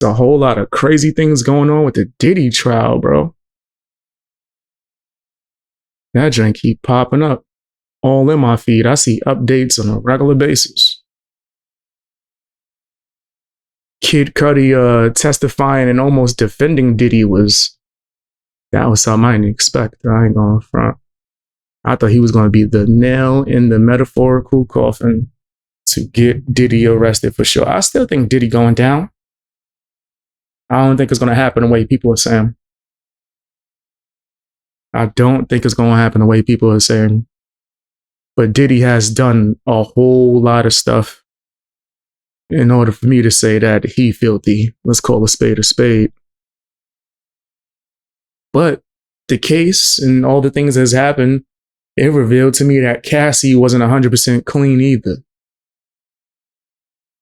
There's a whole lot of crazy things going on with the Diddy trial, bro. That joint keep popping up all in my feed. I see updates on a regular basis. Kid Cudi testifying and almost defending Diddy that was something I didn't expect. I ain't going front. I thought he was going to be the nail in the metaphorical coffin to get Diddy arrested for sure. I still think Diddy going down. I don't think it's going to happen the way people are saying. I don't think it's going to happen the way people are saying. But Diddy has done a whole lot of stuff in order for me to say that he filthy. Let's call a spade a spade. But the case and all the things that's happened, it revealed to me that Cassie wasn't 100% clean either.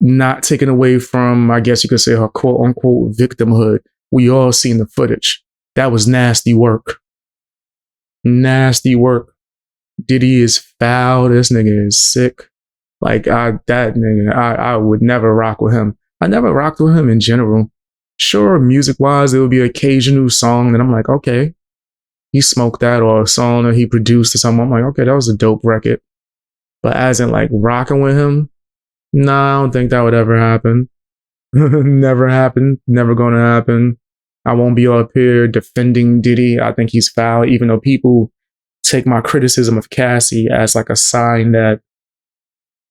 Not taken away from, I guess you could say, her quote unquote victimhood. We all seen the footage. That was nasty work. Nasty work. Diddy is foul. This nigga is sick. Like, that nigga, I would never rock with him. I never rocked with him in general. Sure, music-wise, there would be an occasional song that I'm like, okay, he smoked that, or a song that he produced or something. I'm like, okay, that was a dope record. But as in, like, rocking with him, nah, I don't think that would ever happen. Never happened. Never gonna happen. I won't be up here defending Diddy. I think he's foul, even though people take my criticism of Cassie as like a sign that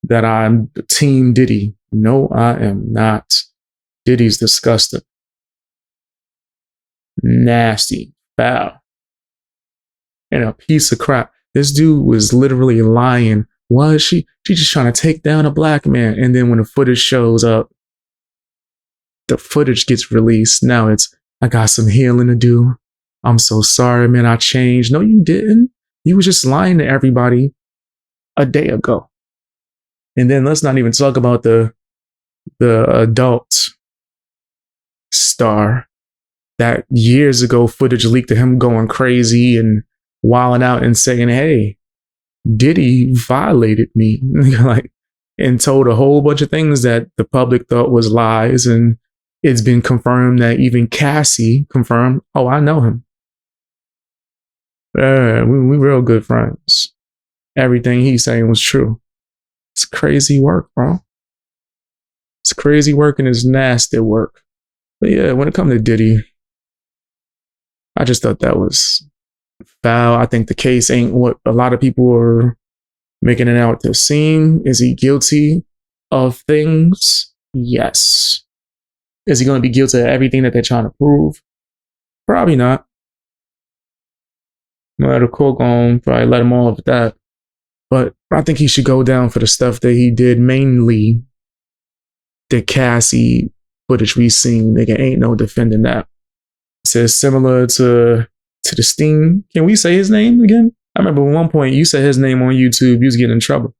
I'm team Diddy. No, I am not. Diddy's disgusting. Nasty. Foul. And a piece of crap. This dude was literally lying. Was she just trying to take down a black man. And then when the footage shows up, the footage gets released. Now it's, I got some healing to do. I'm so sorry, man. I changed. No, you didn't. You was just lying to everybody a day ago. And then let's not even talk about the adult star that years ago footage leaked of him going crazy and wilding out and saying, hey, Diddy violated me. Like, and told a whole bunch of things that the public thought was lies. And it's been confirmed that even Cassie confirmed, oh, I know him. We real good friends. Everything he's saying was true. It's crazy work, bro. It's crazy work and it's nasty work. But yeah, when it comes to Diddy, I just thought that was foul. I think the case ain't what a lot of people are making it out to seem. Is he guilty of things? Yes. Is he going to be guilty of everything that they're trying to prove? Probably not. No, the court gonna probably let him off with that. But I think he should go down for the stuff that he did, mainly the Cassie footage we seen. Nigga, ain't no defending that. It says similar to the Steen. Can we say his name again? I remember at one point you said his name on YouTube. You was getting in trouble.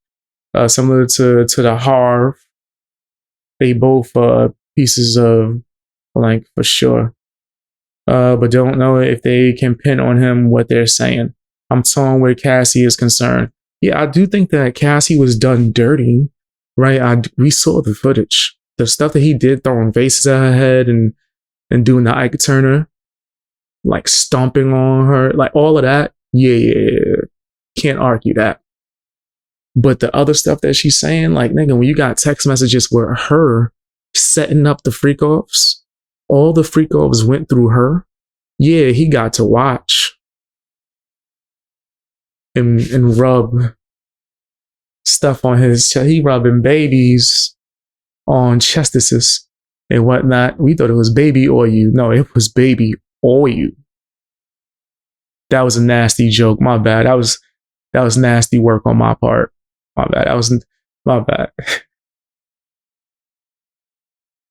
Similar to the Harv. They both pieces of blank for sure. But don't know if they can pin on him what they're saying. I'm torn where Cassie is concerned. Yeah, I do think that Cassie was done dirty, right? We saw the footage. The stuff that he did, throwing vases at her head and doing the Ike Turner, like stomping on her, like all of that. Yeah. Can't argue that. But the other stuff that she's saying, like, nigga, when you got text messages where her setting up the freak offs, all the freak offs went through her. Yeah, he got to watch and rub stuff on his chest. He rubbing babies on chestises and whatnot. We thought it was baby oil. No, it was baby oil. That was a nasty joke. My bad. That was nasty work on my part. My bad. That was my bad.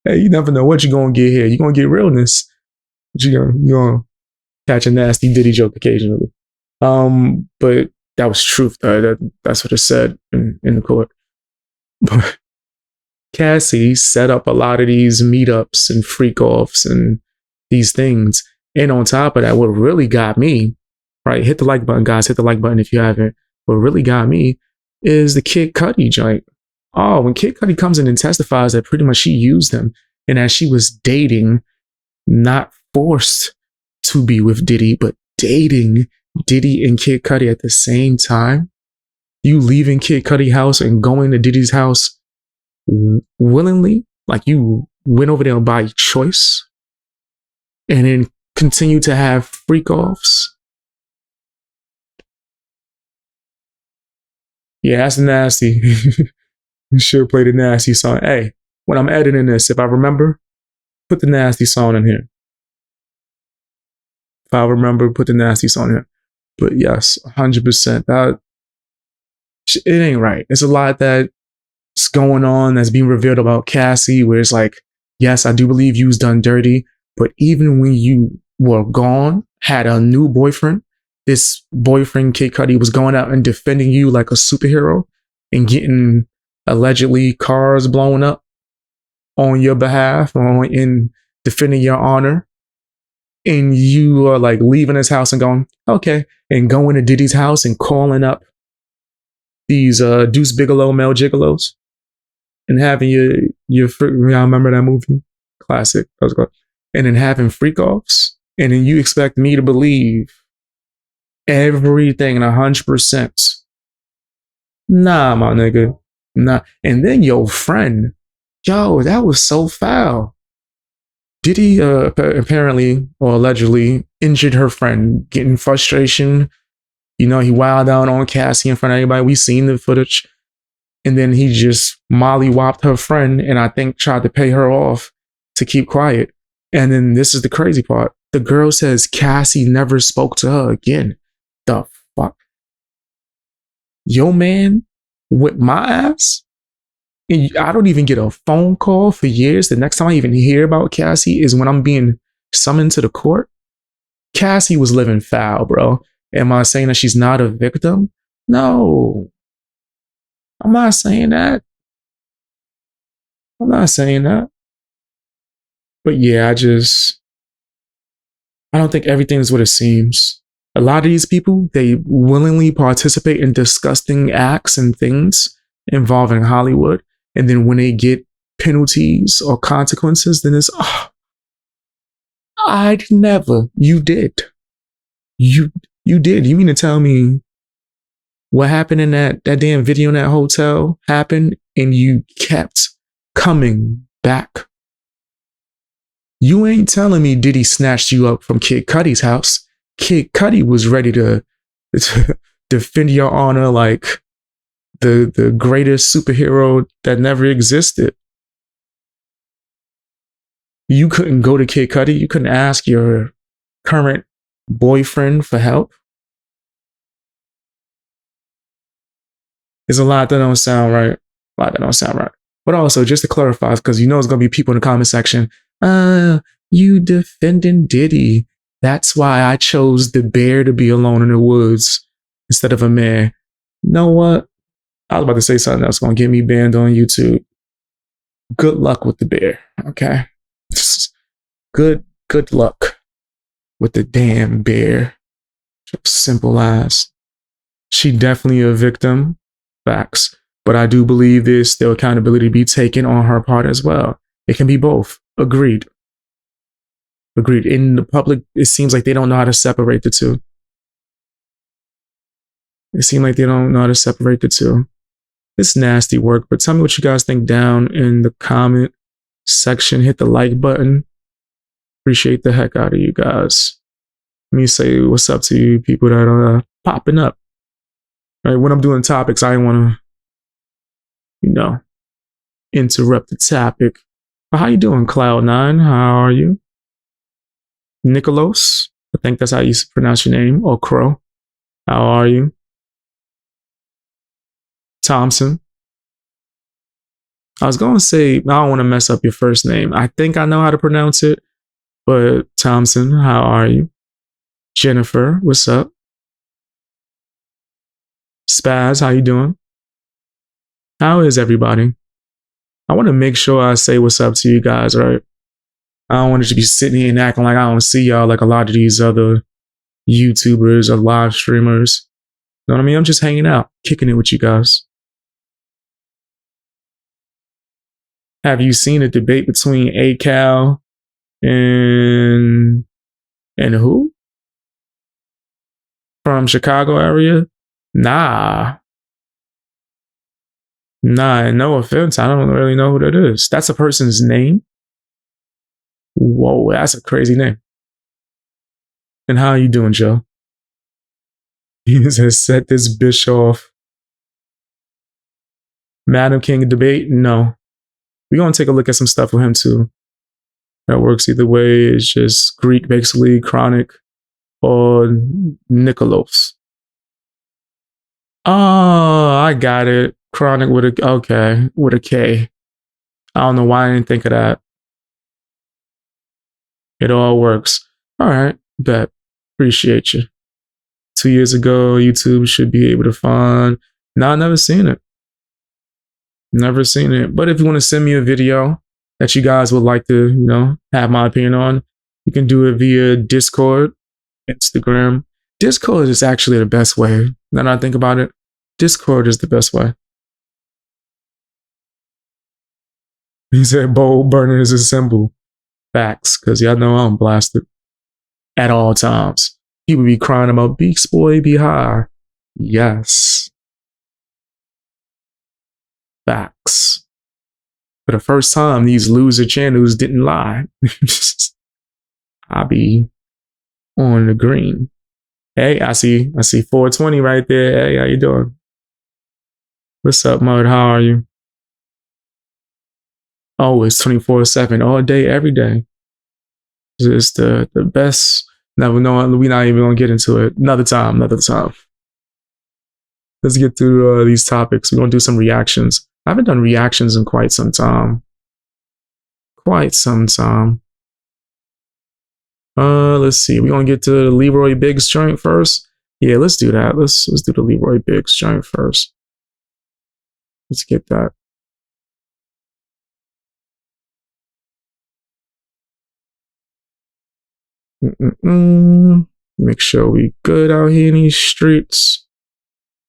Hey, you never know what you're gonna get here. You're gonna get realness. But you're gonna catch a nasty Diddy joke occasionally. But that was truth. That's what it said in the court. But Cassie set up a lot of these meetups and freak offs and these things. And on top of that, what really got me, right? Hit the like button, guys. Hit the like button if you haven't. What really got me is the Kid Cudi joint. Oh, when Kid Cudi comes in and testifies that pretty much she used him, and as she was dating, not forced to be with Diddy, but dating Diddy and Kid Cudi at the same time. You leaving Kid Cudi's house and going to Diddy's house willingly, like you went over there by choice, and then continue to have freak offs. Yeah, that's nasty. You should play the nasty song. Hey, when I'm editing this, if I remember, put the nasty song in here. If I remember, put the nasty song in here. But yes, 100%. That it ain't right. There's a lot that's going on that's being revealed about Cassie, where it's like, yes, I do believe you was done dirty, but even when you were gone, had a new boyfriend, this boyfriend, Kid Cudi, was going out and defending you like a superhero and getting allegedly cars blown up on your behalf or in defending your honor. And you are like leaving his house and going, okay, and going to Diddy's house and calling up these Deuce Bigelow male gigolos and having your I remember that movie, classic. That was good. And then having freak offs, and then you expect me to believe everything 100%. Nah, my nigga, nah. And then your friend, yo, that was so foul. Diddy apparently or allegedly injured her friend, getting frustration. You know, he wilded out on Cassie in front of everybody. We seen the footage. And then he just mollywopped her friend and I think tried to pay her off to keep quiet. And then this is the crazy part. The girl says Cassie never spoke to her again. The fuck? Yo, man, with my ass? And I don't even get a phone call for years. The next time I even hear about Cassie is when I'm being summoned to the court. Cassie was living foul, bro. Am I saying that she's not a victim? No. I'm not saying that. I'm not saying that. But yeah, I don't think everything is what it seems. A lot of these people, they willingly participate in disgusting acts and things involving Hollywood. And then when they get penalties or consequences, then it's, oh, I'd never. You did. You did. You mean to tell me what happened in that damn video in that hotel happened and you kept coming back? You ain't telling me Diddy snatched you up from Kid Cudi's house. Kid Cudi was ready to defend your honor like the greatest superhero that never existed. You couldn't go to Kid Cudi. You couldn't ask your current boyfriend for help. There's a lot that don't sound right. But also, just to clarify, because you know there's going to be people in the comment section, you defending Diddy. That's why I chose the bear to be alone in the woods instead of a man. You know what? I was about to say something that's going to get me banned on YouTube. Good luck with the bear, okay? Good luck with the damn bear. Simple as. She definitely a victim. Facts. But I do believe there's still accountability to be taken on her part as well. It can be both. Agreed. In the public, it seems like they don't know how to separate the two. It's nasty work, but tell me what you guys think down in the comment section. Hit the like button. Appreciate the heck out of you guys. Let me say what's up to you people that are popping up. All right, when I'm doing topics, I want to, interrupt the topic. How you doing, Cloud9? How are you? Nicholas, I think that's how you pronounce your name, or Crow. How are you? Thompson. I was going to say, I don't want to mess up your first name. I think I know how to pronounce it, but Thompson, how are you? Jennifer, what's up? Spaz, how you doing? How is everybody? I want to make sure I say what's up to you guys, right? I don't want to be sitting here and acting like I don't see y'all like a lot of these other YouTubers or live streamers. You know what I mean? I'm just hanging out, kicking it with you guys. Have you seen a debate between ACal and who? From Chicago area? Nah, no offense. I don't really know who that is. That's a person's name? Whoa, that's a crazy name. And how are you doing, Joe? He says, set this bitch off. Madam King debate? No. We're going to take a look at some stuff with him too. That works either way. It's just Greek, basically, Chronic, or Nikolos. Oh, I got it. Chronic with a, okay, with a K. I don't know why I didn't think of that. It all works. All right, bet. Appreciate you. 2 years ago, YouTube should be able to find. No, I've never seen it. Never seen it. But if you want to send me a video that you guys would like to, you know, have my opinion on, you can do it via Discord, Instagram. Discord is actually the best way. Now that I think about it, Discord is the best way. He said bold burner is a symbol. Facts, because y'all know I'm blasted at all times. People be crying about Beaks boy be high. Yes. Facts. For the first time, these loser channels didn't lie. I be on the green. Hey, I see 420 right there. Hey, how you doing? What's up, Mud? How are you? Always 24/7, all day, every day. It's the best. Never know. We're not even gonna get into it. Another time. Let's get through these topics. We're gonna do some reactions. I haven't done reactions in quite some time. Let's see. We're gonna get to the LEROY BIGGS joint first. Yeah, let's do that. Let's do the LEROY BIGGS joint first. Let's get that. Make sure we good out here in these streets.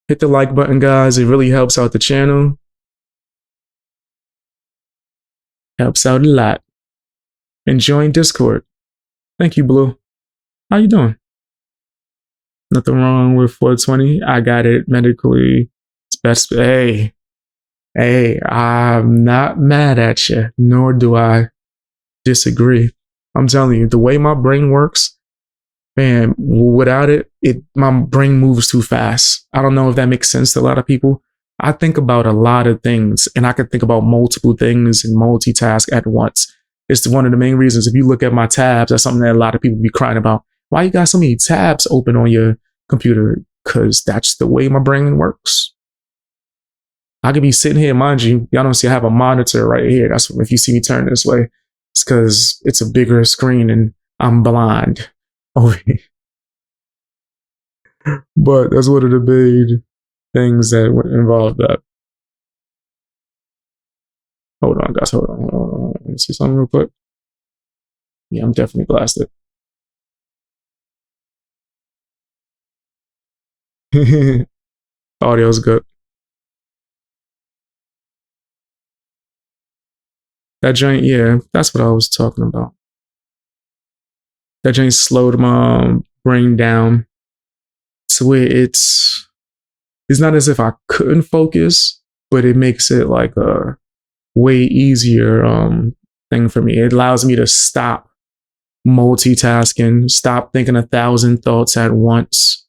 Hit the like button, guys. It really helps out the channel. Helps out a lot. And join Discord. Thank you, Blue. How you doing? Nothing wrong with 420. I got it medically. It's best. Hey, I'm not mad at you, nor do I disagree. I'm telling you, the way my brain works, man, without it, my brain moves too fast. I don't know if that makes sense to a lot of people. I think about a lot of things, and I can think about multiple things and multitask at once. It's one of the main reasons. If you look at my tabs, that's something that a lot of people be crying about. Why you got so many tabs open on your computer? Because that's the way my brain works. I could be sitting here, mind you, y'all don't see I have a monitor right here. That's if you see me turn this way. It's because it's a bigger screen and I'm blind over here. But that's one of the big things that involve that. Hold on, guys. Hold on. Let me see something real quick. Yeah, I'm definitely blasted. Audio's good. That joint, yeah, that's what I was talking about. That joint slowed my brain down to where it's not as if I couldn't focus, but it makes it like a way easier thing for me. It allows me to stop multitasking, stop thinking 1,000 thoughts at once.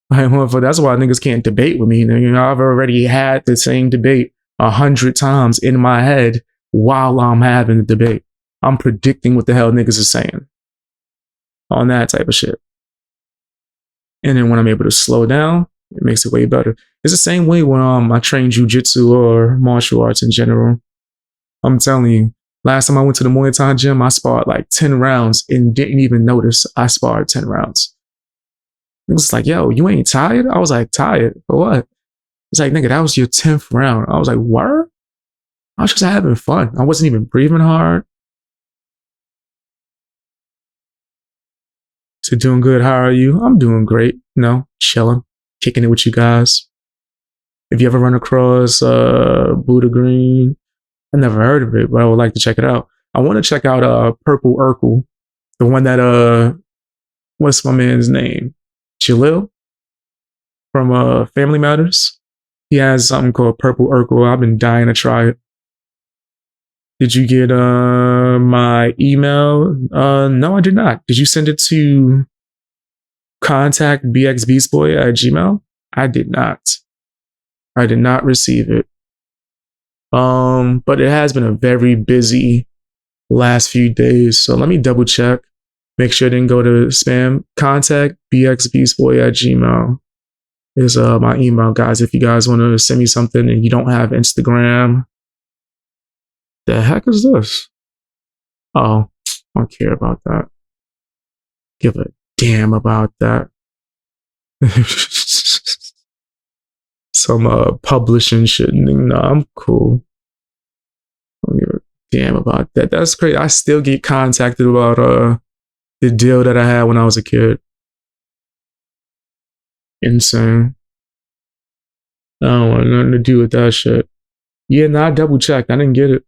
That's why niggas can't debate with me. You know, I've already had the same debate 100 times in my head while I'm having the debate. I'm predicting what the hell niggas is saying on that type of shit. And then when I'm able to slow down, it makes it way better. It's the same way when I train jujitsu or martial arts in general. I'm telling you, last time I went to the Muay Thai gym, I sparred like 10 rounds and didn't even notice I sparred 10 rounds. It was like, yo, you ain't tired? I was like, tired? For what? It's like, nigga, that was your 10th round. I was like, what? I was just having fun. I wasn't even breathing hard. So doing good. How are you? I'm doing great. No, chilling, kicking it with you guys. If you ever run across Buddha Green, I never heard of it, but I would like to check it out. I want to check out Purple Urkel, the one that what's my man's name? Jalil from Family Matters. He has something called Purple Urkel. I've been dying to try it. Did you get my email? No, I did not. Did you send it to contact bxbeastboy@gmail.com? I did not. I did not receive it. But it has been a very busy last few days. So let me double check. Make sure it didn't go to spam. Contact bxbeastboy@gmail.com is my email, guys. If you guys want to send me something and you don't have Instagram, the heck is this? Oh, I don't care about that. Give a damn about that. Some publishing shit. No, I'm cool. I don't give a damn about that. That's crazy. I still get contacted about the deal that I had when I was a kid. Insane. I don't want nothing to do with that shit. Yeah, nah, I double checked. I didn't get it.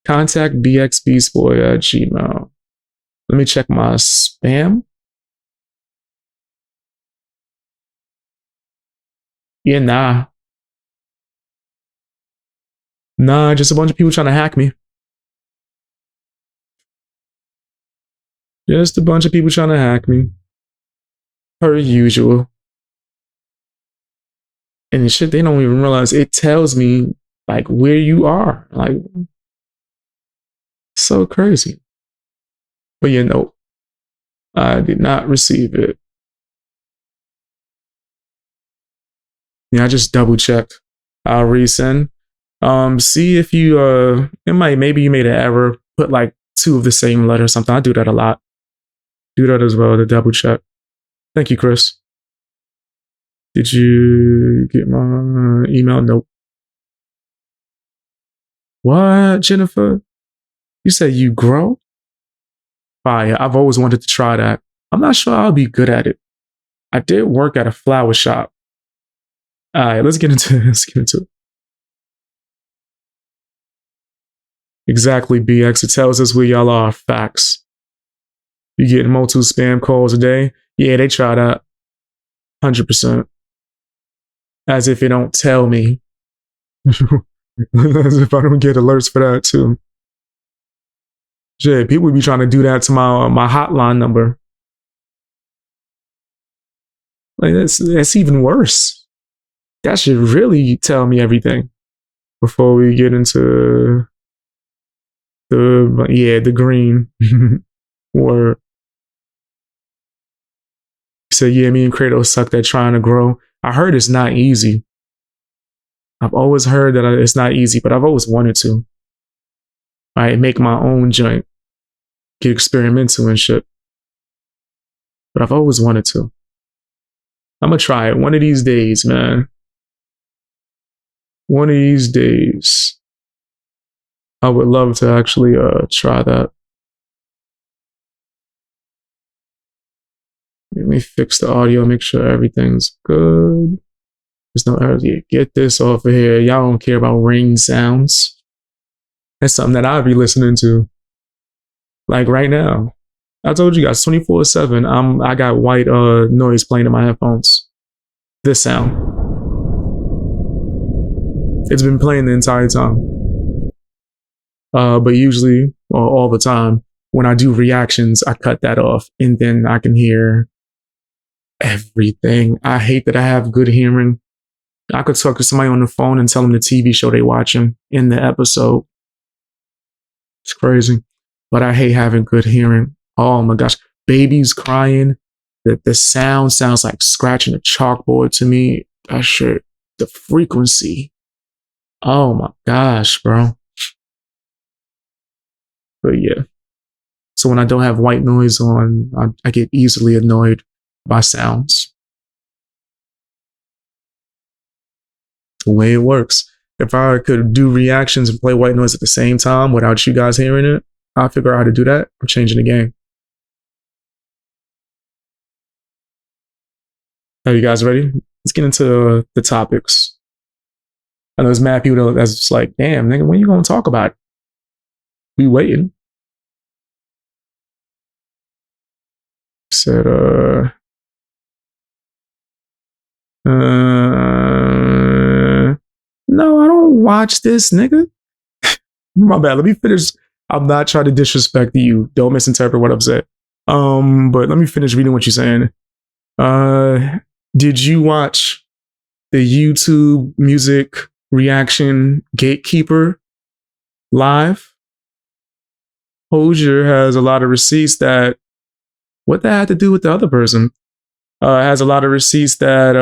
Contact bxbeastboy@gmail.com. Let me check my spam. Yeah, nah. Nah, just a bunch of people trying to hack me. Just a bunch of people trying to hack me. Per usual. And shit, they don't even realize it tells me like where you are. Like, so crazy. But you know, I did not receive it. Yeah, I just double checked. I'll resend. See if you maybe you made an error, put like 2 of the same letter or something. I do that a lot. Do that as well to double check. Thank you, Chris. Did you get my email? Nope. What, Jennifer? You said you grow? Fire. I've always wanted to try that. I'm not sure I'll be good at it. I did work at a flower shop. All right, let's get into it. Exactly, BX. It tells us where y'all are. Facts. You getting multiple spam calls a day? Yeah, they try that. 100%. As if it don't tell me. As if I don't get alerts for that too. Shit, people be trying to do that to my hotline number. Like that's even worse. That should really tell me everything before we get into the green or so yeah, me and Kratos sucked at trying to grow. I heard it's not easy. I've always heard that it's not easy, but I've always wanted to. Make my own joint, get experimental and shit. But I've always wanted to. I'm gonna try it one of these days, man. One of these days. I would love to actually try that. Let me fix the audio, make sure everything's good. There's no errors. Yeah, get this off of here. Y'all don't care about ring sounds. That's something that I'll be listening to. Like right now. I told you guys 24/7. I got white noise playing in my headphones. This sound. It's been playing the entire time. But usually, or all the time, when I do reactions, I cut that off and then I can hear everything. I hate that I have good hearing. I could talk to somebody on the phone and tell them the TV show they watching in the episode. It's crazy. But I hate having good hearing. Oh my gosh. Babies crying. The sound sounds like scratching a chalkboard to me. That shit. The frequency. Oh my gosh, bro. But yeah. So when I don't have white noise on, I get easily annoyed by sounds. The way it works. If I could do reactions and play white noise at the same time without you guys hearing it, I'll figure out how to do that. I'm changing the game. Are you guys ready? Let's get into the topics. I know there's mad people that's just like, damn, nigga, when you gonna talk about it? We waiting. Said, no, I don't watch this, nigga. My bad. Let me finish. I'm not trying to disrespect you. Don't misinterpret what I'm saying. But let me finish reading what you're saying. Did you watch the YouTube music reaction Gatekeeper live? Hosier has a lot of receipts that, what that had to do with the other person? Has a lot of receipts that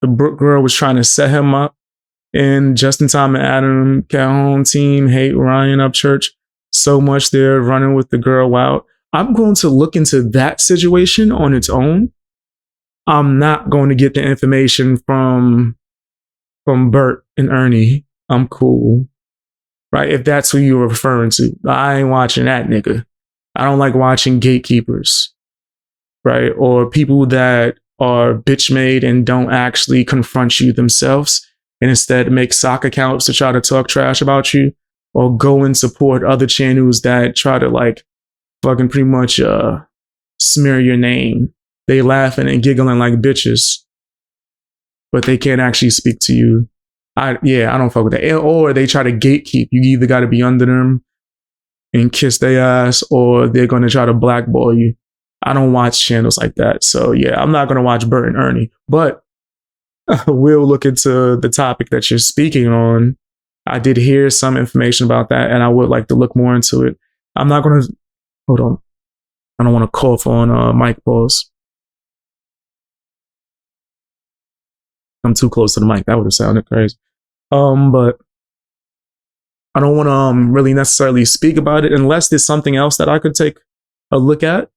the Brooke girl was trying to set him up, and Justin Time and Adam Calhoun team hate Ryan Upchurch so much they're running with the girl out. I'm going to look into that situation on its own. I'm not going to get the information from Bert and Ernie. I'm cool. Right? If that's who you're referring to. I ain't watching that nigga. I don't like watching gatekeepers. Right? Or people that are bitch made and don't actually confront you themselves and instead make sock accounts to try to talk trash about you, or go and support other channels that try to like fucking pretty much smear your name. They laughing and giggling like bitches, but they can't actually speak to you. I don't fuck with that. Or they try to gatekeep. You either got to be under them and kiss their ass, or they're going to try to blackball you. I don't watch channels like that. So yeah, I'm not going to watch Bert and Ernie, but we'll look into the topic that you're speaking on. I did hear some information about that, and I would like to look more into it. I'm not going to, hold on. I don't want to cough on mic pause. I'm too close to the mic. That would have sounded crazy. But I don't want to really necessarily speak about it unless there's something else that I could take a look at.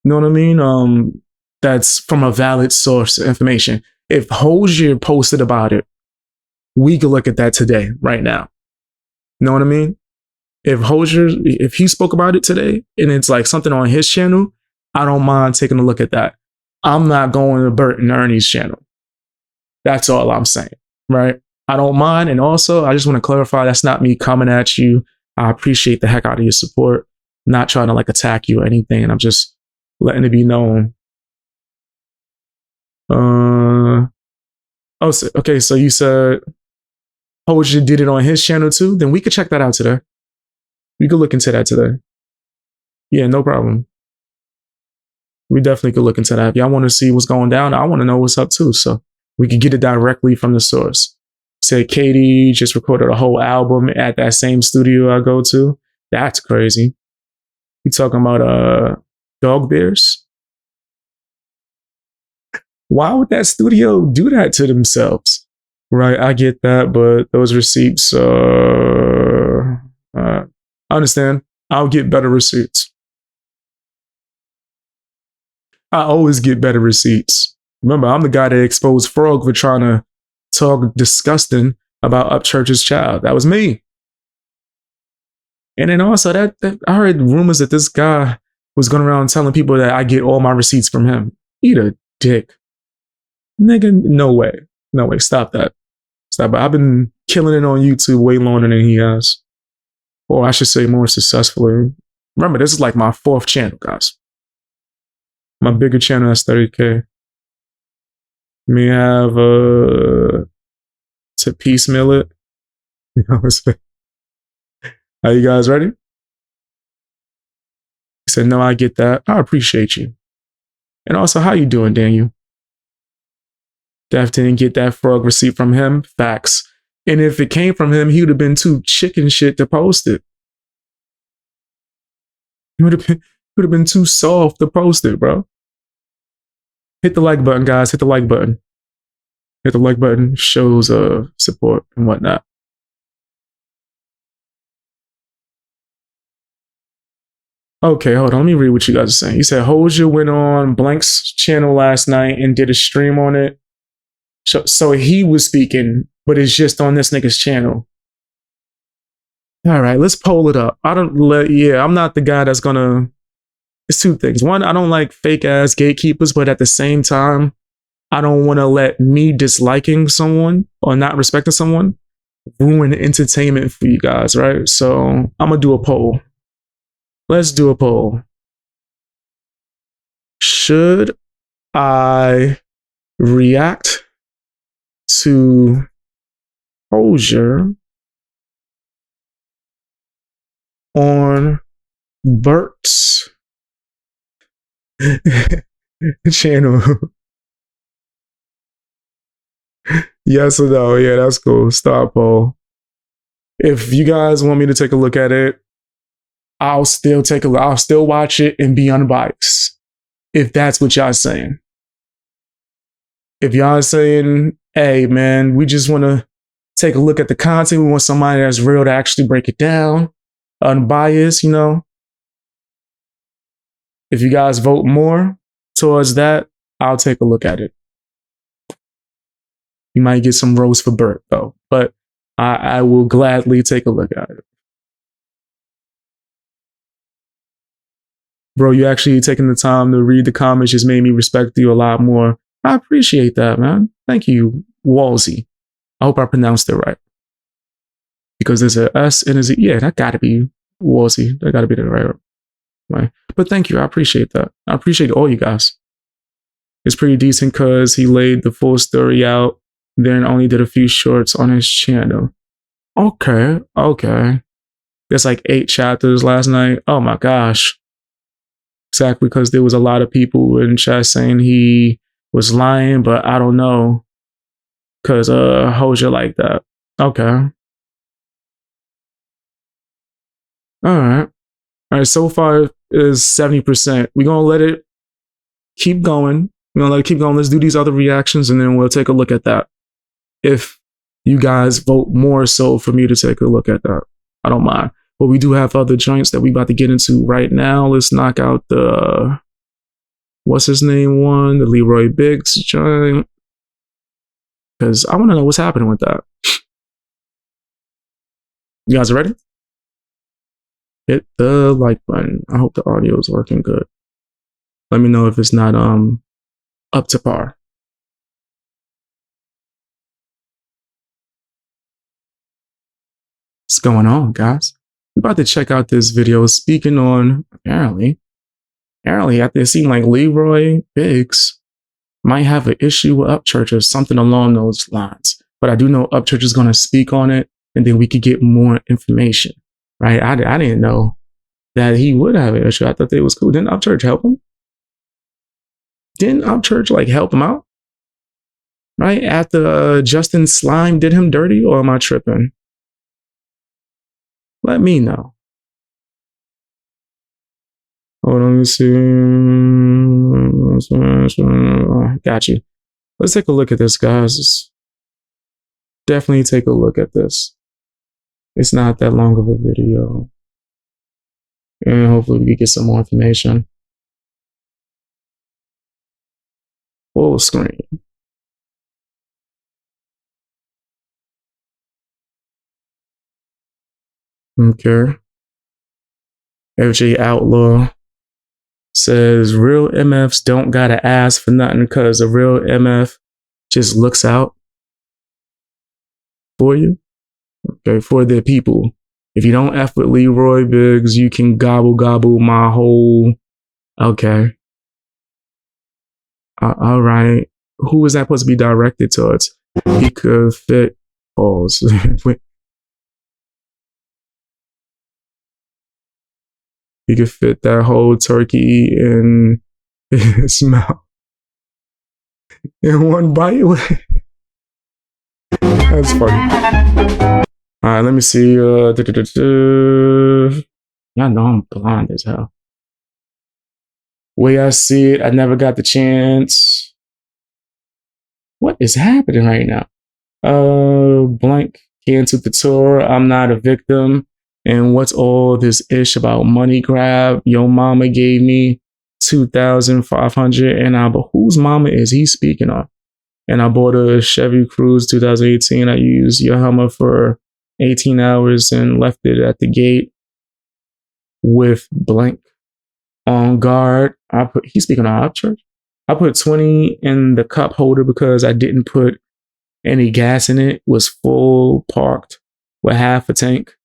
You know what I mean? That's from a valid source of information. If Hosier posted about it, we could look at that today, right now. You know what I mean? If he spoke about it today and it's like something on his channel, I don't mind taking a look at that. I'm not going to Bert and Ernie's channel. That's all I'm saying, right? I don't mind. And also, I just want to clarify, that's not me coming at you. I appreciate the heck out of your support. I'm not trying to like attack you or anything. And I'm just letting it be known. Okay, so you said Hosier did it on his channel too? Then we could check that out today. We could look into that today. Yeah, no problem. We definitely could look into that. If y'all want to see what's going down, I want to know what's up too. So we could get it directly from the source. Said Katie just recorded a whole album at that same studio I go to. That's crazy. You talking about dog bears? Why would that studio do that to themselves? Right, I get that, but those receipts, I understand. I'll get better receipts. I always get better receipts. Remember, I'm the guy that exposed Frog for trying to talk disgusting about Upchurch's child. That was me. And then also that I heard rumors that this guy was going around telling people that I get all my receipts from him. Eat a dick. Nigga, no way. No way. Stop that. Stop it. I've been killing it on YouTube way longer than he has. Or I should say more successfully. Remember, this is like my 4th channel, guys. My bigger channel has 30K. Me have to piecemeal it. You know what I'm saying? Are you guys ready? He said, no, I get that. I appreciate you. And also, how you doing, Daniel? Def didn't get that Frog receipt from him. Facts. And if it came from him, he would have been too chicken shit to post it. He would have been too soft to post it, bro. Hit the like button, guys. Hit the like button. Hit the like button. Shows support and whatnot. Okay, hold on. Let me read what you guys are saying. You said Hosier went on Blank's channel last night and did a stream on it. So he was speaking, but it's just on this nigga's channel. All right, let's poll it up. I'm not the guy that's gonna. It's 2 things. One, I don't like fake ass gatekeepers, but at the same time, I don't want to let me disliking someone or not respecting someone ruin entertainment for you guys, right? So I'm gonna do a poll. Let's do a poll. Should I react to Hosier on Bert's channel? Yes or no? Yeah, that's cool. Start poll. If you guys want me to take a look at it, I'll still take a look. I'll still watch it and be unbiased. If that's what y'all saying. If y'all saying, hey man, we just want to take a look at the content. We want somebody that's real to actually break it down. Unbiased, you know. If you guys vote more towards that, I'll take a look at it. You might get some roast for Bert though, but I will gladly take a look at it. Bro, you actually taking the time to read the comments just made me respect you a lot more. I appreciate that, man. Thank you, Walsey. I hope I pronounced it right. Because there's a S and a Z. Yeah, that gotta be Walsey. That gotta be the right way. But thank you. I appreciate that. I appreciate all you guys. It's pretty decent because he laid the full story out, then only did a few shorts on his channel. Okay. There's like 8 chapters last night. Oh my gosh. Exactly, because there was a lot of people in chat saying he was lying, but I don't know. Because Hosier like that. Okay. All right, so far is 70%. We're going to let it keep going. Let's do these other reactions, and then we'll take a look at that. If you guys vote more so for me to take a look at that, I don't mind. But we do have other joints that we about to get into right now. Let's knock out the, what's his name one? The LEROY BIGGS joint. Because I want to know what's happening with that. You guys ready? Hit the like button. I hope the audio is working good. Let me know if it's not up to par. What's going on, guys? We're about to check out this video speaking on, apparently it seemed like LEROY BIGGS might have an issue with Upchurch or something along those lines. But I do know Upchurch is going to speak on it, and then we could get more information, right? I didn't know that he would have an issue. I thought it was cool. Didn't Upchurch help him? Didn't Upchurch like help him out? Right? After Justin Slime did him dirty, or am I tripping? Let me know. Hold on, let me see. Got you. Let's take a look at this, guys. Definitely take a look at this. It's not that long of a video. And hopefully we can get some more information. Full screen. Okay. FJ Outlaw says real MFs don't gotta ask for nothing because a real MF just looks out for you. Okay, for the people. If you don't F with LEROY BIGGS, you can gobble my whole. Okay. All right. Who is that supposed to be directed towards? He could fit balls. He could fit that whole turkey in his mouth in one bite. That's funny. All right, let me see. Y'all know I'm blind as hell. Way I see it, I never got the chance. What is happening right now? Blank canceled the tour. I'm not a victim. And what's all this ish about money grab? Your mama gave me $2,500, and but whose mama is he speaking of? And I bought a Chevy Cruze 2018. I used your Hummer for 18 hours and left it at the gate with blank on guard. He's speaking on Upchurch. I put 20 in the cup holder because I didn't put Any gas in it was full parked with half a tank.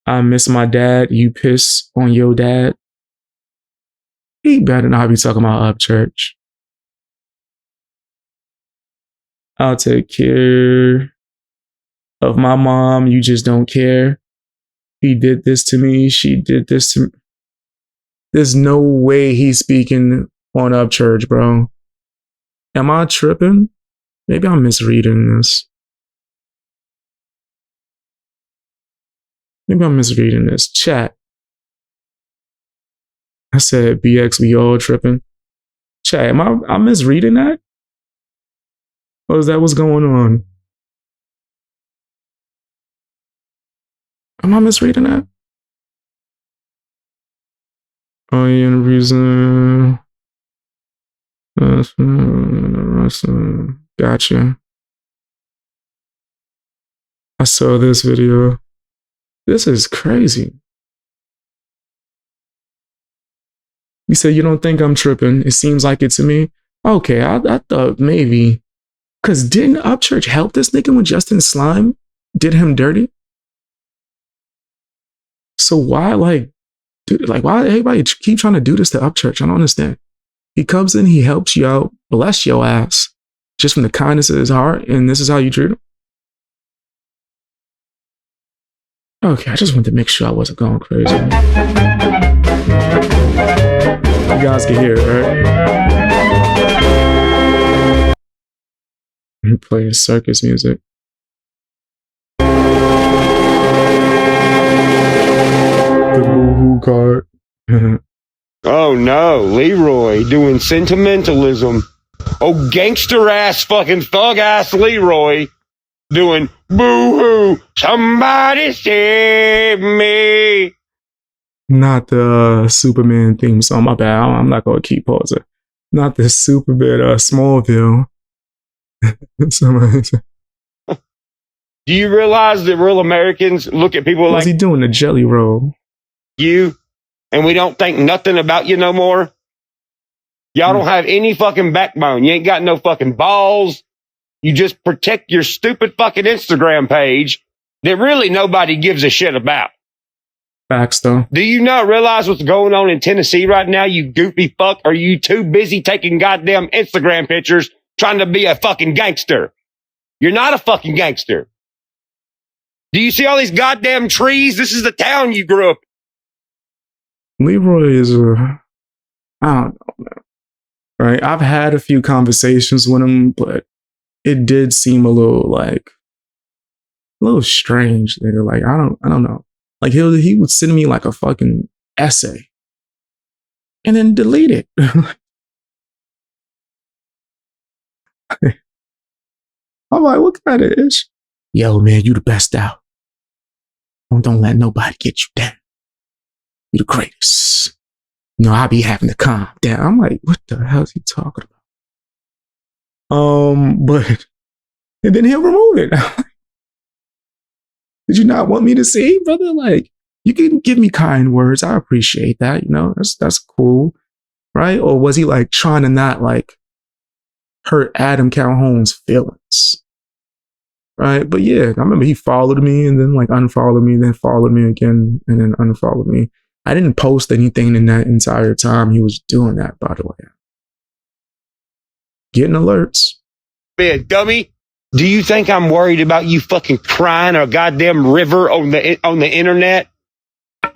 I miss my dad. You piss on your dad. He better not be talking about Upchurch. I'll take care of my mom. You just don't care. He did this to me. She did this to me. There's no way he's speaking on Upchurch, bro. Am I tripping? Maybe I'm misreading this. Maybe I'm misreading this. Chat. I said, BX, we all tripping. Chat, am I misreading that? Or is that what's going on? Am I misreading that? Oh, yeah, the reason. Gotcha. I saw this video. This is crazy. You said you don't think I'm tripping. It seems like it to me. Okay, I thought maybe. Because didn't Upchurch help this nigga when Justin Slime did him dirty? So why, like, dude, like, why everybody keep trying to do this to Upchurch? I don't understand. He comes in, he helps you out, bless your ass, just from the kindness of his heart, and this is how you treat him? Okay, I just wanted to make sure I wasn't going crazy. You guys can hear it, right? I'm playing circus music. The boo-hoo card. Oh no, Leroy doing sentimentalism. Oh, gangster ass fucking thug ass Leroy doing boo hoo. Somebody save me. Not the Superman theme song. My bad. I'm not gonna keep pausing. Not the Superman Smallville. Do you realize that real Americans look at people like what's he doing? The jelly roll. You, and we don't think nothing about you no more? Y'all don't have any fucking backbone. You ain't got no fucking balls. You just protect your stupid fucking Instagram page that really nobody gives a shit about. Facts, though. Do you not realize what's going on in Tennessee right now, you goofy fuck? Are you too busy taking goddamn Instagram pictures trying to be a fucking gangster? You're not a fucking gangster. Do you see all these goddamn trees? This is the town you grew up in. Leroy is I don't know, man. Right? I've had a few conversations with him, but it did seem a little strange. Nigga. Like, I don't know. Like, he would send me like a fucking essay and then delete it. I'm like, what kind of ish? Yo, man, you the best out. Don't let nobody get you down. You the greatest. You know, I be having to calm down. I'm like, what the hell is he talking about? But, and then he'll remove it. Did you not want me to see, brother? Like, you can give me kind words. I appreciate that. You know, that's cool. Right? Or was he like trying to not like hurt Adam Calhoun's feelings? Right? But yeah, I remember he followed me and then like unfollowed me, then followed me again and then unfollowed me. I didn't post anything in that entire time he was doing that, by the way. Getting alerts. Man, dummy. Do you think I'm worried about you fucking crying a goddamn river on the internet?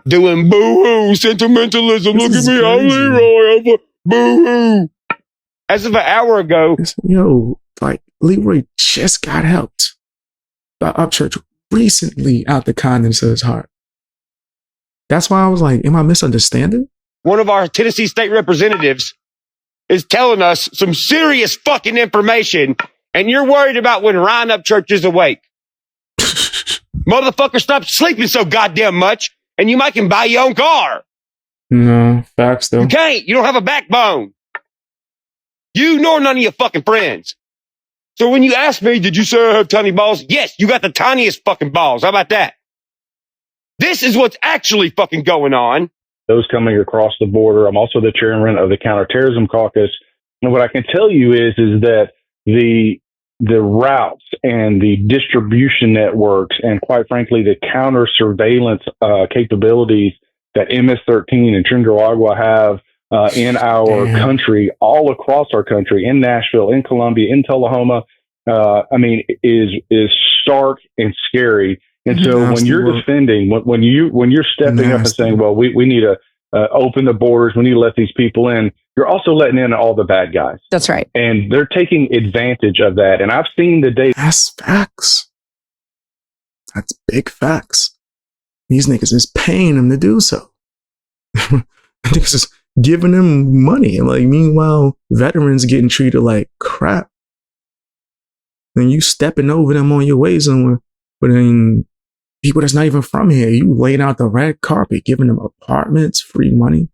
Doing boo-hoo, sentimentalism. Look at me, I'm Leroy. Boo-hoo. As of an hour ago. Yo, like, Leroy just got helped by Upchurch recently out the kindness of his heart. That's why I was like, am I misunderstanding? One of our Tennessee state representatives is telling us some serious fucking information, and you're worried about when Ryan Upchurch is awake. Motherfucker, stop sleeping so goddamn much, and you might can buy your own car. No, facts though. You can't. You don't have a backbone. You nor none of your fucking friends. So when you ask me, did you say I have tiny balls? Yes, you got the tiniest fucking balls. How about that? This is what's actually fucking going on. Those coming across the border. I'm also the chairman of the Counterterrorism Caucus. And what I can tell you is that the the routes and the distribution networks and, quite frankly, the counter surveillance capabilities that MS-13 and Trinidad have in our country, all across our country, in Nashville, in Columbia, in Tullahoma, is stark and scary. And so when you're defending, when you're stepping up and saying, well, we need to open the borders, we need to let these people in, you're also letting in all the bad guys. That's right. And they're taking advantage of that. And I've seen the data. That's facts. That's big facts. These niggas is paying them to do so. Niggas is giving them money. Like, meanwhile, veterans getting treated like crap. And you stepping over them on your way somewhere. But then people that's not even from here, you laying out the red carpet, giving them apartments, free money.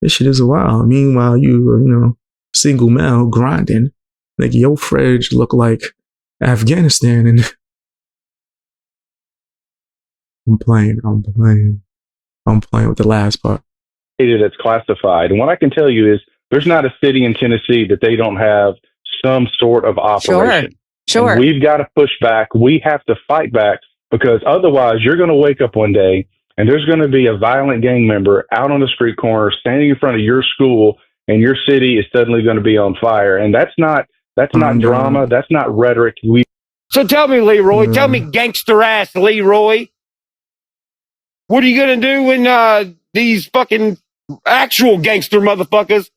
This shit is wild. Meanwhile, you single male grinding, like your fridge look like Afghanistan. And I'm playing with the last part. That's classified. And what I can tell you is there's not a city in Tennessee that they don't have some sort of operation. Sure. And we've got to push back. We have to fight back, because otherwise you're going to wake up one day and there's going to be a violent gang member out on the street corner standing in front of your school, and your city is suddenly going to be on fire. And that's not drama. That's not rhetoric. So tell me, Leroy, tell me, gangster ass Leroy, what are you going to do when these fucking actual gangster motherfuckers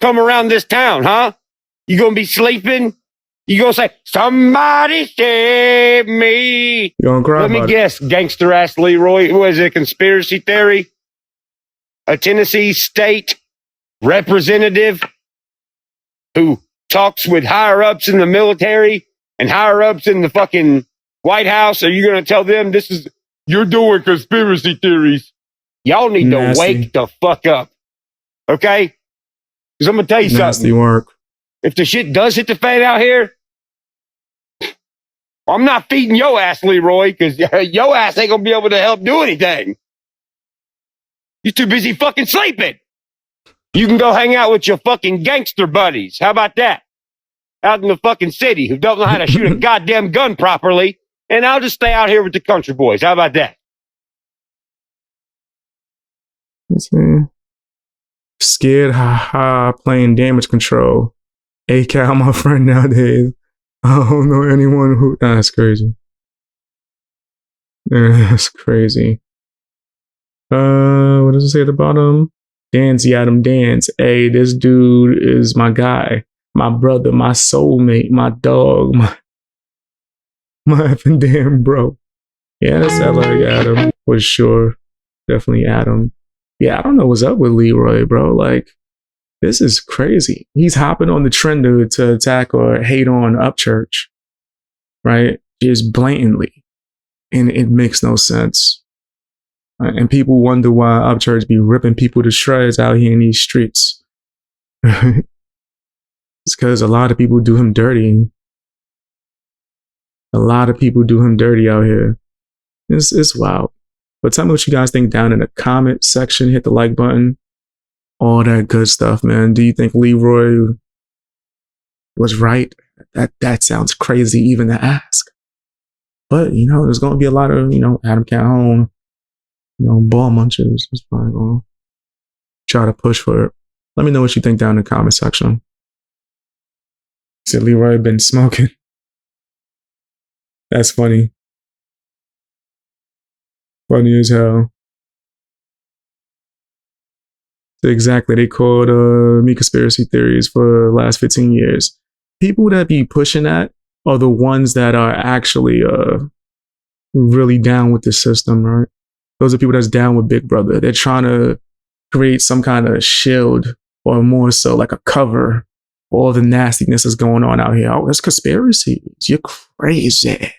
come around this town, huh? You going to be sleeping? You going to say, somebody save me? You gonna cry? Let me guess, gangster ass Leroy. Was it a conspiracy theory? A Tennessee state representative who talks with higher ups in the military and higher ups in the fucking White House? Are you going to tell them you're doing conspiracy theories? Y'all need to wake the fuck up. Okay? Because I'm going to tell you something. Work. If the shit does hit the fan out here, I'm not feeding your ass, Leroy, because your ass ain't going to be able to help do anything. You're too busy fucking sleeping. You can go hang out with your fucking gangster buddies. How about that? Out in the fucking city who don't know how to shoot a goddamn gun properly. And I'll just stay out here with the country boys. How about that? Scared, playing damage control. A-Cal, my friend nowadays. I don't know anyone who... That's crazy. That's crazy. What does it say at the bottom? Dance, Adam Dance. Hey, this dude is my guy. My brother, my soulmate, my dog, my effing damn bro. Yeah, that's like Adam, for sure. Definitely Adam. Yeah, I don't know what's up with Leroy, bro. Like, this is crazy. He's hopping on the trend to attack or hate on Upchurch, right? Just blatantly. And it makes no sense. And people wonder why Upchurch be ripping people to shreds out here in these streets. It's because a lot of people do him dirty. A lot of people do him dirty out here. It's wild. But tell me what you guys think down in the comment section. Hit the like button. All that good stuff, man. Do you think Leroy was right? That sounds crazy even to ask. But, there's going to be a lot of, Adam Calhoun, ball munchers. It's probably going to try to push for it. Let me know what you think down in the comment section. Said Leroy been smoking. That's funny. Funny as hell. Exactly. They called me conspiracy theories for the last 15 years. People that be pushing that are the ones that are actually really down with the system, right? Those are people that's down with Big Brother. They're trying to create some kind of shield, or more so like a cover for all the nastiness that's going on out here. Oh, that's conspiracy. You're crazy.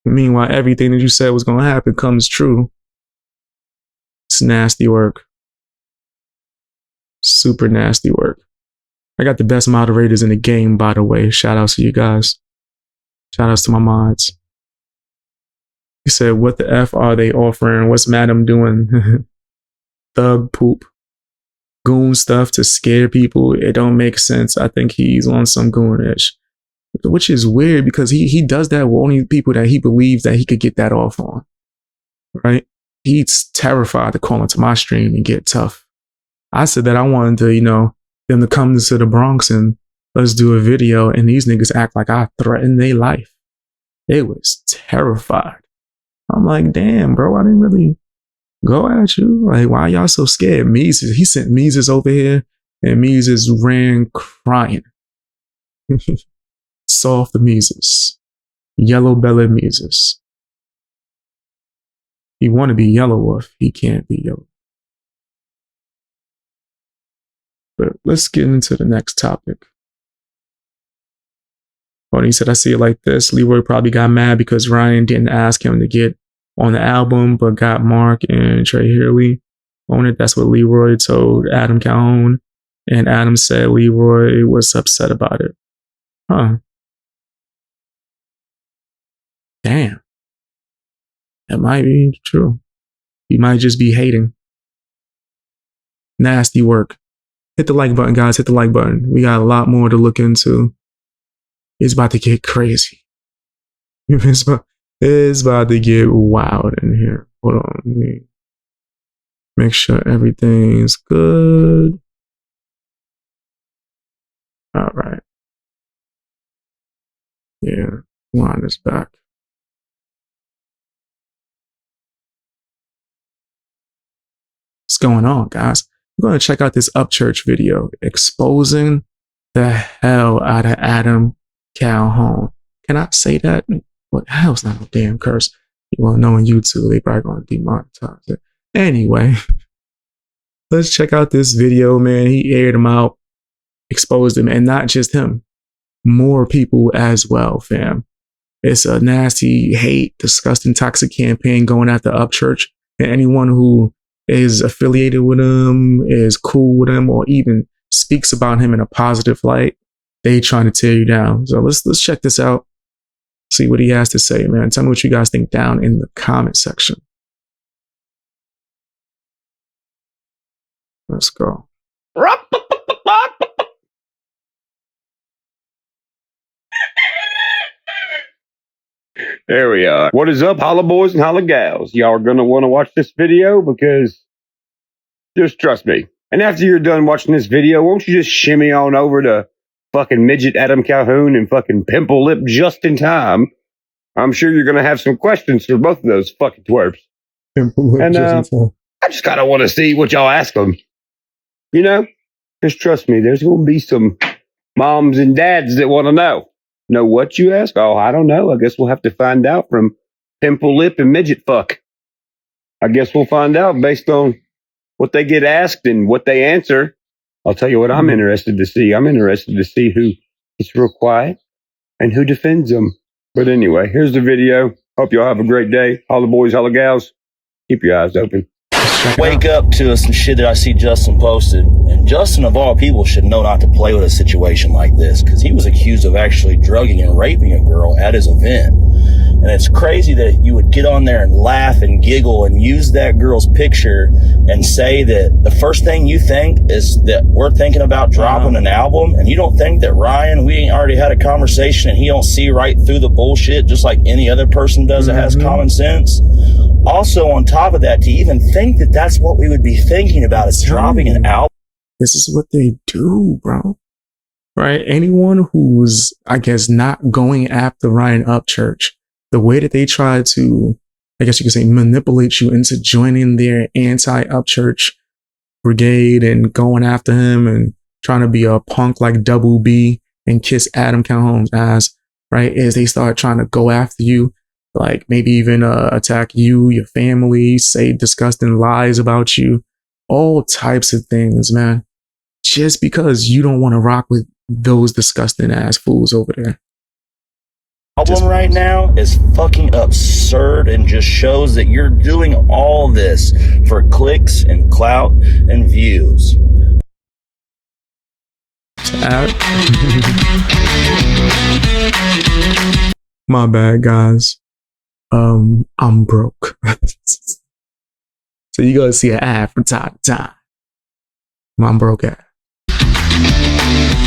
Meanwhile, everything that you said was going to happen comes true. It's nasty work. Super nasty work. I got the best moderators in the game, by the way. Shout outs to you guys. Shout outs to my mods. He said, what the F are they offering? What's Madam doing? Thug poop. Goon stuff to scare people. It don't make sense. I think he's on some goonish. which is weird because he does that with only people that he believes that he could get that off on, right? He's terrified to call into my stream and get tough. I said that I wanted to, them to come to the Bronx and let's do a video, and these niggas act like I threatened their life. They was terrified. I'm like, damn, bro, I didn't really go at you. Like, why y'all so scared? Mises, he sent Mises over here, and Mises ran crying. Soft Mises. Yellow-bellied Mises. He want to be Yellow Wolf. He can't be Yellow. But let's get into the next topic. Oh, he said, I see it like this. Leroy probably got mad because Ryan didn't ask him to get on the album, but got Mark and Trey Hurley on it. That's what Leroy told Adam Calhoun. And Adam said Leroy was upset about it. Huh. Damn. That might be true. He might just be hating. Nasty work. Hit the like button, guys. Hit the like button. We got a lot more to look into. It's about to get crazy. It's about to get wild in here. Hold on. Let me make sure everything's good. All right. Yeah. Line is back. What's going on, guys? We're going to check out this Upchurch video exposing the hell out of Adam Calhoun. Can I say that? What the hell's not a damn curse? Well, knowing YouTube, they probably going to demonetize it. Anyway, let's check out this video, man. He aired him out, exposed him, and not just him. More people as well, fam. It's a nasty, hate, disgusting, toxic campaign going after Upchurch and anyone who is affiliated with him, is cool with him, or even speaks about him in a positive light. They trying to tear you down. So let's check this out. See what he has to say, man. Tell me what you guys think down in the comment section. Let's go. There we are. What is up, holla boys and holla gals? Y'all are going to want to watch this video because just trust me. And after you're done watching this video, won't you just shimmy on over to fucking midget Adam Calhoun and fucking pimple lip Justin Time? I'm sure you're going to have some questions for both of those fucking twerps. And I just kind of want to see what y'all ask them. Just trust me. There's going to be some moms and dads that want to know. Know what, you ask? Oh, I don't know. I guess we'll have to find out from pimple lip and midget fuck. I guess we'll find out based on what they get asked and what they answer. I'll tell you what I'm interested to see. I'm interested to see who is real quiet and who defends them. But anyway, here's the video. Hope y'all have a great day. Holla boys, holla gals. Keep your eyes open. Wake up to some shit that I see Justin posted. And Justin, of all people, should know not to play with a situation like this because he was accused of actually drugging and raping a girl at his event. And it's crazy that you would get on there and laugh and giggle and use that girl's picture and say that the first thing you think is that we're thinking about dropping an album, and you don't think that Ryan, we ain't already had a conversation and he don't see right through the bullshit just like any other person does that has common sense. Also, on top of that, to even think that that's what we would be thinking about is dropping an album. This is what they do, bro. Right? Anyone who's, I guess, not going after Ryan Upchurch, the way that they try to, I guess you could say, manipulate you into joining their anti-Upchurch brigade and going after him and trying to be a punk like Double B and kiss Adam Calhoun's ass, right? Is they start trying to go after you, like maybe even attack you, your family, say disgusting lies about you, all types of things, man. Just because you don't want to rock with those disgusting ass fools over there. Album right now is fucking absurd and just shows that you're doing all this for clicks and clout and views. My bad, guys. I'm broke. So you gotta see an ad from time to time. I'm broke at.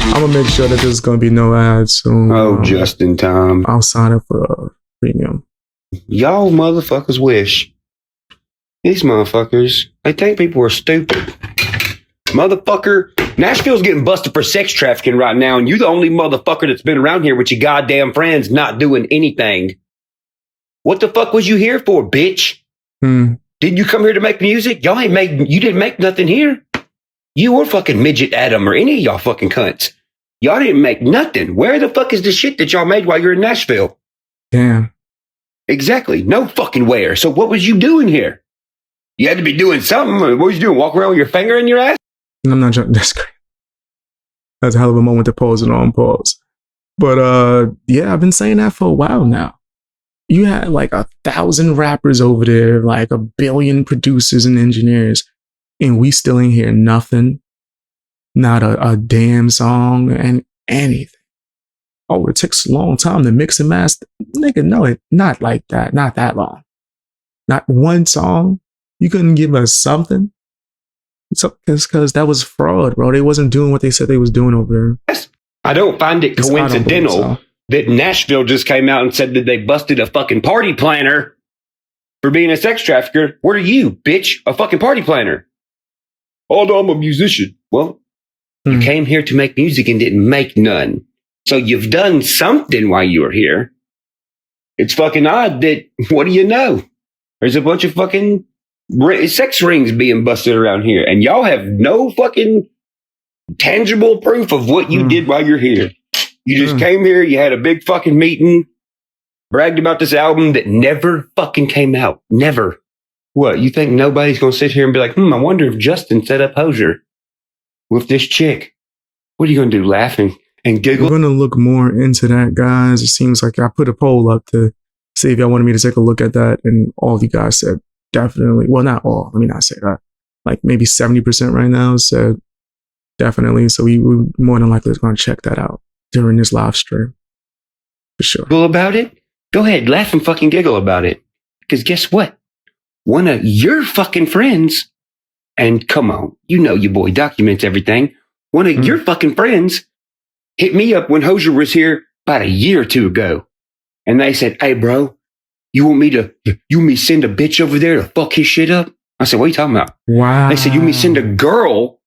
I'm gonna make sure that there's gonna be no ads soon. Oh, just in time. I'll sign up for premium. Y'all motherfuckers wish. These motherfuckers, they think people are stupid. Motherfucker, Nashville's getting busted for sex trafficking right now, and you the only motherfucker that's been around here with your goddamn friends not doing anything. What the fuck was you here for, bitch? Did you come here to make music? You didn't make nothing here. You or fucking Midget Adam or any of y'all fucking cunts. Y'all didn't make nothing. Where the fuck is the shit that y'all made while you're in Nashville? Damn. Exactly. No fucking where. So what was you doing here? You had to be doing something. What was you doing? Walk around with your finger in your ass? I'm not joking. That's great. That's a hell of a moment to pause it on pause. But yeah, I've been saying that for a while now. You had like 1,000 rappers over there, like 1 billion producers and engineers, and we still ain't hear nothing. Not a damn song and anything. Oh, it takes a long time to mix and master. Nigga, no, it not like that. Not that long. Not one song. You couldn't give us something. It's because that was fraud, bro. They wasn't doing what they said they was doing over there. I don't find it coincidental that Nashville just came out and said that they busted a fucking party planner for being a sex trafficker. What are you, bitch? A fucking party planner? Oh, no, I'm a musician. Well, you came here to make music and didn't make none. So you've done something while you were here. It's fucking odd that, what do you know? There's a bunch of fucking sex rings being busted around here, and y'all have no fucking tangible proof of what you did while you're here. You just came here, you had a big fucking meeting, bragged about this album that never fucking came out. Never. What, you think nobody's going to sit here and be like, I wonder if Justin set up Hosier with this chick? What are you going to do, laugh and giggle? We're going to look more into that, guys. It seems like I put a poll up to see if y'all wanted me to take a look at that, and all of you guys said definitely. Well, not all. Let me not say that. Like maybe 70% right now said definitely. So we more than likely is going to check that out during this live stream. For sure. Giggle about it? Go ahead, laugh and fucking giggle about it. Because guess what? One of your fucking friends, and come on, you know your boy documents everything. One of your fucking friends hit me up when Hosier was here about a year or two ago. And they said, hey, bro, you want me to send a bitch over there to fuck his shit up? I said, what are you talking about? Wow. They said, you want me to send a girl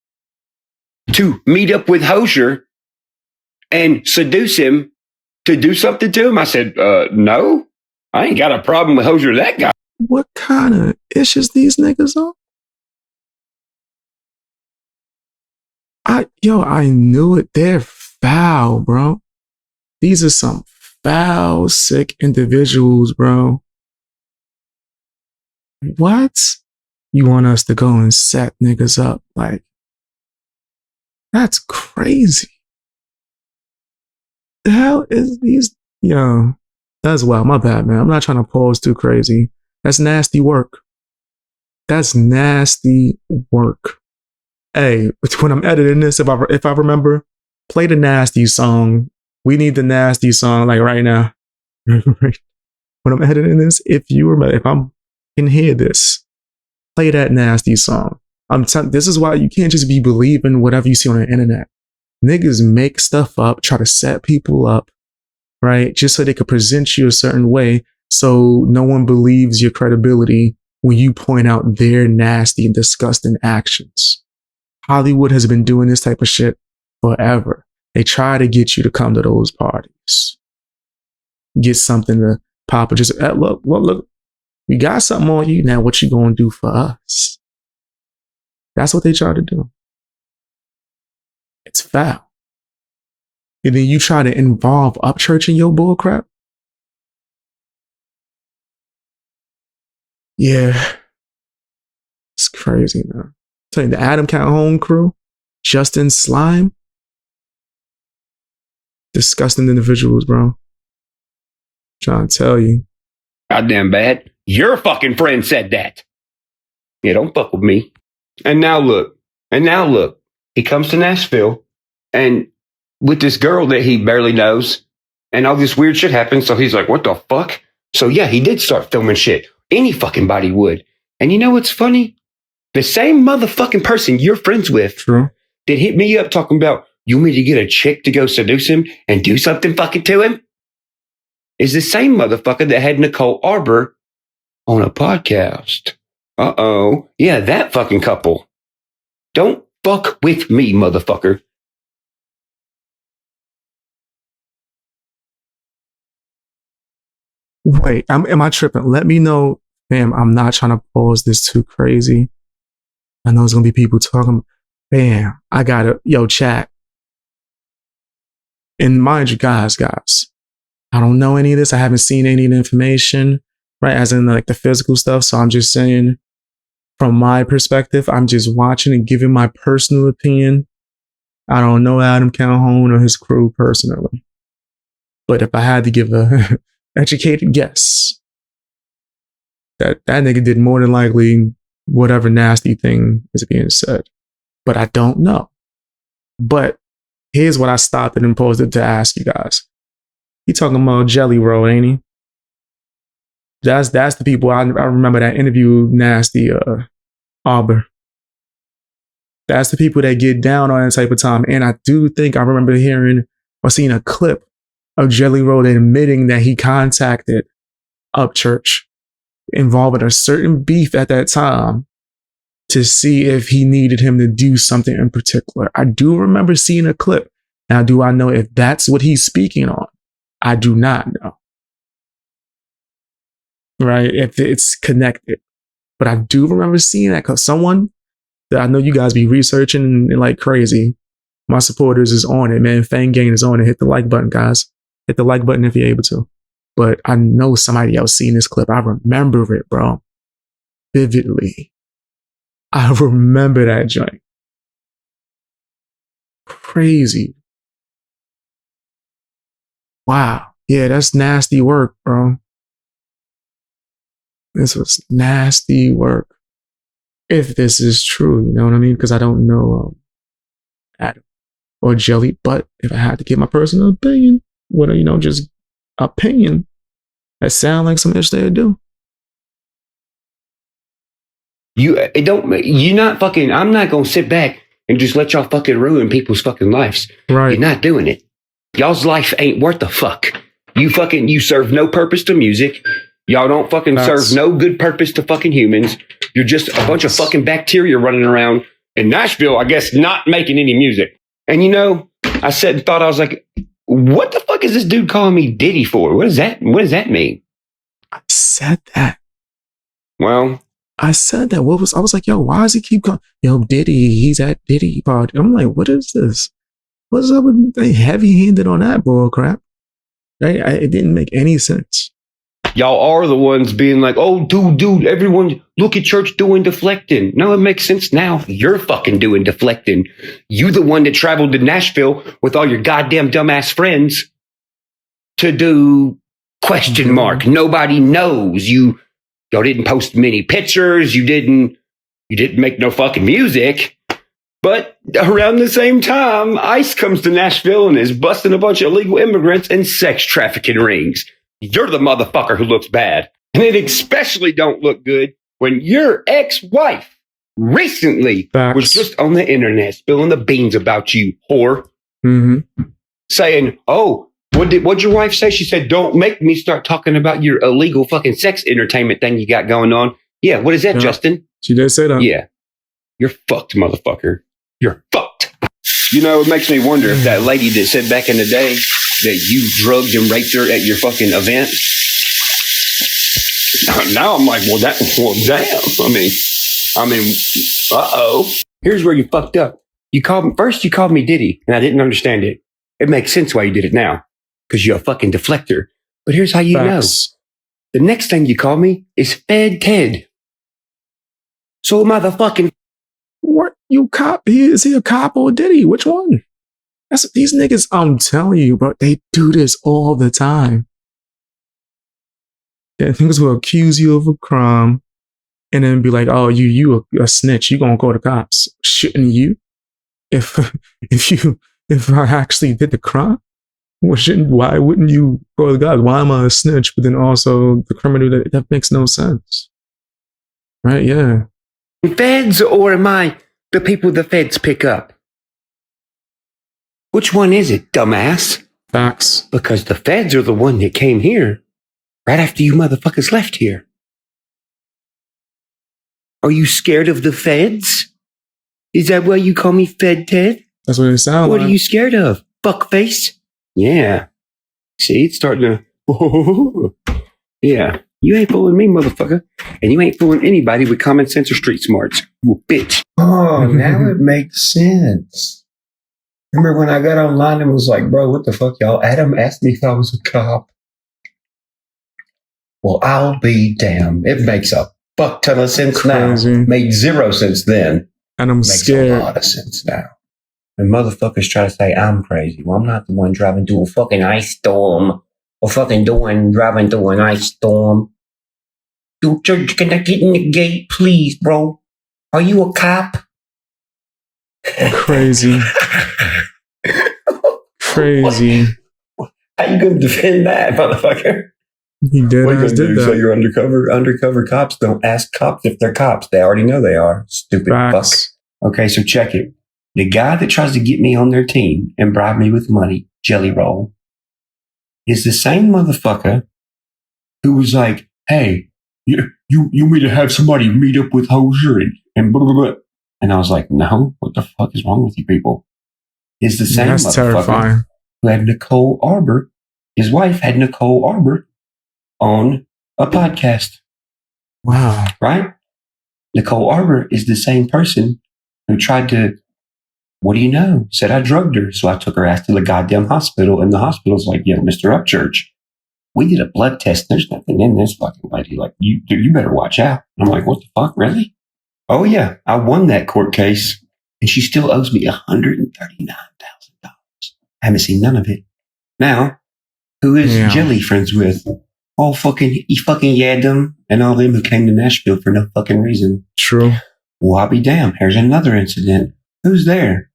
to meet up with Hosier and seduce him to do something to him? I said, no, I ain't got a problem with Hosier, that guy. What kind of issues these niggas on? I knew it. They're foul, bro. These are some foul, sick individuals, bro. What? You want us to go and set niggas up? Like, that's crazy. The hell is these? Yo, that's wild. My bad, man. I'm not trying to pose too crazy. That's nasty work. That's nasty work. Hey, when I'm editing this, if I remember, play the nasty song. We need the nasty song like right now. When I'm editing this, if I can hear this, play that nasty song. This is why you can't just be believing whatever you see on the internet. Niggas make stuff up, try to set people up, right? Just so they could present you a certain way, so no one believes your credibility when you point out their nasty and disgusting actions. Hollywood has been doing this type of shit forever. They try to get you to come to those parties. Get something to pop or just, look, we got something on you. Now what you gonna do for us? That's what they try to do. It's foul. And then you try to involve Upchurch in your bullcrap? Yeah. It's crazy, man. I'm telling you, the Adam Calhoun crew, Justin Slime, disgusting individuals, bro. I'm trying to tell you. Goddamn bad. Your fucking friend said that. Yeah, don't fuck with me. And now look. He comes to Nashville and with this girl that he barely knows, and all this weird shit happens. So he's like, what the fuck? So yeah, he did start filming shit. Any fucking body would. And you know what's funny? The same motherfucking person you're friends with that hit me up talking about, you want me to get a chick to go seduce him and do something fucking to him? Is the same motherfucker that had Nicole Arbor on a podcast. Uh-oh. Yeah, that fucking couple. Don't fuck with me, motherfucker. Wait, am I tripping? Let me know, fam. I'm not trying to pose this too crazy. I know there's gonna be people talking. Bam, I got it. Yo, chat. And mind you, guys, I don't know any of this. I haven't seen any of the information, right? As in like the physical stuff. So I'm just saying, from my perspective, I'm just watching and giving my personal opinion. I don't know Adam Calhoun or his crew personally. But if I had to give a educated guess, that nigga did more than likely whatever nasty thing is being said. But I don't know. But here's what I stopped and posed it to ask you guys. He talking about Jelly Roll, ain't he? That's the people I remember that interview nasty Arbor. That's the people that get down on that type of time. And I do think I remember hearing or seeing a clip of Jelly Roll admitting that he contacted Upchurch involving a certain beef at that time to see if he needed him to do something in particular. I do remember seeing a clip. Now, do I know if that's what he's speaking on? I do not know. Right? If it's connected. But I do remember seeing that because someone that I know you guys be researching and like crazy. My supporters is on it, man. Fang Gang is on it. Hit the like button, guys. Hit the like button if you're able to. But I know somebody else seen this clip. I remember it, bro. Vividly. I remember that joint. Crazy. Wow. Yeah, that's nasty work, bro. This was nasty work. If this is true, you know what I mean? Because I don't know Adam or Jelly, but if I had to give my personal opinion, just opinion, that sound like some ish they do. You're not fucking, I'm not gonna sit back and just let y'all fucking ruin people's fucking lives. Right. You're not doing it. Y'all's life ain't worth a fuck. You serve no purpose to music. Y'all don't fucking serve no good purpose to fucking humans. You're just a bunch of fucking bacteria running around in Nashville, I guess, not making any music. And I thought I was like, what the fuck is this dude calling me Diddy for? What does that mean? I said that. Well, I said that. I was like, yo, why does he keep calling, Diddy, he's at Diddy party. I'm like, what is this? What's up with they heavy-handed on that bull crap? It didn't make any sense. Y'all are the ones being like, oh, dude, everyone, look at church doing deflecting. No, it makes sense now. You're fucking doing deflecting. You the one that traveled to Nashville with all your goddamn dumbass friends to do question mark. Nobody knows. Y'all didn't post many pictures. You didn't make no fucking music. But around the same time, ICE comes to Nashville and is busting a bunch of illegal immigrants and sex trafficking rings. You're the motherfucker who looks bad. And it especially don't look good when your ex-wife recently was just on the internet spilling the beans about you, whore. Mm-hmm. Saying, oh, what'd your wife say? She said, don't make me start talking about your illegal fucking sex entertainment thing you got going on. Yeah, what is that, Justin? She did say that. Yeah. You're fucked, motherfucker. You're fucked. It makes me wonder if that lady that said back in the day that you drugged and raped her at your fucking event. Now I'm like, well, damn. I mean, uh-oh. Here's where you fucked up. You called me Diddy, and I didn't understand it. It makes sense why you did it now, because you're a fucking deflector. But here's how you know. The next thing you call me is Fed Ted. So motherfucking... What? You cop? Is he a cop or Diddy? Which one? That's these niggas. I'm telling you, bro. They do this all the time. Yeah, niggas will accuse you of a crime, and then be like, "Oh, you a snitch. You gonna go to cops? Shouldn't you? If I actually did the crime, why wouldn't you go to the cops? Why am I a snitch? But then also the criminal. That makes no sense, right? Yeah. Feds, or am I the people the feds pick up? Which one is it, dumbass? Facts. Because the feds are the one that came here right after you motherfuckers left here. Are you scared of the feds? Is that why you call me Fed Ted? That's what it sounds like. What are you scared of? Fuckface? Yeah. See, it's starting to... Yeah. You ain't fooling me, motherfucker. And you ain't fooling anybody with common sense or street smarts. You bitch. Oh, now it makes sense. Remember when I got online and was like, bro, what the fuck, y'all? Adam asked me if I was a cop. Well, I'll be damned. It makes a fuck ton of sense Crazy. now. Made zero sense then. And I'm Makes scared. a lot of sense now. And motherfuckers try to say I'm crazy. Well, I'm not the one driving through a fucking ice storm. Or fucking driving through an ice storm. Dude, church, can I get in the gate, please, bro? Are you a cop? Crazy. Crazy. How you gonna defend that, motherfucker? He did. What are you Did gonna do? that. So you're undercover cops don't ask cops if they're cops. They already know they are. Stupid Facts. fuck. Okay, so check it. The guy that tries to get me on their team and bribe me with money, Jelly Roll, is the same motherfucker who was like, hey, you need to have somebody meet up with Hosier and blah, blah, blah. And I was like, no, what the fuck is wrong with you people? Is the same That's motherfucker terrifying. who had Nicole Arbor, his wife had Nicole Arbor on a podcast, Wow. right? Nicole Arbor is the same person who tried to, what do you know? Said I drugged her. So I took her ass to the goddamn hospital. And the hospital's like, yo, Mr. Upchurch, we did a blood test. There's nothing in this fucking lady. Like, you better watch out. And I'm like, what the fuck? Really? Oh, yeah. I won that court case. And she still owes me $139,000. I haven't seen none of it. Now, who is Jelly friends with? All fucking, Yadam and all them who came to Nashville for no fucking reason. True. Well, I'll be damned. Here's another incident. Who's there?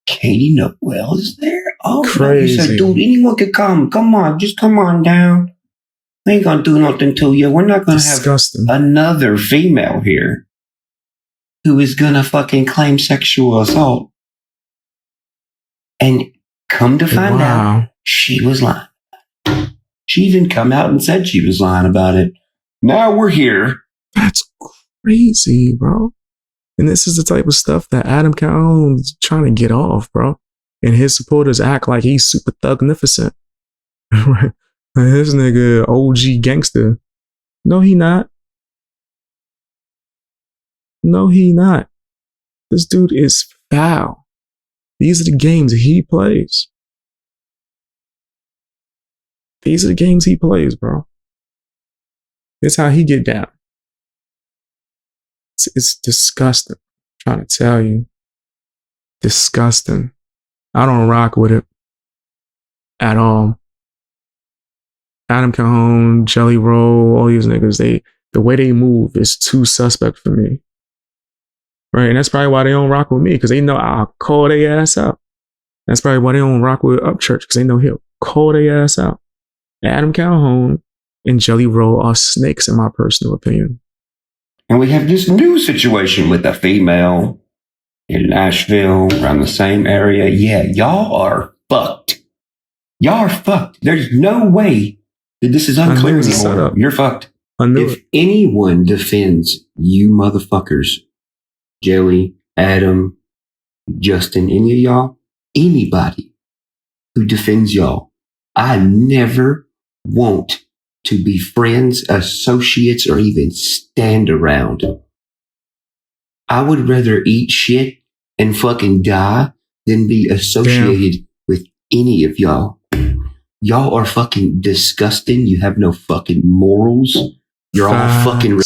Katie Noel is there? Oh, Crazy. He said, dude, anyone could come. Come on. Just come on down. We ain't gonna do nothing to you. We're not gonna Disgusting. have another female here who is gonna fucking claim sexual assault. And come to find out, she was lying. She even come out and said she was lying about it. Now we're here. That's crazy, bro. And this is the type of stuff that Adam Calhoun is trying to get off, bro. And his supporters act like he's super thugnificent. Right? Like this nigga OG gangster. No, he not. No, he not. This dude is foul. These are the games he plays. These are the games he plays, bro. This how he get down. It's disgusting. I'm trying to tell you. Disgusting. I don't rock with it at all. Adam Calhoun, Jelly Roll, all these niggas, the way they move is too suspect for me. Right? And that's probably why they don't rock with me, because they know I'll call their ass out. That's probably why they don't rock with Upchurch, because they know he'll call their ass out. Adam Calhoun and Jelly Roll are snakes, in my personal opinion. And we have this new situation with a female in Nashville, around the same area. Yeah, y'all are fucked. Y'all are fucked. There's no way that this is unclear anymore. You're fucked. If anyone defends you motherfuckers, Joey, Adam, Justin, any of y'all, anybody who defends y'all, I never want to be friends, associates, or even stand around. I would rather eat shit and fucking die than be associated with any of y'all. Y'all are fucking disgusting. You have no fucking morals. You're all fucking...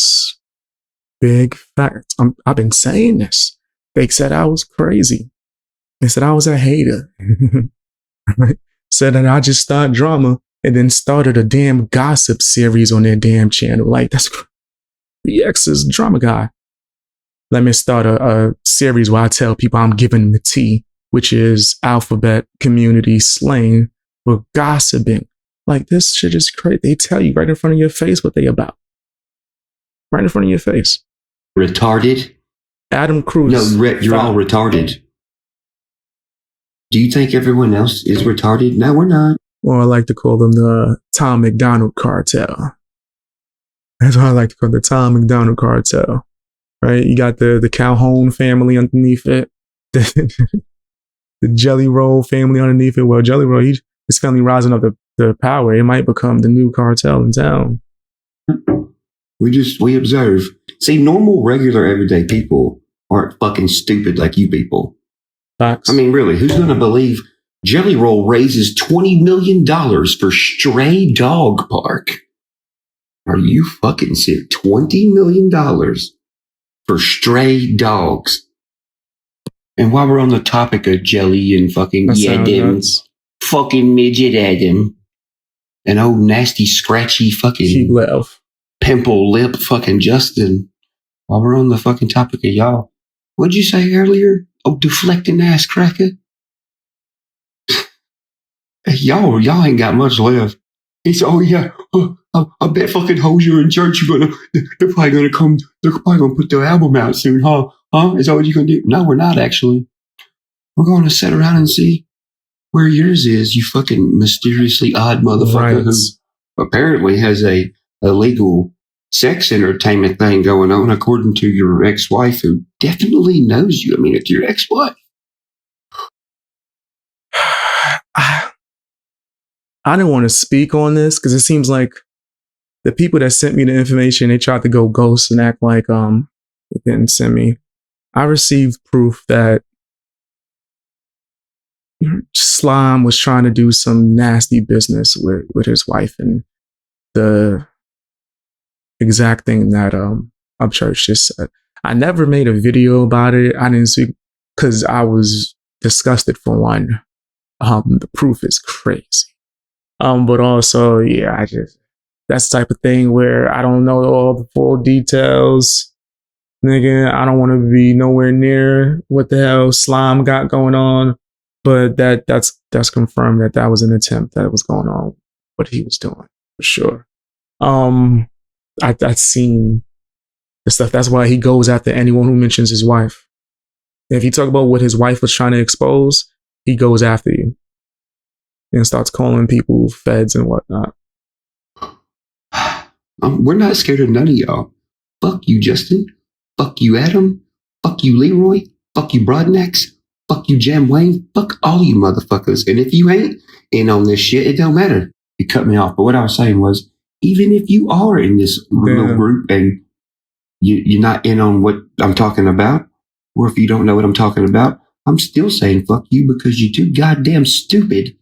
Big facts. I've been saying this. They said I was crazy. They said I was a hater. Said that I just started drama and then started a damn gossip series on their damn channel. Like, that's BIGGS is drama guy. Let me start a series where I tell people I'm giving the tea, which is alphabet community slang for gossiping. Like, this shit is crazy. They tell you right in front of your face what they about. Right in front of your face. Retarded? Adam Cruz. No, you're all retarded. Do you think everyone else is retarded? No, we're not. Or I like to call them the Tom McDonald cartel. That's what I like to call the Tom McDonald cartel. Right? You got the Calhoun family underneath it. The Jelly Roll family underneath it. Well, Jelly Roll, his family rising up the power. It might become the new cartel in town. We observe. See, normal, regular, everyday people aren't fucking stupid like you people. Facts. I mean, really, who's going to believe Jelly Roll raises $20 million for stray dog park? Are you fucking serious? $20 million for stray dogs. And while we're on the topic of Jelly and fucking Adams, fucking midget Adam, and old nasty scratchy fucking pimple lip fucking Justin, while we're on the fucking topic of y'all, what'd you say earlier? Oh, deflecting ass cracker. Y'all ain't got much left. It's I bet fucking Hosier and Church they're probably gonna put their album out soon, huh? Is that what you're gonna do? No, we're not actually. We're gonna sit around and see where yours is, you fucking mysteriously odd motherfucker who apparently has a illegal sex entertainment thing going on, according to your ex-wife, who definitely knows you. I mean, it's your ex-wife. I didn't want to speak on this because it seems like the people that sent me the information, they tried to go ghost and act like they didn't send me. I received proof that Slime was trying to do some nasty business with his wife, and the exact thing that Upchurch just said. I never made a video about it. I didn't speak because I was disgusted for one. The proof is crazy. But also, yeah, that's the type of thing where I don't know all the full details. Nigga, I don't want to be nowhere near what the hell Slime got going on. But that's confirmed that was an attempt that was going on, what he was doing, for sure. I've seen the stuff. That's why he goes after anyone who mentions his wife. If you talk about what his wife was trying to expose, he goes after you and starts calling people feds and whatnot. We're not scared of none of y'all. Fuck you, Justin. Fuck you, Adam. Fuck you, Leroy. Fuck you, Broadnecks. Fuck you, Jam Wayne. Fuck all you motherfuckers. And if you ain't in on this shit, it don't matter. You cut me off. But what I was saying was, even if you are in this little group and you're not in on what I'm talking about, or if you don't know what I'm talking about, I'm still saying fuck you because you're too goddamn stupid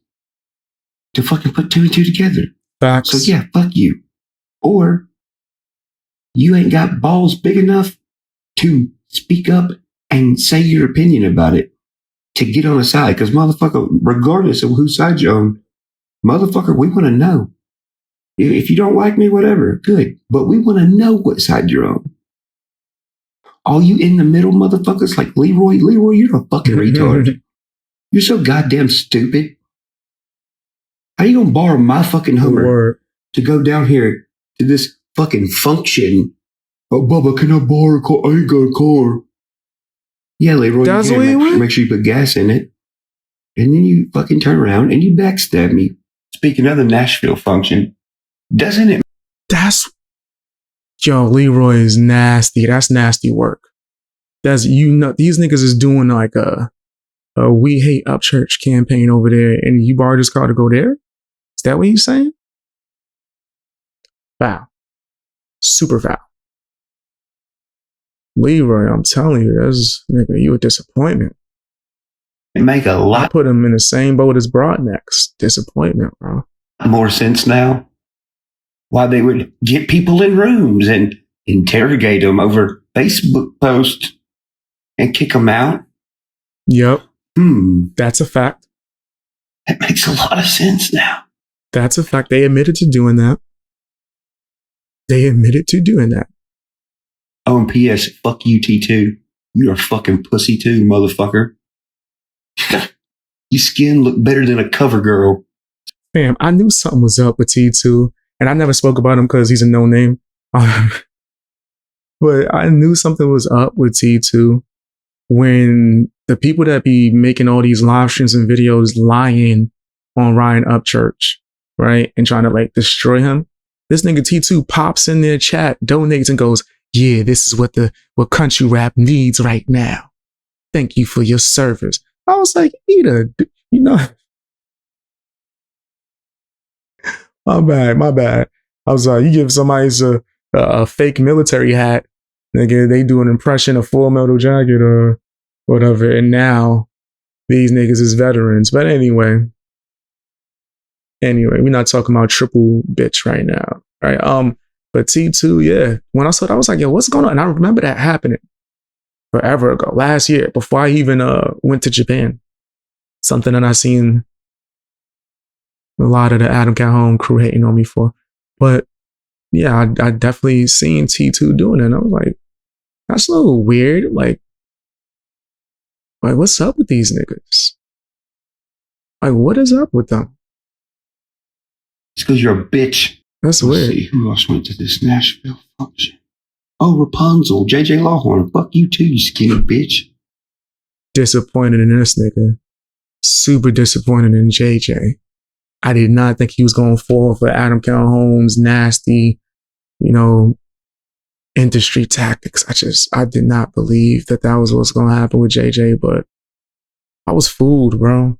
to fucking put two and two together. Facts. So yeah, fuck you. Or you ain't got balls big enough to speak up and say your opinion about it, to get on a side. Because motherfucker, regardless of whose side you're on, motherfucker, we want to know. If you don't like me, whatever, good. But we want to know what side you're on. All you in the middle motherfuckers like Leroy, you're a fucking retard. You're so goddamn stupid. How you gonna borrow my fucking Hummer to go down here to this fucking function? Oh, Bubba, can I borrow a car? I ain't got a car. Yeah, Leroy, that's you can. Make sure you put gas in it. And then you fucking turn around and you backstab me. Speaking of the Nashville function, doesn't it? Leroy is nasty. That's nasty work. These niggas is doing like a We Hate Upchurch campaign over there, and you borrowed his car to go there? Is that what he's saying? Foul. Super foul. Leroy, I'm telling you, nigga, you a disappointment. It make a lot. I put him in the same boat as Broadnecks. Disappointment, bro. More sense now. Why they would get people in rooms and interrogate them over Facebook posts and kick them out. Yep. That's a fact. That makes a lot of sense now. That's a fact. They admitted to doing that. Oh, and P.S. Fuck you, T2. You're a fucking pussy too, motherfucker. Your skin look better than a cover girl. Fam, I knew something was up with T2, and I never spoke about him because he's a no name. But I knew something was up with T2 when the people that be making all these live streams and videos lying on Ryan Upchurch, right? And trying to like destroy him. This nigga T2 pops in their chat, donates and goes, yeah, this is what country rap needs right now. Thank you for your service. I was like, you know, my bad. I was like, you give somebody a fake military hat, nigga, they do an impression of Full Metal Jacket or whatever, and now these niggas is veterans. But anyway, we're not talking about triple bitch right now, right? But T2, yeah, when I saw that, I was like, yo, what's going on? And I remember that happening forever ago, last year, before I even went to Japan. Something that I seen a lot of the Adam Calhoun crew hating on me for. But yeah, I definitely seen T2 doing it. And I was like, that's a little weird. Like, what's up with these niggas? Like, what is up with them? It's because you're a bitch. That's Let's weird. see, who else went to this Nashville function? Oh, Rapunzel, JJ Lawhorn. Fuck you too, you skinny bitch. Disappointed in this nigga. Super disappointed in JJ. I did not think he was going to fall for Adam Calhoun's nasty, industry tactics. I did not believe that was what's going to happen with JJ, but I was fooled, bro.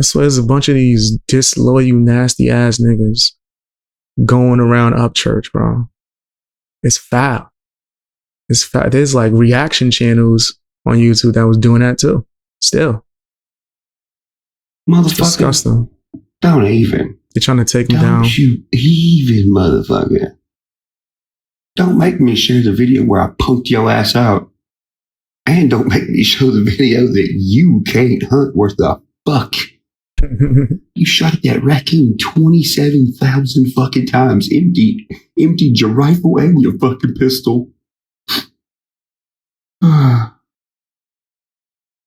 I swear there's a bunch of these disloyal, nasty ass niggas going around Upchurch, bro. It's foul. It's foul. There's like reaction channels on YouTube that was doing that too. Still. Motherfucker. It's disgusting. Don't even. They're trying to take me down. Don't you even, motherfucker. Don't make me share the video where I punked your ass out. And don't make me show the video that you can't hunt worth a fuck. You shot at that raccoon 27,000 fucking times. Emptied your rifle and your fucking pistol.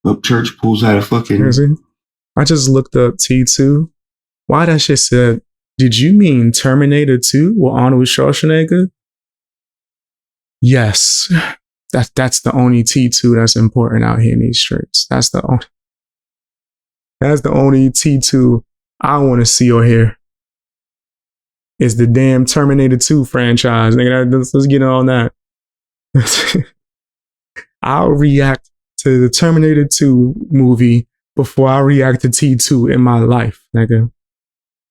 Upchurch pulls out a fucking... Crazy. I just looked up T2. Why that shit said, did you mean Terminator 2 with Arnold Schwarzenegger? Yes. That's the only T2 that's important out here in these streets. That's the only T2 I want to see or hear. Is the damn Terminator 2 franchise. Nigga, let's get on that. I'll react to the Terminator 2 movie before I react to T2 in my life, nigga.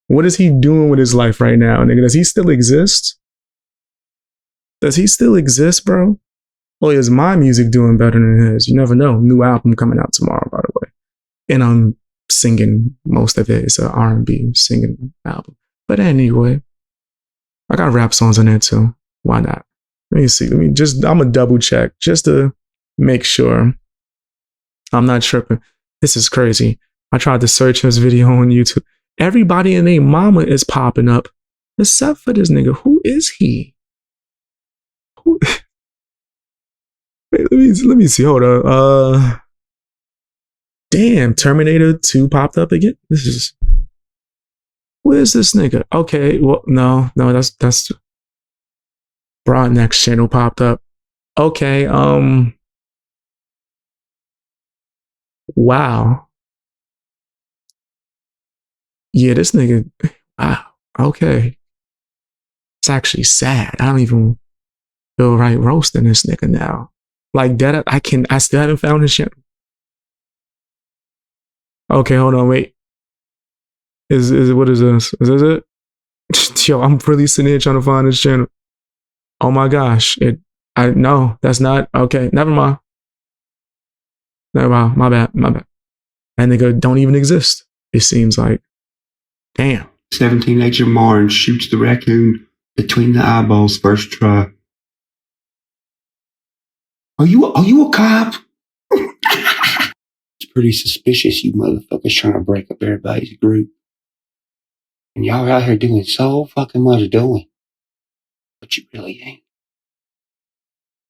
What is he doing with his life right now, nigga? Does he still exist? Does he still exist, bro? Or is my music doing better than his? You never know. New album coming out tomorrow, by the way. And I'm singing most of it. It's an R&B singing album. But anyway, I got rap songs in there too. Why not? Let me see. I'm gonna double check just to make sure I'm not tripping. This is crazy. I tried to search his video on YouTube. Everybody and their mama is popping up, except for this nigga. Who is he? Wait, let me see. Hold on. Damn, Terminator 2 popped up again. Where's this nigga? Okay, well, no, that's Broadneck's channel popped up. Okay, wow. Yeah, this nigga, wow, okay. It's actually sad. I don't even feel right roasting this nigga now. Like that, I still haven't found his channel. Okay, hold on, wait. What is this? Is this it? Yo, I'm really sitting here trying to find this channel. Oh my gosh. No, that's not, okay, never mind. My bad. That nigga don't even exist, it seems like. Damn. 17-Agent Martin shoots the raccoon between the eyeballs first try. Are you a cop? It's pretty suspicious, you motherfuckers trying to break up everybody's group. And y'all out here doing so fucking much doing. But you really ain't.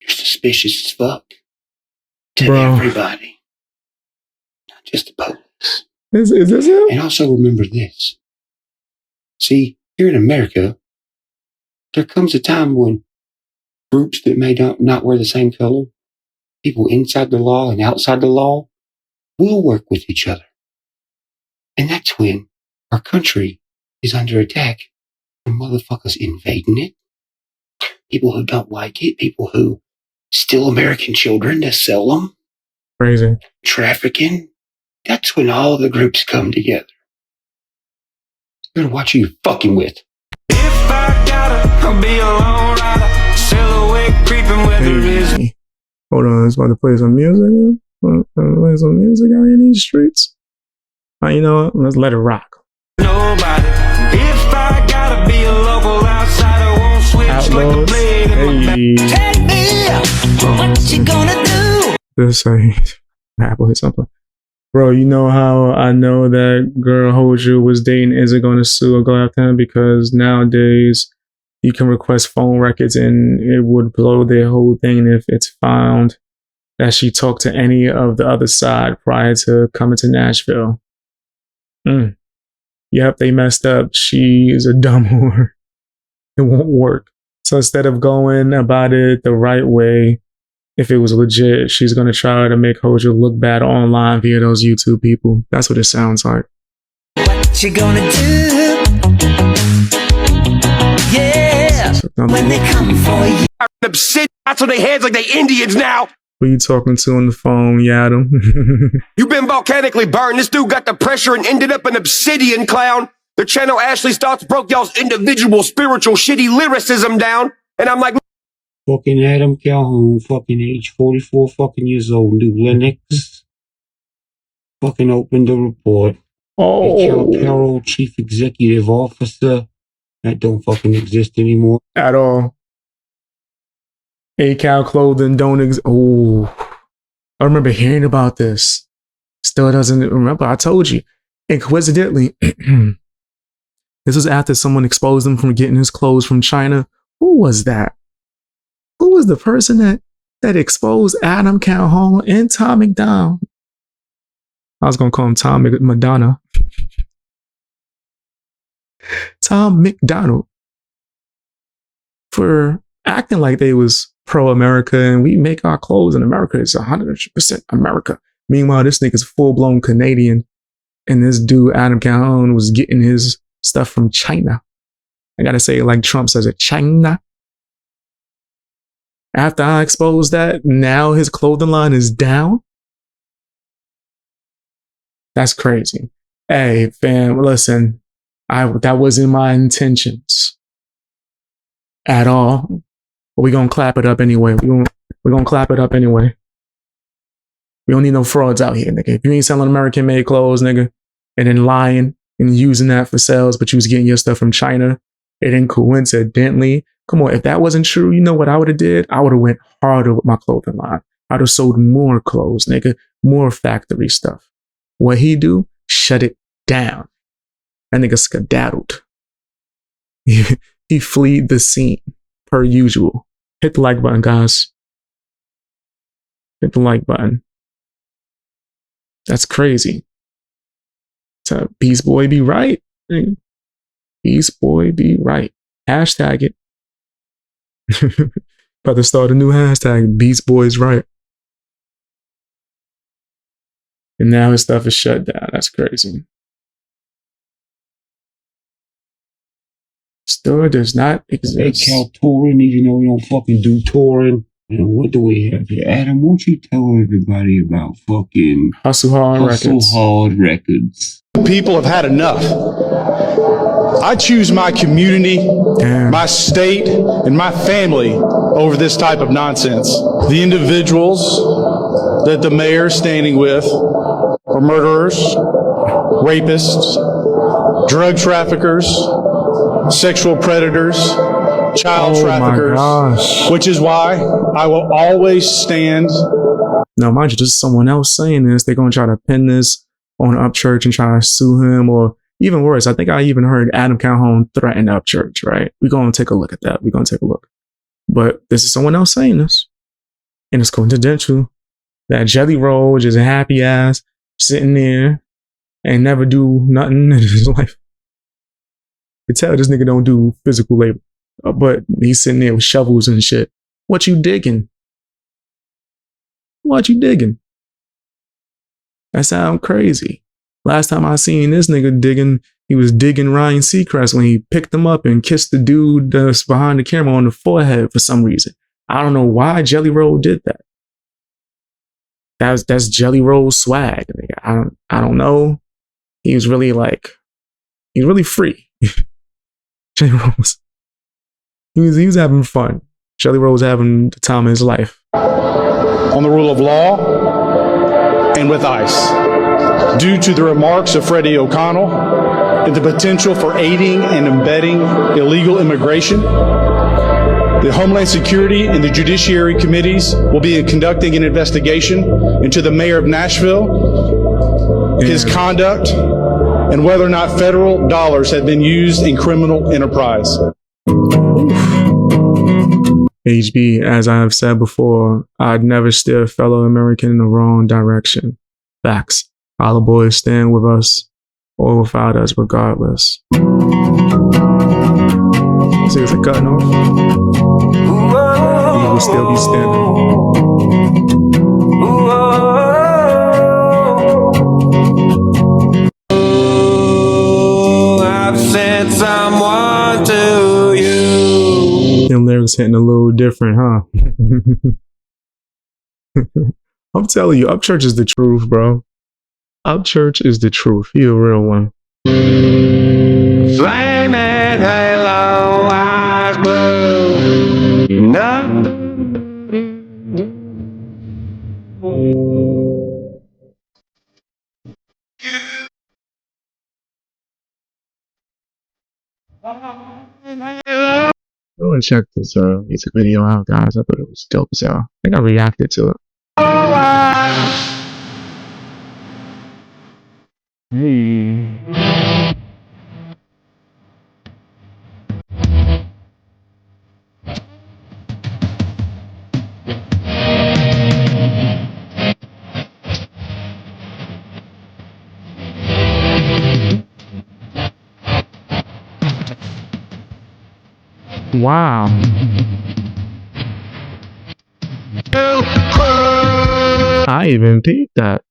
You're suspicious as fuck. To everybody. Not just the police. Is this it? And also remember this. See, here in America, there comes a time when groups that may not wear the same color people inside the law and outside the law will work with each other. And that's when our country is under attack from motherfuckers invading it. People who don't like it, people who steal American children to sell them. Crazy. Trafficking. That's when all the groups come together. You better watch who you're fucking with. If I gotta, I'll be a lone rider, silhouette creeping where there is. Hey. Hold on, I was about to play some music. Play some music out in these streets. You know what? Let's let it rock. Nobody. If I gotta be a local outsider, won't switch like a blade in my Hey. back. Take me up. What you gonna do? This ain't Apple hit something. Bro, you know how I know that girl Hosier was dating isn't gonna sue or go after him? Because nowadays you can request phone records and it would blow their whole thing if it's found that she talked to any of the other side prior to coming to Nashville. Yep, they messed up. She is a dumb whore. It won't work. So instead of going about it the right way, if it was legit, she's going to try to make Hosier look bad online via those YouTube people. That's what it sounds like. What you gonna do? Yeah. When they come for you. That's what they heads like they Indians now. Who you talking to on the phone, Yadam? You've been volcanically burned. This dude got the pressure and ended up an obsidian clown. The channel Ashley's thoughts broke y'all's individual spiritual shitty lyricism down. And I'm like, Fucking Adam Calhoun, fucking age 44 fucking years old, new Linux. Fucking opened the report. Oh, Carroll, Chief Executive Officer. That don't fucking exist anymore. at all. A-Cal clothing don't exist. Oh, I remember hearing about this. Still doesn't remember. I told you. And coincidentally, this was after someone exposed him from getting his clothes from China. Who was that? Who was the person that exposed Adam Calhoun and Tom McDonald? I was going to call him Tom Madonna. Tom McDonald. For acting like they was pro-America and we make our clothes in America. It's 100% America. Meanwhile, this nigga's full-blown Canadian. And this dude, Adam Calhoun, was getting his stuff from China. I gotta say it like Trump says it, China. After I exposed that, now his clothing line is down. That's crazy. Hey, fam, listen, that wasn't my intentions at all. But we're gonna clap it up anyway. We're gonna clap it up anyway. We don't need no frauds out here, nigga. If you ain't selling American-made clothes, nigga, and then lying and using that for sales, but you was getting your stuff from China, and then coincidentally, come on, if that wasn't true, you know what I would have did? I would have went harder with my clothing line. I'd have sold more clothes, nigga, more factory stuff. What he do? Shut it down. That nigga skedaddled. He fled the scene, per usual. Hit the like button, guys. Hit the like button. That's crazy. So, Beast Boy be right. Beast Boy be right. Hashtag it. About to start a new hashtag. Beast Boy's right. And now his stuff is shut down. That's crazy. Store does not exist. A-Cal touring, even though we don't fucking do touring. And what do we have here? Adam, won't you tell everybody about fucking Hustle Hard Records. People have had enough. I choose my community, my state, and my family over this type of nonsense. The individuals that the mayor is standing with are murderers, rapists, drug traffickers, sexual predators, child traffickers, which is why I will always stand. Now, mind you, this is someone else saying this. They're going to try to pin this on Upchurch and try to sue him, or even worse, I think I even heard Adam Calhoun threaten Upchurch, right? We're going to take a look at that. We're going to take a look. But this is someone else saying this. And it's coincidental that Jelly Roll just a happy ass sitting there and never do nothing in his life. You can tell this nigga don't do physical labor. But he's sitting there with shovels and shit. What you digging? much you digging? That sound crazy. Last time I seen this nigga digging, he was digging Ryan Seacrest when he picked him up and kissed the dude that's behind the camera on the forehead for some reason. I don't know why Jelly Roll did that. That's Jelly Roll swag. I don't know. He was really he's really free. Jelly Roll he was having fun. Jelly Roll was having the time of his life. On the rule of law and with ICE, due to the remarks of Freddie O'Connell and the potential for aiding and abetting illegal immigration, the Homeland Security and the Judiciary Committees will be conducting an investigation into the mayor of Nashville, his conduct, and whether or not federal dollars have been used in criminal enterprise. HB, as I have said before, I'd never steer a fellow American in the wrong direction. Facts. All the boys stand with us or without us regardless. See, is it cutting off? We will still be standing. I've sent someone to you. Them lyrics hitting a little different, huh? I'm telling you, Upchurch is the truth, bro. Upchurch is the truth. He a real one. Flaming halo, eyes blue. Nothing. Go and check this music video out, guys. I thought it was dope as hell. I think I reacted to it. Hey. Wow. I even peeped that.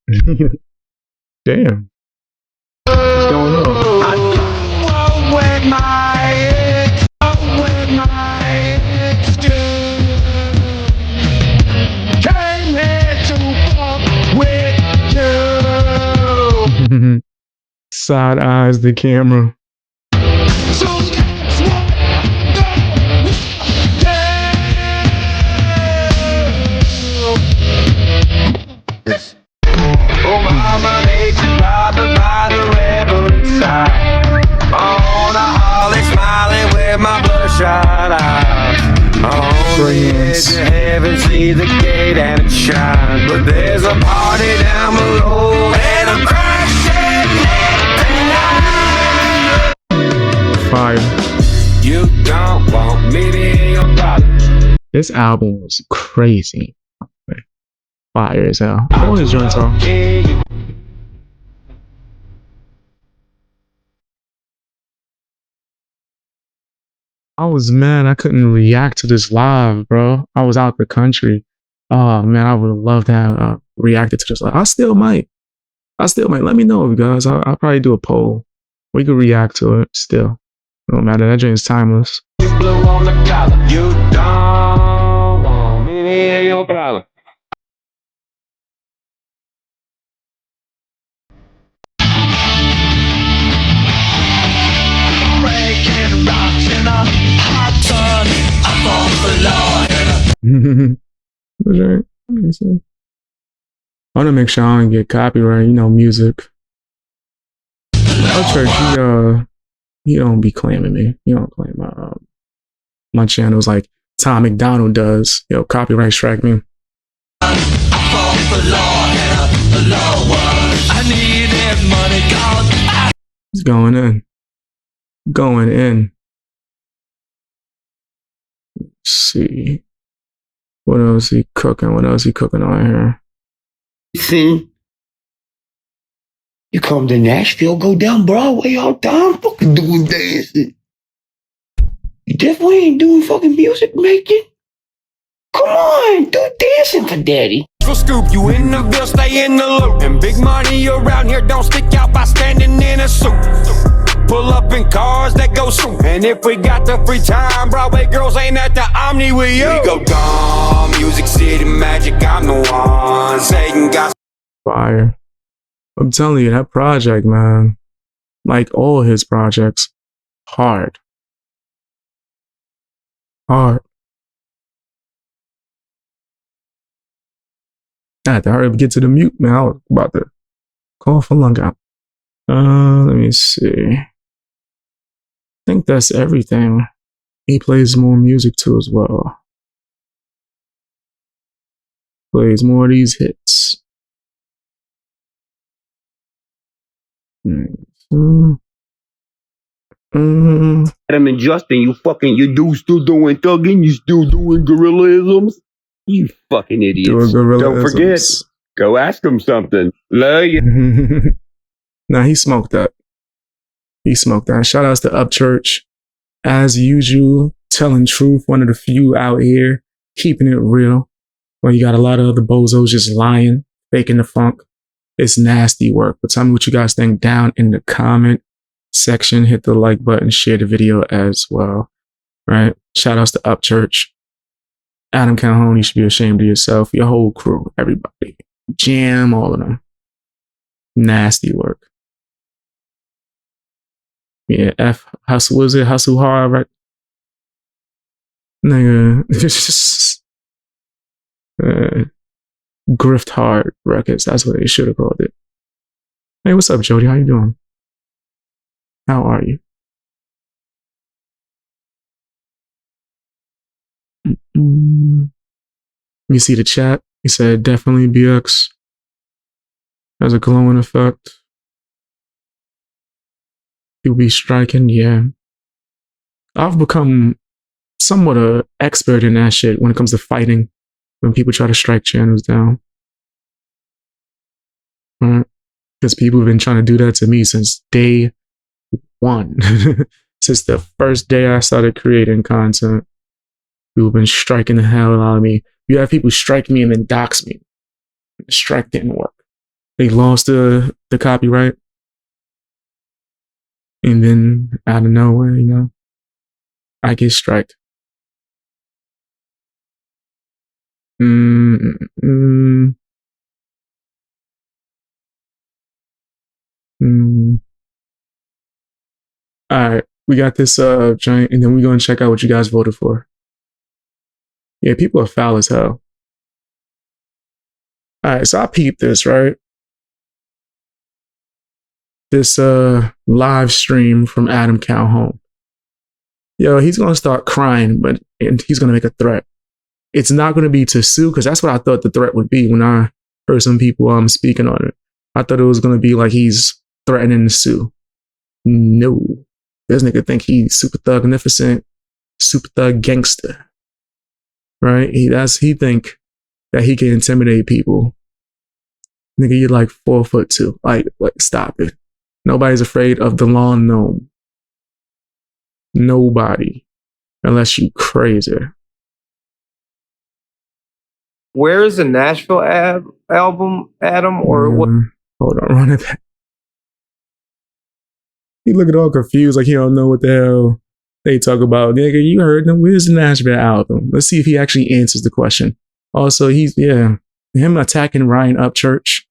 Damn. What's going on? Side eyes the camera. Oh, mama, they just bothered by the rebel inside. On a holly, smiling with my bloodshot eyes. On the edge of heaven, see the gate and it shines. But there's a party down below and I'm crashing tonight. Fire. You don't want me to be your brother. This album was crazy. Fire as hell. All his joints are. I was mad I couldn't react to this live, bro. I was out the country. Oh man, I would have loved to have reacted to this live. I still might. Let me know, guys. I'll probably do a poll. We could react to it still. It don't matter. That joint's timeless. You blew on the collar. You don't want me to be your brother. I want to make sure I don't get copyright, music. Upchurch, he don't be claiming me. He don't claim my channels like Tom McDonald does. Copyright strike me. He's going in. Going in. Let's see. What else he cooking? What else he cooking on here? See? You come to Nashville, go down Broadway all the time, fucking doing dancing. You definitely ain't doing fucking music making. Come on, do dancing for daddy. will scoop you in the bill, stay in the loop. And big money around here don't stick out by standing in a suit. Pull up in cars that go swoop. And if we got the free time, Broadway girls ain't at the Omni with you. We go dumb, Music City Magic, I'm the one. Satan got Fire. I'm telling you, that project, man, like all his projects, hard. Hard. I had to hurry up and get to the mute, man. I was about to call for lung out. Let me see. I think that's everything. He plays more music too as well. Plays more of these hits. Adam and Justin, you do still doing thugging? You still doing gorillaisms? You fucking idiots. Don't forget, go ask him something. Love you. Nah, he smoked that. He smoked that. Shout outs to Upchurch. As usual, telling truth, one of the few out here, keeping it real. Well, you got a lot of other bozos just lying, faking the funk. It's nasty work. But tell me what you guys think down in the comment section. Hit the like button, share the video as well. Right? Shout outs to Upchurch. Adam Calhoun, you should be ashamed of yourself. Your whole crew, everybody. Jam, all of them. Nasty work. Yeah, hustle, was it? Hustle hard, right? Nigga. Grift hard records. That's what they should have called it. Hey, what's up, Jody? How you doing? How are you? You see the chat? He said, definitely BIGGS has a glowing effect. You'll be striking, yeah. I've become somewhat an expert in that shit when it comes to fighting, when people try to strike channels down. Because people have been trying to do that to me since day one. Since the first day I started creating content. People have been striking the hell out of me. You have people strike me and then dox me. The strike didn't work. They lost the copyright. And then out of nowhere, you know, I get striked. Alright, we got this giant, and then we're gonna check out what you guys voted for. Yeah, people are foul as hell. Alright, so I peeped this, right? This live stream from Adam Calhoun. Yo, he's gonna start crying, and he's gonna make a threat. It's not gonna be to sue, because that's what I thought the threat would be when I heard some people speaking on it. I thought it was gonna be like he's threatening to sue. No. This nigga think he's super thugnificent, super thug gangster. Right? He think that he can intimidate people. Nigga, you're like 4'2". Like stop it. Nobody's afraid of the lawn gnome. Nobody. Unless you crazy. Where is the Nashville album, Adam? Or what? Hold on, run it back. He looking all confused, like he don't know what the hell they talk about. Nigga, you heard them. Where's the Nashville album? Let's see if he actually answers the question. Also, him attacking Ryan Upchurch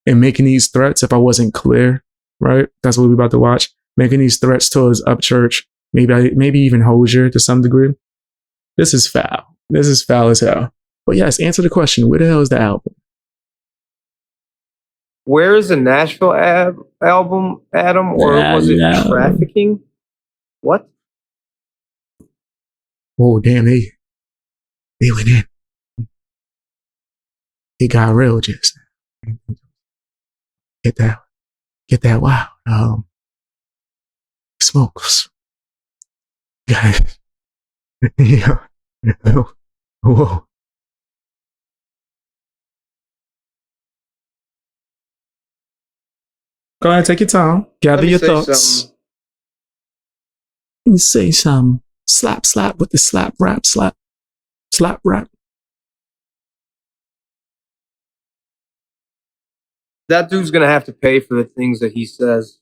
and making these threats, if I wasn't clear, right? That's what we're about to watch. Making these threats towards Upchurch, maybe even Hosier to some degree. This is foul. This is foul as hell. But yes, answer the question. Where the hell is the album? Where is the Nashville album, Adam? Or was it trafficking? What? Oh, damn, they went in. It got real just now. Get that wild. Smokes. Guys. Yeah. Whoa. Go ahead, take your time. Gather your thoughts. Let me say something. Slap with the slap rap. That dude's gonna have to pay for the things that he says.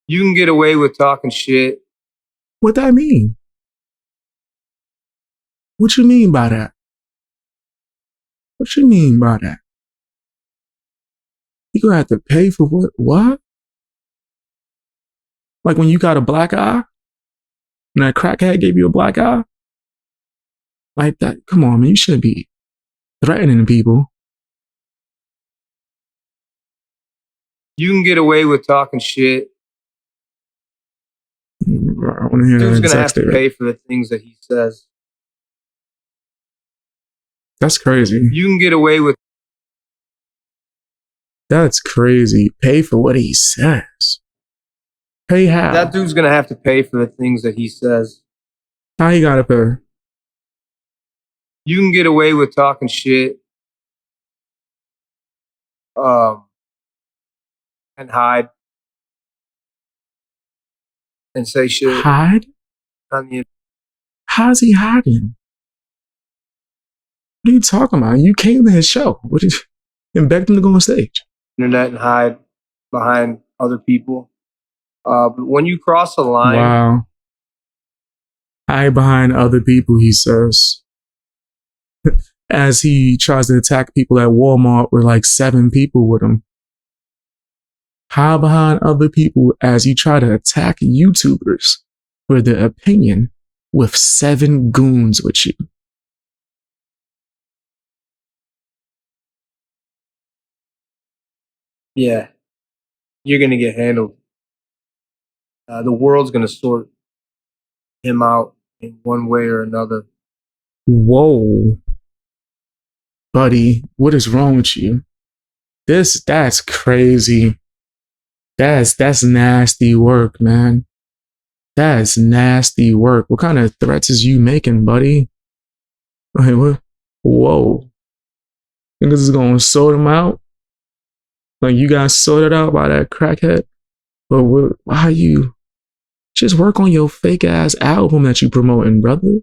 You can get away with talking shit. What that mean? What you mean by that? What you mean by that? You gonna have to pay for what? What? Like when you got a black eye? And that crackhead gave you a black eye? Like that? Come on, man. You shouldn't be threatening people. You can get away with talking shit. I want to hear Dude's that gonna have to text pay for the things that he says. That's crazy. You can get away with. That's crazy. Pay for what he says. Pay how? That dude's gonna have to pay for the things that he says. How you gotta pay? You can get away with talking shit. And hide. And say shit. Hide? On the How's he hiding? What are you talking about? You came to his show. What did you, and begged him to go on stage? internet and hide behind other people. But when you cross a line, Wow. Hide behind other people, he says. As he tries to attack people at Walmart with like 7 people with him. Hide behind other people as you try to attack YouTubers for their opinion with 7 goons with you. yeah, you're gonna get handled. The world's gonna sort him out in one way or another. Whoa. Buddy, what is wrong with you? That's crazy. That's nasty work, man. That's nasty work. What kind of threats is you making, buddy? Like, what? Whoa. Think this is gonna sort him out? Like you got sorted out by that crackhead? But why you just work on your fake ass album that you promoting, brother?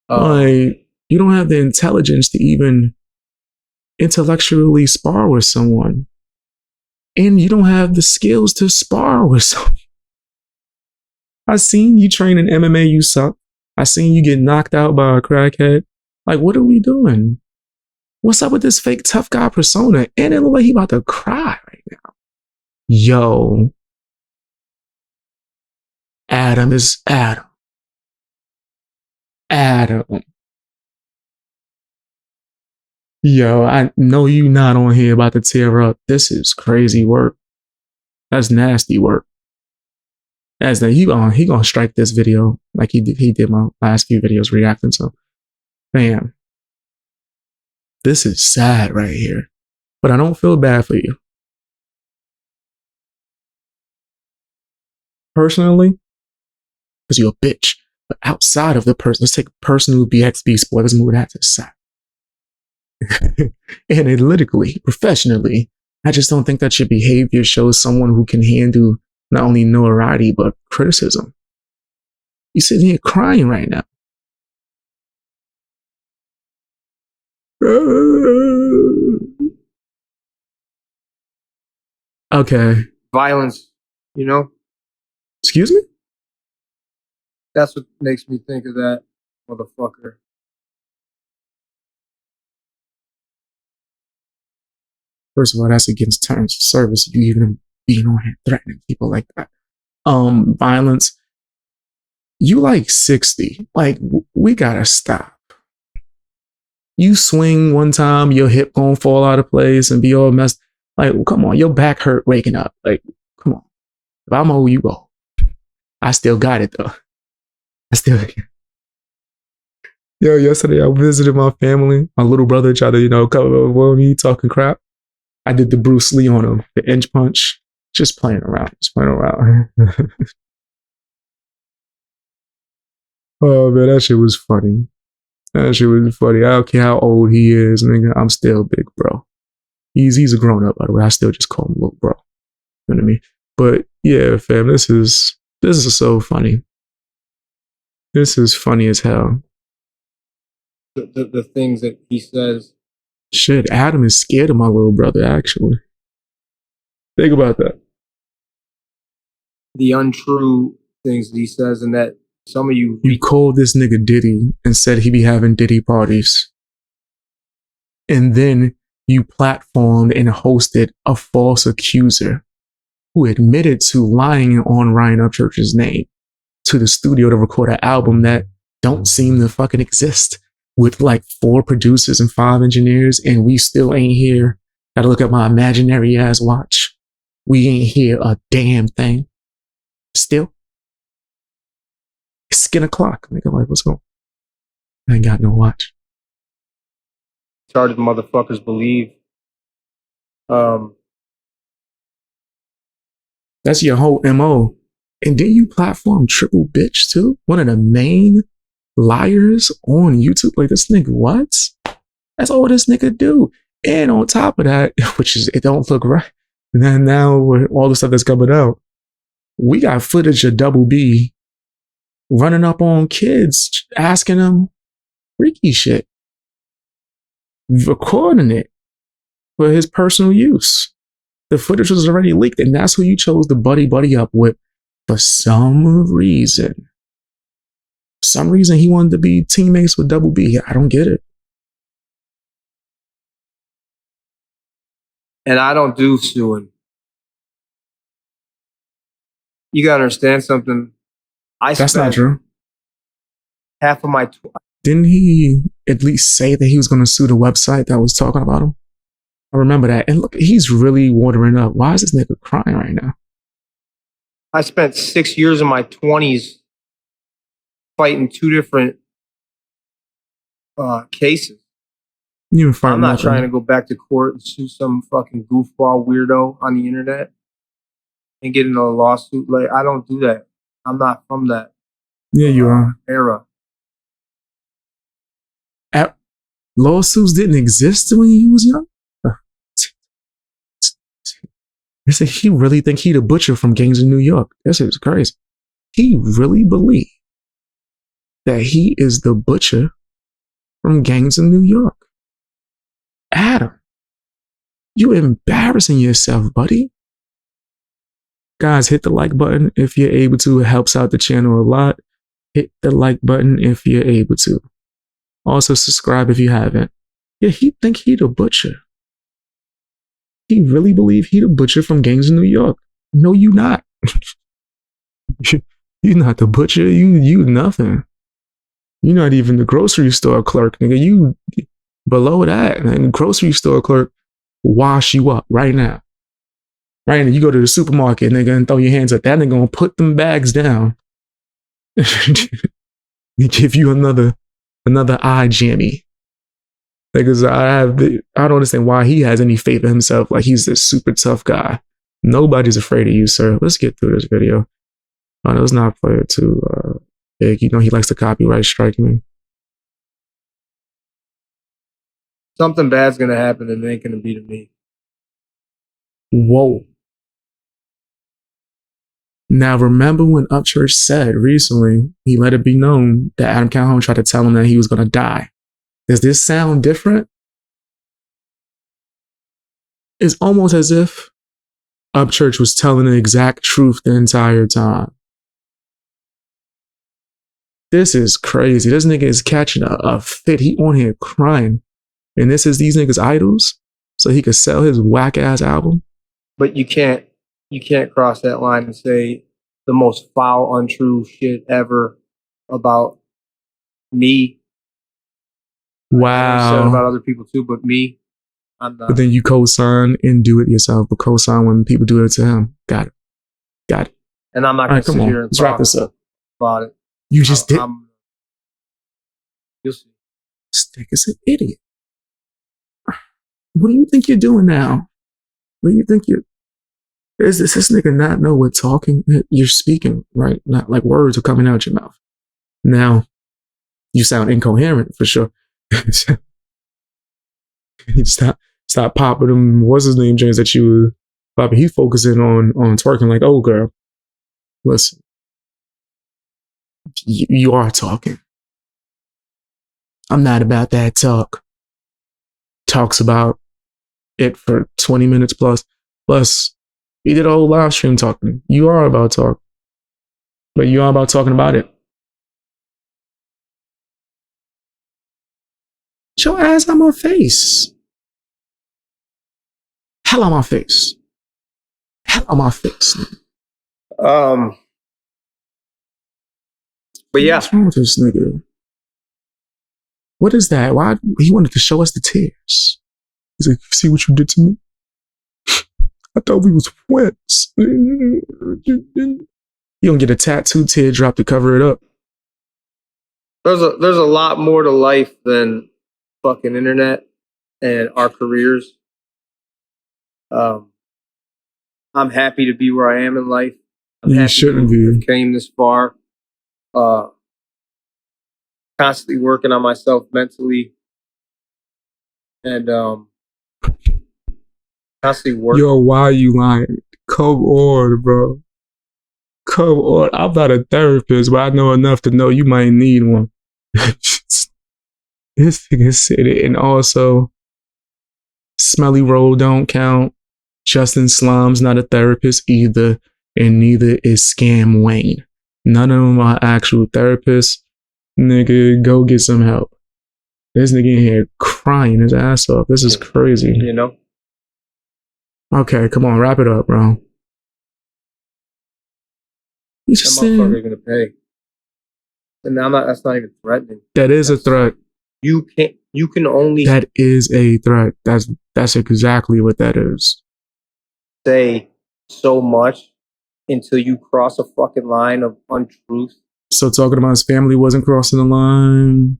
Like, you don't have the intelligence to even intellectually spar with someone. And you don't have the skills to spar with someone. I seen you train in MMA, you suck. I seen you get knocked out by a crackhead. Like, what are we doing? What's up with this fake tough guy persona? And it look like he about to cry right now. Yo. Adam is Adam. Adam. Yo, I know you not on here about to tear up. This is crazy work. That's nasty work. As that he gonna strike this video like he did my last few videos reacting to. Bam. This is sad right here. But I don't feel bad for you. Personally, because you're a bitch. But outside of the person, let's take personal BXB sport. Let's move that to the side. Analytically, professionally, I just don't think that your behavior shows someone who can handle not only notoriety, but criticism. You're sitting here crying right now. Okay. Violence, you know? Excuse me? That's what makes me think of that motherfucker. First of all, that's against terms of service. You even being on here threatening people like that. Violence. You like 60. Like, we gotta stop. You swing one time, your hip gonna fall out of place and be all messed. Like, come on, your back hurt waking up. Like, come on. If I'm old, you go. I still got it though. Yo, yesterday I visited my family. My little brother tried to, come over me talking crap. I did the Bruce Lee on him, the inch punch. Just playing around. Oh man, that shit was funny. I don't care how old he is, nigga. I'm still big bro. He's a grown up, by the way. I still just call him little bro. You know what I mean? But yeah, fam, this is so funny. This is funny as hell. The things that he says Shit, Adam is scared of my little brother, actually. Think about that. The untrue things that he says, and that some of you You called this nigga Diddy and said he be having Diddy parties. And then you platformed and hosted a false accuser who admitted to lying on Ryan Upchurch's name to the studio to record an album that don't seem to fucking exist, with like 4 producers and 5 engineers, and we still ain't here. Gotta look at my imaginary ass watch. We ain't hear a damn thing. Still. It's skin o'clock. Nigga, like, what's going on? I ain't got no watch. retarded motherfuckers believe. That's your whole MO. And then you platform Triple Bitch too? One of the main liars on YouTube? Like, this nigga, what? That's all this nigga do. And on top of that, which is, it don't look right. And then now with all the stuff that's coming out, we got footage of Double B running up on kids, asking them freaky shit, recording it for his personal use. The footage was already leaked, and that's who you chose to buddy up with for some reason. For some reason, he wanted to be teammates with Double B. I don't get it. And I don't do suing. You gotta understand something. That's not true. Half of my... Didn't he at least say that he was going to sue the website that was talking about him? I remember that. And look, he's really watering up. Why is this nigga crying right now? I spent 6 years in my 20s fighting 2 different cases. I'm not trying to go back to court and sue some fucking goofball weirdo on the internet and get into a lawsuit. Like, I don't do that. I'm not from that. Yeah, you are. Era. Lawsuits didn't exist when you was young? They say he really think he the butcher from Gangs in New York. This is crazy. He really believed that he is the butcher from Gangs in New York. Adam, you embarrassing yourself, buddy. Guys, hit the like button if you're able to. It helps out the channel a lot. Hit the like button if you're able to. Also subscribe if you haven't. Yeah, he think he the butcher. He really believe he the butcher from Gangs in New York. No, you not. You not the butcher. You nothing. You not even the grocery store clerk, nigga. You below that. And grocery store clerk wash you up right now. Right now, you go to the supermarket, nigga, and throw your hands up. That nigga gonna put them bags down. He give you another eye jammy. Because I don't understand why he has any faith in himself. Like, he's this super tough guy. Nobody's afraid of you, sir. Let's get through this video. Oh, no, let's not play it too big. You know he likes to copyright strike me. Something bad's gonna happen and it ain't gonna be to me. Whoa. Now, remember when Upchurch said recently, he let it be known that Adam Calhoun tried to tell him that he was going to die. Does this sound different? It's almost as if Upchurch was telling the exact truth the entire time. This is crazy. This nigga is catching a fit. He on here crying. And this is these niggas' idols? So he could sell his whack-ass album? But you can't cross that line and say the most foul, untrue shit ever about me. Wow. I said about other people too, but me, I'm not. But then you co-sign and do it yourself, but co-sign when people do it to him. Got it. And I'm not going to sit here and let's wrap this up about it. You just did. You'll see. This nigga's an idiot. What do you think you're doing now? What do you think you're... Does this nigga not know what talking you're speaking, right? Not like words are coming out your mouth. Now, you sound incoherent for sure. Stop popping them. What's his name, James? That you were popping. He's focusing on twerking like, oh girl. Listen, you are talking. I'm not about that talk. talks about it for 20 minutes plus. Plus, he did a whole live stream talking. You are about talk, but you are about talking about it. Get your ass on my face. Hell on my face. Hell on my face. But yeah. What's wrong with this nigga? What is that? Why he wanted to show us the tears? He's like, see what you did to me? I thought we was friends. You don't get a tattoo teardrop to cover it up. There's a lot more to life than fucking internet and our careers. I'm happy to be where I am in life. I'm You happy shouldn't to be. came this far. Constantly working on myself mentally, and constantly working. Yo, why you lying? Come on, bro. Come on. I'm not a therapist, but I know enough to know you might need one. This nigga said it. And also, Smelly Roll don't count. Justin Slum's not a therapist either. And neither is Scam Wayne. None of them are actual therapists. Nigga, go get some help. This nigga in here crying his ass off. This is crazy. You know? Okay, come on, wrap it up, bro. You That just motherfucker saying gonna pay. And that's not even threatening. that is a threat. You can only That is a threat. That's exactly what that is. say so much until you cross a fucking line of untruth. So talking about his family wasn't crossing the line,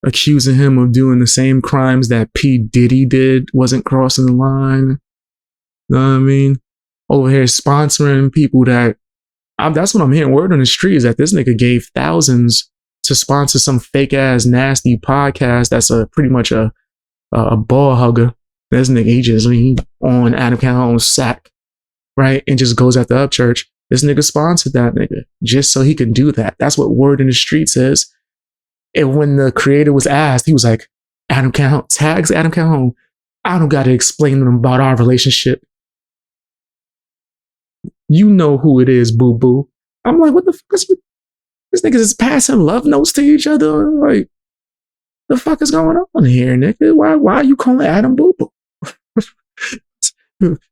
accusing him of doing the same crimes that P. Diddy did wasn't crossing the line. You know what I mean? Over here sponsoring people that that's what I'm hearing word on the street is that this nigga gave thousands to sponsor some fake ass nasty podcast that's pretty much a ball hugger. This nigga he on Adam Calhoun's sack, right? And just goes after Upchurch. This nigga sponsored that nigga just so he can do that. That's what word in the street says. And when the creator was asked, he was like, Adam Calhoun, tags Adam Calhoun. I don't got to explain to them about our relationship. You know who it is, boo boo. I'm like, what the fuck is this niggas is passing love notes to each other? Like, the fuck is going on here, nigga? Why are you calling Adam boo boo?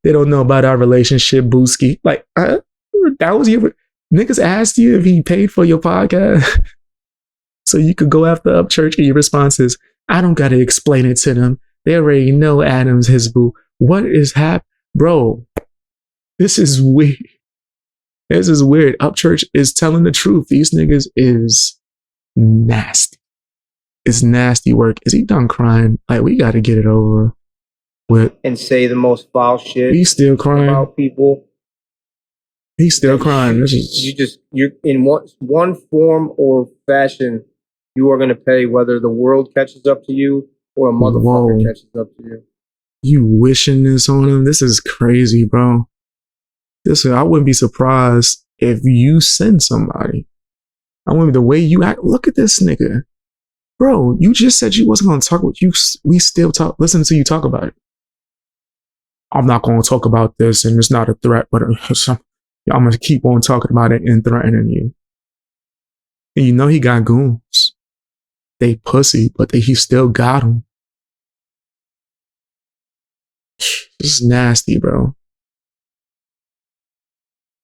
They don't know about our relationship, Booski. Like, that was your niggas asked you if he paid for your podcast. So you could go after Upchurch and your response is, I don't gotta explain it to them. They already know Adam's his boo. What is happening? Bro, this is weird. This is weird. Upchurch is telling the truth. These niggas is nasty. It's nasty work. Is he done crying? Like, we gotta get it over with. And say the most foul shit. He's still crying. About people. He's still crying. You're in one form or fashion, you are going to pay whether the world catches up to you or a motherfucker catches up to you. You wishing this on him? This is crazy, bro. I wouldn't be surprised if you send somebody. I wouldn't be the way you act. Look at this nigga. Bro, you just said you wasn't going to talk with you. We still talk. Listen to you talk about it. I'm not going to talk about this and it's not a threat, but I'm going to keep on talking about it and threatening you. And you know he got goons. They pussy, but he still got them. This is nasty, bro.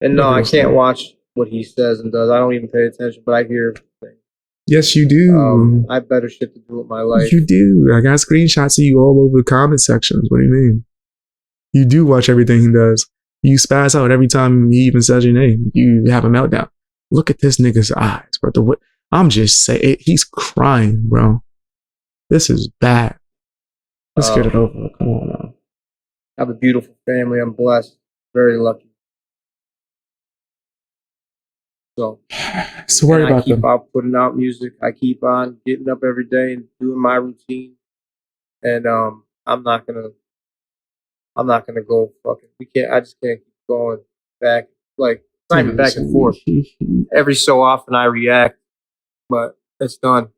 And no, I can't watch what he says and does. I don't even pay attention, but I hear everything. Yes, you do. I have better shit to do with my life. You do. I got screenshots of you all over the comment sections. What do you mean? You do watch everything he does. You spaz out every time he even says your name. You have a meltdown. Look at this nigga's eyes, bro. I'm just saying, he's crying, bro. This is bad. Let's get it over. Come on now. I have a beautiful family. I'm blessed. Very lucky. So worry about I keep out putting out music. I keep on getting up every day and doing my routine. And I'm not gonna go fucking. I just can't keep going back. Like, it's not even back and forth. Every so often I react, but it's done.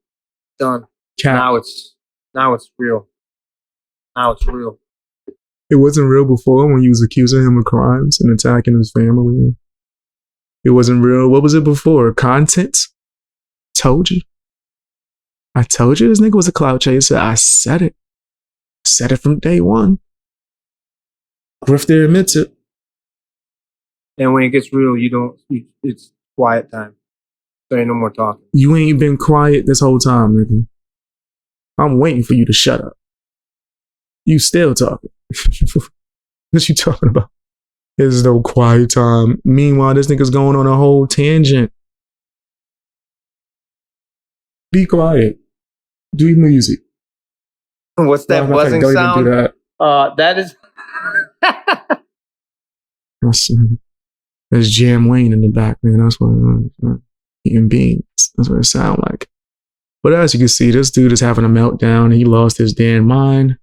Done. Now it's real. Now it's real. It wasn't real before when you was accusing him of crimes and attacking his family. It wasn't real. What was it before? Content? Told you. I told you this nigga was a clout chaser. I said it. Said it from day one. Grifter admits it. And when it gets real, it's quiet time. So ain't no more talking. You ain't been quiet this whole time, nigga. I'm waiting for you to shut up. You still talking. What you talking about? There's no quiet time. Meanwhile, this nigga's going on a whole tangent. Be quiet. Do your music. What's that buzzing sound? Even do that. That is. There's Jam Wayne in the back, man. That's what eating beans. That's what it sounds like. But as you can see, this dude is having a meltdown. He lost his damn mind.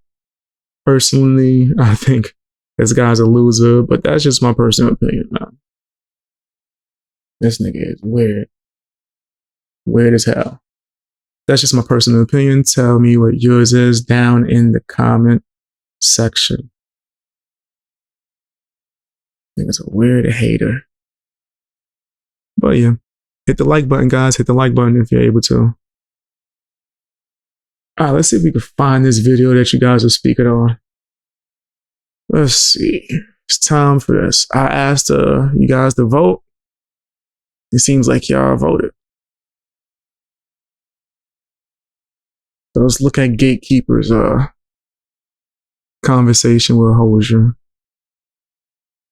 Personally, I think this guy's a loser, but that's just my personal opinion, man. This nigga is weird. Weird as hell. That's just my personal opinion. Tell me what yours is down in the comment section. I think it's a weird hater. But yeah, hit the like button, guys. Hit the like button if you're able to. All right, let's see if we can find this video that you guys are speaking on. Let's see. It's time for this. I asked you guys to vote. It seems like y'all voted. So let's look at Gatekeeper's conversation with Hosier.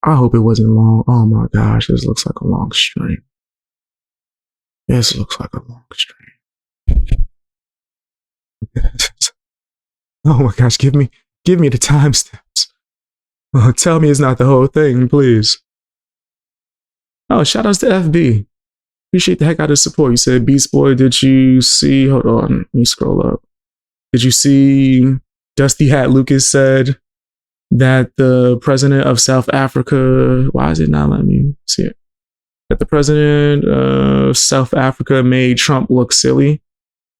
I hope it wasn't long. Oh my gosh, this looks like a long stream. This looks like a long stream. Oh my gosh, give me the timestamps. Oh, tell me it's not the whole thing, please. Oh, shout outs to FB. Appreciate the heck out of the support. You said, Beast Boy, did you see, hold on, let me scroll up. Did you see Dusty Hat Lucas said that the president of South Africa, why is it not letting me see it? That the president of South Africa made Trump look silly.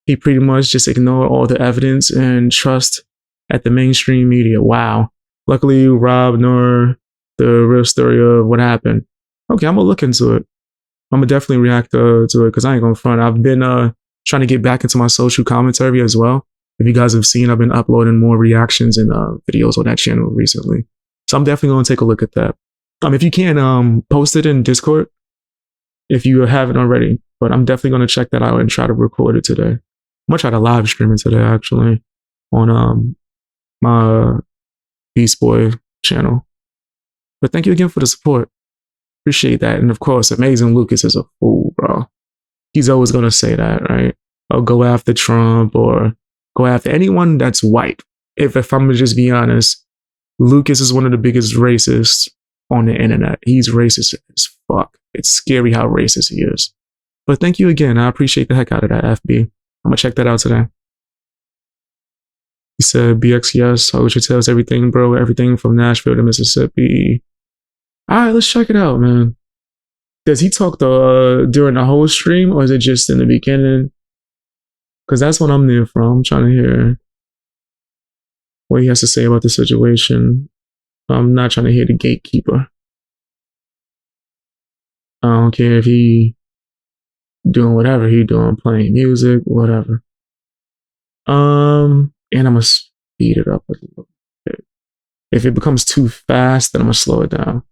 He pretty much just ignored all the evidence and trust at the mainstream media. Wow. Luckily, Rob nor the real story of what happened. Okay, I'm gonna look into it. I'm gonna definitely react to it because I ain't gonna front. I've been trying to get back into my social commentary as well. If you guys have seen, I've been uploading more reactions and videos on that channel recently. So I'm definitely gonna take a look at that. If you can, post it in Discord if you haven't already. But I'm definitely gonna check that out and try to record it today. I'm gonna try to live stream it today actually on my Beast Boy channel. But thank you again for the support. Appreciate that. And of course, Amazing Lucas is a fool, bro. He's always gonna say that, right? I'll go after Trump or go after anyone that's white. If I'm gonna just be honest, Lucas is one of the biggest racists on the internet. He's racist as fuck. It's scary how racist he is. But thank you again. I appreciate the heck out of that, FB. I'm gonna check that out today. He said, BIGGS, yes. Hosier tells everything, bro. Everything from Nashville to Mississippi. All right, let's check it out, man. Does he talk during the whole stream or is it just in the beginning? Because that's what I'm there from. I'm trying to hear what he has to say about the situation. I'm not trying to hear the gatekeeper. I don't care if he doing whatever he doing, playing music, whatever. And I'm gonna speed it up a little bit. If it becomes too fast, then I'm gonna slow it down.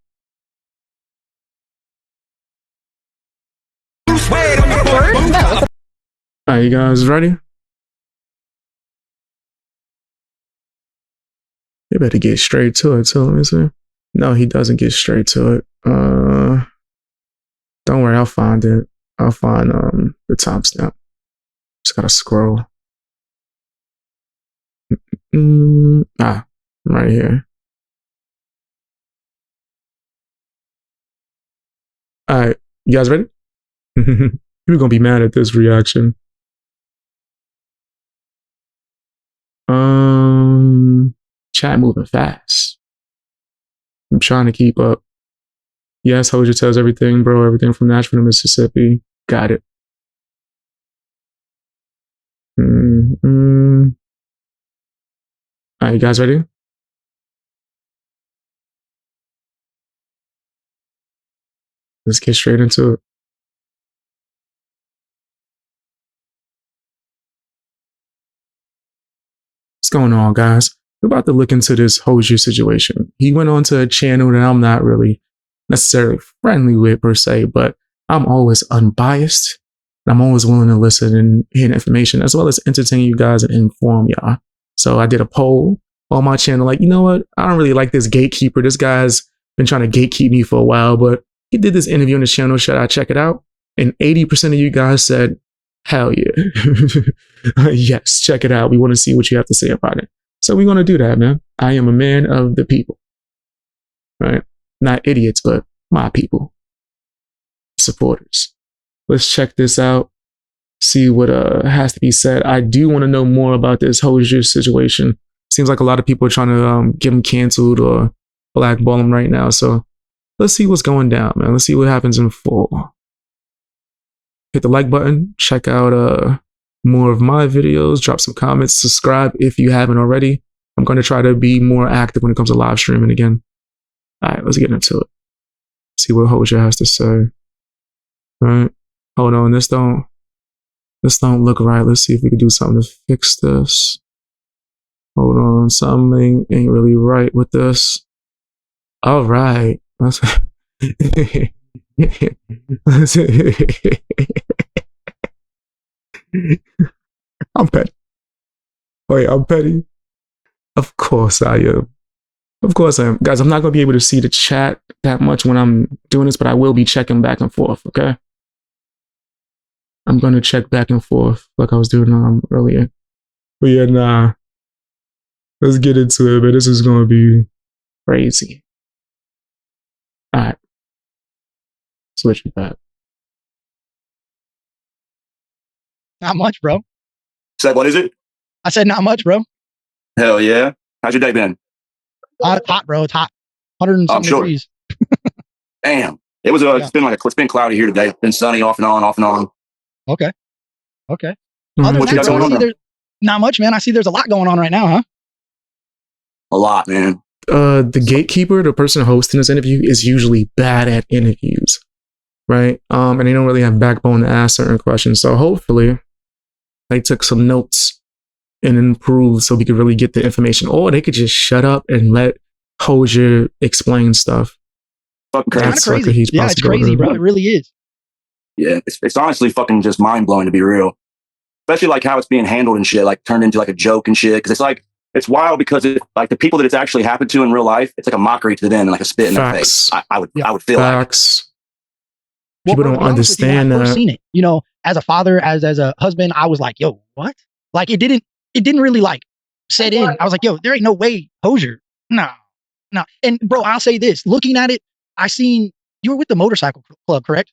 Alright, you guys ready? You better get straight to it, too. Let me see. No, he doesn't get straight to it. Don't worry, I'll find it. I'll find the timestamp. Just gotta scroll. I'm right here. Alright, you guys ready? You're gonna be mad at this reaction. Chat moving fast. I'm trying to keep up. Yes, Hosier tells everything, bro. Everything from Nashville to Mississippi. Got it. All right, you guys ready? Let's get straight into it. What's going on, guys? We're about to look into this Hosier situation. He went on to a channel that I'm not really necessarily friendly with per se, but I'm always unbiased. I'm always willing to listen and hear information as well as entertain you guys and inform y'all. So I did a poll on my channel, like, you know what? I don't really like this gatekeeper. This guy's been trying to gatekeep me for a while, but he did this interview on his channel. Should I check it out? And 80% of you guys said, hell yeah. Yes, check it out. We want to see what you have to say about it. So we're going to do that, man. I am a man of the people, right? Not idiots, but my people, supporters. Let's check this out. See what has to be said. I do want to know more about this Hosier situation. Seems like a lot of people are trying to get him canceled or blackball him right now. So let's see what's going down, man. Let's see what happens in full. Hit the like button. Check out more of my videos. Drop some comments. Subscribe if you haven't already. I'm going to try to be more active when it comes to live streaming again. All right, let's get into it. See what Hosier has to say. All right. Hold on, this don't look right. Let's see if we can do something to fix this. Hold on, something ain't really right with this. All right. I'm petty. Wait, I'm petty? Of course I am. Of course I am. Guys, I'm not going to be able to see the chat that much when I'm doing this, but I will be checking back and forth, okay? I'm going to check back and forth like I was doing earlier. But yeah, nah. Let's get into it, but this is going to be crazy. All right. Switch it back. Not much, bro. Said, what is it? I said not much, bro. Hell yeah. How's your day been? Hot, bro. It's hot. 107 degrees. Damn. It was it's been cloudy here today. It's been sunny off and on, off and on. Okay. Other than What you that, got bro, going on? there's not much, man. I see there's a lot going on right now, huh? A lot, man. The gatekeeper, the person hosting this interview, is usually bad at interviews, right? And they don't really have backbone to ask certain questions. So hopefully they took some notes and improved so we could really get the information. Or they could just shut up and let Hosier explain stuff. Fucking It's kind of crazy. Yeah, it's crazy, bro. It really is. Yeah, it's honestly fucking just mind blowing, to be real. Especially like how it's being handled and shit, like turned into like a joke and shit. Because it's like, it's wild because like the people that it's actually happened to in real life, it's like a mockery to them and like a spit in their face. I would feel Facts. Well, People bro, don't understand I've that. seen it. You know, as a father, as a husband, I was like, yo, what? Like it didn't really like set in. I was like, yo, there ain't no way Hosier. No. And bro, I'll say this. Looking at it, I seen you were with the motorcycle club, correct?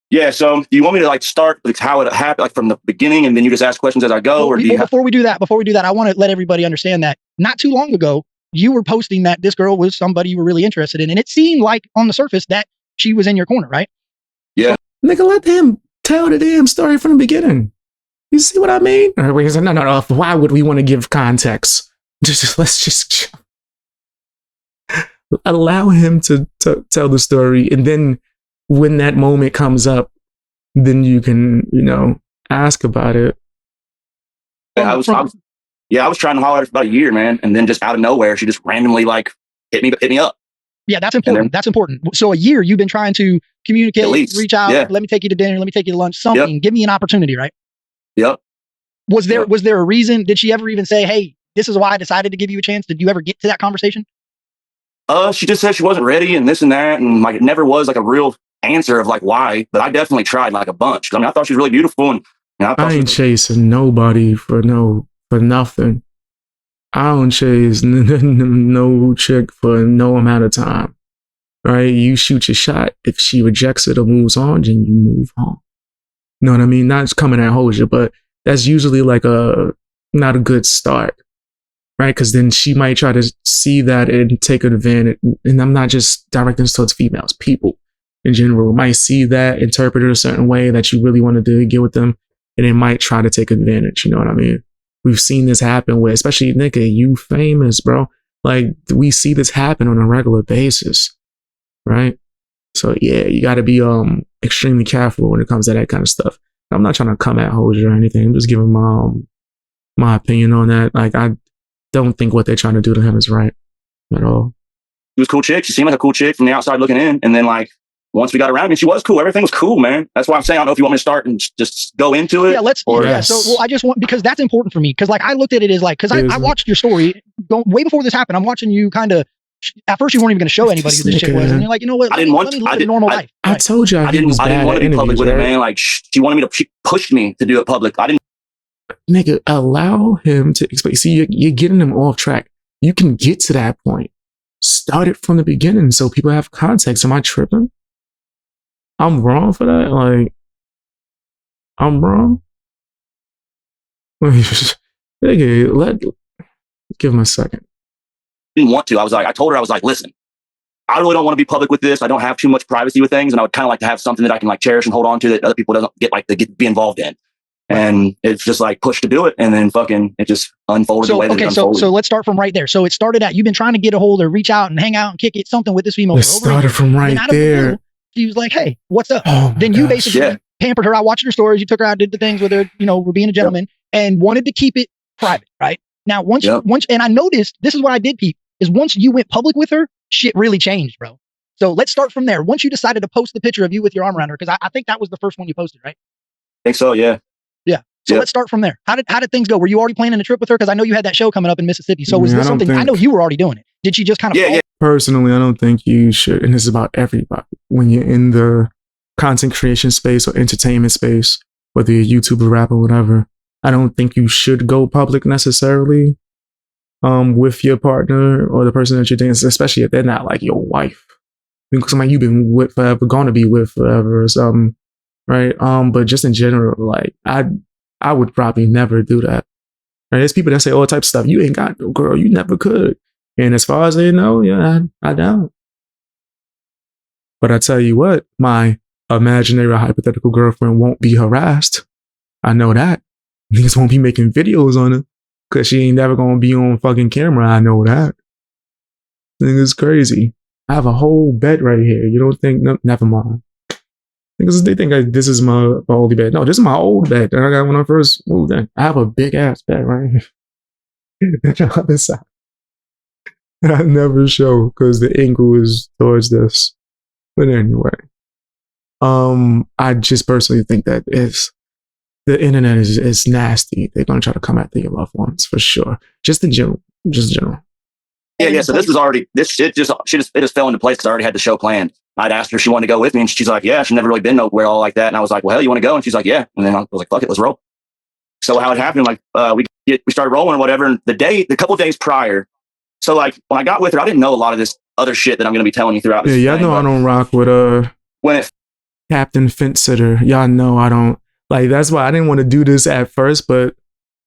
Yeah, so you want me to like start like how it happened, like from the beginning, and then you just ask questions as I go, or do you before we do that, I want to let everybody understand that not too long ago, you were posting that this girl was somebody you were really interested in, and it seemed like on the surface that she was in your corner, right? Yeah. Nigga, let him tell the damn story from the beginning. You see what I mean? Or he said, no. Why would we want to give context? Let's just allow him to tell the story, and then when that moment comes up, then you can, ask about it. Yeah, I was trying to holler at her for about a year, man, and then just out of nowhere, she just randomly like hit me up. Yeah, that's important. That's important. So a year you've been trying to communicate, reach out, let me take you to dinner, let me take you to lunch, something. Give me an opportunity, right? Yep. Was there a reason? Did she ever even say, hey, this is why I decided to give you a chance? Did you ever get to that conversation? She just said she wasn't ready and this and that, and like it never was like a real answer of like why, but I definitely tried like a bunch. I mean, I thought she was really beautiful, and I ain't chasing nobody for nothing. I don't chase no chick for no amount of time. Right? You shoot your shot. If she rejects it or moves on, then you move on. You know what I mean? Not just coming at Hosier, but that's usually like not a good start. Right? Because then she might try to see that and take advantage. And I'm not just directing this towards females, people in general might see that, interpret it a certain way that you really wanted to get with them, and they might try to take advantage. You know what I mean? we've seen this happen with, especially nigga, you famous, bro. Like we see this happen on a regular basis, right? So yeah, you got to be extremely careful when it comes to that kind of stuff. I'm not trying to come at Hosier or anything. I'm just giving my opinion on that. Like I don't think what they're trying to do to him is right at all. She was a cool chick. She seemed like a cool chick from the outside looking in. And then like once we got around, I mean, she was cool. Everything was cool, man. That's why I'm saying I don't know if you want me to start and just go into it. Yeah, let's. So well, I just want, because that's important for me. Because like I looked at it as like, because I watched your story way before this happened. I'm watching you kind of. At first, you weren't even going to show anybody who this shit was, and you're like, you know what? I didn't want. Let me live a normal life. I told you I didn't want to be public with it, man. Like she wanted me to. She pushed me to do it public. I didn't. Nigga, allow him to explain. See, you're getting him off track. You can get to that point. Start it from the beginning so people have context. Am I tripping? I'm wrong for that? Like, I'm wrong? Nigga, give him a second. Didn't want to. I told her, I was like, listen, I really don't want to be public with this. I don't have too much privacy with things. And I would kind of like to have something that I can like cherish and hold on to that other people doesn't get like to be involved in. And it's just like pushed to do it. And then fucking, it just unfolded the way that it unfolded. So let's start from right there. So it started out, you've been trying to get a hold or reach out and hang out and kick it, something with this female. It started from right there. She was like, hey, what's up? Then you basically pampered her. I watched her stories. You took her out, did the things with her, you know, we're being a gentleman and wanted to keep it private, right? Now, once, and I noticed, this is what I did, Pete, is once you went public with her, shit really changed, bro. So let's start from there. Once you decided to post the picture of you with your arm around her, because I think that was the first one you posted, right? I think so, yeah. Yeah. So let's start from there. How did things go? Were you already planning a trip with her? Because I know you had that show coming up in Mississippi. So was this something, I know you were already doing it. Did she just kind of Personally, I don't think you should, and this is about everybody. When you're in the content creation space or entertainment space, whether you're a YouTuber, rapper, whatever, I don't think you should go public necessarily with your partner or the person that you're dating, especially if they're not like your wife. Because somebody you've been with forever, gonna be with forever or something, right? But just in general, like I would probably never do that. Right? There's people that say all types of stuff. You ain't got no girl, you never could. And as far as they know, yeah, I don't. But I tell you what, my imaginary or hypothetical girlfriend won't be harassed. I know that. Niggas won't be making videos on her because she ain't never gonna be on fucking camera. I know that. Niggas crazy. I have a whole bed right here. You don't think? No, never mind. Because they think this is my only bed. No, this is my old bed that I got when I first moved in. I have a big ass bed right here. On the other side. I never show because the angle is towards this. But anyway, I just personally think that the internet is nasty. They're gonna try to come after your loved ones for sure. Just in general. Yeah. So this was already it just fell into place because I already had the show planned. I'd asked her if she wanted to go with me, and she's like, "Yeah." She's never really been nowhere all like that, and I was like, "Well, hell, you want to go?" And she's like, "Yeah." And then I was like, "Fuck it, let's roll." So how it happened, like we started rolling or whatever, and the couple of days prior. So like when I got with her, I didn't know a lot of this other shit that I'm going to be telling you throughout this. Yeah, y'all know I don't rock with Captain Fence Sitter. Y'all know I don't like. That's why I didn't want to do this at first, but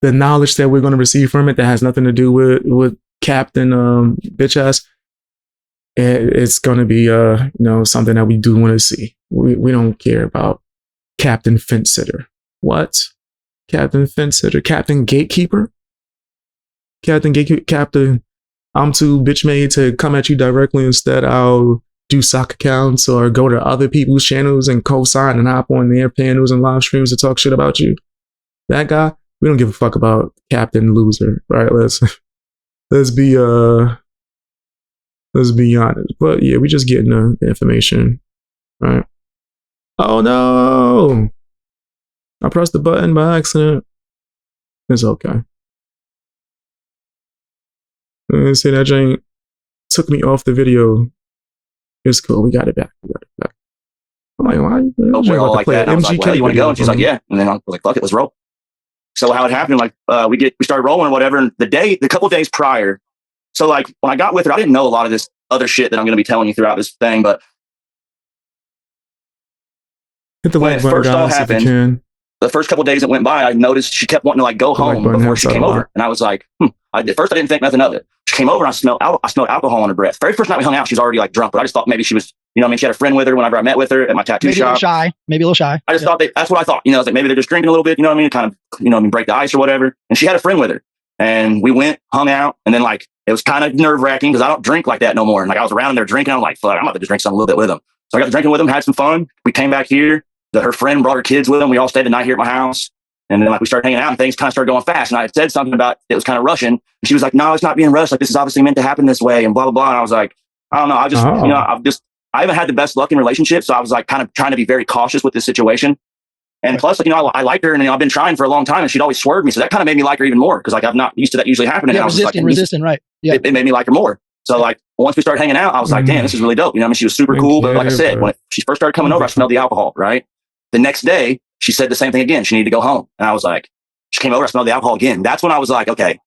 the knowledge that we're going to receive from it that has nothing to do with Captain bitch ass. It's going to be something that we do want to see. We don't care about Captain Fence Sitter. What? Captain Fence Sitter? Captain Gatekeeper? Captain, I'm too bitch made to come at you directly. Instead, I'll do sock accounts or go to other people's channels and co-sign and hop on their panels and live streams to talk shit about you. That guy, we don't give a fuck about Captain Loser, right? Let's be honest. But yeah, we just getting the information, right? Oh no! I pressed the button by accident. It's okay. See, that Jane took me off the video. It's cool. We got it back. I'm like, why? All like that. I was like, well, you want to go? And she's like, yeah. And then I was like, fuck it, let's roll. So how it happened, like we started rolling or whatever. And the couple days prior. So like when I got with her, I didn't know a lot of this other shit that I'm going to be telling you throughout this thing. But when it first all happened, the first couple of days that went by, I noticed she kept wanting to like go home before she came over. And I was like, at first I didn't think nothing of it. She came over and I smelled alcohol on her breath. Very first night we hung out, she was already like drunk, but I just thought maybe she was, You know what I mean? She had a friend with her whenever I met with her at my tattoo maybe shop. A little shy. Maybe a little shy. I just thought that's what I thought. You know, I was like, maybe they're just drinking a little bit, you know what I mean? Kind of, you know, break the ice or whatever. And she had a friend with her. And we went, hung out, and then like, it was kind of nerve wracking because I don't drink like that no more. And like, I was around and they're drinking. I'm like, fuck, I'm about to just drink something a little bit with them. So I got to drinking with them, had some fun. We came back here. Her friend brought her kids with them. We all stayed the night here at my house. And then like we started hanging out and things kind of started going fast. And I said something about it was kind of rushing. And she was like, no, it's not being rushed. Like, this is obviously meant to happen this way and blah, blah, blah. And I was like, I don't know. I just, you know, I haven't had the best luck in relationships. So I was like kind of trying to be very cautious with this situation. And plus, like, you know, I liked her and you know, I've been trying for a long time and she'd always swerved me. So that kind of made me like her even more because like I'm not used to that usually happening. Yeah, and I was resistant, right. Yeah. It made me like her more. So like once we started hanging out, I was like, damn, this is really dope. You know what I mean? She was super cool. But like I said, when she first started coming over, I smelled the alcohol, right? The next day, she said the same thing again. She needed to go home. And I was like, she came over, I smelled the alcohol again. That's when I was like, okay,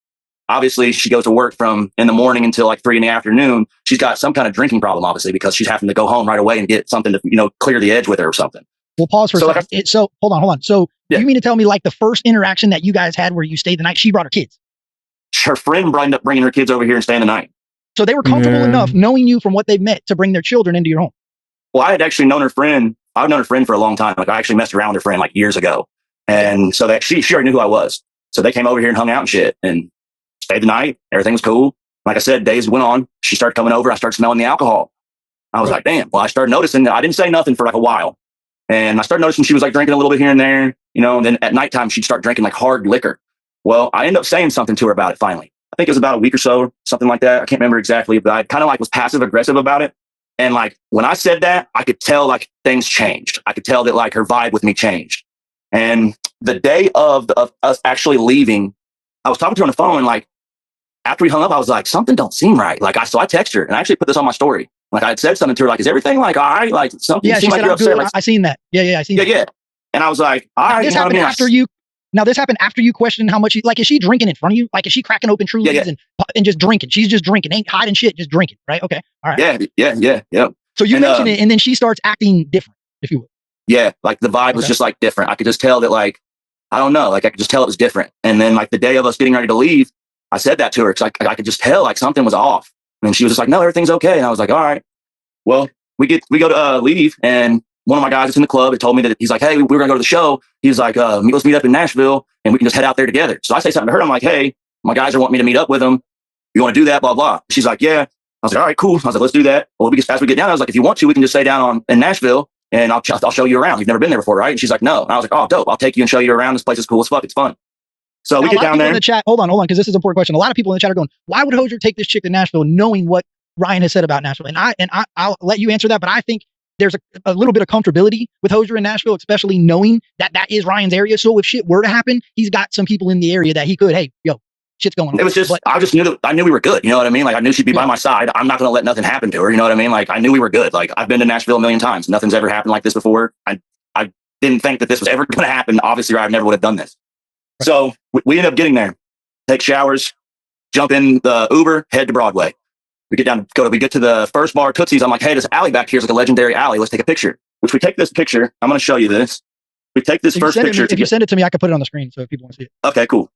obviously she goes to work from in the morning until like 3 PM. She's got some kind of drinking problem, obviously, because she's having to go home right away and get something to, you know, clear the edge with her or something. Well, pause for a second. So hold on. So you mean to tell me like the first interaction that you guys had where you stayed the night, she brought her kids? Her friend ended up bringing her kids over here and staying the night. So they were comfortable enough knowing you from what they've met to bring their children into your home. Well, I had actually known her friend. I've known her friend for a long time. Like I actually messed around with her friend like years ago. And so that she already knew who I was. So they came over here and hung out and shit and stayed the night. Everything was cool. Like I said, days went on. She started coming over. I started smelling the alcohol. I was like, damn. Well, I started noticing that I didn't say nothing for like a while. And I started noticing she was like drinking a little bit here and there, you know, and then at nighttime, she'd start drinking like hard liquor. Well, I ended up saying something to her about it finally. I think it was about a week or so, something like that. I can't remember exactly, but I kind of like was passive aggressive about it. And like when I said that, I could tell like things changed. I could tell that like her vibe with me changed. And the day of us actually leaving, I was talking to her on the phone and like after we hung up, I was like, something don't seem right. Like so I texted her and I actually put this on my story. Like I had said something to her, like, is everything like all right? Like something seemed like you're upset. Like, I seen that. Yeah, I seen that. Yeah. And I was like, all right. This happened after you. Now this happened after you questioned how much. Like, is she drinking in front of you? Like, is she cracking open Trulies and just drinking? She's just drinking, ain't hiding shit, just drinking, right? Okay, all right. Yeah. So you mentioned it, and then she starts acting different, if you will. Yeah, like the vibe was just like different. I could just tell that, like, I don't know, like I could just tell it was different. And then like the day of us getting ready to leave, I said that to her because I could just tell like something was off. And she was just like, no, everything's okay. And I was like, all right. Well, we go to leave, and one of my guys that's in the club had told me that he's like, hey, we're gonna go to the show. He's like, let's meet up in Nashville and we can just head out there together. So I say something to her. I'm like, hey, my guys are wanting me to meet up with them. You want to do that? Blah, blah. She's like, yeah. I was like, all right, cool. I was like, let's do that. Well, as we get down, I was like, if you want to, we can just stay down in Nashville and I'll show you around. You've never been there before, right? And she's like, no. And I was like, oh, dope. I'll take you and show you around. This place is cool as fuck. It's fun. So now, we get down there. In the chat, hold on, because this is an important question. A lot of people in the chat are going, why would Hosier take this chick to Nashville knowing what Ryan has said about Nashville? And I'll let you answer that, but I think there's a little bit of comfortability with Hosier in Nashville, especially knowing that that is Ryan's area. So if shit were to happen, he's got some people in the area that he could, hey, yo, shit's going on. It was just, I knew we were good. You know what I mean? Like I knew she'd be by my side. I'm not going to let nothing happen to her. You know what I mean? Like I knew we were good. Like I've been to Nashville a million times. Nothing's ever happened like this before. I didn't think that this was ever going to happen. Obviously, I never would have done this. Right. So we ended up getting there, take showers, jump in the Uber, head to Broadway. We get to the first bar, Tootsie's. I'm like, hey, this alley back here is like a legendary alley. Let's take a picture. Which we take this picture. I'm going to show you this. We take this first picture. If you send it to me, I can put it on the screen. So if people want to see it. Okay, cool.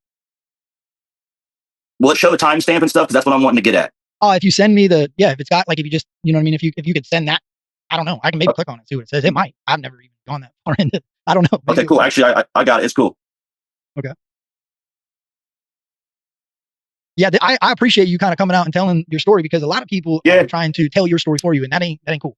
Will it show the timestamp and stuff? Because that's what I'm wanting to get at. Oh, if you send me if it's got like, if you just, you know what I mean? If you could send that, I don't know. I can maybe click on it, see what it says. It might. I've never even gone that far into it. I don't know. Okay, cool. Actually, I got it. It's cool. Okay. Yeah, I appreciate you kind of coming out and telling your story because a lot of people are trying to tell your story for you, and that ain't cool.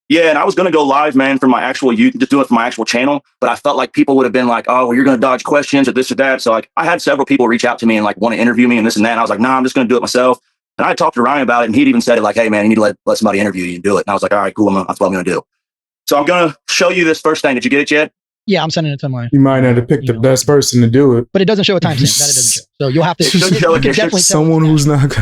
Yeah, and I was going to go live, man, for my actual just do it for my actual channel, but I felt like people would have been like, oh, well, you're going to dodge questions or this or that. So like I had several people reach out to me and like want to interview me and this and that. And I was like, nah, I'm just going to do it myself. And I talked to Ryan about it, and he'd even said it like, hey, man, you need to let somebody interview you and do it. And I was like, all right, cool. That's what I'm going to do. So I'm going to show you this first thing. Did you get it yet? Yeah, I'm sending it to my. You might have to pick the best person to do it, but it doesn't show a timestamp. That it doesn't show. So you'll have to. You can definitely someone who's not.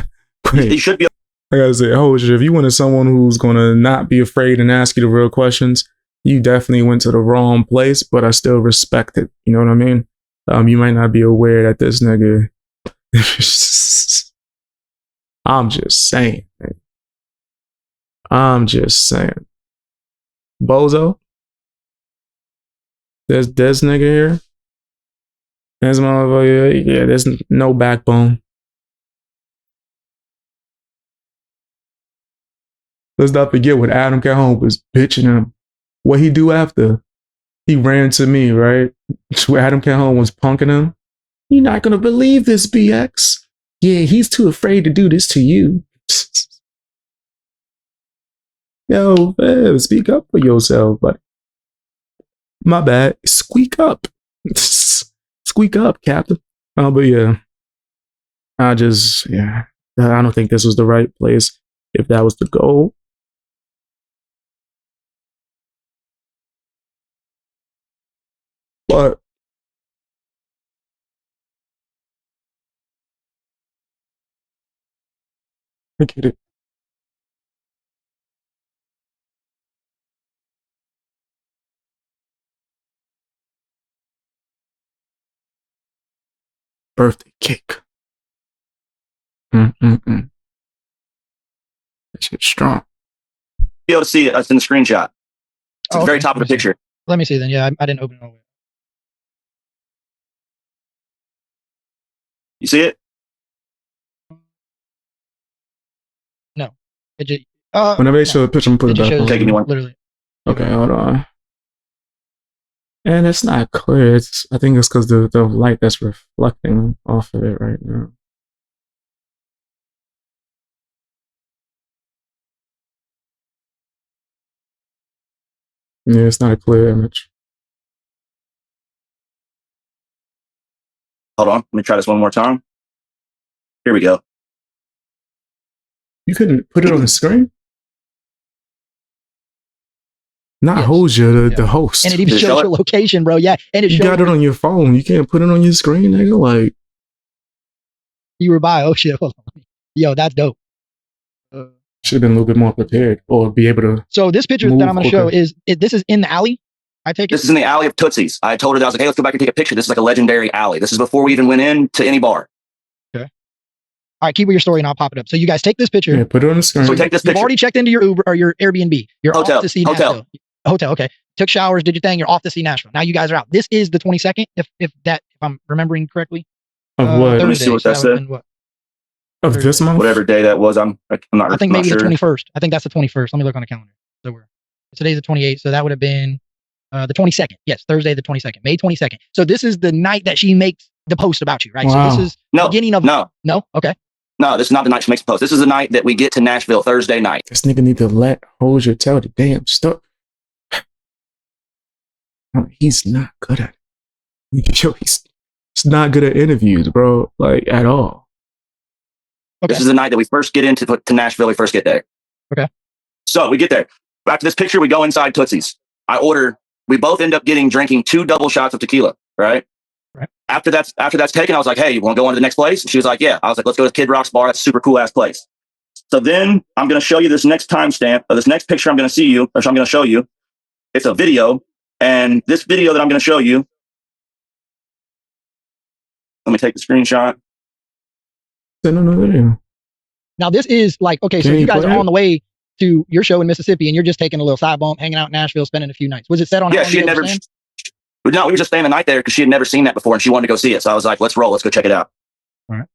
It should be. I gotta say, Hosier, if you wanted someone who's gonna not be afraid and ask you the real questions, you definitely went to the wrong place. But I still respect it. You know what I mean? You might not be aware that this nigga. I'm just saying. Man. I'm just saying. Bozo. There's this nigga here. There's motherfucker. Yeah, there's no backbone. let's not forget when Adam Calhoun was bitching him. What he do after? He ran to me, right? Where Adam Calhoun was punking him. You're not gonna believe this, BX. Yeah, he's too afraid to do this to you. Yo, man, speak up for yourself, buddy. My bad. Squeak up. Squeak up, Captain. Oh, but yeah. I don't think this was the right place if that was the goal. But I get it. Birthday cake. That shit's strong. Be able to see it. It's in the screenshot. It's at the very top of the picture. Let me see then. Yeah, I didn't open it all the way. You see it? No. It just, whenever they show a picture, I'm put it back on. Taking me one. Literally. Okay, hold on. And it's not clear. I think it's because the light that's reflecting off of it right now. Yeah, it's not a clear image. Hold on. Let me try this one more time. Here we go. You couldn't put it on the screen? Not Yes. Hosier, the host. And it even Did it shows show your location, bro. Yeah. And it You shows got it on your phone. You can't put it on your screen, nigga. Like, you were by. Oh shit. Hold on. Yo, that's dope. should have been a little bit more prepared or be able to. So this picture move that I'm going to show quicker. this is in the alley. I take it. This is in the alley of Tootsie's. I told her that I was like, hey, let's go back and take a picture. This is like a legendary alley. This is before we even went into any bar. Okay. All right, keep with your story and I'll pop it up. So you guys take this picture. Yeah, put it on the screen. So we take this You've picture. already checked into your Uber or your Airbnb. You're Hotel. off to see Hotel. Nashville. Hotel. Okay. Took showers, did your thing. You're off to see Nashville. Now you guys are out. This is the 22nd, if I'm remembering correctly. Of what? Let me see what that so would've said. been what? Of this month? Whatever day that was, I'm not. I think I'm maybe not the sure. 21st. I think that's the 21st. Let me look on the calendar. So today's the 28th. So that would have been the 22nd. Yes, Thursday the 22nd, May 22nd. So this is the night that she makes the post about you, right? Wow. So this is No, beginning of no, Okay. no. This is not the night she makes the post. This is the night that we get to Nashville Thursday night. This nigga need to let Hosier tell the damn stuff. He's not good at it. Yo, he's not good at interviews, bro. Like, at all. Okay. This is the night that we first get into to Nashville. We first get there. Okay. So we get there. After this picture, we go inside Tootsie's. We both end up drinking 2 double shots of tequila, right? Right. After that's taken, I was like, hey, you want to go on to the next place? And she was like, yeah. I was like, let's go to Kid Rock's bar. That's a super cool ass place. So then I'm going to show you this next timestamp, or this next picture I'm going to show you. It's a video. And this video that I'm going to show you, let me take the screenshot. Send him the video. Now this is like, okay, so Can you you guys play are it? on the way to your show in Mississippi and you're just taking a little side bump, hanging out in Nashville, spending a few nights. Was it set on? Yeah, how long she had you never. understand? No, we were just staying the night there because she had never seen that before and she wanted to go see it. So I was like, let's roll. Let's go check it out. All right.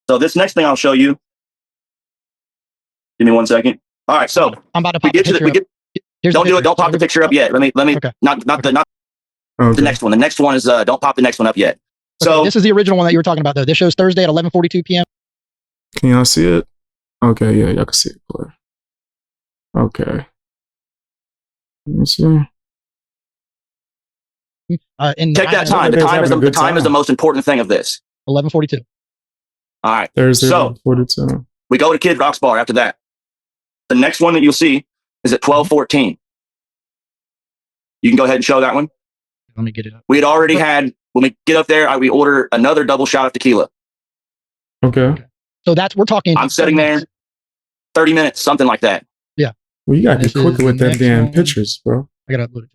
So this next thing I'll show you. Give me 1 second. All right. So I'm about to we pop the get to picture we up. get. Here's Don't the do it. picture. Don't pop the picture up yet. Let me. Okay. Not the Okay. next one. The next one is don't pop the next one up yet. Okay, So this is the original one that you were talking about though. This shows Thursday at 11:42 p.m. Can y'all see it? Okay, yeah, y'all can see it clear. Okay. Let me see. take that time. The time is the most important thing of this. 11:42. All right. Thursday, So 42. we go to Kid Rock's bar after that. The next one that you'll see is at 12:14. You can go ahead and show that one. Let me get it up. We had already had, when we get up there, we order another double shot of tequila. Okay. So we're talking. I'm sitting there 30 minutes, something like that. Well, you gotta be This is quicker with the them next damn one. pictures, bro. I gotta upload it.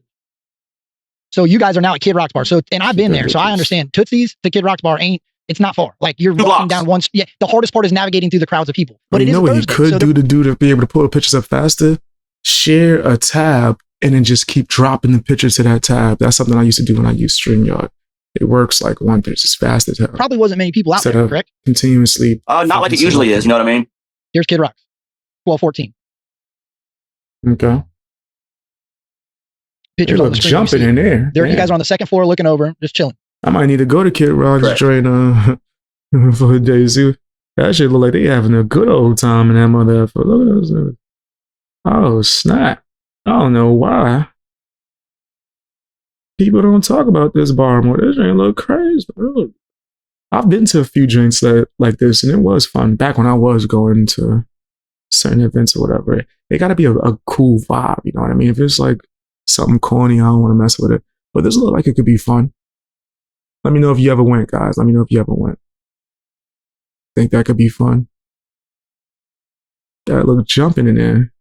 So you guys are now at Kid Rock's bar. So, and I've been there, so I understand. Tootsie's to Kid Rock's bar it's not far. Like you're 2 walking blocks. down Yeah, the hardest part is navigating through the crowds of people. But it you is know a what you Thursday, could so do to be able to pull pictures up faster? Share a tab and then just keep dropping the pictures to that tab. That's something I used to do when I used StreamYard. It works like wonders. It's fast as hell. probably wasn't many people out Set there, up correct? continuously. Not like it usually is, you know what I mean? Here's Kid Rock's. 12:14. Okay. Pictures They on look the screen. jumping in there. You guys are on the second floor looking over, just chilling. I might need to go to Kid Rock's Correct. joint for a day. See, that shit look like they having a good old time in that motherfucker. Look at those. Oh snap! I don't know why people don't talk about this bar more. This ain't look crazy. Look. I've been to a few drinks like this, and it was fun back when I was going to certain events or whatever. It got to be a cool vibe, you know what I mean? If it's like something corny, I don't want to mess with it. But this look like it could be fun. Let me know if you ever went, guys. Let me know if you ever went. Think that could be fun. That look jumping in there.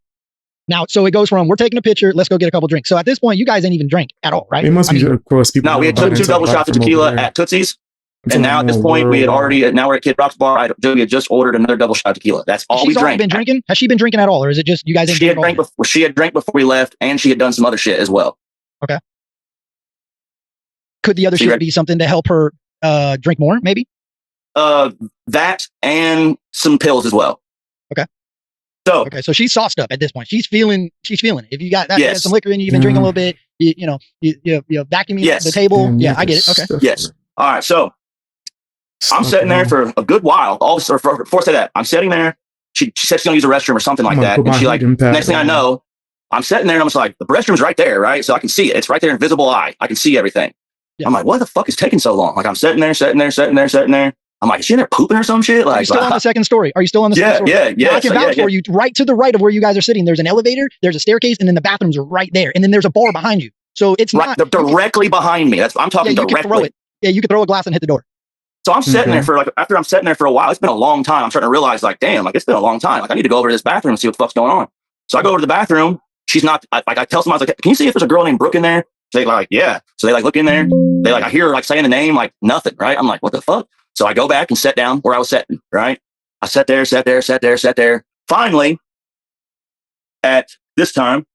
Now, so it goes from we're taking a picture, let's go get a couple drinks. So at this point, you guys ain't even drank at all, right? It must be, of course, people. No, we had took 2 double shots of tequila at Tootsie's. And now at this point, we had already, now we're at Kid Rock's bar. We had just ordered another double shot of tequila. That's all we drank. Been drinking? Has she been drinking at all? Or is it just you guys ain't she had drank before we left, and she had done some other shit as well. Okay. Could the other shit be something to help her drink more, maybe? That and some pills as well. Okay. So she's sauced up at this point. She's feeling it. If you got that, you got some liquor in you, you've been drinking a little bit, you vacuuming the table. Yeah, I get it. Okay. Yes. All right. So I'm sitting there for a good while. Before I say that, I'm sitting there. She said she's gonna use the restroom or something like that. And she next thing I know, I'm sitting there and I'm just like, the restroom's right there, right? So I can see it. It's right there in visible eye. I can see everything. Yeah. I'm like, what the fuck is taking so long? Like I'm sitting there. I'm like, is she in there pooping or some shit? Like, are you still on the second story? Are you still on the second story? Yeah. I can vouch for you. Right to the right of where you guys are sitting, there's an elevator, there's a staircase, and then the bathrooms are right there. And then there's a bar behind you. So it's right, not directly behind me. I'm talking directly. Can throw it. Yeah, you could throw a glass and hit the door. So I'm sitting there after I'm sitting there for a while, it's been a long time. I'm starting to realize like, damn, like it's been a long time. Like I need to go over to this bathroom and see what the fuck's going on. So I go over to the bathroom. She's not, I tell someone, I was like, can you see if there's a girl named Brooke in there? So they like, yeah. So they like look in there. They like, I hear her like saying the name, like nothing, right? I'm like, what the fuck? So I go back and sit down where I was sitting, right? I sat there. Finally, at this time.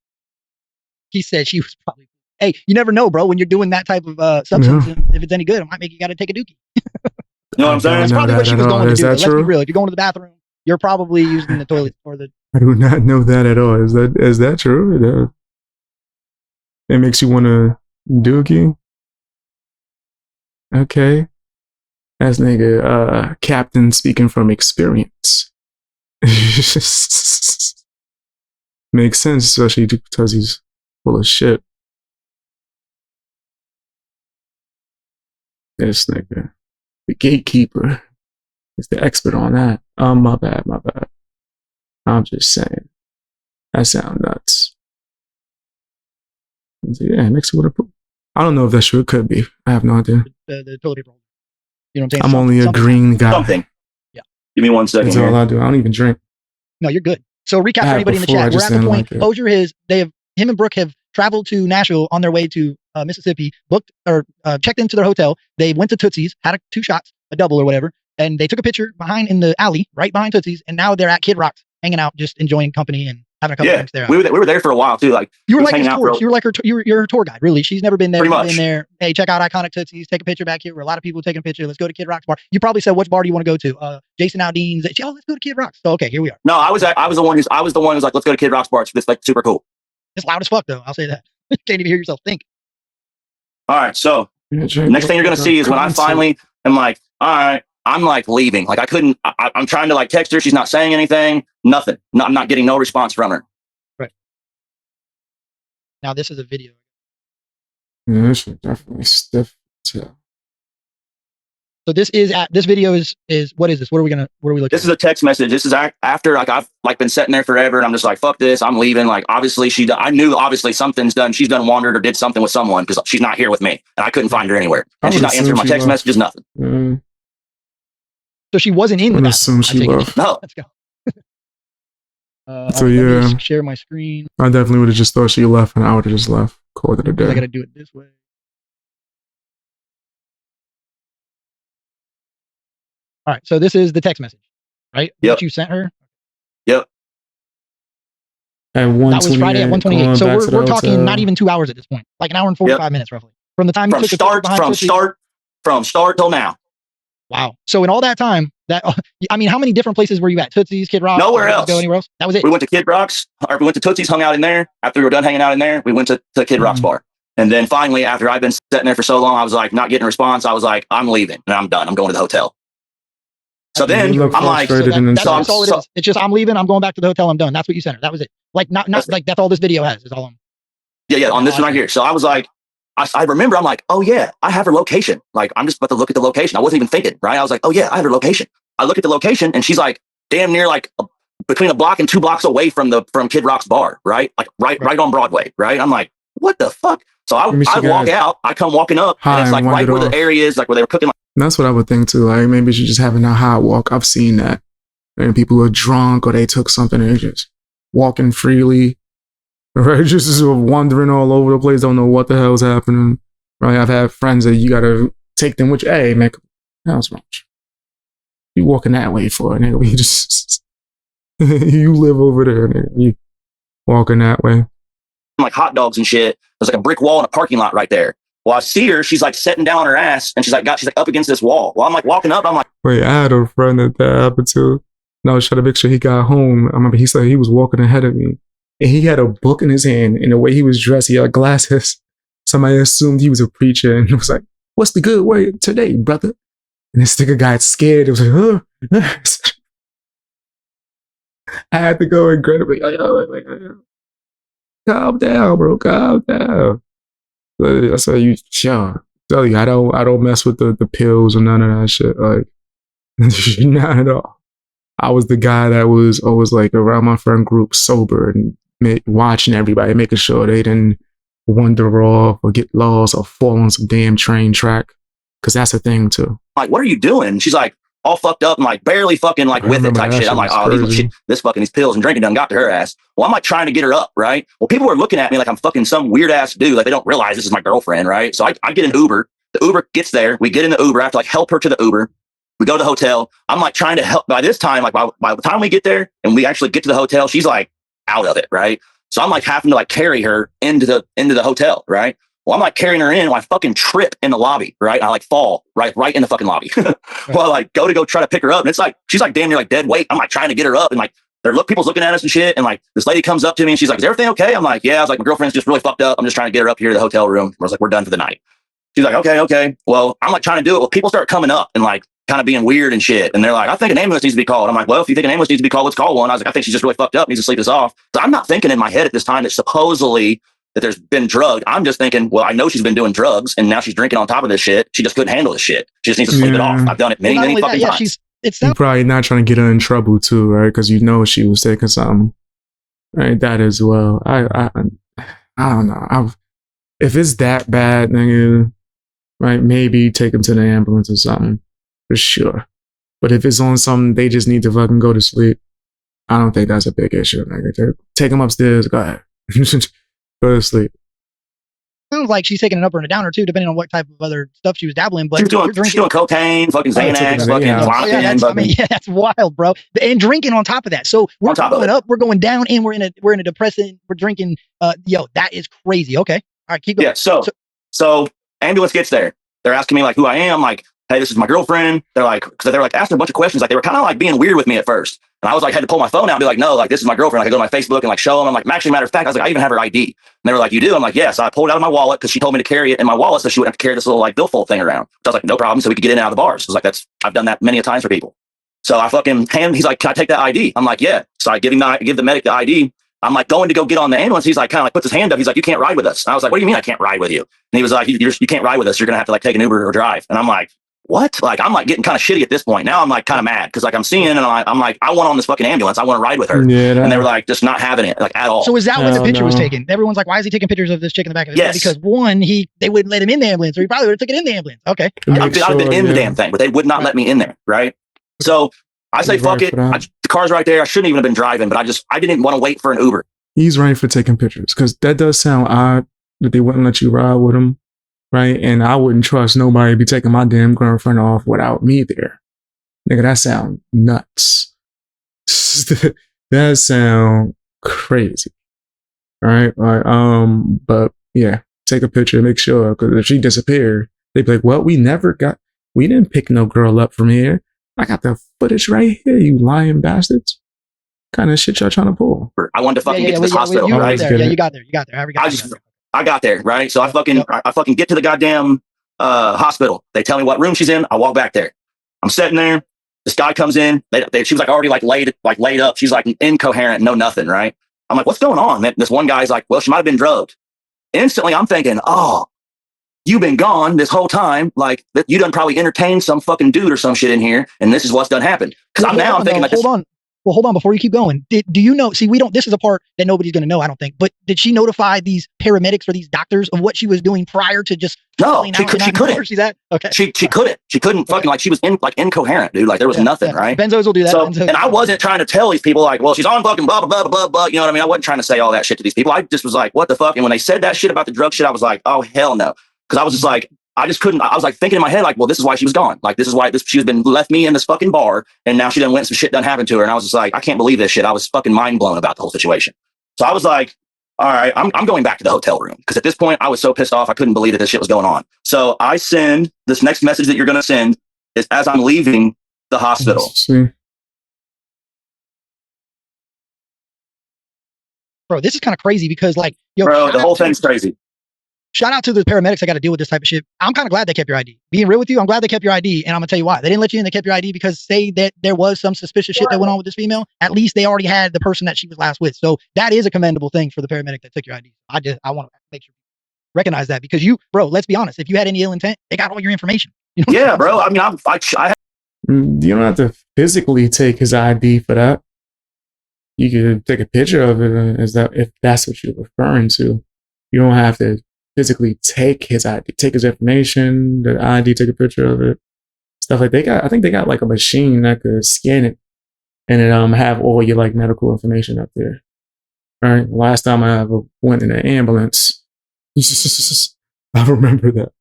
He said she was probably, hey, you never know, bro, when you're doing that type of substance, if it's any good, it might make you got to take a dookie. You know what I'm saying? That's probably what she was going to do. Let's true? be real. If you're going to the bathroom, you're probably using the toilet or the... I do not know that at all. Is that true? It makes you want to dookie? Okay. That's nigga, Captain speaking from experience. Makes sense, especially because he's full of shit. This nigga, the gatekeeper, is the expert on that. My bad. I'm just saying. That sounds nuts. Yeah, next to poop. I don't know if that's true. It could be. I have no idea. The toilet roll. You know what I'm saying? I'm only a green guy. Something. Yeah. Give me 1 second. That's all I do. I don't even drink. No, you're good. So recap for everybody in the chat. We're at the point. Hosier him and Brooke have traveled to Nashville on their way to Mississippi, booked or checked into their hotel. They went to Tootsie's, had 2 shots, a double or whatever, and they took a picture in the alley, right behind Tootsie's, and now they're at Kid Rock's, hanging out, just enjoying company and having a couple drinks there. We were there for a while too. Like you were like his tourist. You were like you're her tour guide, really. She's never been there. Pretty much. Been there. Hey, check out iconic Tootsie's. Take a picture back here. Where a lot of people taking a picture. Let's go to Kid Rock's bar. You probably said, which bar do you want to go to? Jason Aldean's. Oh, let's go to Kid Rock's. So okay, here we are. No, I was the one who's like, let's go to Kid Rock's bar. It's like super cool. It's loud as fuck though. I'll say that. Can't even hear yourself think. All right, so next thing you're gonna see is when I finally am like, all right, I'm like leaving. Like I'm trying to like text her. She's not saying anything. Nothing. I'm not getting no response from her. Right. Now this is a video. Yeah, this is definitely stiff. So this video is what is this? What are we looking? This is a text message. This is after like I've like been sitting there forever and I'm just like, fuck this, I'm leaving. Like obviously I knew obviously something's done. She's done wandered or did something with someone because she's not here with me and I couldn't find her anywhere. And she's not answering my text messages, nothing. So she wasn't in with us. Assume she left. No. Let's go. So yeah, share my screen. I definitely would have just thought she left and I would have just left. Called it a day. I gotta do it this way. All right, so this is the text message, right? Yep. That you sent her? Yep. At 1:28. That was Friday at 1:28. So we're talking not even 2 hours at this point. Like an hour and 45 minutes roughly. From the time you took from start till now. Wow. So in all that time That I mean, how many different places were you at? Tootsie's, Kid Rock? Nowhere else. Go anywhere else? That was it. We went to Kid Rock's, or we went to Tootsie's, hung out in there. After we were done hanging out in there, we went to Kid Rock's bar. And then finally, after I've been sitting there for so long, I was like, not getting a response. I was like, I'm leaving and I'm done. I'm going to the hotel. So then I'm like, that's all it is. It's just, I'm leaving. I'm going back to the hotel. I'm done. That's what you sent her. That was it. Like, not like that's all this video has is all I'm. Yeah. On this one right here. So I was like, I remember, I'm like, oh yeah, I have her location. Like, I'm just about to look at the location. I wasn't even thinking, right? I was like, oh yeah, I have her location. I look at the location and she's like damn near like between a block and 2 blocks away from Kid Rock's bar, right? Like right on Broadway, right? I'm like, what the fuck? So I walk out, I come walking up, and it's like right where the area is, like where they were cooking. That's what I would think too. Like maybe she's just having a hot walk. I've seen that. And people are drunk or they took something and they're just walking freely. Right? Just wandering all over the place, don't know what the hell's happening. Right? I've had friends that you gotta take them with you. Hey, man, how's wrong? You walking that way for it, nigga. You just you live over there, nigga. You walking that way. Like hot dogs and shit. There's like a brick wall in a parking lot right there. Well, I see her, she's like sitting down on her ass and she's like up against this wall. Well, I'm like walking up, I'm like, wait, I had a friend that happened to. And I was trying to make sure he got home. I remember he said he was walking ahead of me and he had a book in his hand, and the way he was dressed, he had glasses. Somebody assumed he was a preacher and was like, what's the good word today, brother? And this nigga got scared. It was like, I had to go and grab him like, calm down, bro. Calm down. I said, you sure? Tell you, I don't mess with the pills or none of that shit. Like, not at all. I was the guy that was always like around my friend group, sober and watching everybody, making sure they didn't wander off or get lost or fall on some damn train track. Cause that's a thing too. Like, what are you doing? She's like all fucked up and like barely fucking like with it type shit. I'm like, oh, these pills and drinking done got to her ass. Well, I'm like trying to get her up, right? Well, people are looking at me like I'm fucking some weird ass dude. Like they don't realize this is my girlfriend, right? So I get an Uber. The Uber gets there. We get in the Uber. I have to like help her to the Uber. We go to the hotel. I'm like trying to help. By this time, like by the time we get there and we actually get to the hotel, she's like out of it, right? So I'm like having to like carry her into the hotel, right? Well, I'm like carrying her in and I fucking trip in the lobby, right? I like fall right in the fucking lobby. Well, I like go try to pick her up. And it's like, she's like damn near like dead weight. I'm like trying to get her up and like people's looking at us and shit. And like this lady comes up to me and she's like, is everything okay? I'm like, yeah. I was like, my girlfriend's just really fucked up. I'm just trying to get her up here to the hotel room. I was like, we're done for the night. She's like, okay. Well, I'm like trying to do it. Well, people start coming up and like kind of being weird and shit. And they're like, I think an ambulance needs to be called. I'm like, well, if you think an ambulance needs to be called, let's call one. I was like, I think she's just really fucked up, needs to sleep this off. So I'm not thinking in my head at this time that supposedly that there's been drugged. I'm just thinking, well, I know she's been doing drugs and now she's drinking on top of this shit. She just couldn't handle this shit. She just needs to sleep it off. I've done it many fucking times. You're probably not trying to get her in trouble too, right? Because you know she was taking something, right? That as well. I don't know. If it's that bad, nigga, right? Maybe take him to the ambulance or something for sure. But if it's on something they just need to fucking go to sleep, I don't think that's a big issue. Nigga. Take them upstairs. Go ahead. Go to sleep. Sounds like she's taking an upper and a downer too, depending on what type of other stuff she was dabbling. But she's doing cocaine, fucking Xanax, fucking that's wild, bro. And drinking on top of that. So we're going up, we're going down, and we're in a depressant. We're drinking. That is crazy. Okay, all right, keep going. Yeah. So ambulance gets there. They're asking me like who I am. Like, hey, this is my girlfriend. They're like asking a bunch of questions. Like they were kind of like being weird with me at first. And I was like, had to pull my phone out and be like, no, like this is my girlfriend. Like I go to my Facebook and like show them. I'm like, actually, matter of fact, I was like, I even have her ID. And they were like, you do? I'm like, yes. Yeah. So I pulled it out of my wallet because she told me to carry it in my wallet so she wouldn't have to carry this little like billfold thing around. So I was like, no problem. So we could get in and out of the bars. I was like, I've done that many a times for people. So I fucking he's like, can I take that ID? I'm like, yeah. So I give the medic the ID. I'm like going to go get on the ambulance. He's like, kind of like puts his hand up. He's like, you can't ride with us. And I was like, what do you mean I can't ride with you? And he was like, you can't ride with us. You're going to have to like take an Uber or drive. And I'm like, what? Like, I'm like getting kind of shitty at this point. Now I'm like kind of mad because like I'm seeing and I'm like, I want on this fucking ambulance. I want to ride with her. Yeah, and they were like, just not having it like at all. So is that when the picture was taken? Everyone's like, why is he taking pictures of this chick in the back of his head? Because one, they wouldn't let him in the ambulance, or he probably would have taken it in the ambulance. Okay. I've been in the damn thing, but they would not let me in there. Right. So I say, fuck it. The car's right there. I shouldn't even have been driving, but I didn't want to wait for an Uber. He's right for taking pictures because that does sound odd that they wouldn't let you ride with him. Right? And I wouldn't trust nobody to be taking my damn girlfriend off without me there. Nigga, that sound nuts. That sound crazy. All right? But yeah, take a picture, make sure, because if she disappeared, they'd be like, well, we didn't pick no girl up from here. I got the footage right here, you lying bastards. Kind of shit y'all trying to pull. I wanted to fucking get to this hospital. You right? got there. Yeah, you got there. You got there. I got there, right? So I fucking get to the goddamn hospital. They tell me what room she's in. I walk back there. I'm sitting there. This guy comes in. She was like already laid up. She's like incoherent, no nothing, right? I'm like, what's going on, man? This one guy's like, well, she might have been drugged. Instantly, I'm thinking, oh, you've been gone this whole time. Like, you done probably entertained some fucking dude or some shit in here, and this is what's done happened. Because I'm thinking, like, hold on. Well, hold on before you keep going. Do you know? See, this is a part that nobody's going to know, I don't think. But did she notify these paramedics or these doctors of what she was doing prior to just? No, she couldn't. Where she's at? Okay. She couldn't. She couldn't fucking, like, she was incoherent, dude. Like, there was nothing, right? Benzos will do that. So, and I wasn't trying to tell these people, like, well, she's on fucking blah, blah, blah, blah, blah. You know what I mean? I wasn't trying to say all that shit to these people. I just was like, what the fuck? And when they said that shit about the drug shit, I was like, oh, hell no. Because I was just like, I just couldn't. I was like thinking in my head, like, well, this is why she was gone. Like, this is why she's been left me in this fucking bar, and now she done went, some shit done happened to her. And I was just like, I can't believe this shit. I was fucking mind blown about the whole situation. So I was like, all right, I'm going back to the hotel room. Because at this point, I was so pissed off, I couldn't believe that this shit was going on. So I send this next message that you're going to send is as I'm leaving the hospital. Bro, this is kind of crazy because, like, bro, the whole thing's crazy. Shout out to the paramedics that got to deal with this type of shit. I'm kind of glad they kept your ID. Being real with you, I'm glad they kept your ID, and I'm gonna tell you why. They didn't let you in. They kept your ID because say that there was some suspicious shit that went on with this female. At least they already had the person that she was last with. So that is a commendable thing for the paramedic that took your ID. I want to make sure you recognize that because bro, let's be honest. If you had any ill intent, they got all your information. You know yeah, bro. I mean, you don't have to physically take his ID for that. You could take a picture of it if that's what you're referring to. You don't have to physically take his ID, take his information, the ID, take a picture of it, stuff like I think they got like a machine that could scan it and it have all your like medical information up there. Right. Last time I ever went in an ambulance, I remember that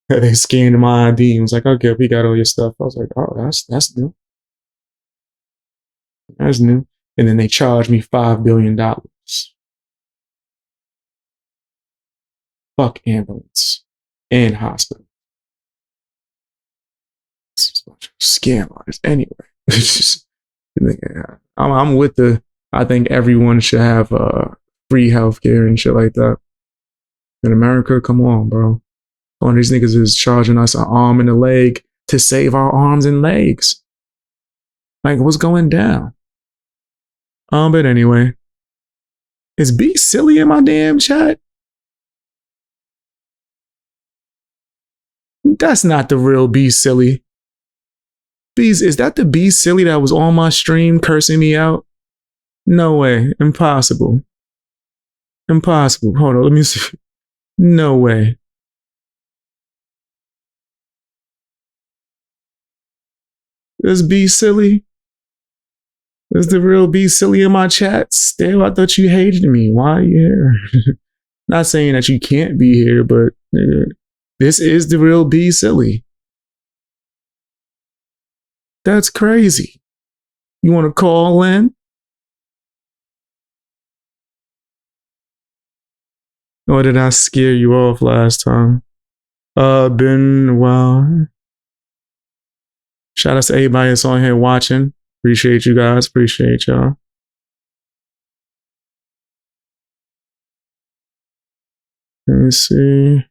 they scanned my ID and was like, okay, we got all your stuff. I was like, oh, that's new. That's new. And then they charged me $5 billion. Fuck ambulance and hospital. Scam artists. Anyway, I'm with I think everyone should have free healthcare and shit like that. In America, come on, bro. One of these niggas is charging us an arm and a leg to save our arms and legs. Like, what's going down? But anyway, is B silly in my damn chat? That's not the real B silly. Is that the B silly that was on my stream cursing me out? No way. Impossible. Impossible. Hold on, let me see. No way. Is B silly? Is the real B silly in my chat? Still, I thought you hated me. Why are you here? Not saying that you can't be here, but this is the real B silly. That's crazy. You want to call in? Or did I scare you off last time? Been well. Shout out to everybody that's on here watching. Appreciate you guys. Appreciate y'all. Let me see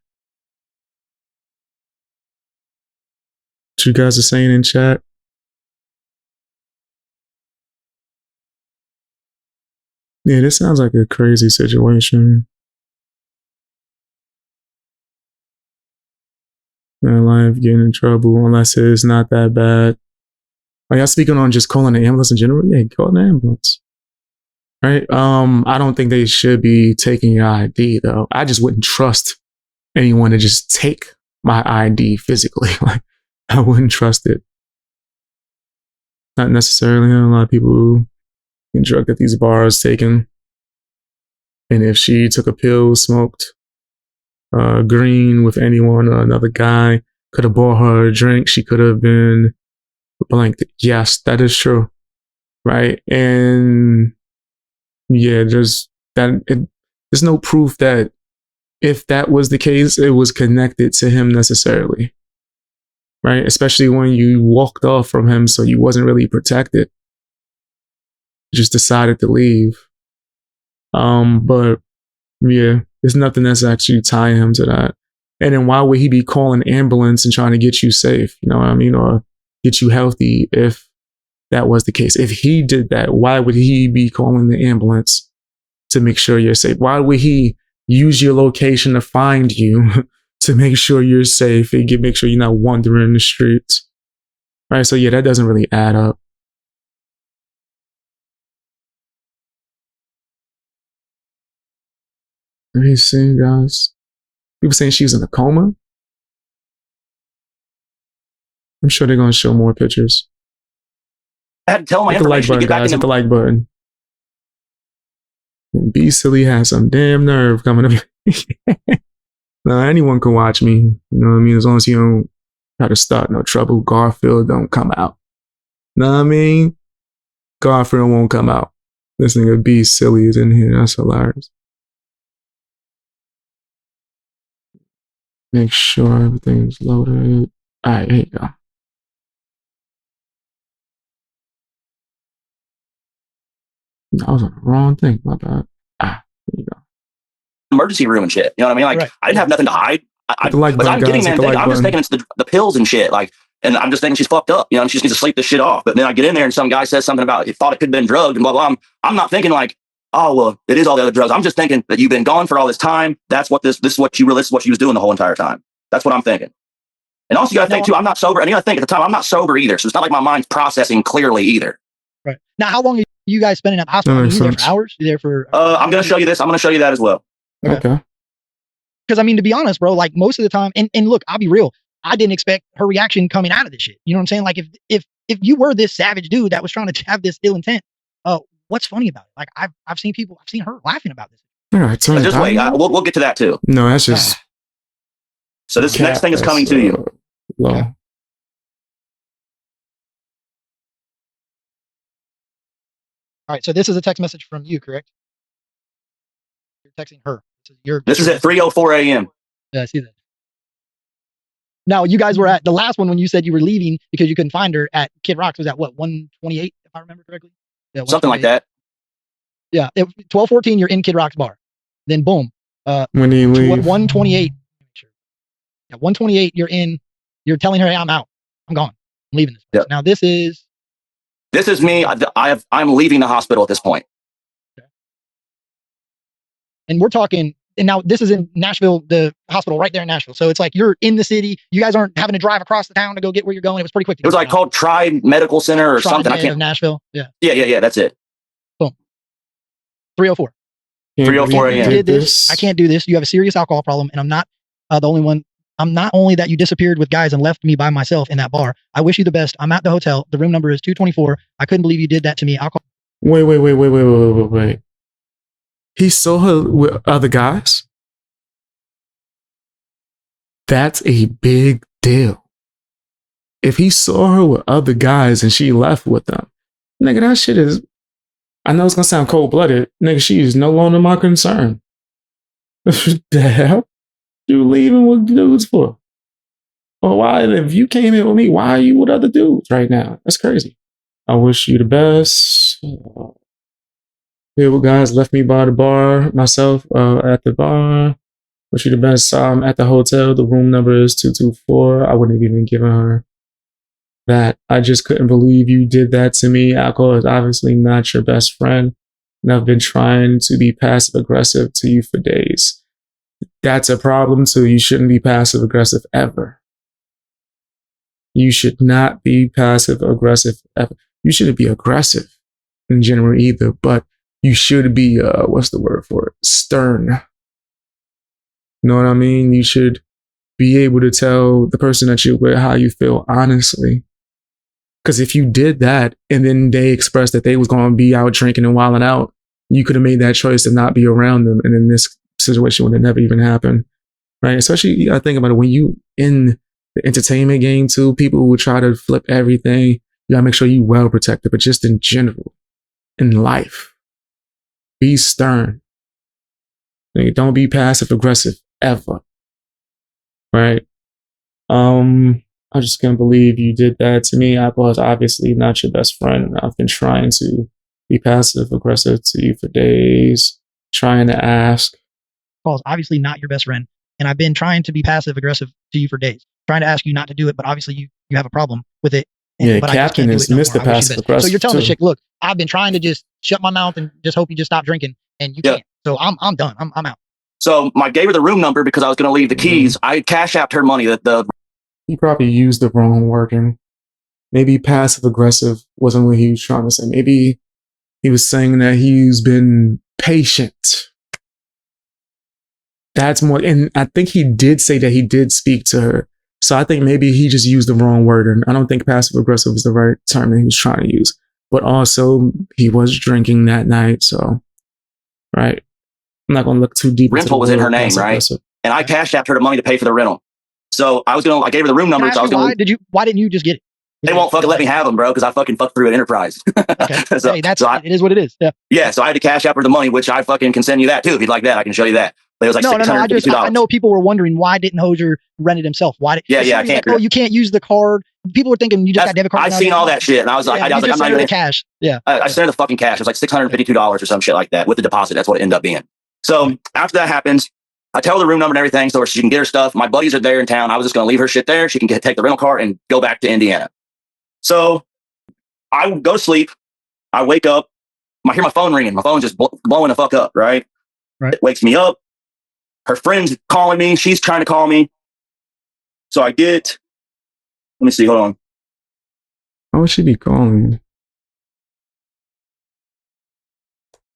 what you guys are saying in chat. Yeah, this sounds like a crazy situation. Life getting in trouble unless it's not that bad. Are y'all speaking on just calling the ambulance in general? Yeah, call the ambulance. Right? I don't think they should be taking your ID though. I just wouldn't trust anyone to just take my ID physically. Like, I wouldn't trust it. Not necessarily. A lot of people get drugged at these bars taken. And if she took a pill, smoked green with anyone, another guy could have bought her a drink, she could have been blanked. Yes, that is true. Right? And yeah, there's no proof that if that was the case, it was connected to him necessarily. right? Especially when you walked off from him, so you wasn't really protected. You just decided to leave. But yeah, there's nothing that's actually tying him to that. And then why would he be calling ambulance and trying to get you safe? You know what I mean? Or get you healthy if that was the case. If he did that, why would he be calling the ambulance to make sure you're safe? Why would he use your location to find you to make sure you're safe and make sure you're not wandering in the streets? Right? So yeah, that doesn't really add up. Are you seeing, guys? People saying she's in a coma. I'm sure they're going to show more pictures. I had to tell my Hit the like information to button, get back guys. into Hit the like button. And Be Silly has some damn nerve coming up. No, anyone can watch me. You know what I mean? As long as you don't try to start no trouble. Garfield don't come out. Know what I mean? Garfield won't come out. This nigga Be Silly is in here. That's hilarious. Make sure everything's loaded. All right, here you go. I was on the wrong thing. My bad. There you go. emergency room and shit. You know what I mean? Like, I didn't have nothing to hide. Hit the like button, I'm guys. getting, Hit man, the like I'm just button. thinking it's the pills and shit. Like, and I'm just thinking she's fucked up. You know, and she just needs to sleep this shit off. But then I get in there and some guy says something about he thought it could have been drugged and blah, blah. I'm not thinking like, oh, well, it is all the other drugs. I'm just thinking that you've been gone for all this time. That's what this is what she was doing the whole entire time. That's what I'm thinking. And also, you got to think too, I'm not sober. And you got to think at the time, I'm not sober either. So it's not like my mind's processing clearly either. Right. Now, how long are you guys spending at the hospital? Are you there for hours? You there for? I'm going to show you this. I'm going to show you that as well. Okay. Because I mean, to be honest, bro, like most of the time, and look, I'll be real. I didn't expect her reaction coming out of this shit. You know what I'm saying? Like if you were this savage dude that was trying to have this ill intent, what's funny about it? Like I've seen her laughing about this. All right, just wait. We'll get to that too. No, that's just. So this next thing is coming to you. Low. Okay. All right, so this is a text message from you, correct? You're texting her. This is at 3:04 a.m. Yeah, I see that. Now, you guys were at the last one when you said you were leaving because you couldn't find her at Kid Rock's. Was at what, 128, if I remember correctly? Yeah, something like that. Yeah, 12:14, you're in Kid Rock's bar. Then boom. When do you leave? 128. Yeah, 128, you're telling her, hey, I'm out. I'm gone. I'm leaving this place. Yep. Now, this is me. I'm leaving the hospital at this point. Okay. And we're talking, and now this is in Nashville, the hospital right there in Nashville. So it's like you're in the city. You guys aren't having to drive across the town to go get where you're going. It was pretty quick. It was like called Tri Medical Center or something. I can't. Of Nashville. Yeah. Yeah. That's it. Boom. 3:04. 3:04 a.m. I can't do this. You have a serious alcohol problem, and I'm not the only one. I'm not only that you disappeared with guys and left me by myself in that bar. I wish you the best. I'm at the hotel. The room number is 224. I couldn't believe you did that to me. I'll call. Wait. He saw her with other guys? That's a big deal. If he saw her with other guys and she left with them, nigga, that shit is, I know it's gonna sound cold-blooded. Nigga, she is no longer my concern. The hell? You leaving with dudes for? Or why, if you came in with me, why are you with other dudes right now? That's crazy. I wish you the best. People guys left me by the bar, myself at the bar. Wish you the best. I'm at the hotel. The room number is 224. I wouldn't have even given her that. I just couldn't believe you did that to me. Alcohol is obviously not your best friend. And I've been trying to be passive aggressive to you for days. That's a problem too. You shouldn't be passive aggressive ever. You should not be passive aggressive ever. You shouldn't be aggressive in general either, but you should be, what's the word for it? Stern. You know what I mean? You should be able to tell the person that you're with how you feel honestly. Because if you did that and then they expressed that they was going to be out drinking and wilding out, you could have made that choice to not be around them. And then this situation would have never even happened, right? Especially, you gotta think about it, when you in the entertainment game too, people will try to flip everything. You gotta make sure you well protected, but just in general, in life, be stern. Don't be passive aggressive ever, right? I just can't believe you did that to me. I was obviously not your best friend. I've been trying to be passive aggressive to you for days, trying to ask. Paul's obviously not your best friend, and I've been trying to be passive aggressive to you for days, trying to ask you not to do it, but obviously you have a problem with it. Yeah, but Captain is Mr. Passive Aggressive. So you're telling too. the chick, look, I've been trying to just shut my mouth and just hope you just stop drinking, and you can't. So I'm done. I'm out. So I gave her the room number because I was going to leave the keys. I cash apped her money. He probably used the wrong wording. Maybe passive aggressive wasn't what he was trying to say. Maybe he was saying that he's been patient. That's more, and I think he did say that he did speak to her. So I think maybe he just used the wrong word. And I don't think passive aggressive was the right term that he was trying to use. But also, he was drinking that night. So, right. I'm not going to look too deep. Rental was in her name, right? And I cashed apped her the money to pay for the rental. So I gave her the room number. So why didn't you just get it? They won't fucking let me have them, bro, because I fucking fucked through an enterprise. Okay. So, hey, it is what it is. Yeah. Yeah. So I had to cash app her the money, which I fucking can send you that too. If you'd like that, I can show you that. But it was like $652. I know people were wondering, why didn't Hosier rent it himself? Why did? Yeah, I can't. Like, you can't use the card. People were thinking you just got debit card. I've seen all that shit, and I was like, I was like, I'm not even cash. Yeah. I sent her the fucking cash. It was like $652 or some shit like that with the deposit. That's what it ended up being. So after that happens, I tell her the room number and everything so she can get her stuff. My buddies are there in town. I was just going to leave her shit there. She can take the rental car and go back to Indiana. So I go to sleep. I wake up. I hear my phone ringing. My phone's just blowing the fuck up, right? It wakes me up. Her friend's calling me. She's trying to call me. So let me see. Hold on. Why would she be calling?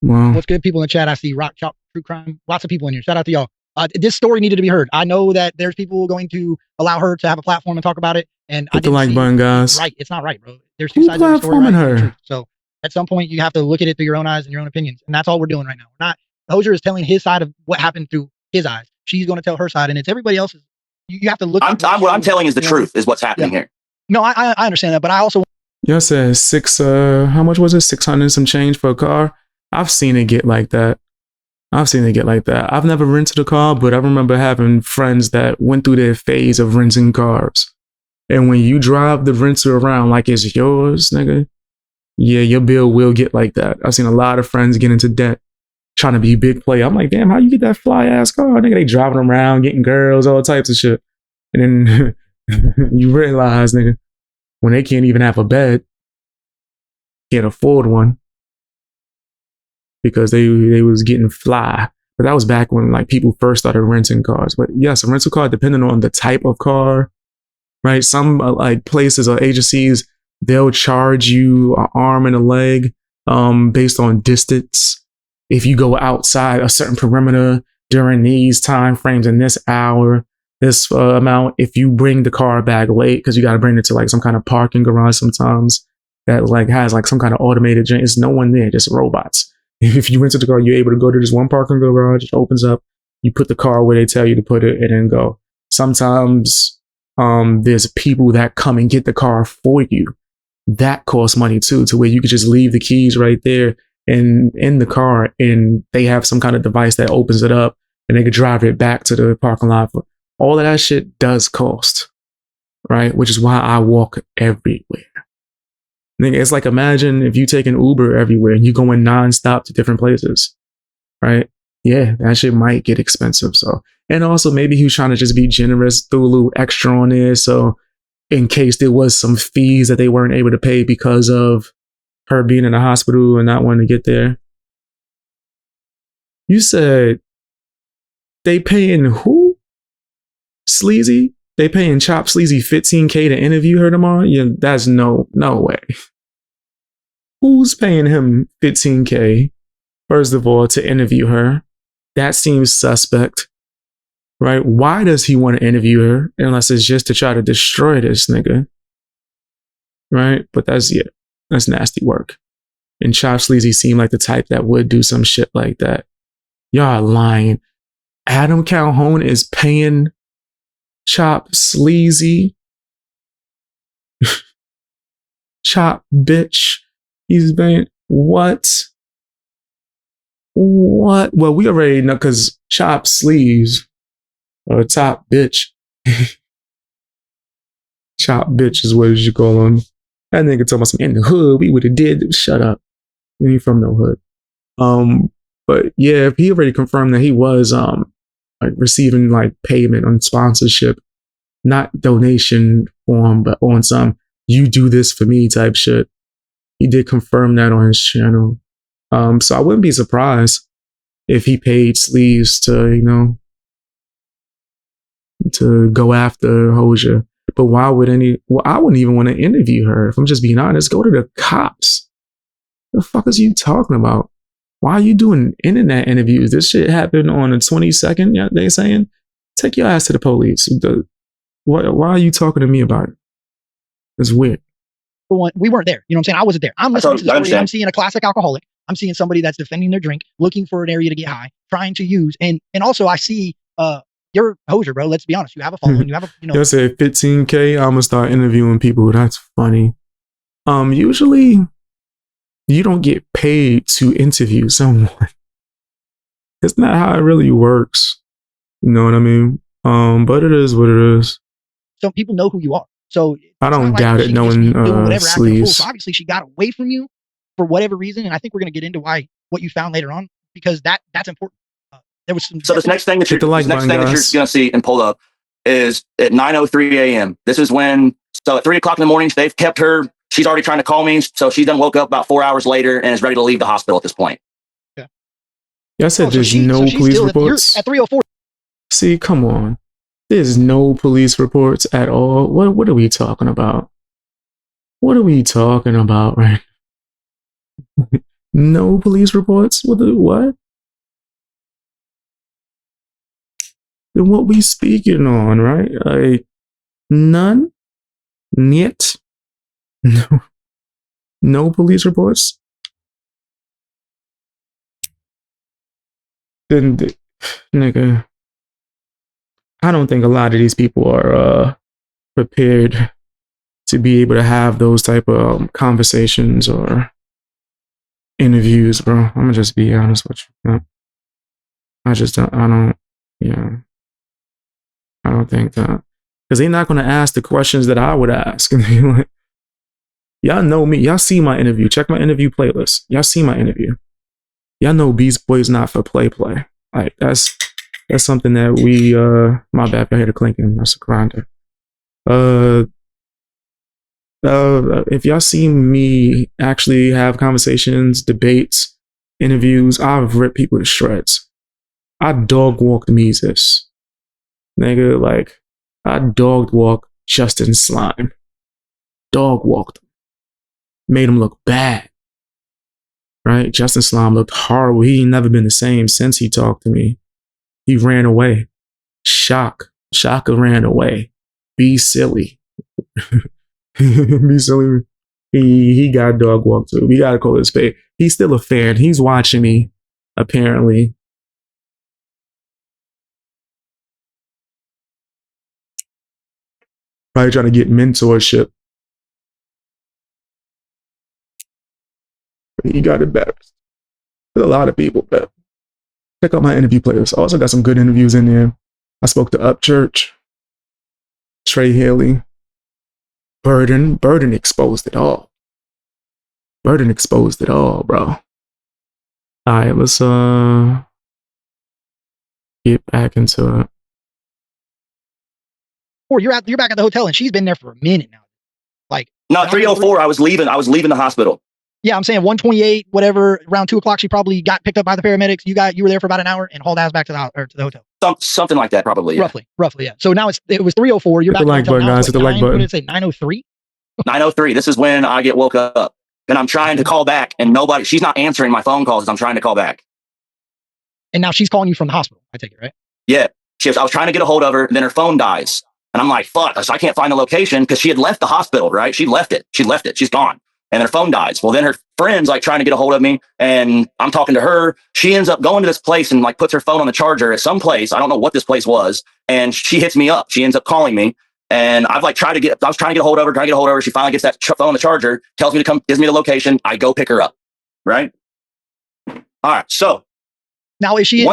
Wow. What's good, people in the chat? I see Rock Chop True Crime. Lots of people in here. Shout out to y'all. This story needed to be heard. I know that there's people going to allow her to have a platform and talk about it. And Hit the like button, guys. Right. It's not right, bro. There's two sides of the story. Right? So at some point, you have to look at it through your own eyes and your own opinions. And that's all we're doing right now. We're not. Hosier is telling his side of what happened through his eyes. She's going to tell her side, and it's everybody else's. You have to look. What I'm telling is the truth, is what's happening here. No, I understand that, but I also. Y'all said how much was it? 600 some change for a car. I've seen it get like that. I've never rented a car, but I remember having friends that went through their phase of renting cars. And when you drive the renter around like it's yours, nigga, yeah, your bill will get like that. I've seen a lot of friends get into debt trying to be big play. I'm like, damn, how you get that fly ass car? Nigga, they driving around, getting girls, all types of shit. And then you realize, nigga, when they can't even have a bed, can't afford one because they was getting fly. But that was back when like people first started renting cars. But yes, a rental car, depending on the type of car, right? Some like places or agencies, they'll charge you an arm and a leg based on distance. If you go outside a certain perimeter during these time frames in this hour, this amount, if you bring the car back late, because you got to bring it to like some kind of parking garage sometimes that like has like some kind of automated, it's no one there, just robots. If you rented the car, you're able to go to this one parking garage, it opens up, you put the car where they tell you to put it and then go. Sometimes there's people that come and get the car for you. That costs money too, to where you could just leave the keys right there in the car and they have some kind of device that opens it up and they could drive it back to the parking lot. All of that shit does cost, right? Which is why I walk everywhere. Nigga, it's like, imagine if you take an Uber everywhere and you going nonstop to different places, right? Yeah, that shit might get expensive. So, and also maybe he was trying to just be generous, threw a little extra on there. So in case there was some fees that they weren't able to pay because of her being in the hospital and not wanting to get there. You said they paying who? Sleazy? They paying Chop Sleazy $15K to interview her tomorrow? Yeah, that's no way. Who's paying him $15K, first of all, to interview her? That seems suspect, right? Why does he want to interview her unless it's just to try to destroy this nigga? Right? But that's nasty work. And Chop Sleazy seemed like the type that would do some shit like that. Y'all are lying. Adam Calhoun is paying Chop Sleazy. Chop bitch. He's paying what? What? Well, we already know because Chop Sleeves or Top bitch. Chop bitch is what you should call him. That nigga talking about some in the hood. We would have did. Shut up. You ain't from no hood. But yeah, if he already confirmed that he was like receiving like payment on sponsorship, not donation form, but on some you do this for me type shit. He did confirm that on his channel. So I wouldn't be surprised if he paid Sleeves to, you know, to go after Hosier. But why would well, I wouldn't even want to interview her. If I'm just being honest, go to the cops. The fuck is you talking about? Why are you doing internet interviews? This shit happened on the 22nd. Yeah, they saying, take your ass to the police. Why are you talking to me about it? It's weird. For one, we weren't there. You know what I'm saying? I wasn't there. I'm listening to the story. I'm seeing a classic alcoholic. I'm seeing somebody that's defending their drink, looking for an area to get high, trying to use. And also I see you're Hosier, bro. Let's be honest. You have a following. You have a, you know. You'll say 15K. I'm gonna start interviewing people. That's funny. Usually you don't get paid to interview someone. It's not how it really works. You know what I mean? But it is what it is. So people know who you are. So I don't doubt it knowing Sleeves. So obviously she got away from you for whatever reason. And I think we're going to get into what you found later on, because that's important. There was some. So this next thing that you're going to see and pull up is at 9:03 a.m. This is when, so at 3 o'clock in the morning, they've kept her. She's already trying to call me. So she done woke up about 4 hours later and is ready to leave the hospital at this point. Yeah. Y'all said there's no police reports. At 3:04. See, come on. There's no police reports at all. What are we talking about? What are we talking about, right? No police reports? What? Then what we speaking on, right? Like, none? Niet? No police reports? Then, nigga, I don't think a lot of these people are prepared to be able to have those type of conversations or interviews, bro. I'm gonna just be honest with you. I don't think that, because they're not gonna ask the questions that I would ask. Y'all know me. Y'all see my interview. Check my interview playlist. Y'all see my interview. Y'all know Beast Boy's not for play. Like that's something that we my bad, I hear the clinking. That's a grinder. If y'all see me actually have conversations, debates, interviews, I've ripped people to shreds. I dog walked Mises. Nigga, like, I dog walked Justin Slime. Dog walked him. Made him look bad. Right? Justin Slime looked horrible. He ain't never been the same since he talked to me. He ran away. Shaka ran away. Be silly. Be silly. He got dog walked too. We gotta call it a spade. He's still a fan. He's watching me, apparently. Probably trying to get mentorship. But he got it better. There's a lot of people, but check out my interview playlist. Also got some good interviews in there. I spoke to Upchurch, Trey Haley, Burden exposed it all. Burden exposed it all, bro. Alright, let's get back into it. Or you're back at the hotel and she's been there for a minute now. Like, no, 3:04. I was leaving the hospital. Yeah, I'm saying 1:28, whatever. Around 2 o'clock, she probably got picked up by the paramedics. You were there for about an hour and hauled ass back to the hotel. Something like that, probably. Yeah. Roughly, yeah. So now it was 3:04. You're back at the hotel now. Hit the like button. What did it say? 9:03. 9:03. This is when I get woke up and I'm trying to call back and she's not answering my phone calls as I'm trying to call back. And now she's calling you from the hospital. I take it, right? Yeah. I was trying to get a hold of her and then her phone dies. And I'm like, fuck, so I can't find the location because she had left the hospital, right? She left it. She's gone. And her phone dies. Well, then her friend's like trying to get a hold of me and I'm talking to her. She ends up going to this place and like puts her phone on the charger at some place. I don't know what this place was. And she hits me up. She ends up calling me. And I was trying to get a hold of her. She finally gets that phone on the charger, tells me to come, gives me the location. I go pick her up. Right. All right. So now is she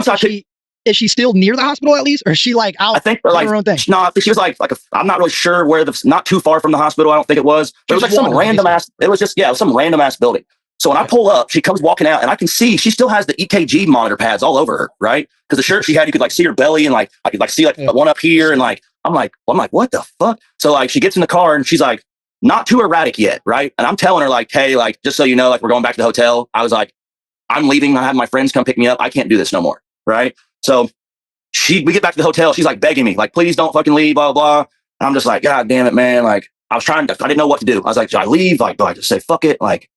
is she still near the hospital at least? Or is she like out I think doing like her own thing? no, I think she was like I'm not really sure where not too far from the hospital. I don't think it was. But it was like some random ass. It was just some random ass building. So when I pull up, she comes walking out, and I can see she still has the EKG monitor pads all over her, right? Because the shirt she had, you could like see her belly, and like I could like see like one up here, and like I'm like what the fuck? So like she gets in the car, and she's like not too erratic yet, right? And I'm telling her like, hey, like just so you know, like we're going back to the hotel. I was like, I'm leaving. I have my friends come pick me up. I can't do this no more, right? So we get back to the hotel. She's like begging me, like, please don't fucking leave, blah, blah, blah. And I'm just like, God damn it, man. Like I didn't know what to do. I was like, should I leave? Like, do I just say, fuck it? Like,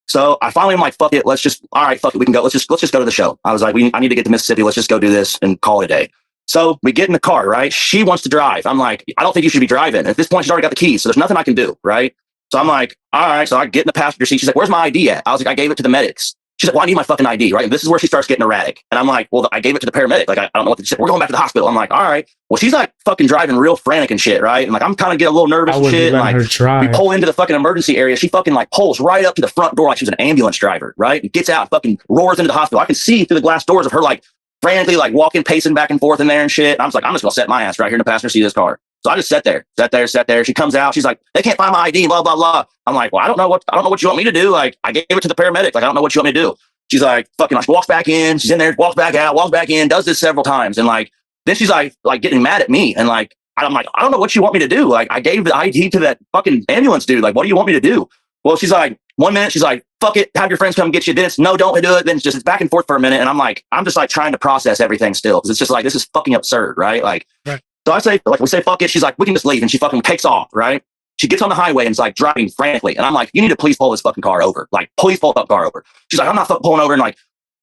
so I finally am like, fuck it. All right, fuck it. We can go. Let's just go to the show. I was like, I need to get to Mississippi. Let's just go do this and call it a day. So we get in the car, right? She wants to drive. I'm like, I don't think you should be driving. At this point, she's already got the keys. So there's nothing I can do, right? So I'm like, all right. So I get in the passenger seat. She's like, where's my ID at? I was like, I gave it to the medics. She's like, well, I need my fucking ID, right? And this is where she starts getting erratic. And I'm like, well, I gave it to the paramedic. Like, I don't know what to say. We're going back to the hospital. I'm like, all right. Well, she's like fucking driving real frantic and shit, right? And like, I'm kind of getting a little nervous and shit. And like, we pull into the fucking emergency area. She fucking like pulls right up to the front door like she was an ambulance driver, right? And gets out, fucking roars into the hospital. I can see through the glass doors of her like frantically like walking, pacing back and forth in there and shit. And I was like, I'm just gonna set my ass right here in the passenger seat of this car. So I just sat there. She comes out. She's like, they can't find my ID, blah, blah, blah. I'm like, well, I don't know what you want me to do. Like, I gave it to the paramedic. Like, I don't know what you want me to do. She's like, fucking, she walks back in. She's in there, walks back out, walks back in, does this several times. And like, then she's like getting mad at me. And like, I'm like, I don't know what you want me to do. Like, I gave the ID to that fucking ambulance dude. Like, what do you want me to do? Well, she's like, 1 minute, she's like, fuck it, have your friends come get you. Then it's, no, don't do it. Then it's back and forth for a minute. And I'm just like trying to process everything still. Cause it's just like, this is fucking absurd, right? Like, right. So I say, like, we say, fuck it. She's like, we can just leave. And she fucking takes off, right? She gets on the highway and is like driving frantically. And I'm like, you need to please pull this fucking car over. Like, please pull the car over. She's like, I'm not pulling over. And like,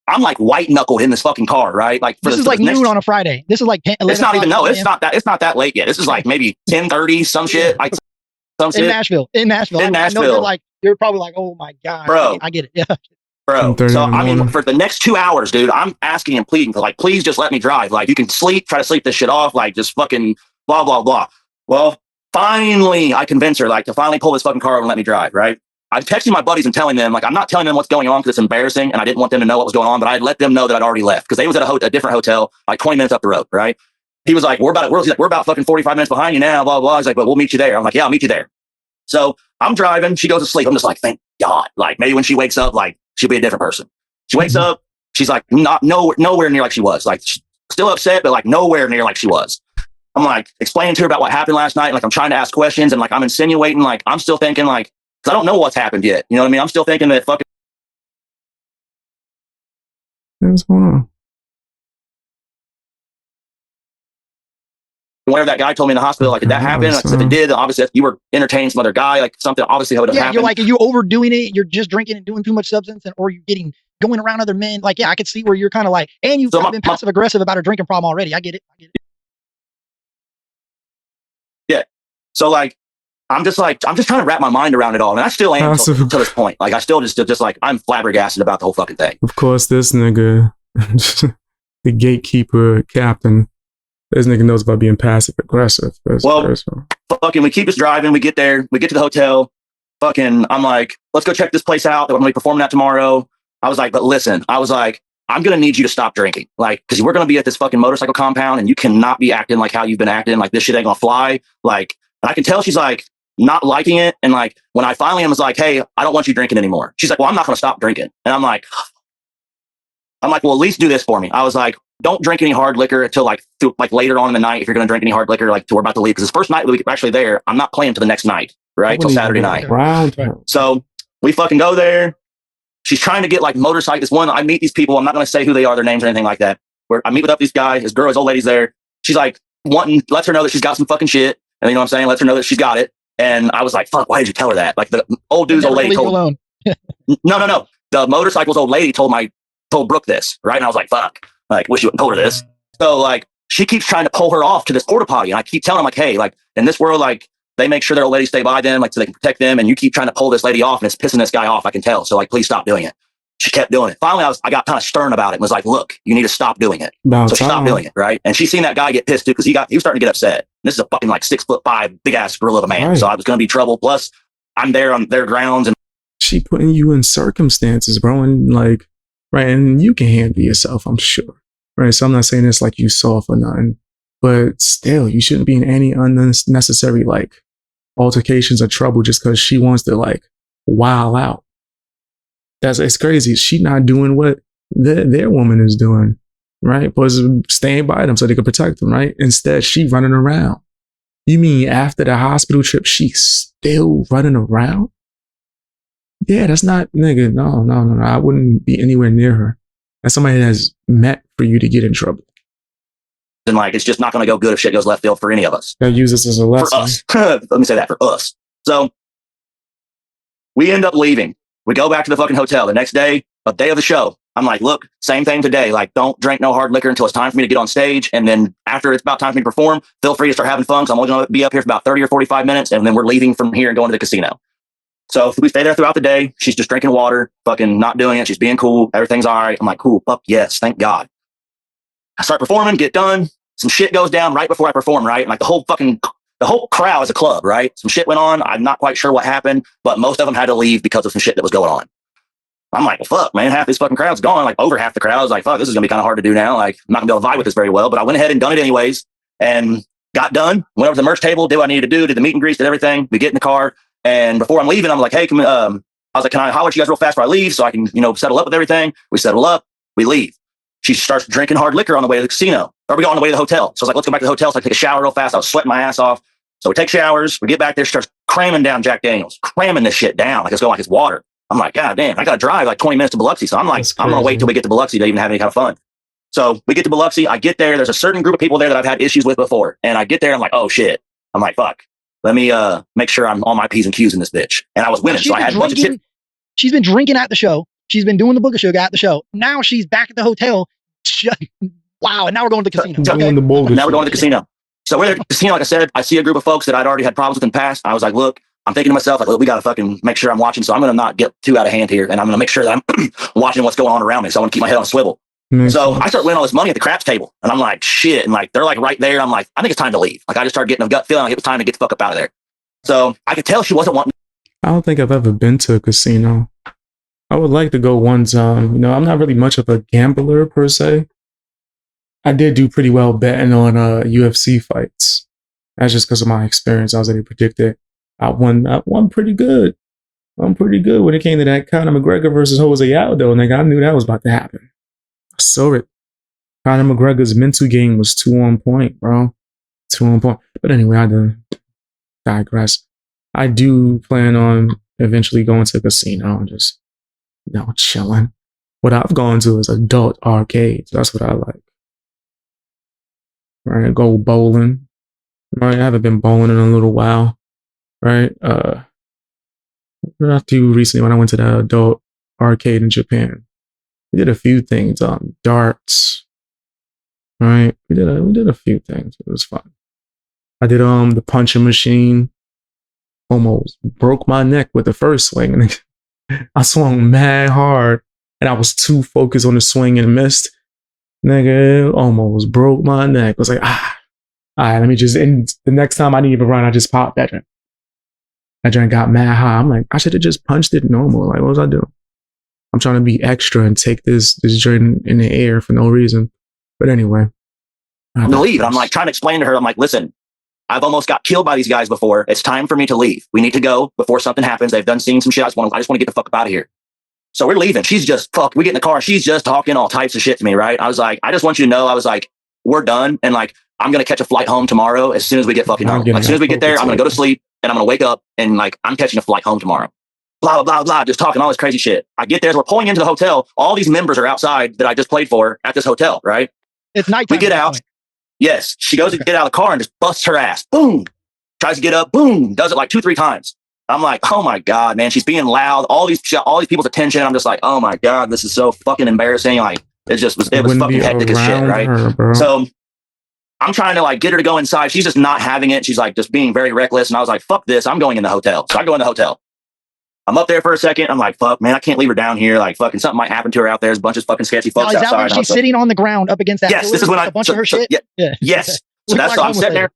I'm like white knuckled in this fucking car, right? Like this is like noon on a Friday. This is like it's not even it's not that late yet. This is like maybe 10:30, some shit. Like some shit. In Nashville. I know you're probably like, oh my God, bro. I get it. Yeah. Bro. So I mean, for the next 2 hours, dude, I'm asking and pleading for like, please just let me drive. Like, you can try to sleep this shit off, like just fucking blah, blah, blah. Well, finally I convince her like to finally pull this fucking car over and let me drive, right? I'm texting my buddies and telling them, like, I'm not telling them what's going on because it's embarrassing and I didn't want them to know what was going on, but I'd let them know that I'd already left because they was at a different hotel, like 20 minutes up the road, right? He was like, we're about fucking 45 minutes behind you now, blah, blah. He's like, but we'll meet you there. I'm like, yeah, I'll meet you there. So I'm driving. She goes to sleep. I'm just like, thank God. Like, maybe when she wakes up, like, she'll be a different person. She wakes up. She's like, nowhere near like she was. Like, still upset, but like nowhere near like she was. I'm like explaining to her about what happened last night. Like, I'm trying to ask questions and like I'm insinuating, like, I'm still thinking like, because I don't know what's happened yet. You know what I mean? I'm still thinking that fucking. What's going on? Whenever that guy told me in the hospital, like, did that happen? Like, if it did, obviously you were entertaining some other guy, like something obviously would have happened. You're like, are you overdoing it? You're just drinking and doing too much substance, or you going around other men? Like, yeah, I could see where you're kind of like, and you've been passive aggressive about a drinking problem already. I get it. Yeah. So like, I'm just trying to wrap my mind around it all. And I still am to this point. Like, I still just like, I'm flabbergasted about the whole fucking thing. Of course, this nigga, the gatekeeper captain, this nigga knows about being passive aggressive. Fucking, we keep us driving. We get there. We get to the hotel. Fucking, I'm like, let's go check this place out. We're going to be performing that tomorrow. I was like, but listen, I'm going to need you to stop drinking. Like, because we're going to be at this fucking motorcycle compound and you cannot be acting like how you've been acting. Like, this shit ain't going to fly. Like, and I can tell she's like, not liking it. And like, when I finally was like, hey, I don't want you drinking anymore. She's like, well, I'm not going to stop drinking. And I'm like, well, at least do this for me. I was like, don't drink any hard liquor until like later on in the night. If you're going to drink any hard liquor, like, till we're about to leave. Because this first night we were actually there, I'm not playing till the next night, right? Till Saturday night. So we fucking go there. She's trying to get like motorcycles. I meet these people. I'm not going to say who they are, their names or anything like that. Where I meet with this guy, his old lady's there. She's like lets her know that she's got some fucking shit. And you know what I'm saying? Lets her know that she's got it. And I was like, fuck, why did you tell her that? Like, the old dude's old lady told alone. No. The motorcycle's old lady told Brooke this, right? And I was like, fuck, like, wish you wouldn't told her this. So like, she keeps trying to pull her off to this porta potty. And I keep telling him like, hey, like, in this world, like, they make sure their old ladies stay by them, like, so they can protect them. And you keep trying to pull this lady off and it's pissing this guy off. I can tell. So like, please stop doing it. She kept doing it. Finally, I got kind of stern about it and was like, look, you need to stop doing it. So she stopped doing it, right? And she seen that guy get pissed too, because he was starting to get upset. And this is a fucking like 6'5" big ass gorilla of a man. Right. So I was going to be trouble. Plus, I'm there on their grounds. And she putting you in circumstances, bro. And like, right. And you can handle yourself, I'm sure. right? So I'm not saying this like you soft or nothing, but still, you shouldn't be in any unnecessary like altercations or trouble just because she wants to like wow out. It's crazy. She not doing what their woman is doing, right? Was staying by them so they could protect them, right? Instead, she running around. You mean after the hospital trip, she's still running around? Yeah, that's not, nigga. No. I wouldn't be anywhere near her. That's somebody that's meant for you to get in trouble. And like, it's just not going to go good if shit goes left field for any of us. They'll use this as a lesson. For us. Let me say that, for us. So we end up leaving. We go back to the fucking hotel the next day, a day of the show. I'm like, look, same thing today. Like, don't drink no hard liquor until it's time for me to get on stage. And then after it's about time for me to perform, feel free to start having fun. So I'm only going to be up here for about 30 or 45 minutes. And then we're leaving from here and going to the casino. So we stay there throughout the day. She's just drinking water, fucking not doing it. She's being cool. Everything's all right. I'm like, cool, fuck yes, thank God. I start performing, get done. Some shit goes down right before I perform, right? And like the whole crowd is a club, right? Some shit went on. I'm not quite sure what happened, but most of them had to leave because of some shit that was going on. I'm like, well, fuck, man, half this fucking crowd's gone. Like over half the crowd. I was like, fuck, this is gonna be kind of hard to do now. Like, I'm not gonna be able to vibe with this very well, but I went ahead and done it anyways and got done. Went over to the merch table, did what I needed to do, did the meet and greets, did everything. We get in the car. And before I'm leaving, I'm like, hey, I was like, can I holler at you guys real fast before I leave so I can, settle up with everything? We settle up, we leave. She starts drinking hard liquor on the way to the casino. Or we go on the way to the hotel. So I was like, let's go back to the hotel. So I take a shower real fast. I was sweating my ass off. So we take showers. We get back there. She starts cramming down Jack Daniels, cramming this shit down like it's going like it's water. I'm like, God damn, I got to drive like 20 minutes to Biloxi. So I'm like, I'm going to wait till we get to Biloxi to even have any kind of fun. So we get to Biloxi. I get there. There's a certain group of people there that I've had issues with before. And I get there. I'm like, oh shit. I'm like, fuck. Let me make sure I'm on my P's and Q's in this bitch. And I was winning. So I had a bunch of shit. She's been drinking at the show. She's been doing the booger sugar at the show. Now she's back at the hotel. Wow. And now we're going to the casino. Now we're going to the casino. So we're at the casino. Like I said, I see a group of folks that I'd already had problems with in the past. I was like, look, I'm thinking to myself, like, look, we got to fucking make sure I'm watching. So I'm going to not get too out of hand here. And I'm going to make sure that I'm watching what's going on around me. So I want to keep my head on a swivel. So I start winning all this money at the craps table. And I'm like, shit. And like, they're like right there. I'm like, I think it's time to leave. Like I just started getting a gut feeling like it was time to get the fuck up out of there. So I could tell she wasn't wanting. I don't think I've ever been to a casino. I would like to go one time. I'm not really much of a gambler per se. I did do pretty well betting on UFC fights. That's just because of my experience. I was able to predict it. I won pretty good. I'm pretty good when it came to that Conor McGregor versus Jose Aldo. Nigga, I knew that was about to happen. I saw it. Conor McGregor's mental game was 2 on point, bro. 2 on point. But anyway, I digress. I do plan on eventually going to a casino and just, chilling. What I've gone to is adult arcades. That's what I like. Right? Go bowling. Right? I haven't been bowling in a little while. Right? Not too recently when I went to the adult arcade in Japan. We did a few things. Darts. Right? We did a few things. It was fun. I did the punching machine. Almost broke my neck with the first swing. And I swung mad hard. And I was too focused on the swing and missed. Nigga, it almost broke my neck. I was like, all right, let me just, and the next time I need to run, I just popped that drink. That drink got mad high. I'm like, I should have just punched it normal. Like, what was I doing? I'm trying to be extra and take this drink in the air for no reason. But anyway. I'm gonna leave. And I'm like trying to explain to her, I'm like, listen, I've almost got killed by these guys before. It's time for me to leave. We need to go before something happens. They've done seeing some shit. I just want to get the fuck up out of here. So we're leaving. She's just, we get in the car. She's just talking all types of shit to me, right? I was like, I just want you to know, I was like, we're done. And like, I'm going to catch a flight home tomorrow as soon as we get fucking home. Like, as soon as we get there, I'm going to go to sleep and I'm going to wake up and like, I'm catching a flight home tomorrow. Blah, blah, blah, blah. Just talking all this crazy shit. I get there as we're pulling into the hotel. All these members are outside that I just played for at this hotel, right? It's nighttime. We get out. Yes. She goes to get out of the car and just busts her ass. Boom. Tries to get up. Boom. Does it like 2-3 times. I'm like, oh my God, man, she's being loud. All these people's attention. I'm just like, oh my God, this is so fucking embarrassing. Like, it was fucking hectic as shit, right? Her, so I'm trying to like get her to go inside. She's just not having it. She's like just being very reckless. And I was like, fuck this. I'm going in the hotel. So I go in the hotel. I'm up there for a second. I'm like, fuck, man, I can't leave her down here. Like, fucking something might happen to her out there. There's a bunch of fucking sketchy folks outside. Is that when she's sitting on the ground up against that? Yes, this is when a bunch of her shit. Yeah. Yes. So that's so I'm sitting there.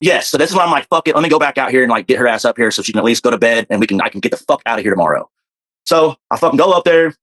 Yes. So this is why I'm like, fuck it. Let me go back out here and like get her ass up here so she can at least go to bed and I can get the fuck out of here tomorrow. So I fucking go up there.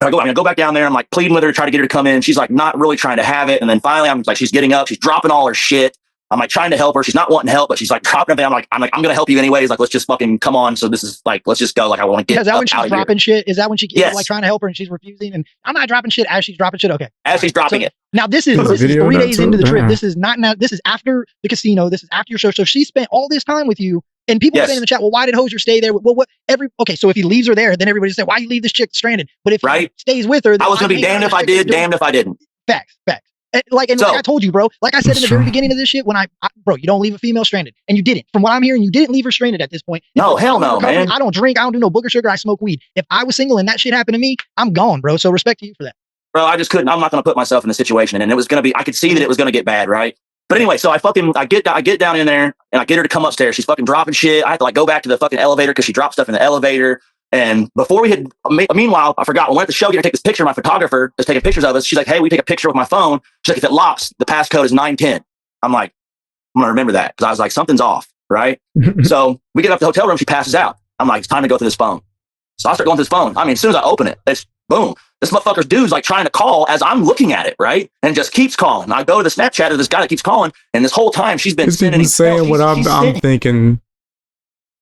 I go back down there. I'm like pleading with her, trying to get her to come in. She's like not really trying to have it. And then finally, I'm like, she's getting up. She's dropping all her shit. I'm like trying to help her. She's not wanting help, but she's like dropping everything. I'm like, I'm gonna help you anyways. Like, let's just fucking come on. So this is like, let's just go. Like, I want to get. Is that when she's dropping shit? Is that when she yes. like trying to help her and she's refusing? And I'm not dropping shit as she's dropping shit. Okay. As she's dropping it. Now this is 3 days into the trip. This is not now. This is after the casino. This is after your show. So she spent all this time with you. And people saying in the chat, well, why did Hosier stay there? Well, okay, so if he leaves her there, then everybody's saying, why you leave this chick stranded? But if he stays with her, then I was gonna be damned if I did, damned if I didn't. Facts. And like I told you, bro, like I said in the very beginning of this shit, when bro, you don't leave a female stranded. And you didn't. From what I'm hearing, you didn't leave her stranded at this point. No, hell no, man. I don't drink. I don't do no booger sugar. I smoke weed. If I was single and that shit happened to me, I'm gone, bro. So respect to you for that. Bro, I just couldn't. I'm not going to put myself in a situation. And it was going to be, I could see that it was going to get bad, right? But anyway, so I get down in there and I get her to come upstairs. She's fucking dropping shit. I had to like go back to the fucking elevator because she dropped stuff in the elevator. And before we had, meanwhile, I forgot, when we went to the show, to take this picture, my photographer is taking pictures of us. She's like, hey, we take a picture with my phone. She's like, if it locks, the passcode is 910. I'm like, I'm going to remember that. Cause I was like, something's off. Right. So we get up to the hotel room. She passes out. I'm like, it's time to go through this phone. So I start going through this phone. I mean, as soon as I open it, it's boom. This motherfucker's dude's like trying to call as I'm looking at it. Right. And just keeps calling. I go to the Snapchat of this guy that keeps calling. And this whole time she's been sending saying what I'm thinking.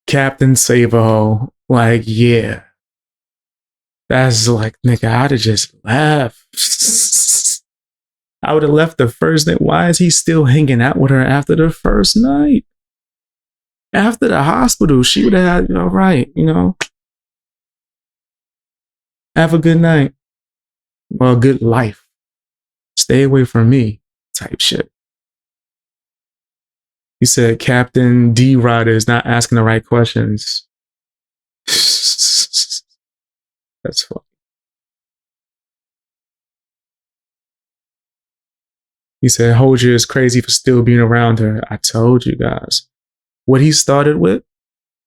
Captain Savo, like, yeah. That's like, nigga, I'd have just left. I would have left the first night. Why is he still hanging out with her after the first night? After the hospital, she would have had, all right, you know. Have a good night. Well, good life. Stay away from me, type shit. He said Captain D. Ryder is not asking the right questions. That's funny. He said Hosier is crazy for still being around her. I told you guys. What he started with,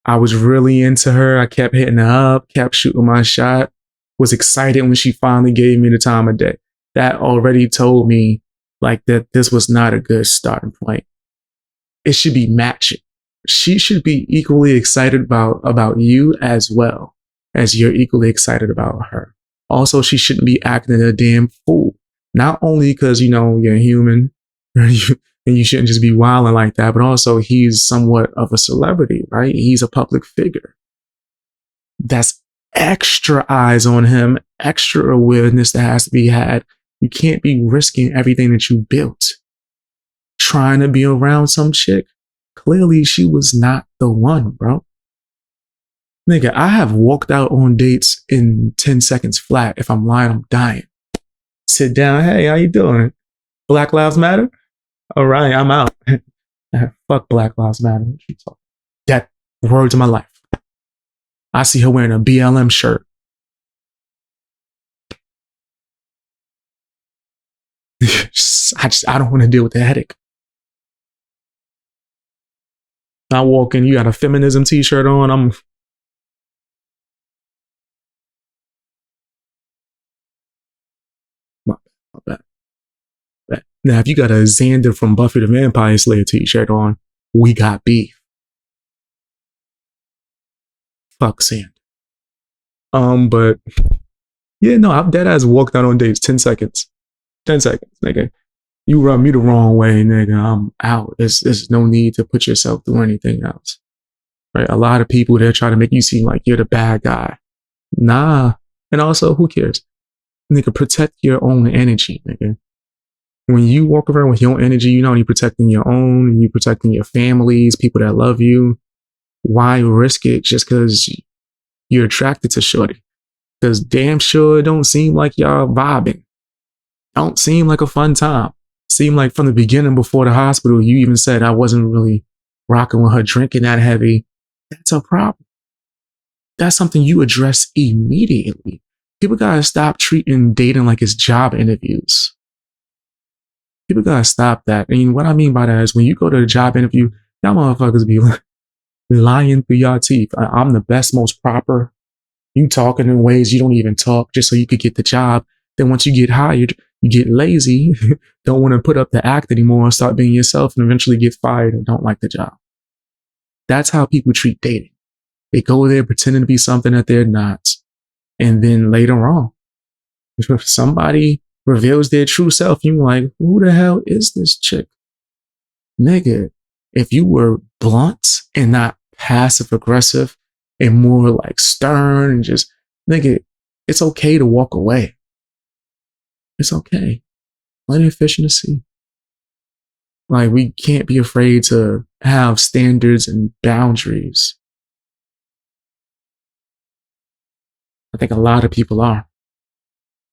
I was really into her. I kept hitting her up, kept shooting my shot, was excited when she finally gave me the time of day. That already told me like that this was not a good starting point. It should be matching. She should be equally excited about you as well as you're equally excited about her. Also, she shouldn't be acting a damn fool. Not only because, you know, you're human and you shouldn't just be wilding like that, but also he's somewhat of a celebrity, right? He's a public figure. That's extra eyes on him, extra awareness that has to be had. You can't be risking everything that you built trying to be around some chick. Clearly, she was not the one, bro. Nigga, I have walked out on dates in 10 seconds flat. If I'm lying, I'm dying. Sit down. Hey, how you doing? Black Lives Matter? All right, I'm out. Fuck Black Lives Matter. That words of my life. I see her wearing a BLM shirt. I don't want to deal with the headache. I walk in, you got a feminism t-shirt on. I'm my bad. Now, if you got a Xander from Buffy the Vampire Slayer t-shirt on, we got beef. Fuck Xander. But yeah, no, I've dead ass walked out on dates 10 seconds. 10 seconds, nigga. You rub me the wrong way, nigga, I'm out. There's no need to put yourself through anything else. Right? A lot of people, they're trying to make you seem like you're the bad guy. Nah. And also, who cares? Nigga, protect your own energy, nigga. When you walk around with your own energy, you're not only protecting your own, you're protecting your families, people that love you. Why risk it just because you're attracted to shorty? Because damn sure it don't seem like y'all vibing. Don't seem like a fun time. Seemed like from the beginning before the hospital, you even said I wasn't really rocking with her drinking that heavy. That's a problem. That's something you address immediately. People gotta stop treating dating like it's job interviews. People gotta stop that. And what I mean by that is when you go to a job interview, y'all motherfuckers be lying through your teeth. I'm the best, most proper. You talking in ways you don't even talk just so you could get the job. Then once you get hired, you get lazy, don't want to put up the act anymore, start being yourself, and eventually get fired and don't like the job. That's how people treat dating. They go there pretending to be something that they're not. And then later on, If somebody reveals their true self, you're like, who the hell is this chick? Nigga, if you were blunt and not passive aggressive and more like stern and just, nigga, it's okay to walk away. It's okay. Plenty of fish in the sea. Like, we can't be afraid to have standards and boundaries. I think a lot of people are.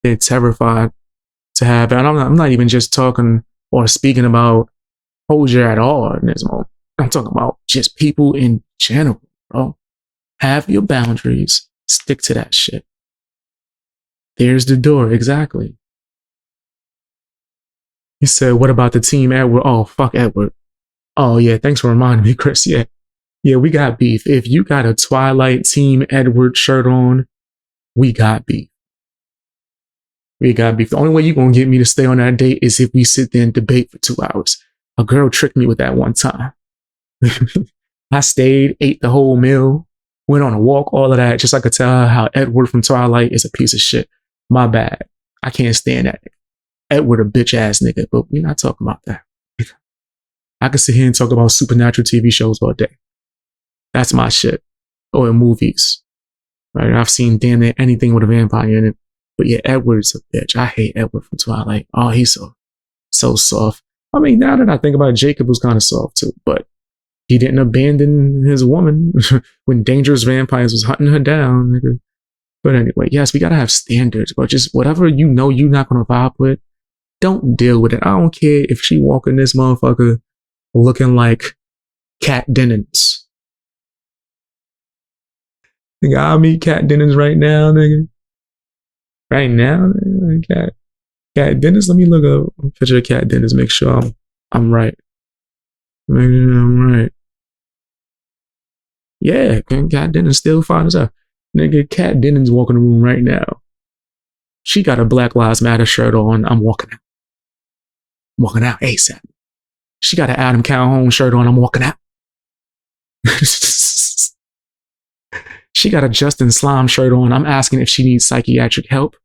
They're terrified to have, and I'm not even just talking or speaking about Hosier at all in this moment. I'm talking about just people in general, bro. Have your boundaries. Stick to that shit. There's the door, exactly. He said, what about the team Edward? Oh, fuck Edward. Oh, yeah, thanks for reminding me, Chris. Yeah, we got beef. If you got a Twilight Team Edward shirt on, we got beef. We got beef. The only way you're going to get me to stay on that date is if we sit there and debate for 2 hours. A girl tricked me with that one time. I stayed, ate the whole meal, went on a walk, all of that, just so I could tell her how Edward from Twilight is a piece of shit. My bad. I can't stand that nigga. Edward a bitch ass nigga, but we're not talking about that. I could sit here and talk about supernatural TV shows all day. That's my shit. Or in movies. Right? I've seen damn near anything with a vampire in it. But yeah, Edward's a bitch. I hate Edward from Twilight. Oh, he's so soft. I mean, now that I think about it, Jacob was kind of soft too, but he didn't abandon his woman when dangerous vampires was hunting her down. Nigga. But anyway, yes, we gotta have standards, but just whatever you know you're not gonna vibe with, don't deal with it. I don't care if she walking this motherfucker looking like Kat Dennings. Nigga, I'll meet Kat Dennings right now, nigga. Right now, nigga. Kat Dennings, let me look up a picture of Kat Dennings, make sure I'm right. Make sure I'm right. Yeah, Kat Dennings still fine as hell. Nigga, Kat Dennings walking the room right now. She got a Black Lives Matter shirt on. I'm walking out. I'm walking out ASAP. She got an Adam Calhoun shirt on. I'm walking out. She got a Justin Slime shirt on. I'm asking if she needs psychiatric help.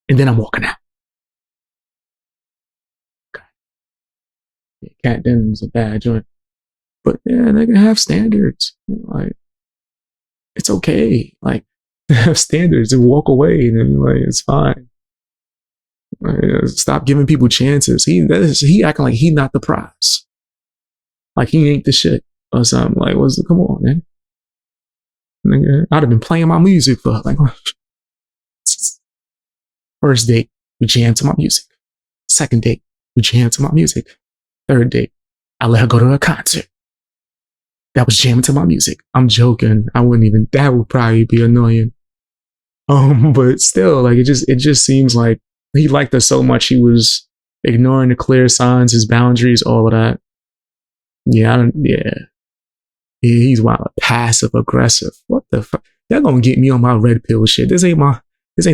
And then I'm walking out. Okay. Yeah, Kat Dennings is a bad joint. But yeah, they can have standards. Like, it's okay. Like, have standards and walk away, and like, it's fine. Like, stop giving people chances. He acting like he not the prize. Like he ain't the shit or something. Like, come on, man. Nigga, I'd have been playing my music for like first date, we jam to my music. Second date, we jam to my music. Third date, I let her go to a concert. That was jamming to my music. I'm joking. I wouldn't even, that would probably be annoying. But still, like, it just seems like he liked her so much he was ignoring the clear signs, his boundaries, all of that. Yeah, he's wild, passive aggressive. What the fuck? Y'all gonna get me on my red pill shit. This ain't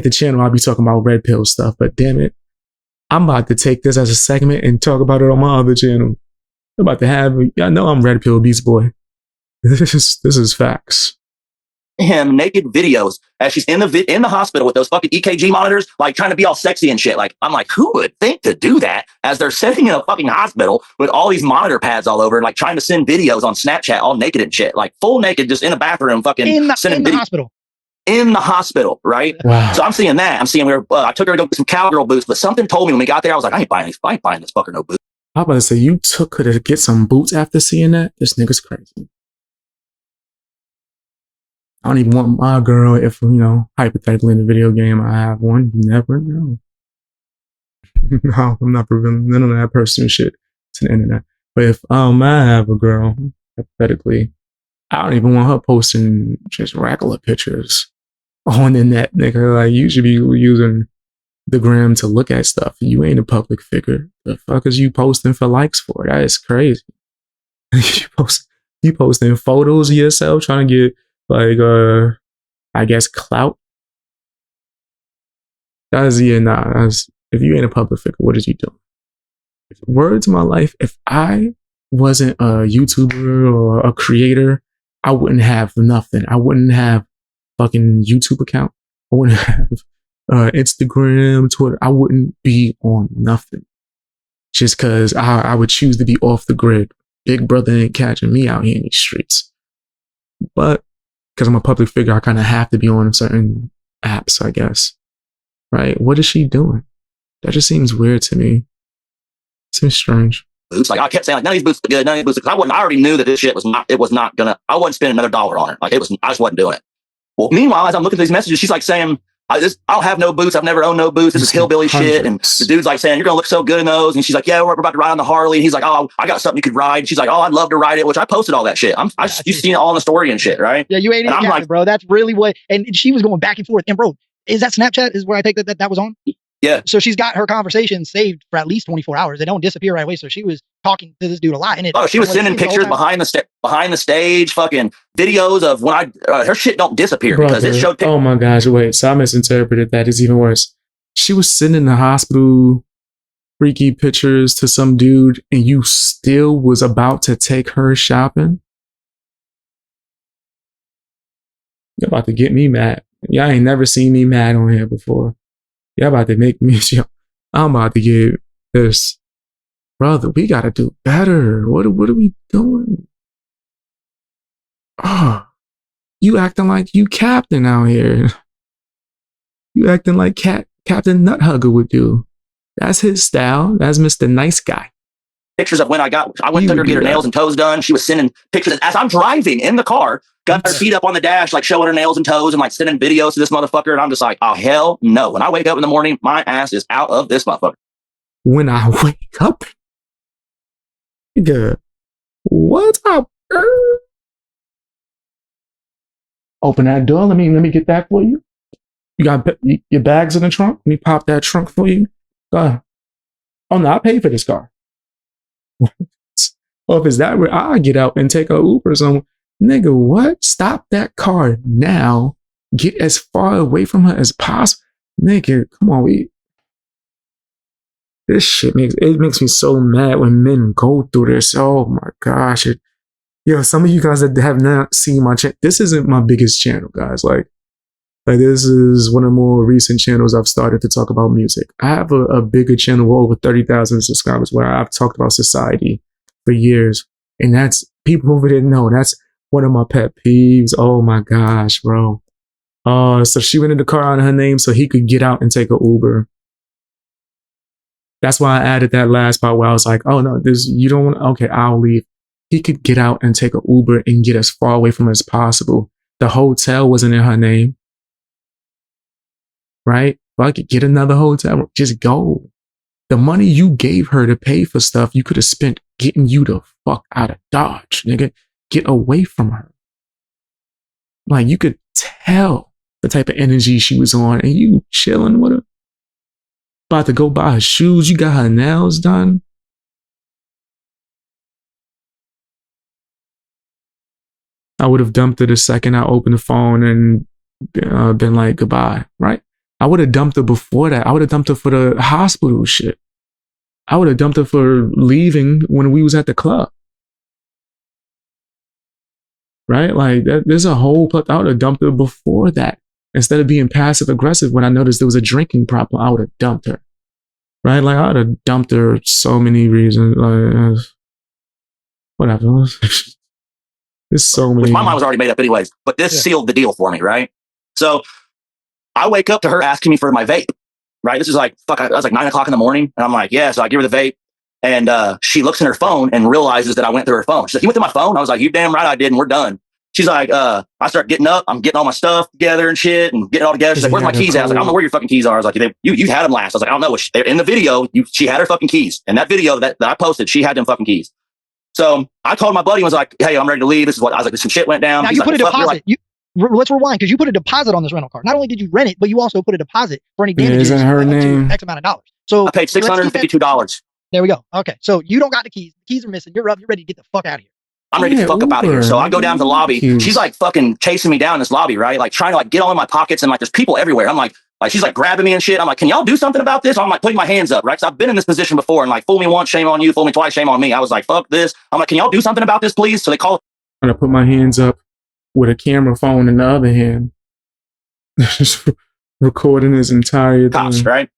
the channel I'll be talking about red pill stuff, but damn it. I'm about to take this as a segment and talk about it on my other channel. I'm about to have, y'all know I'm red pill beast boy. This is facts. Him naked videos as she's in the hospital with those fucking EKG monitors, like trying to be all sexy and shit. Like, I'm like, who would think to do that as they're sitting in a fucking hospital with all these monitor pads all over and like trying to send videos on Snapchat all naked and shit, like full naked, just in a bathroom, fucking in the hospital. In the hospital, right? Wow. So I'm seeing that. I'm seeing I took her to go get some cowgirl boots, but something told me when we got there, I was like, I ain't buying this fucker no boots. I'm about to say, you took her to get some boots after seeing that? This nigga's crazy. I don't even want my girl, if, hypothetically in the video game, I have one. You never know. No, I'm not proving none of that personal shit to the internet. But if I have a girl, hypothetically, I don't even want her posting just regular pictures on the net, nigga. Like, you should be using the gram to look at stuff. You ain't a public figure. The fuck is you posting for likes for? That is crazy. you posting photos of yourself trying to get, like, I guess clout. If you ain't a public figure, what is you doing? Word to my life, if I wasn't a YouTuber or a creator, I wouldn't have nothing. I wouldn't have fucking YouTube account. I wouldn't have Instagram, Twitter. I wouldn't be on nothing just because I would choose to be off the grid. Big brother ain't catching me out here in these streets. But because I'm a public figure, I kind of have to be on certain apps, I guess. Right? What is she doing? That just seems weird to me. Seems strange. Boots. Like I kept saying, like, none of these boots are good, none of these boots. Because I already knew that this shit was not gonna. I wasn't spending another dollar on it. Like I just wasn't doing it. Well, meanwhile, as I'm looking at these messages, she's like saying, I don't have no boots. I've never owned no boots. This is hillbilly shit. And the dude's like saying, you're going to look so good in those. And she's like, yeah, we're about to ride on the Harley. And he's like, oh, I got something you could ride. And she's like, oh, I'd love to ride it, which I posted all that shit. You've seen it all in the story and shit, right? Yeah, you ain't I'm like, bro. That's really what, and she was going back and forth. And bro, is that Snapchat is where I think that was on? Yeah. So she's got her conversation saved for at least 24 hours. They don't disappear right away. So she was talking to this dude a lot. And she was sending pictures behind the stage, fucking videos of when her shit don't disappear. Brother, because it showed. Oh my gosh, wait. So I misinterpreted that. It's even worse. She was sending the hospital freaky pictures to some dude and you still was about to take her shopping? You're about to get me mad. Y'all ain't never seen me mad on here before. Y'all about to make me, I'm about to get this. Brother, we gotta do better. What are we doing? Oh, you acting like you captain out here. You acting like Captain Nuthugger would do. That's his style. That's Mr. Nice Guy. Pictures of when I went to her get her nails and toes done. She was sending pictures as I'm driving in the car, got her feet up on the dash, like showing her nails and toes and like sending videos to this motherfucker. And I'm just like, oh, hell no. When I wake up in the morning, my ass is out of this motherfucker. When I wake up, nigga, what's up, girl? Open that door. Let me get that for you. You got your bags in the trunk? Let me pop that trunk for you. Go ahead. Oh no, I paid for this car. Well, if it's that way, I'll get out and take a Uber or something. Nigga, what? Stop that car now. Get as far away from her as possible. Nigga, come on. This shit makes me so mad when men go through this. Oh my gosh. Some of you guys that have not seen my channel, this isn't my biggest channel, guys. Like this is one of the more recent channels I've started to talk about music. I have a bigger channel with over 30,000 subscribers where I've talked about society for years. And that's, people over there know, that's one of my pet peeves. Oh my gosh, bro. So she went in the car on her name so he could get out and take an Uber. That's why I added that last part where I was like, oh no, you don't want, okay, I'll leave. He could get out and take an Uber and get as far away from her as possible. The hotel wasn't in her name. Right? Fuck it, get another hotel. Just go. The money you gave her to pay for stuff, you could have spent getting you the fuck out of Dodge, nigga. Get away from her. Like, you could tell the type of energy she was on, and you chilling with her. About to go buy her shoes. You got her nails done. I would have dumped her the second I opened the phone and been like, goodbye, right? I would have dumped her before that. I would have dumped her for the hospital shit. I would have dumped her for leaving when we was at the club. Right? Like, there's a whole, I would have dumped her before that. Instead of being passive aggressive when I noticed there was a drinking problem, I would have dumped her. Right? Like, I would have dumped her so many reasons. Like, whatever. There's so many. Which my mind was already made up anyways, but this sealed the deal for me, right? So I wake up to her asking me for my vape, right? This is like, I was like 9 o'clock in the morning. And I'm like, yeah. So I give her the vape. And she looks in her phone and realizes that I went through her phone. She's like, you went through my phone? I was like, you damn right I did. And we're done. She's like, I start getting up. I'm getting all my stuff together and shit and getting it all together. She's like, where's my keys at? I was like, I don't know where your fucking keys are. I was like, you had them last. I was like, I don't know. In the video, she had her fucking keys. And that video that I posted, she had them fucking keys. So I called my buddy and was like, hey, I'm ready to leave. This is what I was like, some shit went down. Now He's you put like, a deposit. Let's rewind, because you put a deposit on this rental car. Not only did you rent it, but you also put a deposit for any damages. Isn't her name? X amount of dollars. So I paid $652. There we go. Okay. So you don't got the keys. The keys are missing. You're up. You're ready to get the fuck out of here. I'm ready to fuck up out of here. So I go down to the lobby. She's like fucking chasing me down in this lobby, right? Like trying to like get all in my pockets and like there's people everywhere. I'm like she's like grabbing me and shit. I'm like, can y'all do something about this? I'm like putting my hands up, right? So I've been in this position before and like fool me once, shame on you. Fool me twice, shame on me. I was like, fuck this. I'm like, can y'all do something about this, please? So they call. I'm gonna put my hands up with a camera phone in the other hand. recording his entire cops, thing. right?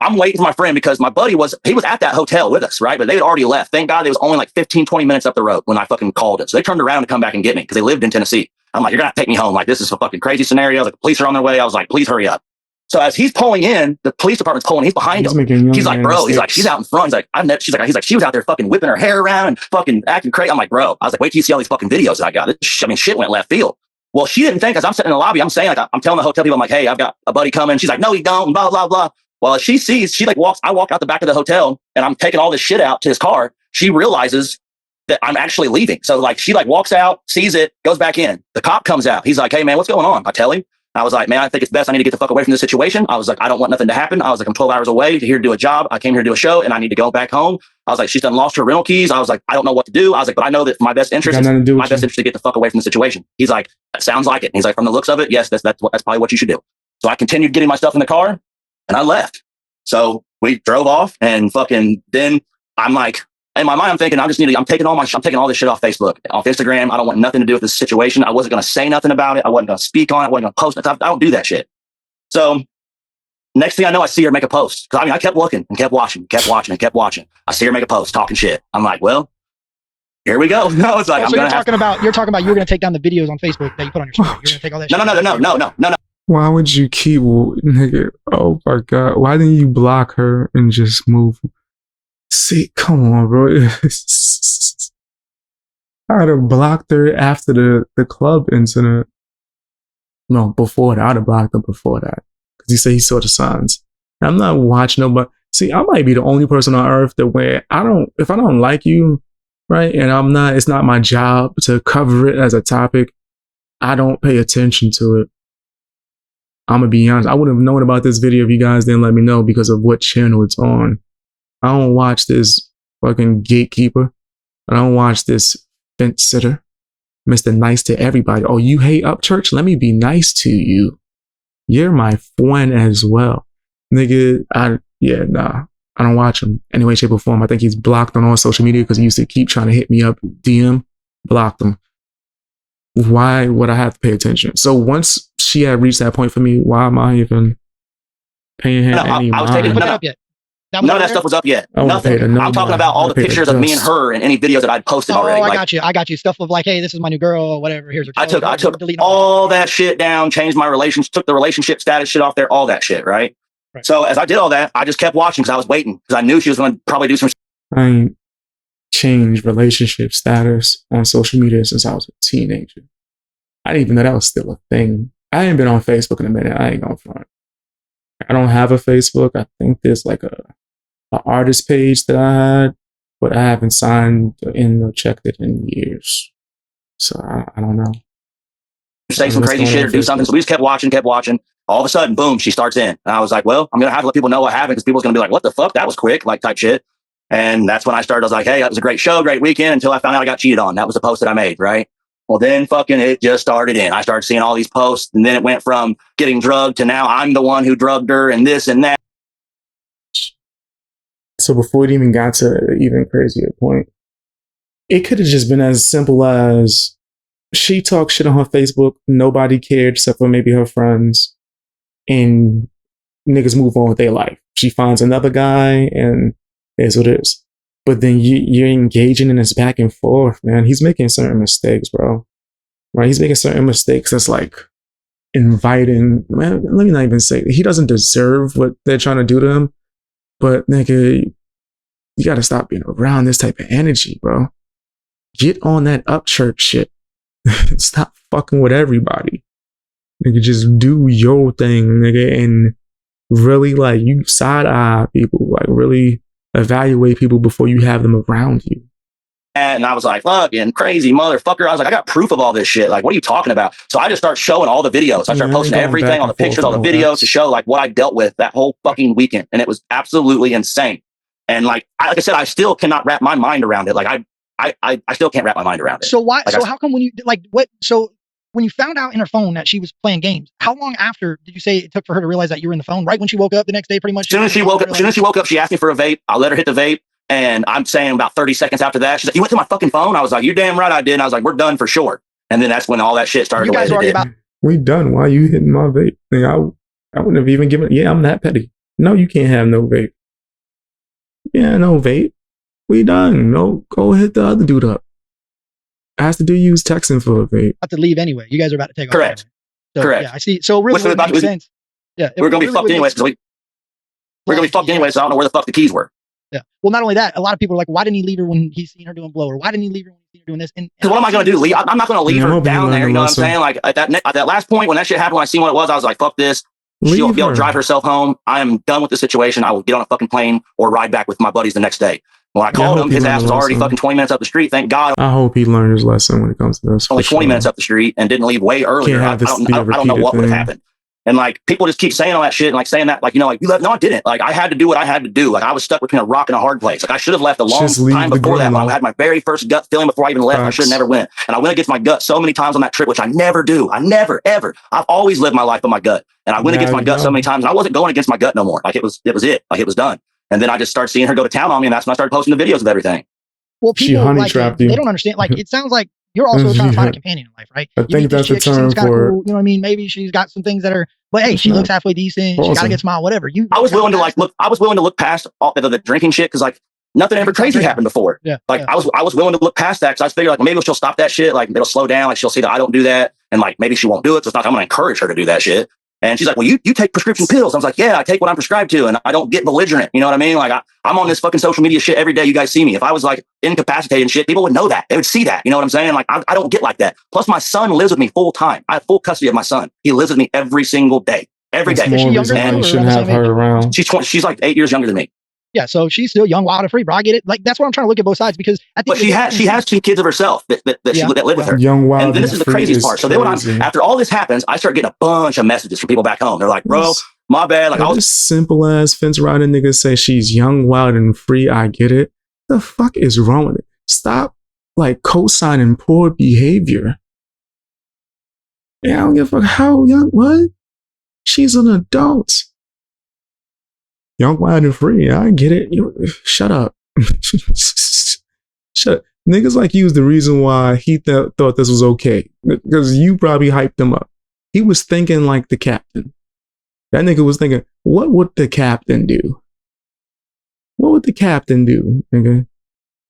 I'm waiting for my friend because my buddy was at that hotel with us, right? But they had already left. Thank God it was only like 15, 20 minutes up the road when I fucking called it. So they turned around to come back and get me because they lived in Tennessee. I'm like, you're going to take me home. Like, this is a fucking crazy scenario. Like, the police are on their way. I was like, please hurry up. So as he's pulling in, the police department's pulling, he's behind him. He's like, bro, he's like, she's out in front. He's like, she was out there fucking whipping her hair around and fucking acting crazy. I'm like, bro, I was like, wait till you see all these fucking videos that I got. Shit went left field. Well, she didn't think, as I'm sitting in the lobby, I'm saying, like, I'm telling the hotel people, I'm like, hey, I've got a buddy coming. She's like, no, he don't, blah, blah, blah. Well, she sees, she like walks, I walk out the back of the hotel and I'm taking all this shit out to his car. She realizes that I'm actually leaving. So like, she like walks out, sees it, goes back in. The cop comes out. He's like, hey man, what's going on? I tell him. I was like, man, I think it's best I need to get the fuck away from this situation. I was like, I don't want nothing to happen. I was like, I'm 12 hours away to here to do a job. I came here to do a show and I need to go back home. I was like, she's done lost her rental keys. I was like, I don't know what to do. I was like, but I know that for my best interest is my best interest to get the fuck away from the situation. He's like, that sounds like it. And he's like, from the looks of it, yes, that's probably what you should do. So I continued getting my stuff in the car and I left. So we drove off and fucking then I'm like, in my mind, I'm thinking, I'm taking all this shit off Facebook, off Instagram. I don't want nothing to do with this situation. I wasn't going to say nothing about it. I wasn't going to speak on it. I wasn't going to post it. I don't do that shit. So next thing I know, I see her make a post. Cause I mean, I kept looking and kept watching. I see her make a post talking shit. I'm like, well, here we go. I was like, so you're talking about you're going to take down the videos on Facebook that you put on your story. You're going to take all that shit. No. Why would you keep, nigga? Oh my God. Why didn't you block her and just move? See, come on, bro. I'd have blocked her after the club incident. No, before that. I'd have blocked her before that. Because he said he saw the signs. I'm not watching nobody. See, I might be the only person on earth that if I don't like you, right, and it's not my job to cover it as a topic, I don't pay attention to it. I'm going to be honest. I wouldn't have known about this video if you guys didn't let me know because of what channel it's on. I don't watch this fucking gatekeeper. I don't watch this fence sitter, Mr. Nice to everybody. Oh, you hate Upchurch? Let me be nice to you. You're my friend as well. Nigga, I don't watch him any way, shape, or form. I think he's blocked on all social media because he used to keep trying to hit me up, DM, blocked him. Why would I have to pay attention? So once she had reached that point for me, why am I even paying him any mind? None of that stuff was up yet. Nothing. I'm talking about all the pictures of me and her and any videos that I'd posted already. I got you. Stuff of like, hey, this is my new girl or whatever. Here's her. I took all that shit down, changed my relationship, took the relationship status shit off there, all that shit, right? So as I did all that, I just kept watching because I was waiting because I knew she was going to probably do some. I ain't changed relationship status on social media since I was a teenager. I didn't even know that was still a thing. I ain't been on Facebook in a minute. I ain't gonna front. I don't have a Facebook. I think there's like a artist page that I had, but I haven't signed in or checked it in years. So I don't know. Say some crazy shit or do something. So we just kept watching. All of a sudden, boom, she starts in. And I was like, well, I'm going to have to let people know what happened because people's going to be like, what the fuck? That was quick, like type shit. And that's when I started. I was like, hey, that was a great show, great weekend until I found out I got cheated on. That was the post that I made, right? Well, then fucking it just started in. I started seeing all these posts and then it went from getting drugged to now I'm the one who drugged her and this and that. So before it even got to an even crazier point, it could have just been as simple as she talked shit on her Facebook. Nobody cared except for maybe her friends. And niggas move on with their life. She finds another guy and it's what it is. But then you're engaging in this back and forth, man. He's making certain mistakes, bro. Right? He's making certain mistakes that's like inviting, man, let me not even say, he doesn't deserve what they're trying to do to him. But nigga, you gotta stop being around this type of energy, bro. Get on that Upchurch shit. Stop fucking with everybody. Nigga, just do your thing, nigga, and really like you side eye people, like really evaluate people before you have them around you. And I was like, fucking crazy motherfucker. I was like, I got proof of all this shit. Like, what are you talking about? So I just start showing all the videos. I start posting everything, all the pictures, all the videos to show like what I dealt with that whole fucking weekend. And it was absolutely insane. And like I said, I still cannot wrap my mind around it. Like I still can't wrap my mind around it. So why? Like so how come when you like what? So when you found out in her phone that she was playing games, how long after did you say it took for her to realize that you were in the phone? Right when she woke up the next day, pretty much. As soon as she woke up, she asked me for a vape. I let her hit the vape. And I'm saying about 30 seconds after that, she's like, you went to my fucking phone? I was like, you're damn right I did. And I was like, we're done for sure. And then that's when all that shit started. We done. Why are you hitting my vape? I wouldn't have even given. Yeah, I'm that petty. No, you can't have no vape. Yeah, no vape. We done. No, go hit the other dude up. Ask the dude you was texting for a vape. About to leave anyway. You guys are about to take off. Correct. Anyway. So, Correct. Yeah, I see. So really, it makes sense. Yeah, we're gonna be fucked anyways. We're gonna be fucked anyways. So I don't know where the fuck the keys were. Yeah. Well, not only that, a lot of people are like, why didn't he leave her when he's seen her doing blow? Or why didn't he leave her when he's seen her doing this? And what am I going to do? Leave? I'm not going to leave her down there. You know what I'm saying? Like at that last point when that shit happened, when I seen what it was, I was like, fuck this. She'll be able to drive herself home. I am done with the situation. I will get on a fucking plane or ride back with my buddies the next day. When I called him, his ass was already fucking 20 minutes up the street. Thank God. I hope he learned his lesson when it comes to this. Only 20 minutes up the street and didn't leave way earlier. I don't know what would have happened. And like people just keep saying all that shit and like saying that, like, you know, like you left. No, I didn't. Like I had to do what I had to do. Like I was stuck between a rock and a hard place. Like I should have left a long time before that. When I had my very first gut feeling before I even left, I should have never went. And I went against my gut so many times on that trip, which I never do. I never, ever. I've always lived my life by my gut. And I went against my gut so many times and I wasn't going against my gut no more. Like it was it. Like it was done. And then I just started seeing her go to town on me. And that's when I started posting the videos of everything. Well, people like, they don't understand. Like it sounds like you're also trying to find a companion in life, right? I think that's the term for it. You know what I mean? Maybe she's got some things that are, but hey, she looks halfway decent. She got a good smile, whatever. I was willing to look. I was willing to look past all the drinking shit because like nothing ever crazy happened before. Yeah. Like I was willing to look past that because I figured like maybe she'll stop that shit. Like it'll slow down. Like she'll see that I don't do that, and like maybe she won't do it. So it's not like I'm gonna encourage her to do that shit. And she's like, well, you take prescription pills. I was like, yeah, I take what I'm prescribed to, and I don't get belligerent. You know what I mean? Like I'm on this fucking social media shit every day. You guys see me. If I was like incapacitated and shit, people would know that. They would see that. You know what I'm saying? Like I don't get like that. Plus, my son lives with me full time. I have full custody of my son. He lives with me every single day. Every day. More reason why you shouldn't have her around. She's like 8 years younger than me. Yeah, so she's still young, wild, and free, bro. I get it. Like that's what I'm trying to look at both sides because I think she has 2 kids of herself that live with her. Young, wild, and then this is the craziest part. So then after all this happens, I start getting a bunch of messages from people back home. They're like, bro, my bad. Like I was simple as fence riding niggas say she's young, wild, and free. I get it. The fuck is wrong with it? Stop like co-signing poor behavior. Yeah, I don't give a fuck how young. What? She's an adult. Young, wild, and free. I get it. Shut up. Shut up. Niggas like you is the reason why he thought this was okay. Because you probably hyped him up. He was thinking like the captain. That nigga was thinking, what would the captain do? What would the captain do, nigga? I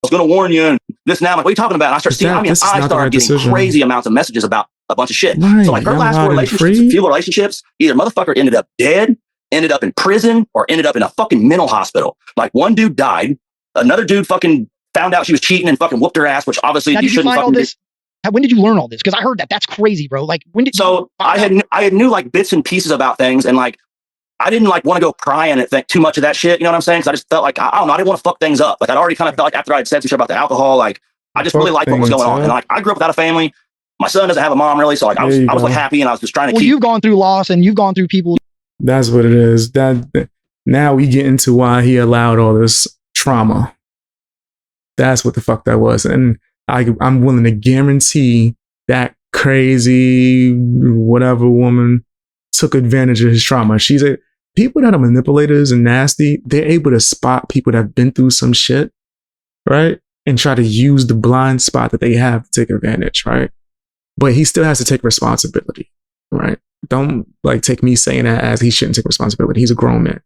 was going to warn you. And this now, like, what are you talking about? And I start seeing, I started getting crazy amounts of messages about a bunch of shit. Right. So like her last 4 relationships, either motherfucker ended up dead, ended up in prison, or ended up in a fucking mental hospital. Like one dude died, another dude fucking found out she was cheating and fucking whooped her ass, which obviously you shouldn't fucking do. When did you learn all this? Because I heard that's crazy, bro. Like when did I had knew like bits and pieces about things, and like I didn't like want to go prying and think too much of that shit. You know what I'm saying? Because I just felt like I don't know, I didn't want to fuck things up. Like I'd already kind of felt like after I'd said some shit about the alcohol, like I just really liked what was going on. And like I grew up without a family. My son doesn't have a mom really, so like I was like happy, and I was just trying to keep. You've gone through loss, and you've gone through people. That's what it is. That now we get into why he allowed all this trauma. That's what the fuck that was, and I'm willing to guarantee that crazy whatever woman took advantage of his trauma. People that are manipulators and nasty. They're able to spot people that have been through some shit, right, and try to use the blind spot that they have to take advantage, right. But he still has to take responsibility, right? Don't like take me saying that as he shouldn't take responsibility. He's a grown man.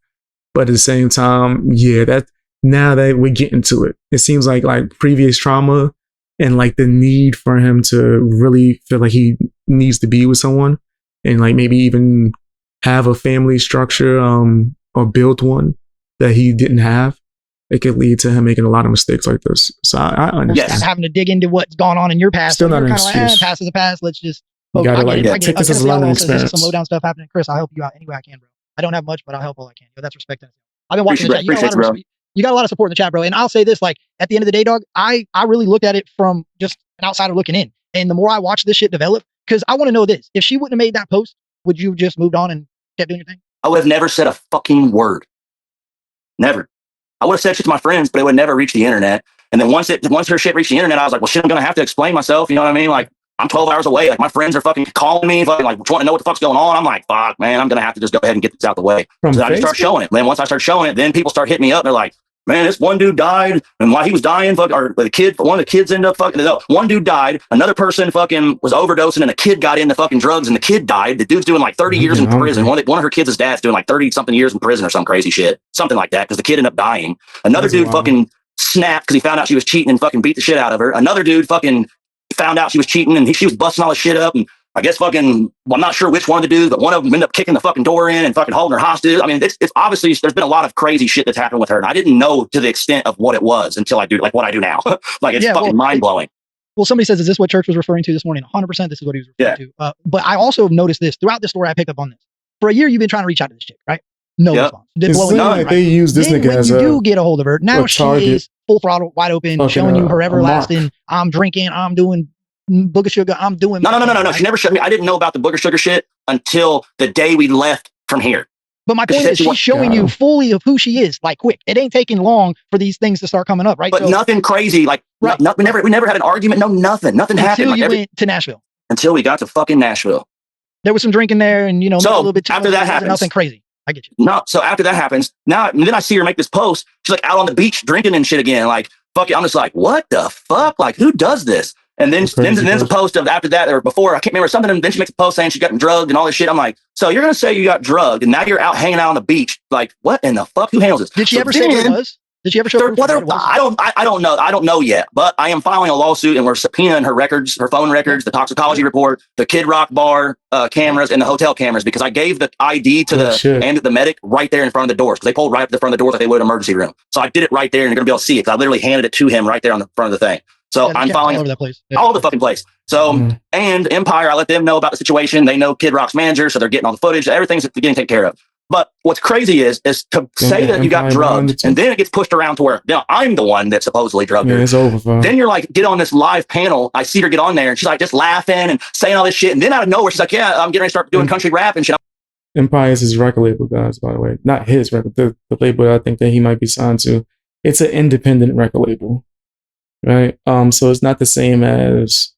But at the same time, yeah, that now that we're getting to it, it seems like previous trauma and like the need for him to really feel like he needs to be with someone and like maybe even have a family structure or build one that he didn't have. It could lead to him making a lot of mistakes like this. So I understand. Yes. Having to dig into what's gone on in your past. Still not an excuse. Like, past is the past. Let's just. You gotta take this as a learning experience. Some low down stuff happening. Chris, I'll help you out any way I can, bro. I don't have much, but I'll help all I can. Yo, that's respect. I've been watching the chat. You got a lot of support in the chat, bro. And I'll say this, like at the end of the day, dog, I really looked at it from just an outsider looking in. And the more I watch this shit develop, because I want to know this. If she wouldn't have made that post, would you just moved on and kept doing your thing? I would have never said a fucking word. Never. I would have said shit to my friends, but it would never reach the internet. And then once her shit reached the internet, I was like, well, shit, I'm going to have to explain myself. You know what I mean? Like, I'm 12 hours away. Like, my friends are fucking calling me, fucking like, want to know what the fuck's going on. I'm like, fuck, man, I'm going to have to just go ahead and get this out the way. So I just start showing it. Then once I start showing it, then people start hitting me up. They're like, man, this one dude died, and while he was dying, one of the kids ended up fucking. No, one dude died, another person fucking was overdosing, and a kid got into fucking drugs, and the kid died. The dude's doing like 30 years in prison. One of her kids' dad's doing like 30 something years in prison or some crazy shit, something like that, because the kid ended up dying. Another dude fucking snapped because he found out she was cheating and fucking beat the shit out of her. Another dude fucking found out she was cheating, and she was busting all this shit up, and I guess fucking, well, I'm not sure which one of the dudes, but one of them ended up kicking the fucking door in and fucking holding her hostage. I mean, it's obviously, there's been a lot of crazy shit that's happened with her. And I didn't know to the extent of what it was until I do, like what I do now. Like, it's fucking mind blowing. Well, somebody says, is this what Church was referring to this morning? 100% this is what he was referring to. But I also noticed this throughout the story. I picked up on this. For a year, you've been trying to reach out to this chick, right? No response. It's like they use this nigga as when you do get a hold of her, now she is full throttle, wide open, showing you her everlasting, I'm drinking, I'm doing booger sugar, I'm doing. No. She never showed me. I didn't know about the booger sugar shit until the day we left from here. But my point is, she's showing you fully of who she is, like quick. It ain't taking long for these things to start coming up, right? But nothing crazy, like we never had an argument. No, nothing happened. Until you went to Nashville. Until we got to fucking Nashville. There was some drinking there, and a little bit. After that happens, nothing crazy. I get you. No, so after that happens, then I see her make this post. She's like out on the beach drinking and shit again. Like, fuck it. I'm just like, what the fuck? Like, who does this? And then there's a post of after that or before, I can't remember something. And then she makes a post saying she got drugged and all this shit. I'm like, so you're going to say you got drugged and now you're out hanging out on the beach. Like, what in the fuck? Who handles this? Did she ever say what it was? Did she ever show I don't know. I don't know yet, but I am filing a lawsuit and we're subpoenaing her records, her phone records, the toxicology report, the Kid Rock bar cameras, and the hotel cameras, because I gave the ID to the medic right there in front of the doors, because they pulled right up the front of the doors like they would an emergency room. So I did it right there, and you're gonna be able to see it, because I literally handed it to him right there on the front of the thing. So I'm filing all over that place. All over the fucking place. So, and Empire, I let them know about the situation. They know Kid Rock's manager, so they're getting all the footage. Everything's getting taken care of. But what's crazy is to say that you got drugged, and then it gets pushed around to where I'm the one that supposedly drugged her. It's over. Then you're like, get on this live panel. I see her get on there, and she's like just laughing and saying all this shit. And then out of nowhere, she's like, yeah, I'm getting ready to start doing country rap and shit. Empire is his record label, guys, by the way. Not his record, the label I think that he might be signed to. It's an independent record label, right? So it's not the same as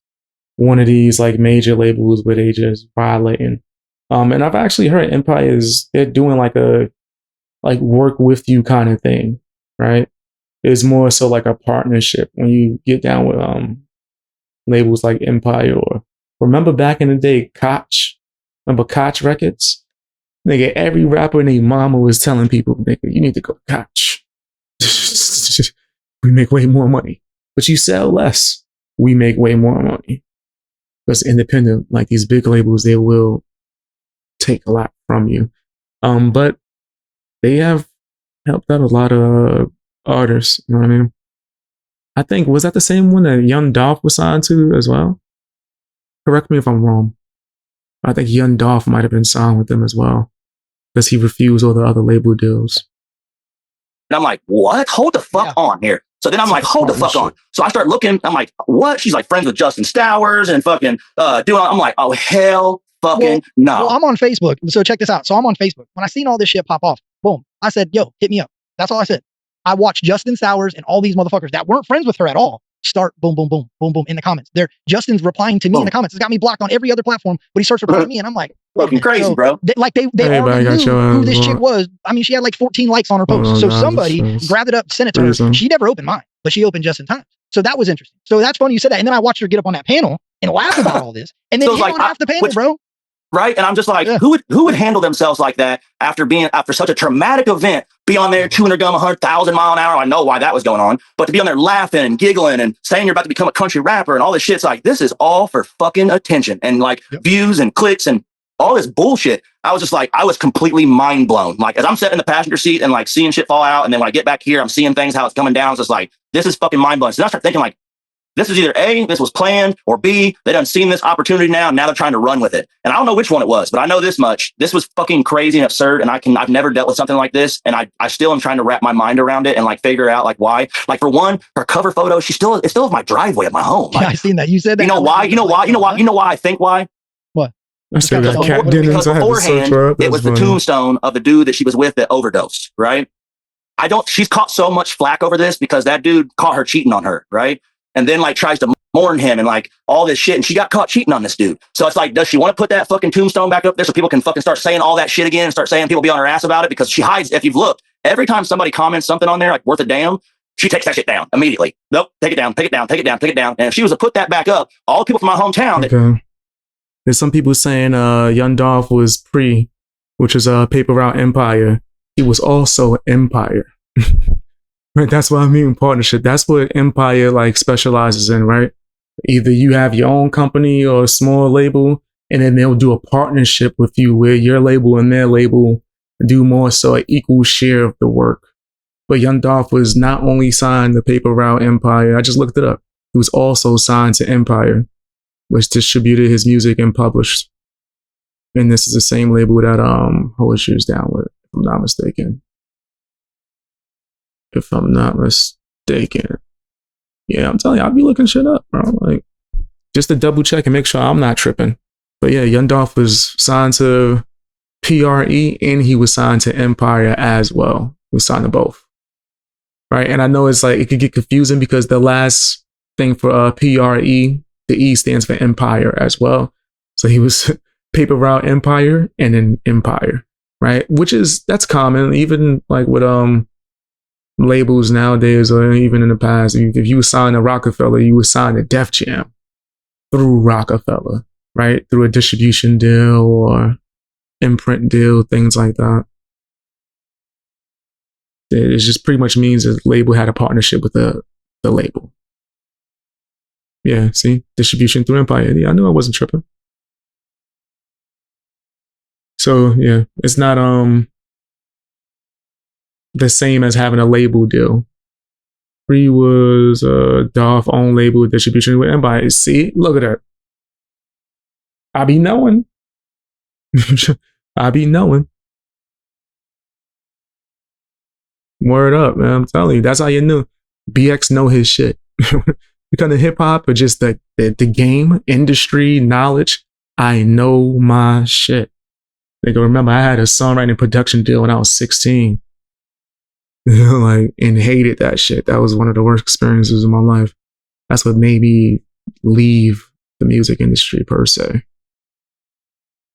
one of these like major labels where they just violating. And I've actually heard Empire's, they're doing like a work with you kind of thing, right? It's more so like a partnership when you get down with labels like Empire, or remember back in the day, Koch? Remember Koch Records? Nigga, every rapper and their mama was telling people, nigga, you need to go to Koch. We make way more money. But you sell less. We make way more money. Because independent, like these big labels, they will take a lot from you. But they have helped out a lot of artists, you know what I mean? I think, was that the same one that Young Dolph was signed to as well? Correct me if I'm wrong. I think Young Dolph might have been signed with them as well, because he refused all the other label deals. And I'm like, what? Hold the fuck on here. So then I'm like, hold the fuck on. So I start looking, I'm like, what? She's like friends with Justin Stowers and fucking I'm like, oh hell fucking no. Well, I'm on Facebook. So check this out. So I'm on Facebook. When I seen all this shit pop off, boom, I said, yo, hit me up. That's all I said. I watched Justin Stowers and all these motherfuckers that weren't friends with her at all start boom, boom, boom, boom, boom in the comments. Justin's replying to me in the comments. It's got me blocked on every other platform, but he starts replying to me, and I'm like, fucking crazy, bro. They already knew who this chick was. I mean, she had like 14 likes on her post. So somebody grabbed it up, sent it to her. She never opened mine, but she opened Justin.Time. So that was interesting. So that's funny you said that. And then I watched her get up on that panel and laugh about all this, and then hit on half the panel, bro. Right. And I'm just like, who would handle themselves like that after such a traumatic event, be on there 200 gun, 100,000 mile an hour? I know why that was going on, but to be on there laughing and giggling and saying you're about to become a country rapper and all this shit's like, this is all for fucking attention and like views and clicks and all this bullshit. I was just like, I was completely mind blown. Like as I'm sitting in the passenger seat and like seeing shit fall out. And then when I get back here, I'm seeing things, how it's coming down. It's just like, this is fucking mind blowing. So then I start thinking like, this is either A, this was planned, or B, they done seen this opportunity now, and now they're trying to run with it. And I don't know which one it was, but I know this much. This was fucking crazy and absurd, and I've never dealt with something like this, and I still am trying to wrap my mind around it and like figure out like why. Like for one, her cover photo, it's still in my driveway at my home. Like, yeah, I seen that. You said that. You know why? You know why I think why? What? Because beforehand, it was the tombstone of the dude that she was with that overdosed, right? She's caught so much flack over this because that dude caught her cheating on her, right? And then like tries to mourn him and like all this shit. And she got caught cheating on this dude. So it's like, does she want to put that fucking tombstone back up there so people can fucking start saying all that shit again and start saying people be on her ass about it? Because she hides, if you've looked, every time somebody comments something on there, like worth a damn, she takes that shit down immediately. Nope, take it down, take it down, take it down, take it down. And if she was to put that back up, all the people from my hometown. Okay. There's some people saying Young Dolph was pre, which is Paper Route Empire. He was also Empire. Right? That's what I mean partnership. That's what Empire like specializes in, right? Either you have your own company or a small label, and then they'll do a partnership with you where your label and their label do more so an equal share of the work. But Young Dolph was not only signed to Paper Route Empire, I just looked it up. He was also signed to Empire, which distributed his music and published. And this is the same label that Hosier's down with, if I'm not mistaken. If I'm not mistaken. Yeah, I'm telling you, I'll be looking shit up, bro. Like, just to double check and make sure I'm not tripping. But yeah, Young Dolph was signed to PRE and he was signed to Empire as well. He was signed to both. Right? And I know it's like, it could get confusing because the last thing for PRE, the E stands for Empire as well. So he was Paper Route Empire and then Empire, right? That's common, even like with labels nowadays or even in the past. If you were signed to Rockefeller, you were signed to Def Jam through Rockefeller, right? Through a distribution deal or imprint deal, things like that. It just pretty much means the label had a partnership with the label. Yeah, see? Distribution through Empire. Yeah, I knew I wasn't tripping. So, yeah, it's not the same as having a label deal. Free was Dolph own label distribution with Empire. See? Look at that. I be knowing. I be knowing. Word up, man. I'm telling you, that's how you knew. BX know his shit. Because of hip hop or just the game, industry, knowledge, I know my shit. Nigga, remember, I had a songwriting production deal when I was 16. Like, and hated that shit. That was one of the worst experiences of my life. That's what made me leave the music industry per se.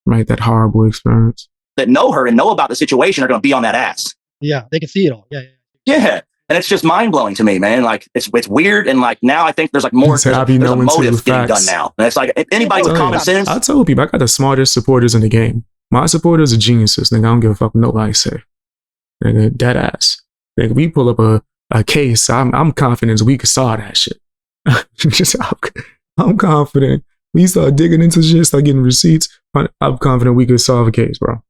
Right? That horrible experience. That know her and know about the situation are going to be on that ass. Yeah, they can see it all. Yeah. Yeah. And it's just mind blowing to me, man. Like it's weird. And like now I think there's like more, there's a motive getting done now. And it's like anybody with common sense. I tell people, I got the smartest supporters in the game. My supporters are geniuses. Nigga, I don't give a fuck what nobody say. Nigga, dead ass. Nigga, we pull up a case. I'm confident we could solve that shit. I'm confident. We start digging into shit, start getting receipts. I'm confident we could solve a case, bro.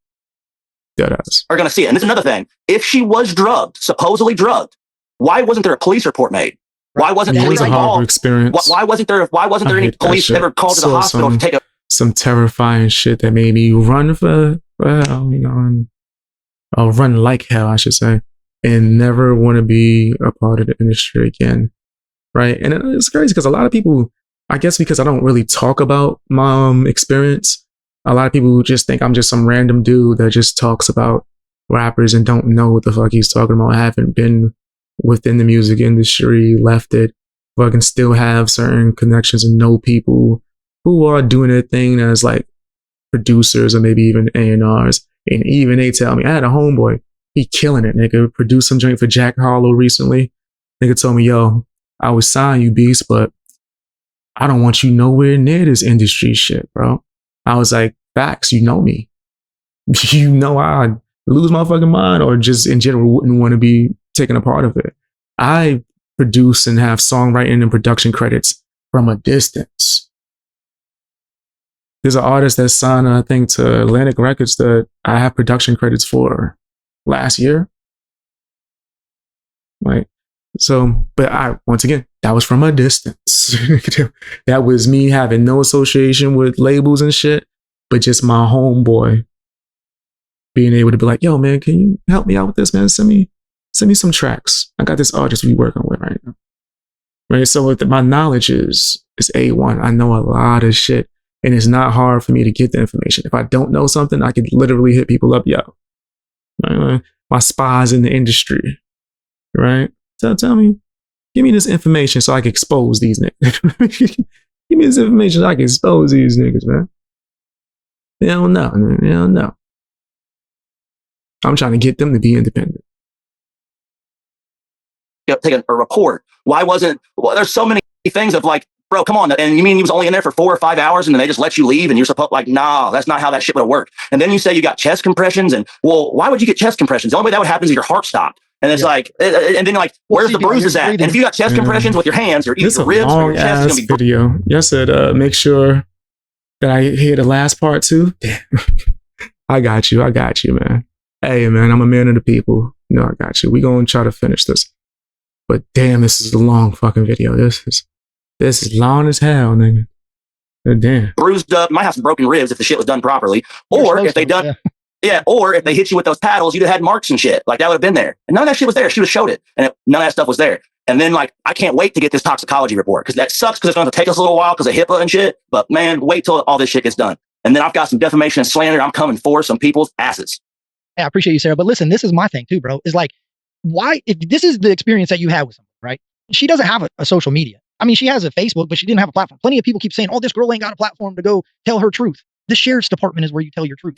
Dead ass. Are going to see it. And there's another thing. If she was drugged, supposedly drugged, why wasn't there a police report made? Why wasn't police involved? Experience. Why wasn't there any police ever called to the hospital to take some terrifying shit that made me run for, well, you know, I'll run like hell, I should say, and never want to be a part of the industry again. Right? And it's crazy because a lot of people, I guess because I don't really talk about my experience, a lot of people just think I'm just some random dude that just talks about rappers and don't know what the fuck he's talking about. I haven't been within the music industry, left it, but I can still have certain connections and know people who are doing their thing as like producers or maybe even A&Rs. And even they tell me, I had a homeboy, he killing it, nigga. Produced some joint for Jack Harlow recently. Nigga told me, yo, I would sign you, Beast, but I don't want you nowhere near this industry shit, bro. I was like, facts, you know me. You know I'd lose my fucking mind or just in general wouldn't want to be taking a part of it. I produce and have songwriting and production credits from a distance. There's an artist that signed, I think, to Atlantic Records that I have production credits for last year. Right. So, but once again, that was from a distance. That was me having no association with labels and shit, but just my homeboy being able to be like, yo, man, can you help me out with this, man? Send me some tracks. I got this artist we working with right now. Right. So my knowledge is A1. I know a lot of shit and it's not hard for me to get the information. If I don't know something, I could literally hit people up, yo. Right? My spies in the industry. Right. So tell me, give me this information so I can expose these niggas. Give me this information so I can expose these niggas, man. They don't know. They don't know. I'm trying to get them to be independent. take a report? Why wasn't, well, there's so many things of like, bro, come on. And you mean he was only in there for 4 or 5 hours and then they just let you leave and you're supposed like, nah, that's not how that shit would have worked. And then you say you got chest compressions and well, why would you get chest compressions? The only way that would happen is your heart stopped. And it's like, and then like, where's the bruises at? And if you got chest compressions with your hands or either your ribs or your chest, it's gonna be video. Y'all said, make sure that I hear the last part too. Damn. I got you, man. Hey, man, I'm a man of the people. No, I got you. We gonna try to finish this. But damn, this is a long fucking video. This is long as hell, nigga. Damn. Bruised up, might have some broken ribs if the shit was done properly. Or if they done, or if they hit you with those paddles, you'd have had marks and shit. Like that would have been there. And none of that shit was there. She would have showed it. And none of that stuff was there. And then like, I can't wait to get this toxicology report because that sucks because it's going to take us a little while because of HIPAA and shit. But man, wait till all this shit gets done. And then I've got some defamation and slander. I'm coming for some people's asses. Hey, I appreciate you, Sarah. But listen, this is my thing too, bro. Is like, why, if this is the experience that you had with someone, right? She doesn't have a social media. I mean, she has a Facebook, but she didn't have a platform. Plenty of people keep saying, oh, this girl ain't got a platform to go tell her truth. The sheriff's department is where you tell your truth.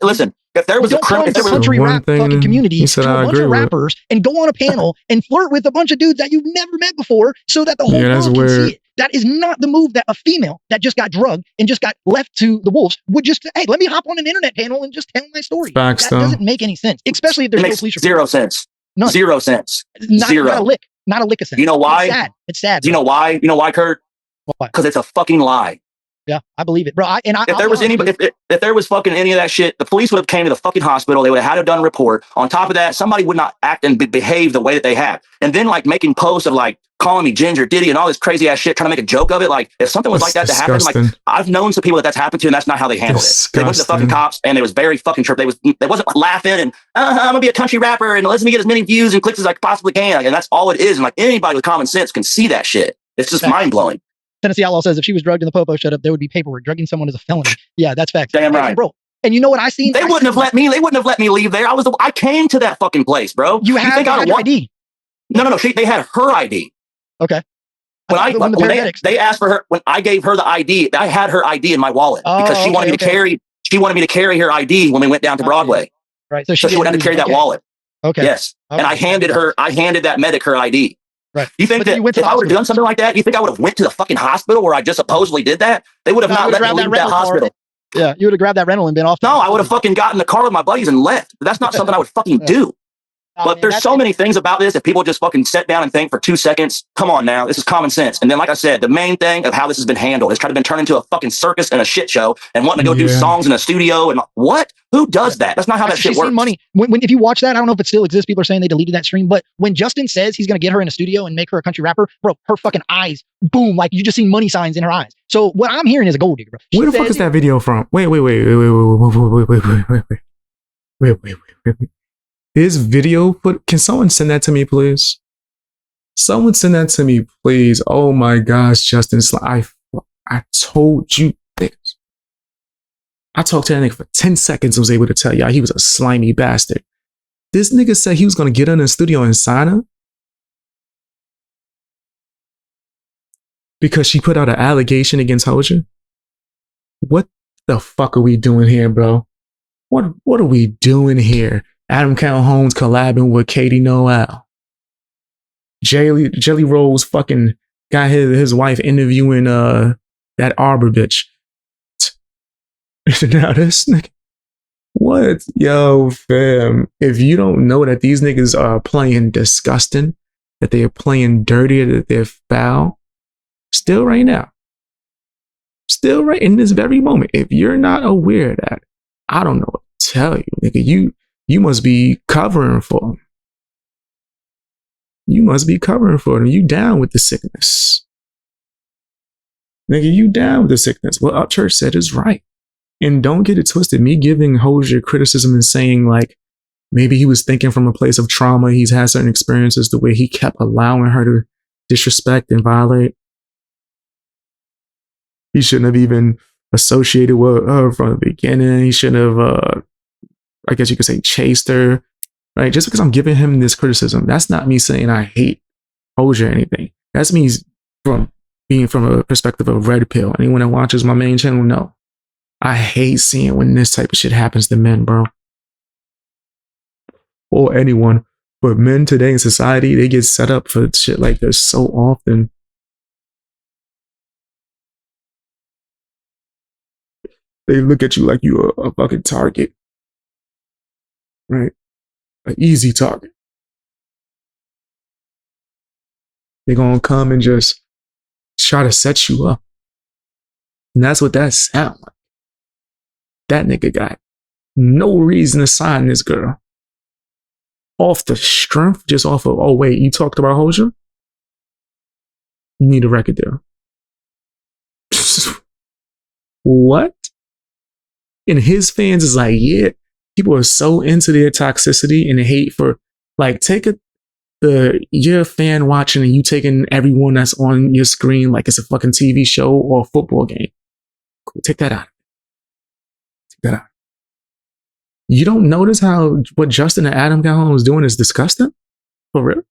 Listen, if there was a country rap fucking community to a bunch of rappers and go on a panel and flirt with a bunch of dudes that you've never met before so that the whole world can see it. That is not the move that a female that just got drugged and just got left to the wolves would just, hey, let me hop on an internet panel and just tell my story. That doesn't make any sense, especially if there's no police report. 0 cents. None. 0 cents. Zero. Not a lick. Not a lick of sense. You know why? It's sad. It's sad. Do you know why? You know why, Kurt? Why? Because it's a fucking lie. Yeah, I believe it, bro. If there was anybody, if there was fucking any of that shit, the police would have came to the fucking hospital. They would have had to done a report. On top of that, somebody would not act and behave the way that they have. And then like making posts of like calling me Ginger Diddy and all this crazy ass shit, trying to make a joke of it. Like if something was like that to happen, like I've known some people that's happened to, and that's not how they handled it. They went to the fucking cops and they was very fucking tripped. They wasn't laughing and I'm gonna be a country rapper and let me get as many views and clicks as I possibly can. And that's all it is. And like anybody with common sense can see that shit. It's just mind blowing. Tennessee Outlaw says if she was drugged in the popo shut up, there would be paperwork. Drugging someone is a felony. Yeah, that's fact. Damn right, bro. And you know what I seen? They wouldn't have let me. They wouldn't have let me leave there. I came to that fucking place, bro. You had your ID. No. They had her ID. Okay. When they asked for her, when I gave her the ID, I had her ID in my wallet because she wanted me to carry. She wanted me to carry her ID when we went down to Broadway. Right. So she wouldn't have to carry that wallet. Okay. Yes. And I handed that medic her ID. Right. You think that if I would have done something like that, you think I would have went to the fucking hospital where I just supposedly did that? They would have not let me leave that hospital. Yeah, you would have grabbed that rental and been off. No, I would have fucking gotten in the car with my buddies and left. But that's not something I would fucking do. But there's so many things about this. If people just fucking sit down and think for 2 seconds, come on now, this is common sense. And then, like I said, the main thing of how this has been handled is trying to been turned into a fucking circus and a shit show and wanting to go do songs in a studio and what? Who does that? That's not how that shit works. Money. When if you watch that, I don't know if it still exists. People are saying they deleted that stream, but when Justin says he's gonna get her in a studio and make her a country rapper, bro, her fucking eyes, boom, like you just seen money signs in her eyes. So what I'm hearing is a gold digger, bro. Where the fuck is that video from? Wait. This video, can someone send that to me, please? Someone send that to me, please. Oh my gosh, Justin, I told you this. I talked to that nigga for 10 seconds and was able to tell y'all he was a slimy bastard. This nigga said he was going to get her in the studio and sign her because she put out an allegation against Hosier. What the fuck are we doing here, bro? What are we doing here? Adam Calhoun's collabing with Katie Noel. Jelly Rolls fucking got his wife interviewing that Arbor bitch. Now this nigga, what? Yo, fam, if you don't know that these niggas are playing disgusting, that they are playing dirty, that they're foul, still right now, still right in this very moment, if you're not aware of that, I don't know what to tell you, nigga. You must be covering for them. You must be covering for them. You down with the sickness. Nigga, you down with the sickness. What Upchurch said is right. And don't get it twisted. Me giving Hosier criticism and saying like, maybe he was thinking from a place of trauma. He's had certain experiences the way he kept allowing her to disrespect and violate. He shouldn't have even associated with her from the beginning. He shouldn't have, I guess you could say, chased her, right? Just because I'm giving him this criticism, that's not me saying I hate Hosier or anything. That's me from being from a perspective of red pill. Anyone that watches my main channel know. I hate seeing when this type of shit happens to men, bro. Or anyone. But men today in society, they get set up for shit like this so often. They look at you like you're a fucking target. Right? An easy target. They're gonna come and just try to set you up. And that's what that sound like. That nigga got no reason to sign this girl. Off the strength, just off of, oh wait, you talked about Hosier? You need a record deal. What? And his fans is like, yeah, people are so into their toxicity and hate for, like, take you're a fan watching and you taking everyone that's on your screen like it's a fucking TV show or a football game. Cool, take that out. Take that out. You don't notice how what Justin and Adam Calhoun was doing is disgusting? For real?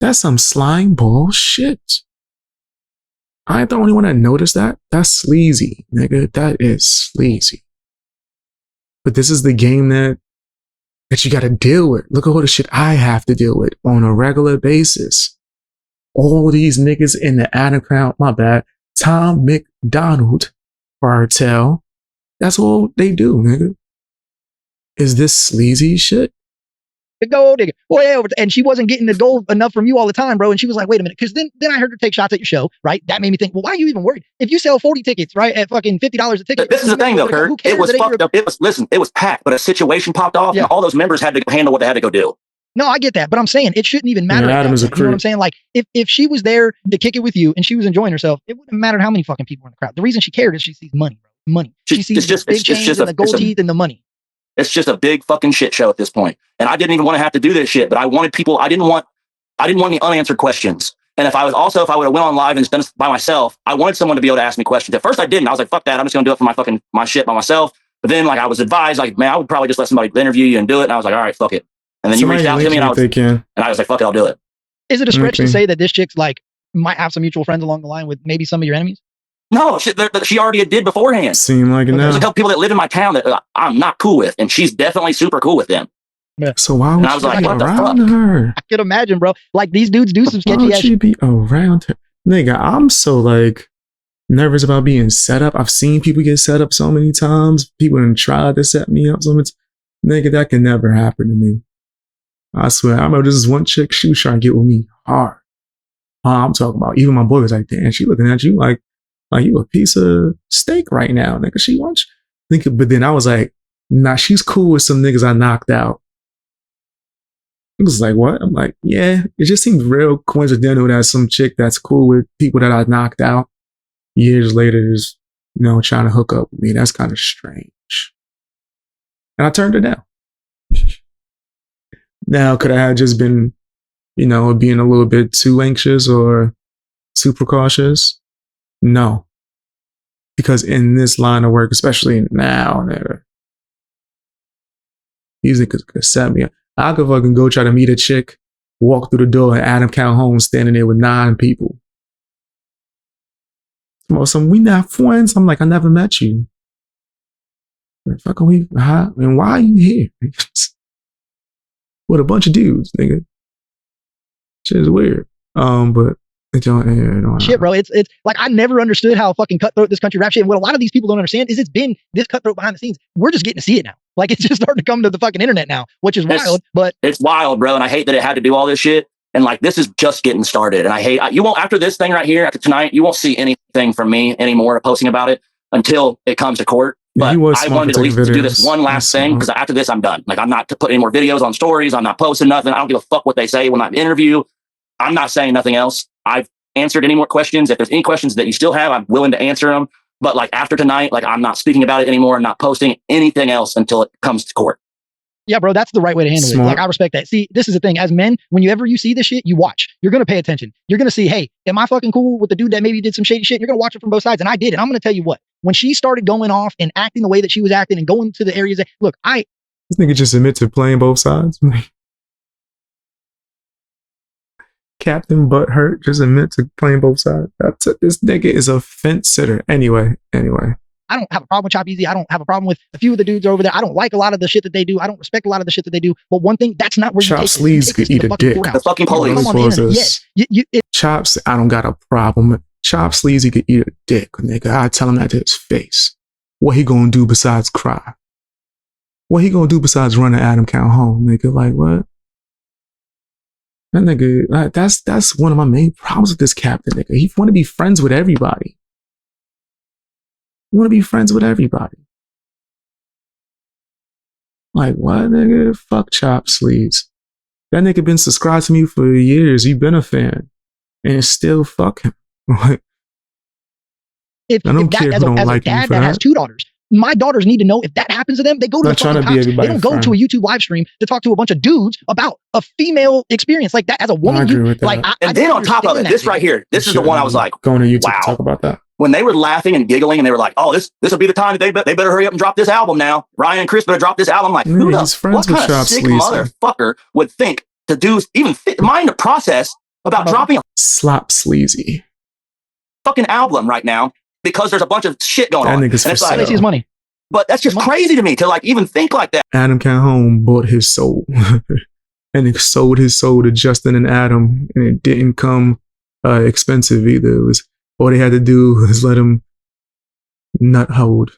That's some slime bullshit. I ain't the only one that noticed that. That's sleazy, nigga. That is sleazy. But this is the game that you gotta deal with. Look at all the shit I have to deal with on a regular basis. All these niggas in the Adam Calhoun, my bad, Tom McDonald cartel. That's all they do, nigga. Is this sleazy shit? The gold digger. Well, yeah, and she wasn't getting the gold enough from you all the time, bro. And she was like, wait a minute. Because then I heard her take shots at your show, right? That made me think, well, why are you even worried? If you sell 40 tickets, right, at fucking $50 a ticket. This is the thing, though, Kurt. It was fucked up. It was packed, but a situation popped off, and all those members had to handle what they had to go do. No, I get that, but I'm saying it shouldn't even matter. Adam is a creep. You know what I'm saying? Like, if she was there to kick it with you and she was enjoying herself, it wouldn't have mattered how many fucking people were in the crowd. The reason she cared is she sees money, bro. Money. She sees the big chains and the gold teeth and the money. It's just a big fucking shit show at this point. And I didn't even want to have to do this shit, but I wanted people, I didn't want any unanswered questions. And if I would have went on live and done this by myself, I wanted someone to be able to ask me questions. At first I didn't. I was like, fuck that. I'm just going to do it for my shit by myself. But then, like, I was advised, like, man, I would probably just let somebody interview you and do it. And I was like, all right, fuck it. And then you reached out to me and I was like, fuck it, I'll do it. Is it a stretch to say that this chick's like, might have some mutual friends along the line with maybe some of your enemies? No, she already did beforehand. Seem like it now. There's a couple people that live in my town that I'm not cool with, and she's definitely super cool with them. Yeah. So why would she be around her? I could imagine, bro. Like, these dudes do some sketchy ass shit. Why would she be around her? Nigga, I'm so, like, nervous about being set up. I've seen people get set up so many times. People have tried to set me up so much. Nigga, that can never happen to me. I swear. I remember this is one chick, she was trying to get with me hard. I'm talking about, even my boy was like, damn, she looking at you like you a piece of steak right now, nigga. She wants you. But then I was like, nah, she's cool with some niggas I knocked out. It was like, what? I'm like, yeah, it just seems real coincidental that some chick that's cool with people that I knocked out years later is, trying to hook up with me. That's kind of strange. And I turned her down. Now, could I have just been, being a little bit too anxious or too precautious? No. Because in this line of work, especially now, these niggas could set me up. I could fucking go try to meet a chick, walk through the door, and Adam Calhoun standing there with 9 people. We not friends. I'm like, I never met you. Fucking and why are you here? With a bunch of dudes, nigga. Shit is weird. But it don't shit, bro. It's like, I never understood how fucking cutthroat this country rap shit. And what a lot of these people don't understand is it's been this cutthroat behind the scenes. We're just getting to see it now. Like, it's just starting to come to the fucking internet now, which is wild. But it's wild, bro. And I hate that it had to do all this shit. And like, this is just getting started. And I hate, you won't, after this thing right here, after tonight, you won't see anything from me anymore posting about it until it comes to court. But I wanted at least to do this one last thing, because after this, I'm done. Like, I'm not to put any more videos on stories. I'm not posting nothing. I don't give a fuck what they say when I interview. I'm not saying nothing else. I've answered any more questions. If there's any questions that you still have, I'm willing to answer them. But like, after tonight, like, I'm not speaking about it anymore. I'm not posting anything else until it comes to court. Yeah, bro, that's the right way to handle it. Like, I respect that. See, this is the thing. As men, whenever you see this shit, you watch. You're going to pay attention. You're going to see, hey, am I fucking cool with the dude that maybe did some shady shit? You're going to watch it from both sides. And I did. And I'm going to tell you what, when she started going off and acting the way that she was acting and going to the areas that, look, this nigga just admit to playing both sides. Captain Butthurt just admit to playing both sides. This nigga is a fence sitter. Anyway. I don't have a problem with Chop Easy. I don't have a problem with a few of the dudes over there. I don't like a lot of the shit that they do. I don't respect a lot of the shit that they do. But one thing, that's not where Chop you take Sleeves could eat a dick. The fucking police. Chops, I don't got a problem with Chop Sleeves. He could eat a dick, nigga. I tell him that to his face. What he gonna do besides cry? What he gonna do besides run to Adam Calhoun, nigga? Like what? That nigga, like, that's one of my main problems with this captain, nigga. He want to be friends with everybody. Want to be friends with everybody. Like what, nigga? Fuck Chop Sleeves. That nigga been subscribed to me for years. He been a fan, and still fuck him. Like, I don't care who don't like me for that. As a dad that has 2 daughters, my daughters need to know if that happens to them, they go to the fucking cops. They don't go to a YouTube live stream to talk to a bunch of dudes about a female experience like that. As a woman, and then on top of it, this right here, this is the one I was like, going to YouTube wow. to talk about that. When they were laughing and giggling and they were like, oh, this will be the time that they better hurry up and drop this album now. Ryan and Chris better drop this album. I'm like, what kind of sick motherfucker would think to do, even mind the process about dropping a slap sleazy fucking album right now because there's a bunch of shit going on. And it's like, his money. But that's just crazy to me to like even think like that. Adam Calhoun bought his soul and he sold his soul to Justin and Adam, and it didn't come expensive either. It was all they had to do was let him nut hold.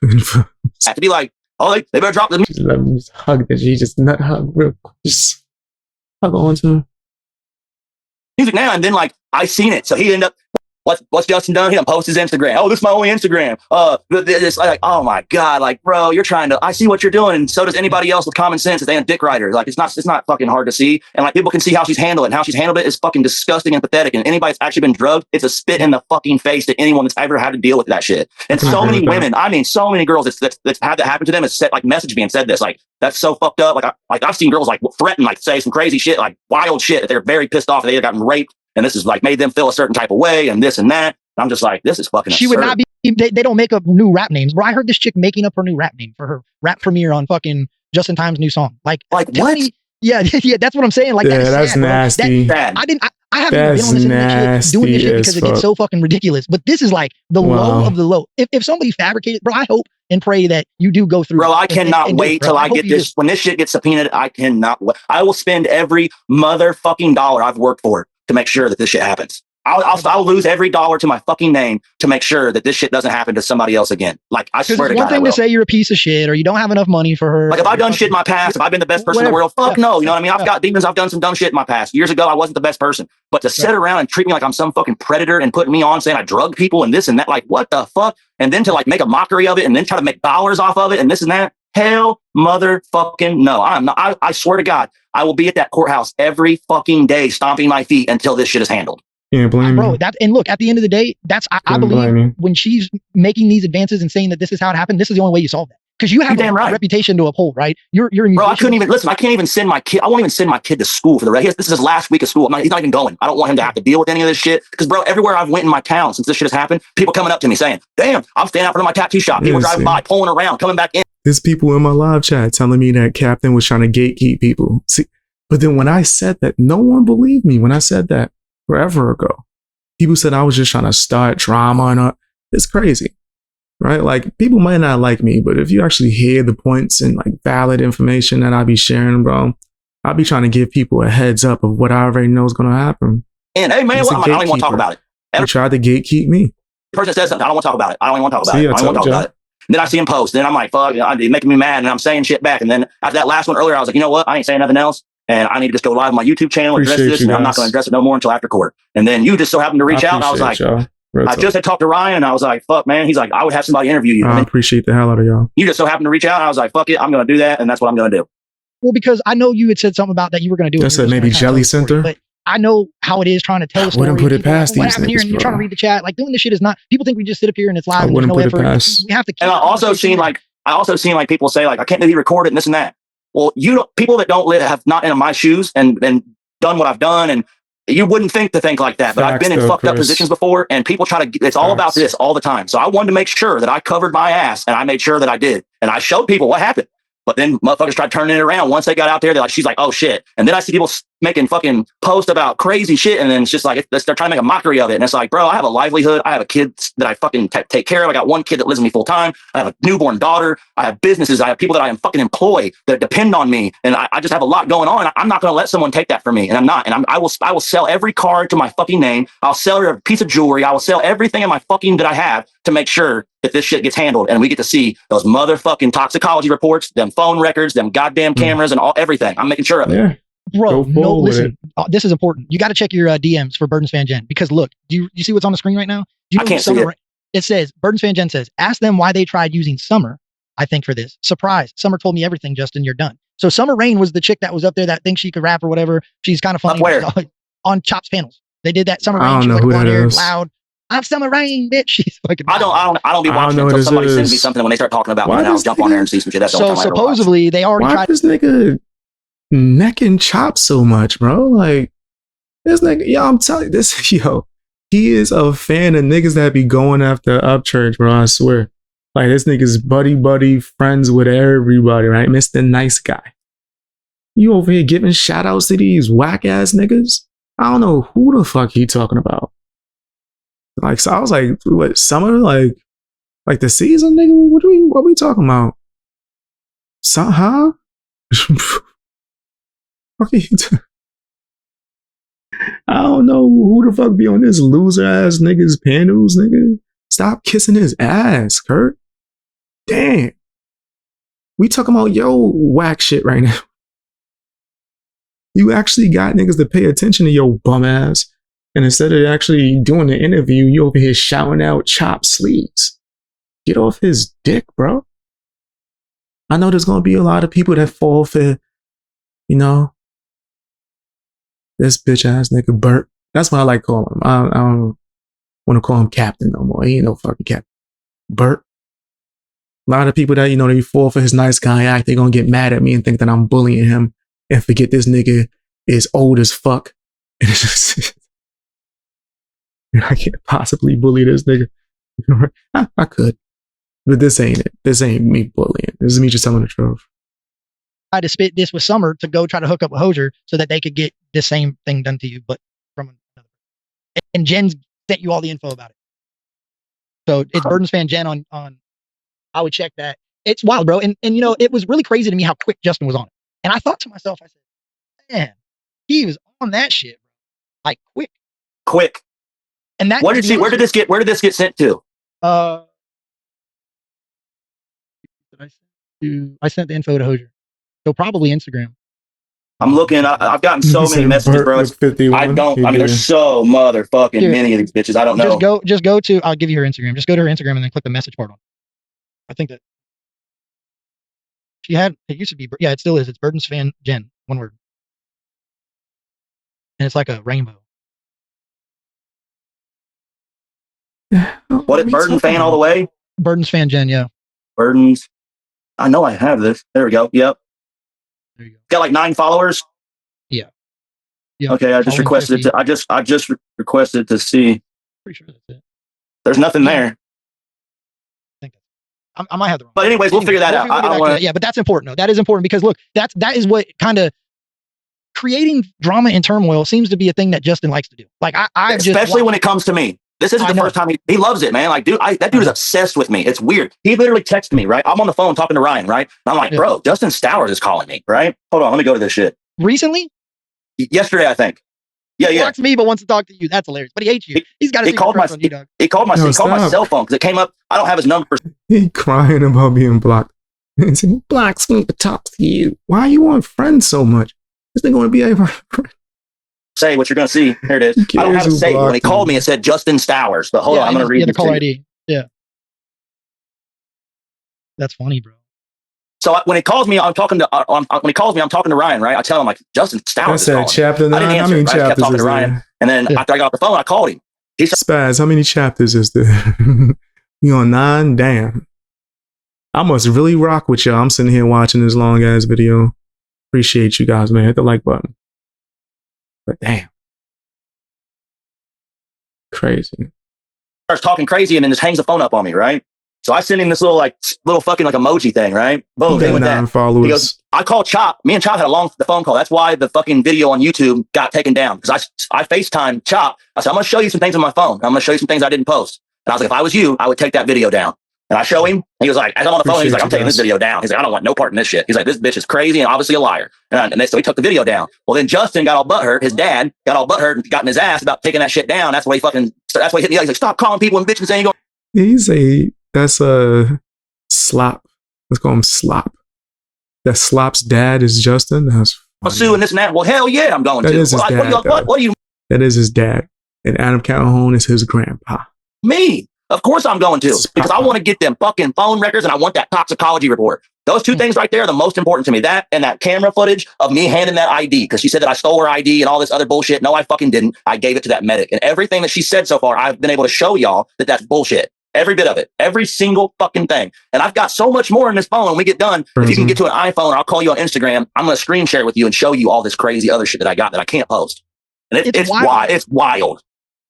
Have to be like, oh, they better drop the music. Just let him just hug that. He just nut hug real quick. Just hug on to him. Music now, and then like I seen it, so he ended up. What's Justin done? He done post his Instagram. Oh, this is my only Instagram. It's like, oh my God, like, bro, you're trying to, I see what you're doing. And so does anybody else with common sense if they ain't a dick writer. Like, it's not fucking hard to see. And like, people can see how she's handled it, and how she's handled it is fucking disgusting and pathetic. And anybody that's actually been drugged, it's a spit in the fucking face to anyone that's ever had to deal with that shit. And so many women, I mean, so many girls that's had that happen to them has said, like, messaged me and said this, like, that's so fucked up. Like, I've seen girls like threaten, like say some crazy shit, like wild shit that they're very pissed off. They had gotten raped, and this is like made them feel a certain type of way, and this and that. I'm just like, this is fucking absurd. She would not be, they don't make up new rap names. Bro, I heard this chick making up her new rap name for her rap premiere on fucking Justin Time's new song. Like what? Yeah, that's what I'm saying. Like, yeah, that's nasty. I haven't been on this internet shit doing this shit because it gets so fucking ridiculous. But this is like the low of the low. If somebody fabricated, bro, I hope and pray that you do go through. Bro, I cannot wait till I get this. When this shit gets subpoenaed, I cannot wait. I will spend every motherfucking dollar I've worked for to make sure that this shit happens. I'll lose every dollar to my fucking name to make sure that this shit doesn't happen to somebody else again. Like, I swear to God, one thing to say you're a piece of shit or you don't have enough money for her. Like, if I've done shit in my past, if I've been the best person in the world, fuck no. You know what I mean? I've got demons. I've done some dumb shit in my past. Years ago, I wasn't the best person. But to sit around and treat me like I'm some fucking predator and put me on saying I drug people and this and that, like, what the fuck? And then to like make a mockery of it and then try to make dollars off of it and this and that. Hell motherfucking no. I'm not. I swear to God, I will be at that courthouse every fucking day stomping my feet until this shit is handled. Yeah, blame bro. And look, at the end of the day, I believe when she's making these advances and saying that this is how it happened, this is the only way you solve that. Because you have a reputation to uphold, right? You're bro, I couldn't even listen. I can't even send my kid. I won't even send my kid to school for the rest. This is his last week of school. He's not even going. I don't want him to have to deal with any of this shit. Because, bro, everywhere I've went in my town since this shit has happened, people coming up to me saying, "Damn, I'm standing out front of my tattoo shop." People driving by, pulling around, coming back in. There's people in my live chat telling me that Captain was trying to gatekeep people. See, but then when I said that, no one believed me. When I said that forever ago. People said I was just trying to start drama and it's crazy, right? Like, people might not like me, but if you actually hear the points and like valid information that I be sharing, bro, I'll be trying to give people a heads up of what I already know is going to happen. And hey, man, I don't even want to talk about it. They tried to gatekeep me. The person says something, I don't want to talk about it. I don't even want to talk about it. I don't want to talk about it. And then I see him post. Then I'm like, fuck, you're making me mad, and I'm saying shit back. And then after that last one earlier, I was like, you know what? I ain't saying nothing else. And I need to just go live on my YouTube channel and address this, and I'm not going to address it no more until after court. And then you just so happened to reach out, and I was like, I just had talked to Ryan, and I was like, fuck, man. He's like, I would have somebody interview you. I appreciate the hell out of y'all. You just so happened to reach out, and I was like, fuck it, I'm going to do that, and that's what I'm going to do. Well, because I know you had said something about that you were going to do. I said maybe Jelly Center. But I know how it is trying to tell a story. I wouldn't put it past these niggas, here, and you're trying to read the chat. Like, doing this shit is not, people think we just sit up here and it's live and there's no effort. We have to keep. And I also seen like people say like, I can't believe you recorded and this and that. Well, people that don't have not in my shoes and done what I've done, and you wouldn't think to think like that. But I've been in fucked up positions before, and people try to. It's all about this all the time. So I wanted to make sure that I covered my ass, and I made sure that I did, and I showed people what happened. But then motherfuckers tried turning it around. Once they got out there, she's like, oh shit. And then I see people making fucking posts about crazy shit. And then it's just like, they're trying to make a mockery of it. And it's like, bro, I have a livelihood. I have a kid that I fucking take care of. I got one kid that lives with me full time. I have a newborn daughter. I have businesses. I have people that I am fucking employ that depend on me. And I just have a lot going on. I'm not going to let someone take that from me. And I'm not. And I will sell every card to my fucking name. I'll sell every piece of jewelry. I will sell everything in my fucking that I have to make sure that this shit gets handled. And we get to see those motherfucking toxicology reports, them phone records, them goddamn cameras, and everything. I'm making sure of it. Yeah. Bro, no, listen, this is important. You got to check your DMs for Burdens Fan Jen, because look, do you see what's on the screen right now? Do you know I can't see it. It says, Burdens Fan Jen says, ask them why they tried using Summer, I think, for this. Surprise. Summer told me everything, Justin, you're done. So Summer Rain was the chick that was up there that thinks she could rap or whatever. She's kind of funny. Where? On Chops panels. They did that. Summer I Rain. don't She's know like who that blonde-haired, is. loud. I'm Summer Rain, bitch. She's fucking. I don't be I don't watching know until what somebody this sends me is. something when they start talking about me, Why and I'll this jump on there and see some shit. That's the So only time I ever watch. supposedly they already Why tried. this nigga neck and chop so much, bro? Like, this nigga, yo, I'm telling you, this, yo, he is a fan of niggas that be going after Upchurch, bro. I swear. Like, this nigga's buddy, friends with everybody, right? Mr. Nice Guy. You over here giving shout outs to these whack ass niggas? I don't know who the fuck he talking about. Like, so I was like, what, summer? Like the season, nigga? What we talking about? Huh? What are you I don't know who the fuck be on this loser ass nigga's panels, nigga. Stop kissing his ass, Kurt. Damn. We talking about yo whack shit right now. You actually got niggas to pay attention to your bum ass. And instead of actually doing the interview, you over here shouting out chop sleeves. Get off his dick, bro. I know there's gonna be a lot of people that fall for, you know, this bitch ass nigga Bert. That's what I like calling him. I don't want to call him Captain no more. He ain't no fucking Captain. Bert. A lot of people that, you know, they fall for his nice guy act, they gonna get mad at me and think that I'm bullying him and forget this nigga is old as fuck. I can't possibly bully this nigga. I could. But this ain't it. This ain't me bullying. This is me just telling the truth. I had to spit this with Summer to go try to hook up with Hosier so that they could get the same thing done to you, but from another. And Jen sent you all the info about it. So it's Burdens Fan Jen on I would check that. It's wild, bro. And you know, it was really crazy to me how quick Justin was on it. And I thought to myself, I said, man, he was on that shit, like quick. And that Where did this get sent to? I sent the info to Hosier. So probably Instagram. I'm looking. I've gotten so many messages, bro. There's so motherfucking many of these bitches. I don't know. Just go to. I'll give you her Instagram. Just go to her Instagram and then click the message part on. I think that she had. It used to be. Yeah, it still is. It's Burdens Fan Jen. One word. And it's like a rainbow. What, Burden Fan all the way? Burdens Fan Jen, yeah. Burdens. I know I have this. There we go. Yep. There you go. Got like 9 followers. Yeah. Okay, I just requested to. I just requested to see. Pretty sure that's it. There's nothing there. I might have the wrong. But anyways, we'll figure that out. Yeah, but that's important though. That is important because look, that is what kind of creating drama and turmoil seems to be a thing that Justin likes to do. Like especially when it comes to me. This isn't the first time he loves it, man. Like, dude, that dude is obsessed with me. It's weird. He literally texted me, right? I'm on the phone talking to Ryan, right? And I'm like, bro, Justin Stowers is calling me, right? Hold on, let me go to this shit. Recently? Yesterday, I think. Yeah. He likes me, but wants to talk to you. That's hilarious. But he hates you. He's got a call my cell phone because it came up. I don't have his number. He crying about being blocked. He saying, blocks me to talk to you. Why are you on friends so much? This nigga want to be a friend. Say what you're going to see. Here it is. I don't have it saved. When he called me, it said Justin Stowers. But hold on, I'm going to read the caller ID. Yeah. That's funny, bro. So when he calls me, I'm talking to Ryan, right? I tell him like Justin Stowers. That's chapter 9. I didn't answer. I kept talking to Ryan, and then after I got off the phone, I called him. He said, Spaz, how many chapters is there? You on 9? Damn. I must really rock with y'all. I'm sitting here watching this long ass video. Appreciate you guys, man. Hit the like button. But damn. Crazy. Starts talking crazy and then just hangs the phone up on me, right? So I sent him this little fucking emoji thing, right? Boom. He got With 9 that. followers. He goes, I called Chop. Me and Chop had the phone call. That's why the fucking video on YouTube got taken down. Because I FaceTimed Chop. I said, I'm going to show you some things on my phone. I'm going to show you some things I didn't post. And I was like, if I was you, I would take that video down. And I show him. And he was like, as I'm on the phone, he's like, I'm taking this video down. He's like, I don't want no part in this shit. He's like, this bitch is crazy and obviously a liar. So he took the video down. Well, then Justin got all butthurt. His dad got all butthurt and got in his ass about taking that shit down. That's why he hit me. He's like, stop calling people and bitching saying you go. That's a slop. Let's call him Slop. That Slop's dad is Justin. That's Sue and this and that. Well, hell yeah, I'm going that to. Is his dad, what do you? That is his dad. And Adam Calhoun is his grandpa. Me. Of course I'm going to, because I want to get them fucking phone records and I want that toxicology report. Those two things right there are the most important to me. That and that camera footage of me handing that ID, because she said that I stole her ID and all this other bullshit. No, I fucking didn't. I gave it to that medic. And everything that she said so far, I've been able to show y'all that that's bullshit. Every bit of it. Every single fucking thing. And I've got so much more in this phone when we get done. If you can get to an iPhone or I'll call you on Instagram, I'm going to screen share with you and show you all this crazy other shit that I got that I can't post. And it's wild. It's wild.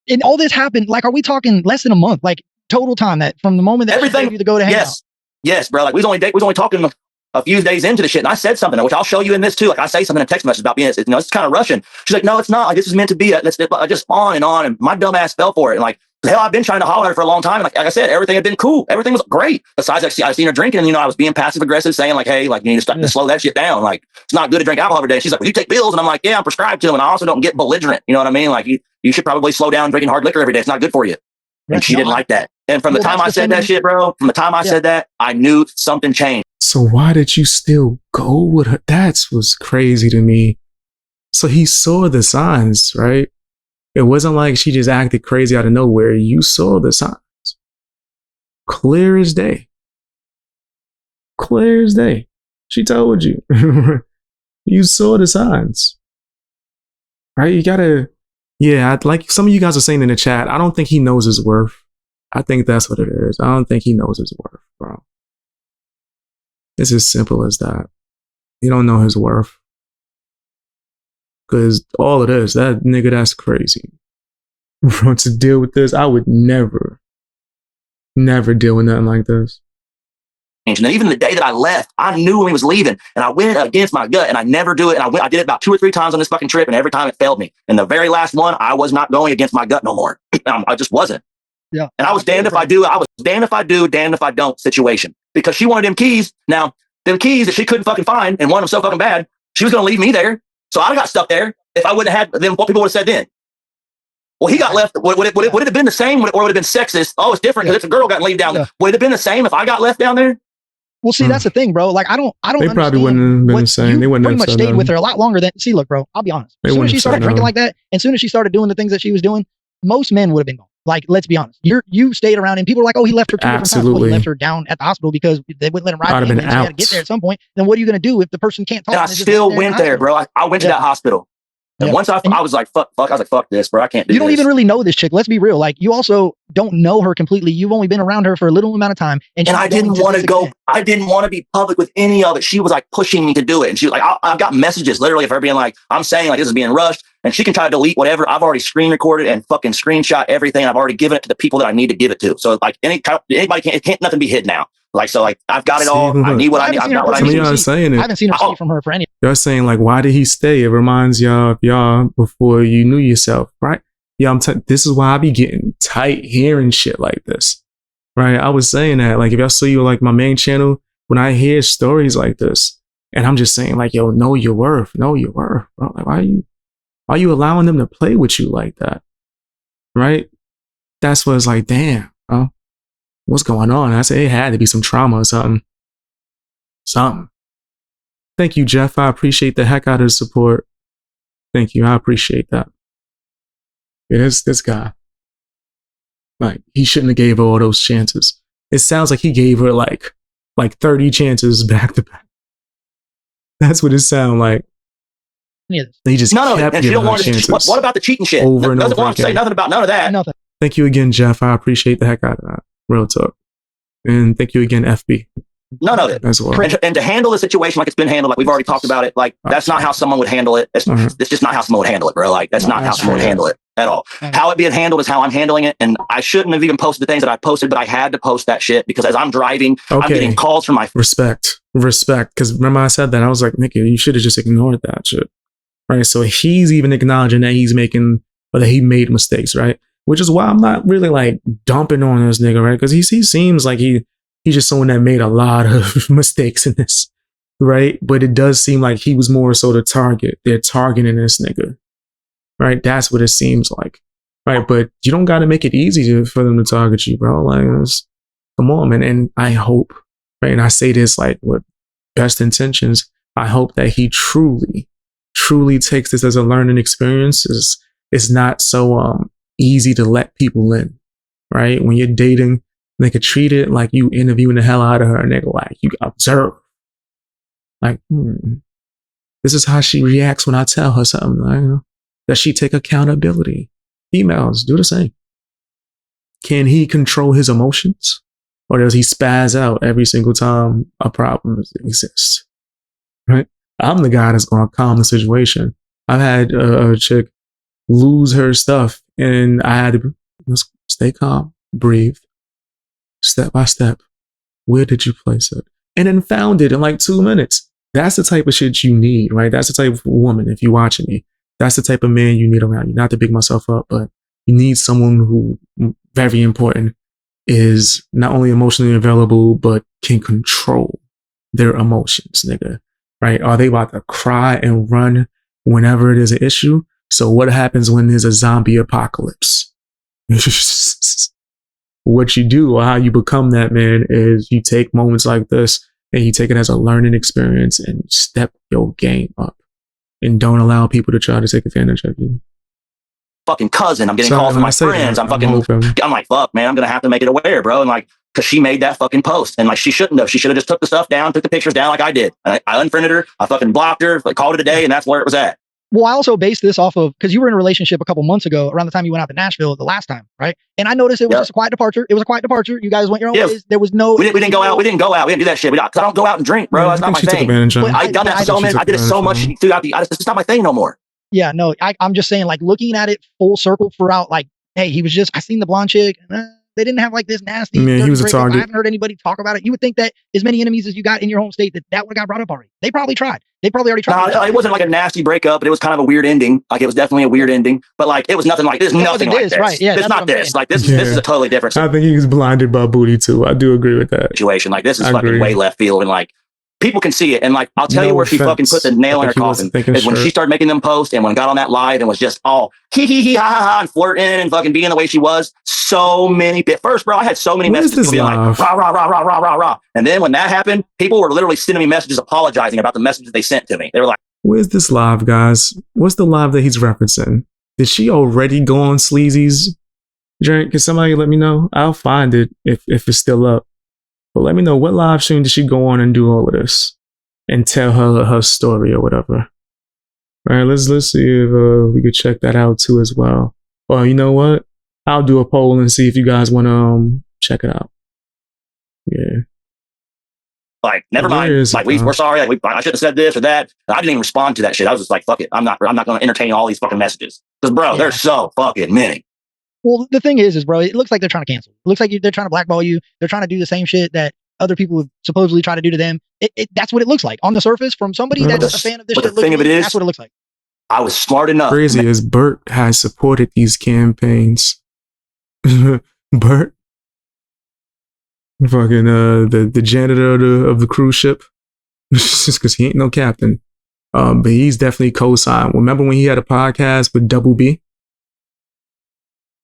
And all this happened, are we talking less than a month? Total time that from the moment that everything you to go to hang out. Yes, bro. We was only talking a few days into the shit, and I said something, which I'll show you in this too. I say something in a text message about being, it's kind of Russian. She's like, no, it's not. This is meant to be. Just on, and my dumb ass fell for it. And hell, I've been trying to holler at her for a long time. And like I said, everything had been cool. Everything was great. Besides, I seen her drinking, and I was being passive aggressive, saying hey, you need to slow that shit down. It's not good to drink alcohol every day. She's like, well, you take pills, and I'm like, yeah, I'm prescribed to them, and I also don't get belligerent. You know what I mean? You should probably slow down drinking hard liquor every day. It's not good for you. And she didn't like that. And from the time I said that shit, bro, said that, I knew something changed. So why did you still go with her? That was crazy to me. So he saw the signs, right? It wasn't like she just acted crazy out of nowhere. You saw the signs. Clear as day. Clear as day. She told you. You saw the signs. Right? You gotta... Yeah, like some of you guys are saying in the chat, I don't think he knows his worth. I think that's what it is. I don't think he knows his worth, bro. It's as simple as that. You don't know his worth. Because all it is, that nigga, that's crazy. Bro, to deal with this, I would never deal with nothing like this. And then even the day that I left, I knew when he was leaving, and I went against my gut, and I never do it. And I did it about 2 or 3 times on this fucking trip, and every time it failed me. And the very last one, I was not going against my gut no more. I just wasn't. Yeah. And I was damned if I do. I was damned if I do, damned if I don't situation. Because she wanted them keys. Now, them keys that she couldn't fucking find and wanted them so fucking bad, she was going to leave me there. So I got stuck there. If I wouldn't have had them, what people would have said then? Well, he got left. Would it have been the same, or would it have been sexist? Oh, it's different because it's a girl got leave down there. Would it have been the same if I got left down there? Well, see, that's the thing, bro. I don't. They probably wouldn't have been the same. They wouldn't pretty have much stayed with her a lot longer than. See, look, bro. I'll be honest. As soon as she started drinking like that, and as soon as she started doing the things that she was doing, most men would have been gone. Let's be honest. You stayed around, and people were like, "Oh, he left her 2 different times. Well, he left her down at the hospital because they wouldn't let him ride. And she had to get there at some point. Then what are you going to do if the person can't talk? And I still went there, bro. I went to that hospital. And once I was like, fuck, I was like, fuck this, bro. I can't do this. You don't even really know this chick. Let's be real. You also don't know her completely. You've only been around her for a little amount of time. And I didn't want to go. I didn't want to be public with any of it. She was pushing me to do it. And she was like, I've got messages literally of her being like, I'm saying this is being rushed. And she can try to delete whatever. I've already screen recorded and fucking screenshot everything. I've already given it to the people that I need to give it to. So anybody can't nothing be hid now. I've got it all. I need what I need. I've got what I need. I haven't seen her speak from her for any. Y'all saying why did he stay? It reminds y'all of y'all before you knew yourself, right? Yeah, this is why I be getting tight hearing shit like this, right? I was saying that, if y'all see you my main channel, when I hear stories like this, and I'm just saying yo, know your worth, bro. Why are you allowing them to play with you like that, right? That's what it's damn, bro. What's going on? I said it had to be some trauma or something. Thank you, Jeff. I appreciate the heck out of the support. Thank you. I appreciate that. Yeah, this guy. He shouldn't have gave her all those chances. It sounds like he gave her like 30 chances back to back. That's what it sounded like. They just kept giving her chances. What about the cheating shit? Over and doesn't over want to say again. nothing about none of that. Nothing. Thank you again, Jeff. I appreciate the heck out of that. Real talk. And thank you again, FB. None of it. As well. And to handle the situation like it's been handled, we've already talked about it, that's not how someone would handle it. It's just not how someone would handle it, bro. That's not how someone would handle it. at all. How it being handled is how I'm handling it. And I shouldn't have even posted the things that I posted, but I had to post that shit because as I'm driving, I'm getting calls from my respect. Because remember I said that I was like, nigga, you should have just ignored that shit. Right. So he's even acknowledging that he's making, or that he made mistakes. Right. Which is why I'm not really like dumping on this nigga. Right. Because he seems like he's just someone that made a lot of mistakes in this. Right. But it does seem like he was more so the target. They're targeting this nigga. Right. That's what it seems like. Right. But you don't got to make it easy for them to target you, bro. Like, come on, man. And I hope, right. And I say this like with best intentions. I hope that he truly takes this as a learning experience. It's not so easy to let people in. Right. When you're dating, they could treat it like you interviewing the hell out of her and they go like, you observe. Like, this is how she reacts when I tell her something. Like, does she take accountability? Females do the same. Can he control his emotions? Or does he spaz out every single time a problem exists? Right? I'm the guy that's going to calm the situation. I've had a chick lose her stuff and I had to stay calm, breathe, step by step. Where did you place it? And then found it in like 2 minutes. That's the type of shit you need, right? That's the type of woman, if you're watching me, that's the type of man you need around you. Not to big myself up, but you need someone who, very important, is not only emotionally available, but can control their emotions, nigga. Right? Are they about to cry and run whenever it is an issue? So what happens when there's a zombie apocalypse? What you do or how you become that man is you take moments like this and you take it as a learning experience and step your game up and don't allow people to try to take advantage of you. Fucking cousin. I'm getting calls from my friends. I'm like, fuck, man, I'm going to have to make it aware, bro. And like, cause she made that fucking post and like, she shouldn't have. She should have just took the stuff down, took the pictures down like I did. I unfriended her. I fucking blocked her, like called it a day. And that's where it was at. Well, I also based this off of, because you were in a relationship a couple months ago, around the time you went out to Nashville the last time, right? And I noticed it was just a quiet departure. It was a quiet departure. You guys went your own ways. There was no... We didn't go out. We didn't go out. We didn't do that shit. Cause I don't go out and drink, bro. That's not my thing. I've done that so much. I did it so much throughout the... It's not my thing no more. Yeah, no, I'm just saying, like, looking at it full circle throughout, like, hey, he was just... I seen the blonde chick. They didn't have like this nasty... Man, he was a target. I haven't heard anybody talk about it. You would think that as many enemies as you got in your home state, that would have got brought up already. They probably tried. They probably already tried. No, it wasn't like a nasty breakup, but it was kind of a weird ending. Like it was definitely a weird ending, but like it was nothing like this. Nothing like this. Right? Yeah, it's not this. Like this is a totally different. I think he was blinded by booty too. I do agree with that situation. Like this is fucking way left field, and like people can see it. And like I'll tell you where she fucking put the nail in her coffin is when she started making them posts and when got on that live and was just all hee ha ha ha and flirting and fucking being the way she was. So many at first, bro. I had so many messages being like rah rah rah rah rah rah rah. And then when that happened, people were literally sending me messages apologizing about the messages they sent to me. They were like, "Where's this live, guys? What's the live that he's referencing? Did she already go on Sleazy's drink? Can somebody let me know? I'll find it if it's still up. But let me know what live stream did she go on and do all of this and tell her story or whatever. All right, let's see if we could check that out too as well. Well, you know what? I'll do a poll and see if you guys want to check it out. Yeah. Like, never mind. Like, we're sorry. Like, I shouldn't have said this or that. I didn't even respond to that shit. I was just like, fuck it. I'm not going to entertain all these fucking messages. Because, bro, there's so fucking many. Well, the thing is, bro, it looks like they're trying to cancel. It looks like they're trying to blackball you. They're trying to do the same shit that other people would supposedly try to do to them. That's what it looks like on the surface from somebody that's a fan of this shit. The thing of it is, that's what it looks like. I was smart enough. Crazy is Bert has supported these campaigns. Bert, fucking the janitor of the cruise ship, just because he ain't no captain. But he's definitely co-signed. Remember when he had a podcast with Double B?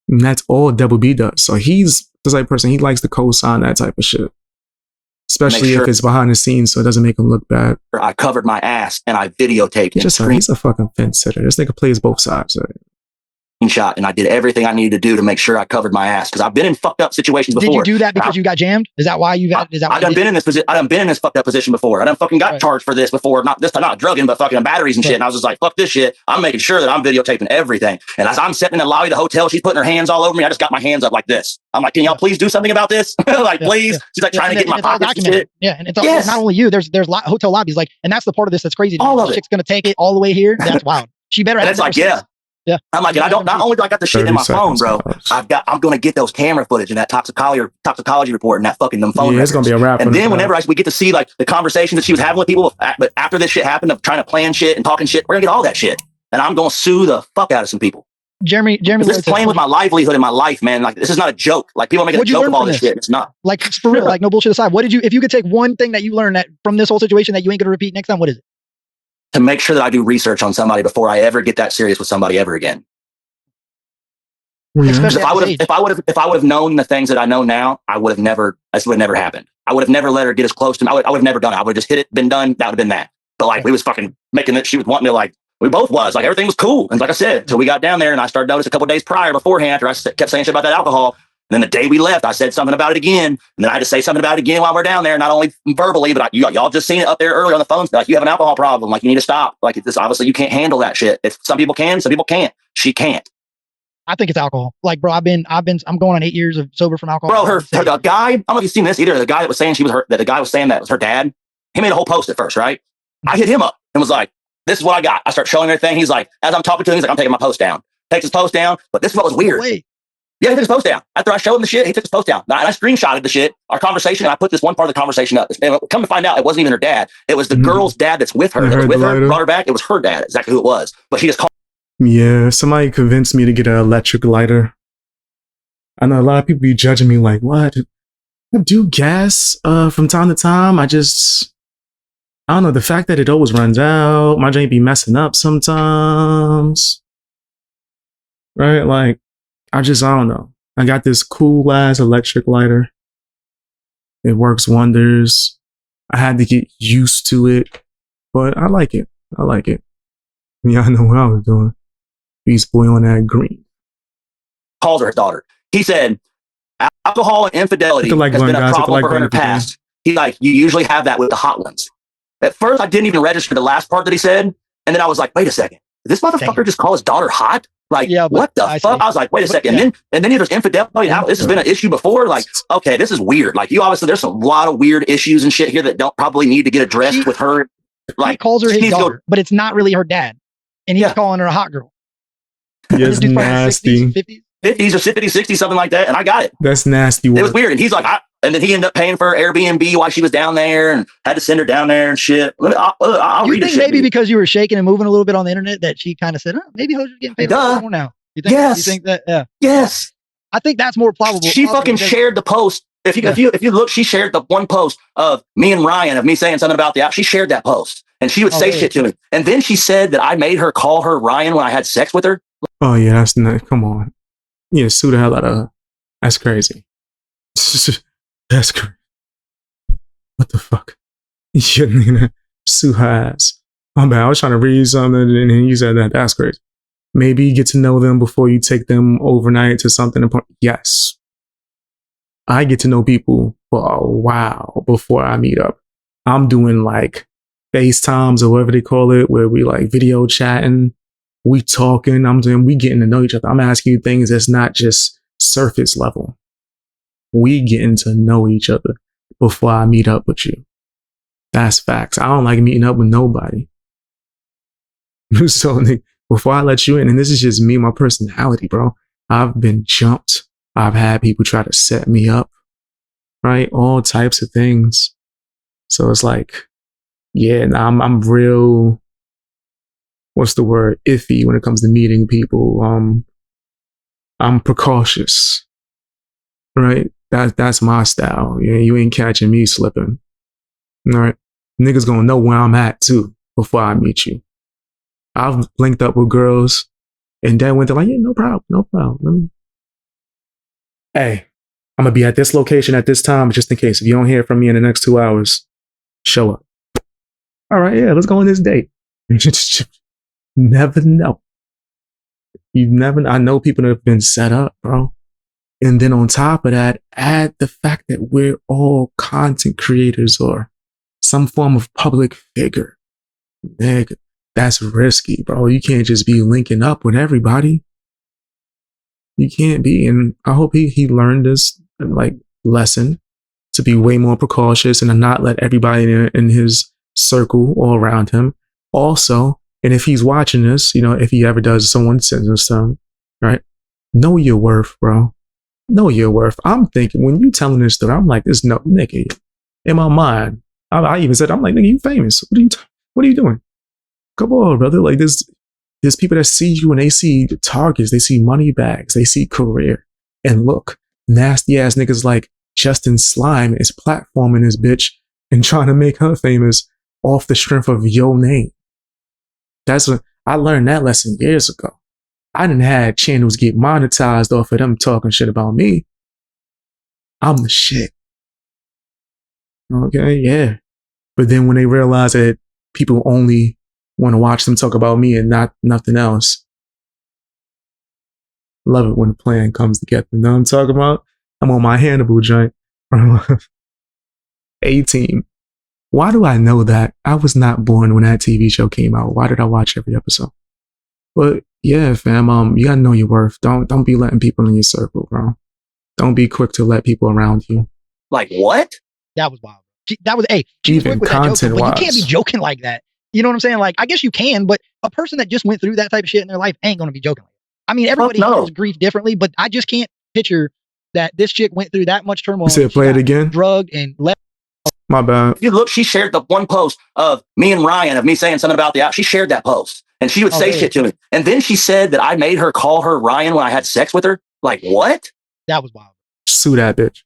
And that's all Double B does. So he's the type of person, he likes to co-sign that type of shit. Especially if it's behind the scenes, so it doesn't make him look bad. I covered my ass and I videotaped it. He's a fucking fence sitter. This nigga plays both sides. Shot, and I did everything I needed to do to make sure I covered my ass because I've been in fucked up situations before. Did you do that because you got jammed? Is that why you got? I done been in this position. I done been in this fucked up position before. I done fucking got charged for this before. Not this time, not drugging, but fucking batteries and shit. And I was just like, fuck this shit. I'm making sure that I'm videotaping everything. And as I'm sitting in the lobby of the hotel, she's putting her hands all over me. I just got my hands up like this. I'm like, can y'all please do something about this? Like, please. She's like trying to get in my pockets and shit. Yeah, and it's not only you. There's hotel lobbies like, and that's the part of this that's crazy. All of it. Chick's gonna take it all the way here. That's wild. She better. And it's like, yeah. Yeah. I'm like, and I don't, not only do I got the shit in my phone, bro, I'm going to get those camera footage and that toxicology report and that fucking them phone. Yeah, it's going to be a wrap. And then whenever we get to see like the conversation that she was having with people, but after this shit happened of trying to plan shit and talking shit, we're going to get all that shit. And I'm going to sue the fuck out of some people. Jeremy, this is playing with my livelihood in my life, man. Like, this is not a joke. Like, people are making a joke of all this shit. It's not. Like, for real, like, no bullshit aside, what did you, if you could take one thing that you learned that from this whole situation that you ain't going to repeat next time, what is it? To make sure that I do research on somebody before I ever get that serious with somebody ever again. Yeah. If I would have known the things that I know now, this would have never happened. I would have never let her get as close to me. I would have never done it. I would have just hit it, been done. That would have been that. But like, we was fucking making it. She was wanting to like, we both was like, everything was cool. And like I said, until we got down there and I started noticing a couple of days beforehand, after I kept saying shit about that alcohol. And then the day we left, I said something about it again. And then I had to say something about it again while we're down there, not only verbally, but y'all just seen it up there earlier on the phone. Like, you have an alcohol problem. Like, you need to stop. Like, this, obviously you can't handle that shit. If some people can, some people can't. She can't. I think it's alcohol. Like, bro, I'm going on 8 years of sober from alcohol. Bro, the guy, I don't know if you've seen this either. The guy that was saying the guy was saying that was her dad. He made a whole post at first, right? I hit him up and was like, this is what I got. I start showing him everything. He's like, as I'm talking to him, he's like, I'm taking my post down. Takes his post down. But this is what was weird. Wait. Yeah, he took his post down. After I showed him the shit, he took his post down. And I screenshotted the shit, our conversation, and I put this one part of the conversation up. And come to find out, it wasn't even her dad. It was the girl's dad that's with her. That was with her, brought her back. It was her dad, exactly who it was. But she just called. Yeah, somebody convinced me to get an electric lighter. I know a lot of people be judging me like, what? I do gas from time to time. I don't know, the fact that it always runs out, my joint be messing up sometimes. Right? Like, I don't know. I got this cool ass electric lighter. It works wonders. I had to get used to it, but I like it. Y'all know what I was doing. Beast Boy on that green. Called her his daughter. He said, alcohol and infidelity has been a problem for her in the past. He's like, you usually have that with the hot ones. At first, I didn't even register the last part that he said. And then I was like, wait a second. Did this motherfucker just call his daughter hot? Like, yeah, what the fuck? I was like, wait a second. Yeah. And then there's infidelity. This has been an issue before. Like, okay, this is weird. Like, you obviously, there's a lot of weird issues and shit here that don't probably need to get addressed with her. Like, he calls her his daughter, but it's not really her dad. And he's calling her a hot girl. Yes, nasty. 50s or 60s, something like that. And I got it. That's nasty work. It was weird. And he's like, and then he ended up paying for Airbnb while she was down there and had to send her down there and shit. I'll you read think maybe because you were shaking and moving a little bit on the internet that she kind of said, maybe Hosier's getting paid more now. You think, yes. You think that? Yeah. Yes. I think that's more probable. She fucking shared the post. If you look, she shared the one post of me and Ryan, of me saying something about the app. She shared that post and she would say shit to me. And then she said that I made her call her Ryan when I had sex with her. Oh yeah, that's not, come on. Yeah, sue the hell out of her. That's crazy. That's crazy. What the fuck? You shouldn't even sue her ass. My bad. I was trying to read something and then you said that. That's crazy. Maybe you get to know them before you take them overnight to something important. Yes. I get to know people for a while before I meet up. I'm doing like FaceTimes or whatever they call it, where we like video chatting, we talking, we getting to know each other. I'm asking you things that's not just surface level. We getting to know each other before I meet up with you. That's facts. I don't like meeting up with nobody. So before I let you in, and this is just me, my personality, bro. I've been jumped. I've had people try to set me up, right? All types of things. So it's like, yeah, I'm real, what's the word? Iffy when it comes to meeting people. I'm precautious, right? That's my style. Yeah, you ain't catching me slipping. All right. Niggas gonna know where I'm at too before I meet you. I've linked up with girls and then went to like, yeah, no problem. Hey, I'm gonna be at this location at this time just in case. If you don't hear from me in the next 2 hours, show up. All right, yeah, let's go on this date. Never know. I know people that have been set up, bro. And then on top of that, add the fact that we're all content creators or some form of public figure. Nigga, that's risky, bro. You can't just be linking up with everybody. You can't be. And I hope he learned this like lesson to be way more precautious and to not let everybody in his circle all around him. Also, And if he's watching this, you know, if he ever does, someone sends him some, right? Know your worth, bro. Know your worth. I'm thinking when you telling this story, I'm like, this no nigga. In my mind, I even said, I'm like, nigga, you famous. What are you doing? Come on, brother. Like there's people that see you and they see the targets, they see money bags, they see career. And look, nasty ass niggas like Justin Slime is platforming this bitch and trying to make her famous off the strength of your name. That's what I learned that lesson years ago. I didn't have channels get monetized off of them talking shit about me. I'm the shit. Okay, yeah. But then when they realize that people only want to watch them talk about me and not nothing else, love it when the plan comes together. You know what I'm talking about? I'm on my Hannibal joint from A-Team. Why do I know that? I was not born when that TV show came out. Why did I watch every episode? But yeah, fam, you gotta know your worth. Don't be letting people in your circle, bro. Don't be quick to let people around you. Like what? That was wild. She was Even quick with that joke, content but you can't be wise. joking like that. You know what I'm saying? Like, I guess you can, but a person that just went through that type of shit in their life ain't gonna be joking like that. I mean, everybody no. handles grief differently, but I just can't picture that this chick went through that much turmoil. You said play it again? Drugged and left. My bad. If you look, she shared the one post of me and Ryan, of me saying something about the app. She shared that post and she would say shit to me. And then she said that I made her call her Ryan when I had sex with her. Like, what? That was wild. Sue that bitch.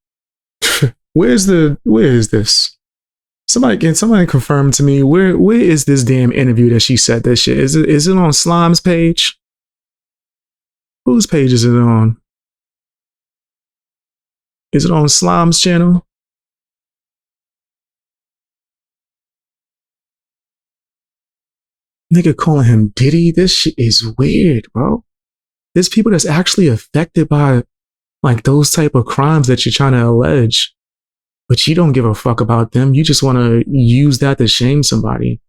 Where is this? Somebody confirm to me where is this damn interview that she said that shit? Is it on Slime's page? Whose page is it on? Is it on Slime's channel? Nigga calling him Diddy. This shit is weird, bro. There's people that's actually affected by like those type of crimes that you're trying to allege, but you don't give a fuck about them. You just want to use that to shame somebody.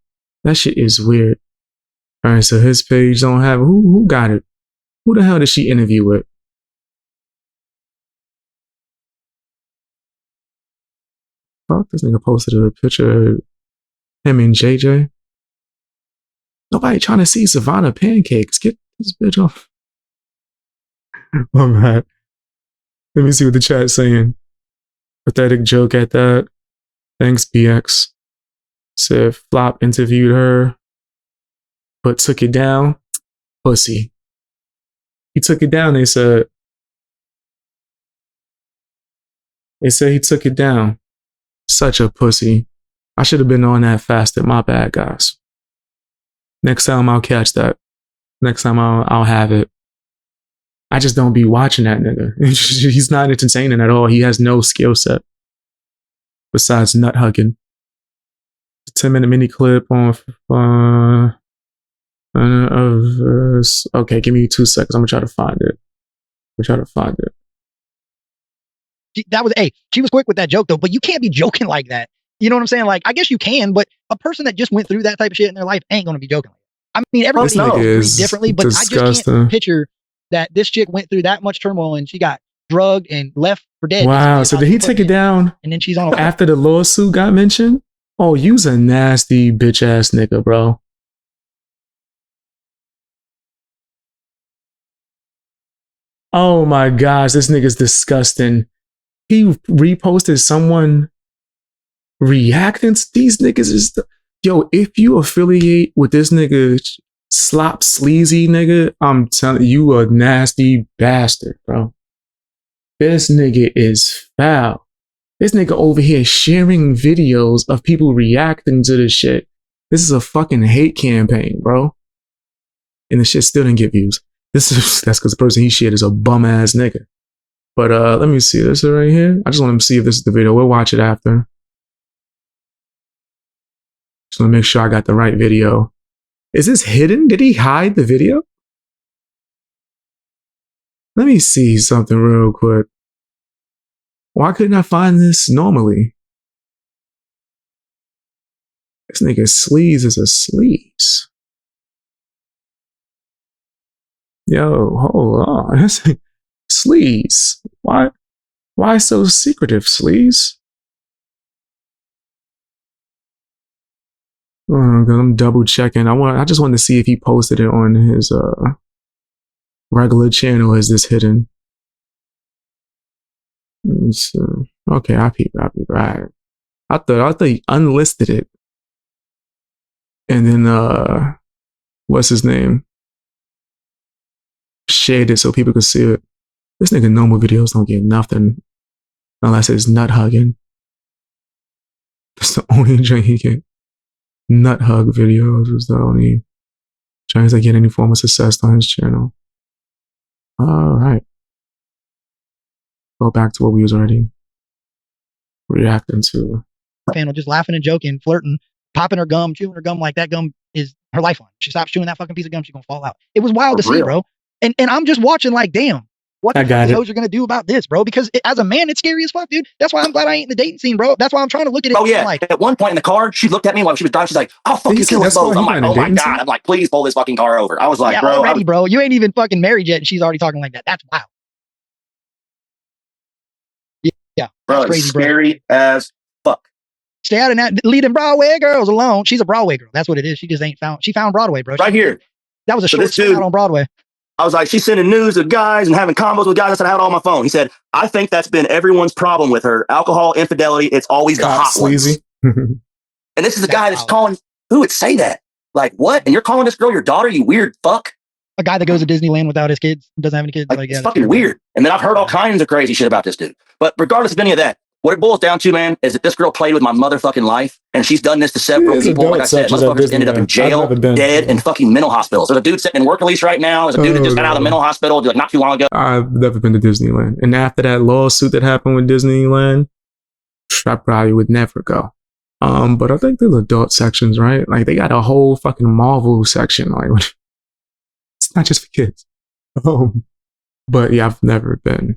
That shit is weird. All right, so his page don't have who got it? Who the hell did she interview with? Fuck, this nigga posted a picture of him and JJ. Nobody trying to see Savannah Pancakes. Get this bitch off. All right. Let me see what the chat's saying. Pathetic joke at that. Thanks, BX. Said Flop interviewed her, but took it down. Pussy. He took it down, they said. They said he took it down. Such a pussy. I should have been on that faster. My bad, guys. Next time I'll catch that. Next time I'll have it. I just don't be watching that nigga. He's not entertaining at all. He has no skill set besides nut hugging. 10-minute mini clip on okay, give me 2 seconds. I'm gonna try to find it. She was quick with that joke though, but you can't be joking like that. You know what I'm saying? Like, I guess you can, but a person that just went through that type of shit in their life ain't gonna be joking like that. I mean, everybody handles differently, but disgusting. I just can't picture that this chick went through that much turmoil and she got drugged and left for dead. Wow, so did he take it down and then she's on after the lawsuit got mentioned? Oh, you's a nasty bitch ass nigga, bro. Oh my gosh, this nigga's disgusting. He reposted someone reacting to these niggas. Yo, if you affiliate with this nigga Slop Sleazy nigga, I'm telling you, a nasty bastard, bro. This nigga is foul. This nigga over here sharing videos of people reacting to this shit. This is a fucking hate campaign, bro. And the shit still didn't get views. That's because the person he shared is a bum ass nigga. But let me see this right here. I just want to see if this is the video. We'll watch it after. Just want to make sure I got the right video. Is this hidden? Did he hide the video? Let me see something real quick. Why couldn't I find this normally? This nigga Sleaze is a sleaze. Yo, hold on. Sleaze. Why so secretive, Sleaze? I'm double checking. I just wanted to see if he posted it on his regular channel. Is this hidden? Okay, I peep. Right. I thought he unlisted it, and then what's his name? Shared it so people could see it. This nigga normal videos don't get nothing unless it's nut hugging. That's the only joint he get. Nut hug videos is the only chance to get any form of success on his channel. All right. Go back to what we was already reacting to. Panel just laughing and joking, flirting, popping her gum, chewing her gum like that gum is her lifeline. She stops chewing that fucking piece of gum, she's gonna fall out. It was wild to see, bro. And I'm just watching like, damn, what the fuck is Hosier gonna do about this, bro? Because as a man, it's scary as fuck, dude. That's why I'm glad I ain't in the dating scene, bro. That's why I'm trying to look at it. Oh yeah. Like, at one point in the car, she looked at me while she was driving. She's like, "I'll fucking kill us both." I'm like, "Oh my god!" I'm like, "Please pull this fucking car over." I was like, yeah, already, bro. You ain't even fucking married yet, and she's already talking like that. That's wild. Yeah, bro, that's crazy, scary as fuck. Stay out of that. Leaving Broadway girls alone. She's a Broadway girl. That's what it is. She just ain't found. She found Broadway, bro. Right here. That was a short stint out on Broadway. I was like, she's sending news to guys and having combos with guys. I said, I had it on my phone. He said, I think that's been everyone's problem with her. Alcohol, infidelity. It's always the hot ones. And this is the guy that's calling. Who would say that? Like, what? And you're calling this girl your daughter, you weird fuck? A guy that goes to Disneyland without his kids, doesn't have any kids. Like, it's fucking weird. And then I've heard all kinds of crazy shit about this dude. But regardless of any of that, what it boils down to, man, is that this girl played with my motherfucking life, and she's done this to several people. Like I said, motherfuckers ended up in jail, dead, and fucking mental hospitals. There's a dude sitting in work release right now. There's a dude that just got out of the mental hospital like not too long ago. I've never been to Disneyland. And after that lawsuit that happened with Disneyland, I probably would never go. But I think the adult sections, right? Like, they got a whole fucking Marvel section. Like, it's not just for kids. But yeah, I've never been.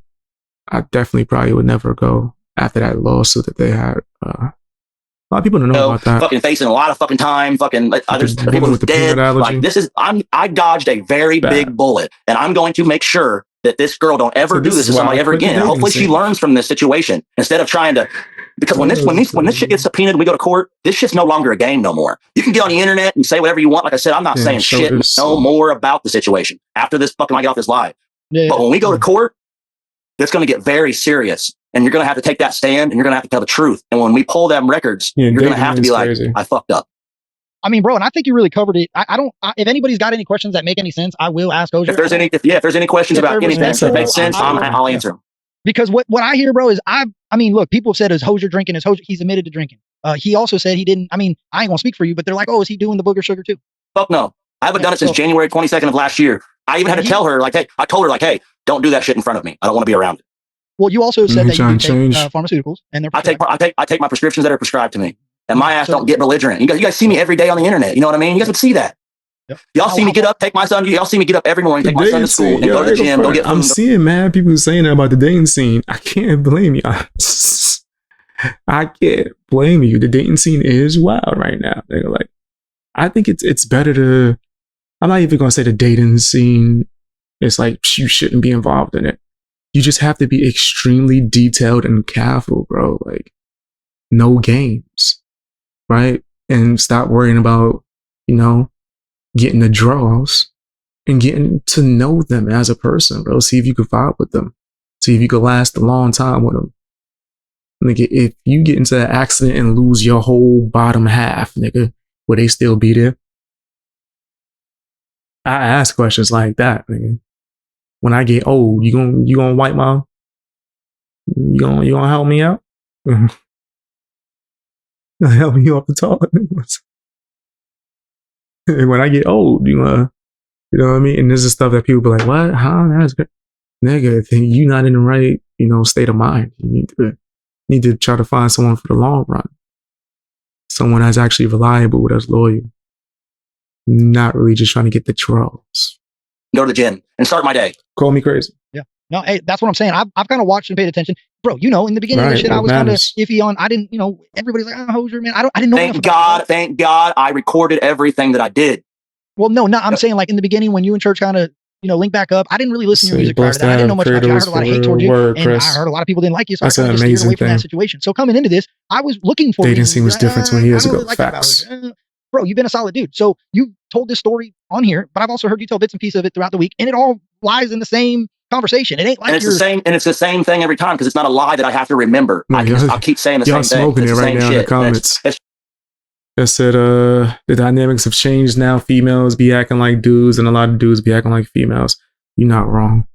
I definitely probably would never go after that lawsuit that they had. A lot of people don't know about that. Fucking facing a lot of fucking time. Fucking others people who's dead. Like, this is, I dodged a very big bullet, and I'm going to make sure that this girl don't ever do this to somebody ever again. And hopefully she learns from this situation instead of trying to. Because when this shit gets subpoenaed and we go to court, this shit's no longer a game no more. You can get on the internet and say whatever you want. Like I said, I'm not saying shit no more about the situation after this fucking I get off this live. But when we go to court, it's going to get very serious. And you're going to have to take that stand, and you're going to have to tell the truth. And when we pull them records, you're going to have to be like, I fucked up. I mean, bro, and I think you really covered it. I don't, if anybody's got any questions that make any sense, I will ask Hosier. If there's any questions about anything that makes sense, I'll answer them. Because what I hear, bro, is I mean, look, people have said, is Hosier drinking? He's admitted to drinking. He also said he didn't, I mean, I ain't gonna speak for you, but they're like, oh, is he doing the booger sugar too? Fuck no. I haven't done it since January 22nd of last year. I even had to tell her, like, hey, I told her, like, hey, don't do that shit in front of me. I don't want to be around it. Well, you also said that you take pharmaceuticals, and I take my prescriptions that are prescribed to me, and my ass don't get belligerent. You guys see me every day on the internet. You know what I mean? You guys would see that. Yep. Y'all see me get up, take my son. Y'all see me get up every morning, take my son to school, and go to the gym. Go get food. I'm seeing mad people saying that about the dating scene. I can't blame you. I can't blame you. The dating scene is wild right now. They're like, I think it's better to. I'm not even gonna say the dating scene. It's like you shouldn't be involved in it. You just have to be extremely detailed and careful, bro. Like, no games, right? And stop worrying about, getting the draws and getting to know them as a person, bro. See if you can vibe with them. See if you can last a long time with them. Nigga, if you get into an accident and lose your whole bottom half, nigga, will they still be there? I ask questions like that, nigga. When I get old, you gonna wipe my, you gonna help me out? Help me off the toilet. And when I get old, you know what I mean? And this is stuff that people be like, what? Huh? That's good. Nigga, then you not in the right, state of mind. You need to try to find someone for the long run. Someone that's actually reliable, that's loyal. Not really just trying to get the draws. Go to the gym and start my day. Call me crazy. Yeah. No, hey, that's what I'm saying. I've kind of watched and paid attention. Bro, in the beginning of the shit, I was kind of iffy on. I didn't, everybody's like, oh, Hosier, man. I didn't know. Thank God I recorded everything that I did. Well, no, I'm saying like in the beginning when you and Church kind of, link back up. I didn't really listen to your music prior to that. I didn't know much about you. I heard a lot of hate towards you. And I heard a lot of people didn't like you. So that's I kind of just steered away from that situation. So coming into this, I was looking for dating scene was different 20 years ago. Facts. bro, you've been a solid dude. So you told this story on here, but I've also heard you tell bits and pieces of it throughout the week, and it all lies in the same conversation. It ain't like and it's the same thing every time because it's not a lie that I have to remember. I'll keep saying the same thing. Y'all smoking it right now in the comments. It said, the dynamics have changed now. Females be acting like dudes, and a lot of dudes be acting like females. You're not wrong.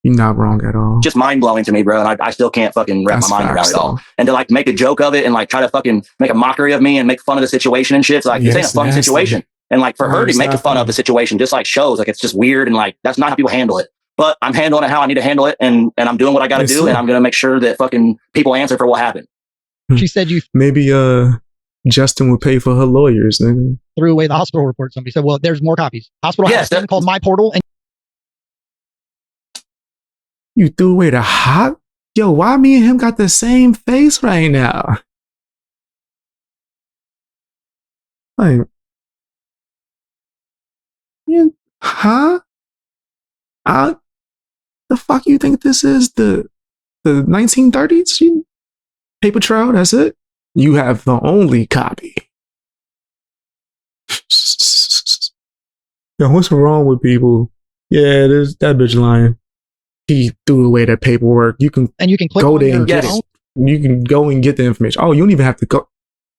You're not wrong at all. Just mind blowing to me, bro. And I still can't fucking wrap my mind around it all. And to like make a joke of it and like try to fucking make a mockery of me and make fun of the situation and shit. It's like, this ain't a fun situation. And like for her to make fun of the situation just like shows like it's just weird and like that's not how people handle it. But I'm handling it how I need to handle it, and I'm doing what I got to do, and I'm gonna make sure that fucking people answer for what happened. She said maybe Justin would pay for her lawyers. Nigga. Threw away the hospital report. Somebody said, "Well, there's more copies." Hospital has a thing called My Portal, and you threw away the hot. Yo, why me and him got the same face right now? Like, huh? The fuck you think this is? The 1930s? Paper trail, that's it? You have the only copy. Yo, what's wrong with people? Yeah, there's that bitch lying. He threw away that paperwork. You can click go there and get it. You can go and get the information. Oh, you don't even have to go.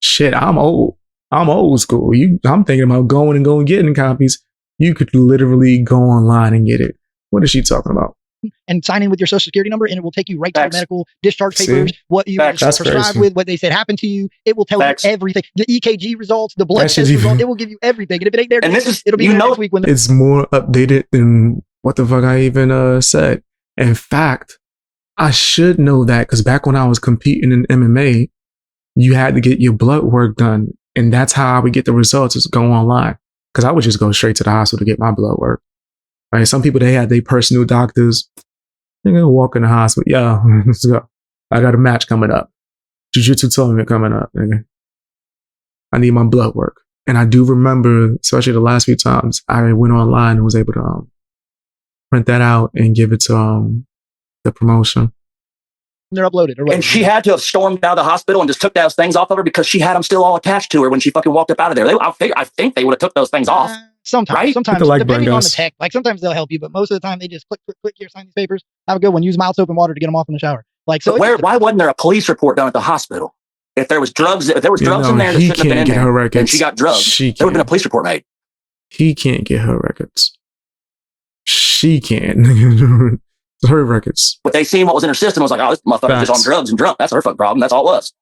Shit, I'm old. I'm old school. I'm thinking about going and getting copies. You could literally go online and get it. What is she talking about? And sign in with your social security number, and it will take you right to your medical discharge papers, what you were prescribed with, what they said happened to you. It will tell you everything. The EKG results, the blood test results, it will give you everything. And if it ain't there, and it'll be there next week. It's more updated than what the fuck I even said. In fact, I should know that because back when I was competing in MMA, you had to get your blood work done. And that's how I would get the results, is go online. Because I would just go straight to the hospital to get my blood work. Right? Some people, they had their personal doctors. They're going to walk in the hospital. Yeah, let's go. I got a match coming up. Jiu-jitsu tournament coming up. Nigga. I need my blood work. And I do remember, especially the last few times, I went online and was able to print that out and give it to the promotion. They're uploaded. And she had to have stormed out of the hospital and just took those things off of her because she had them still all attached to her when she fucking walked up out of there. I think they would have took those things off. Sometimes, right? sometimes depending on the tech, like sometimes they'll help you, but most of the time they just click here, sign these papers. Have a good one. Use mild soap and water to get them off in the shower. Like, so why wasn't there a police report done at the hospital? If there was drugs, in there that shouldn't have been in there, and she got drugs, there would have been a police report made. He can't get her records. She can. Her records. But they seen what was in her system. Was like, oh, this motherfucker's just on drugs and drunk. That's her fucking problem. That's all it was.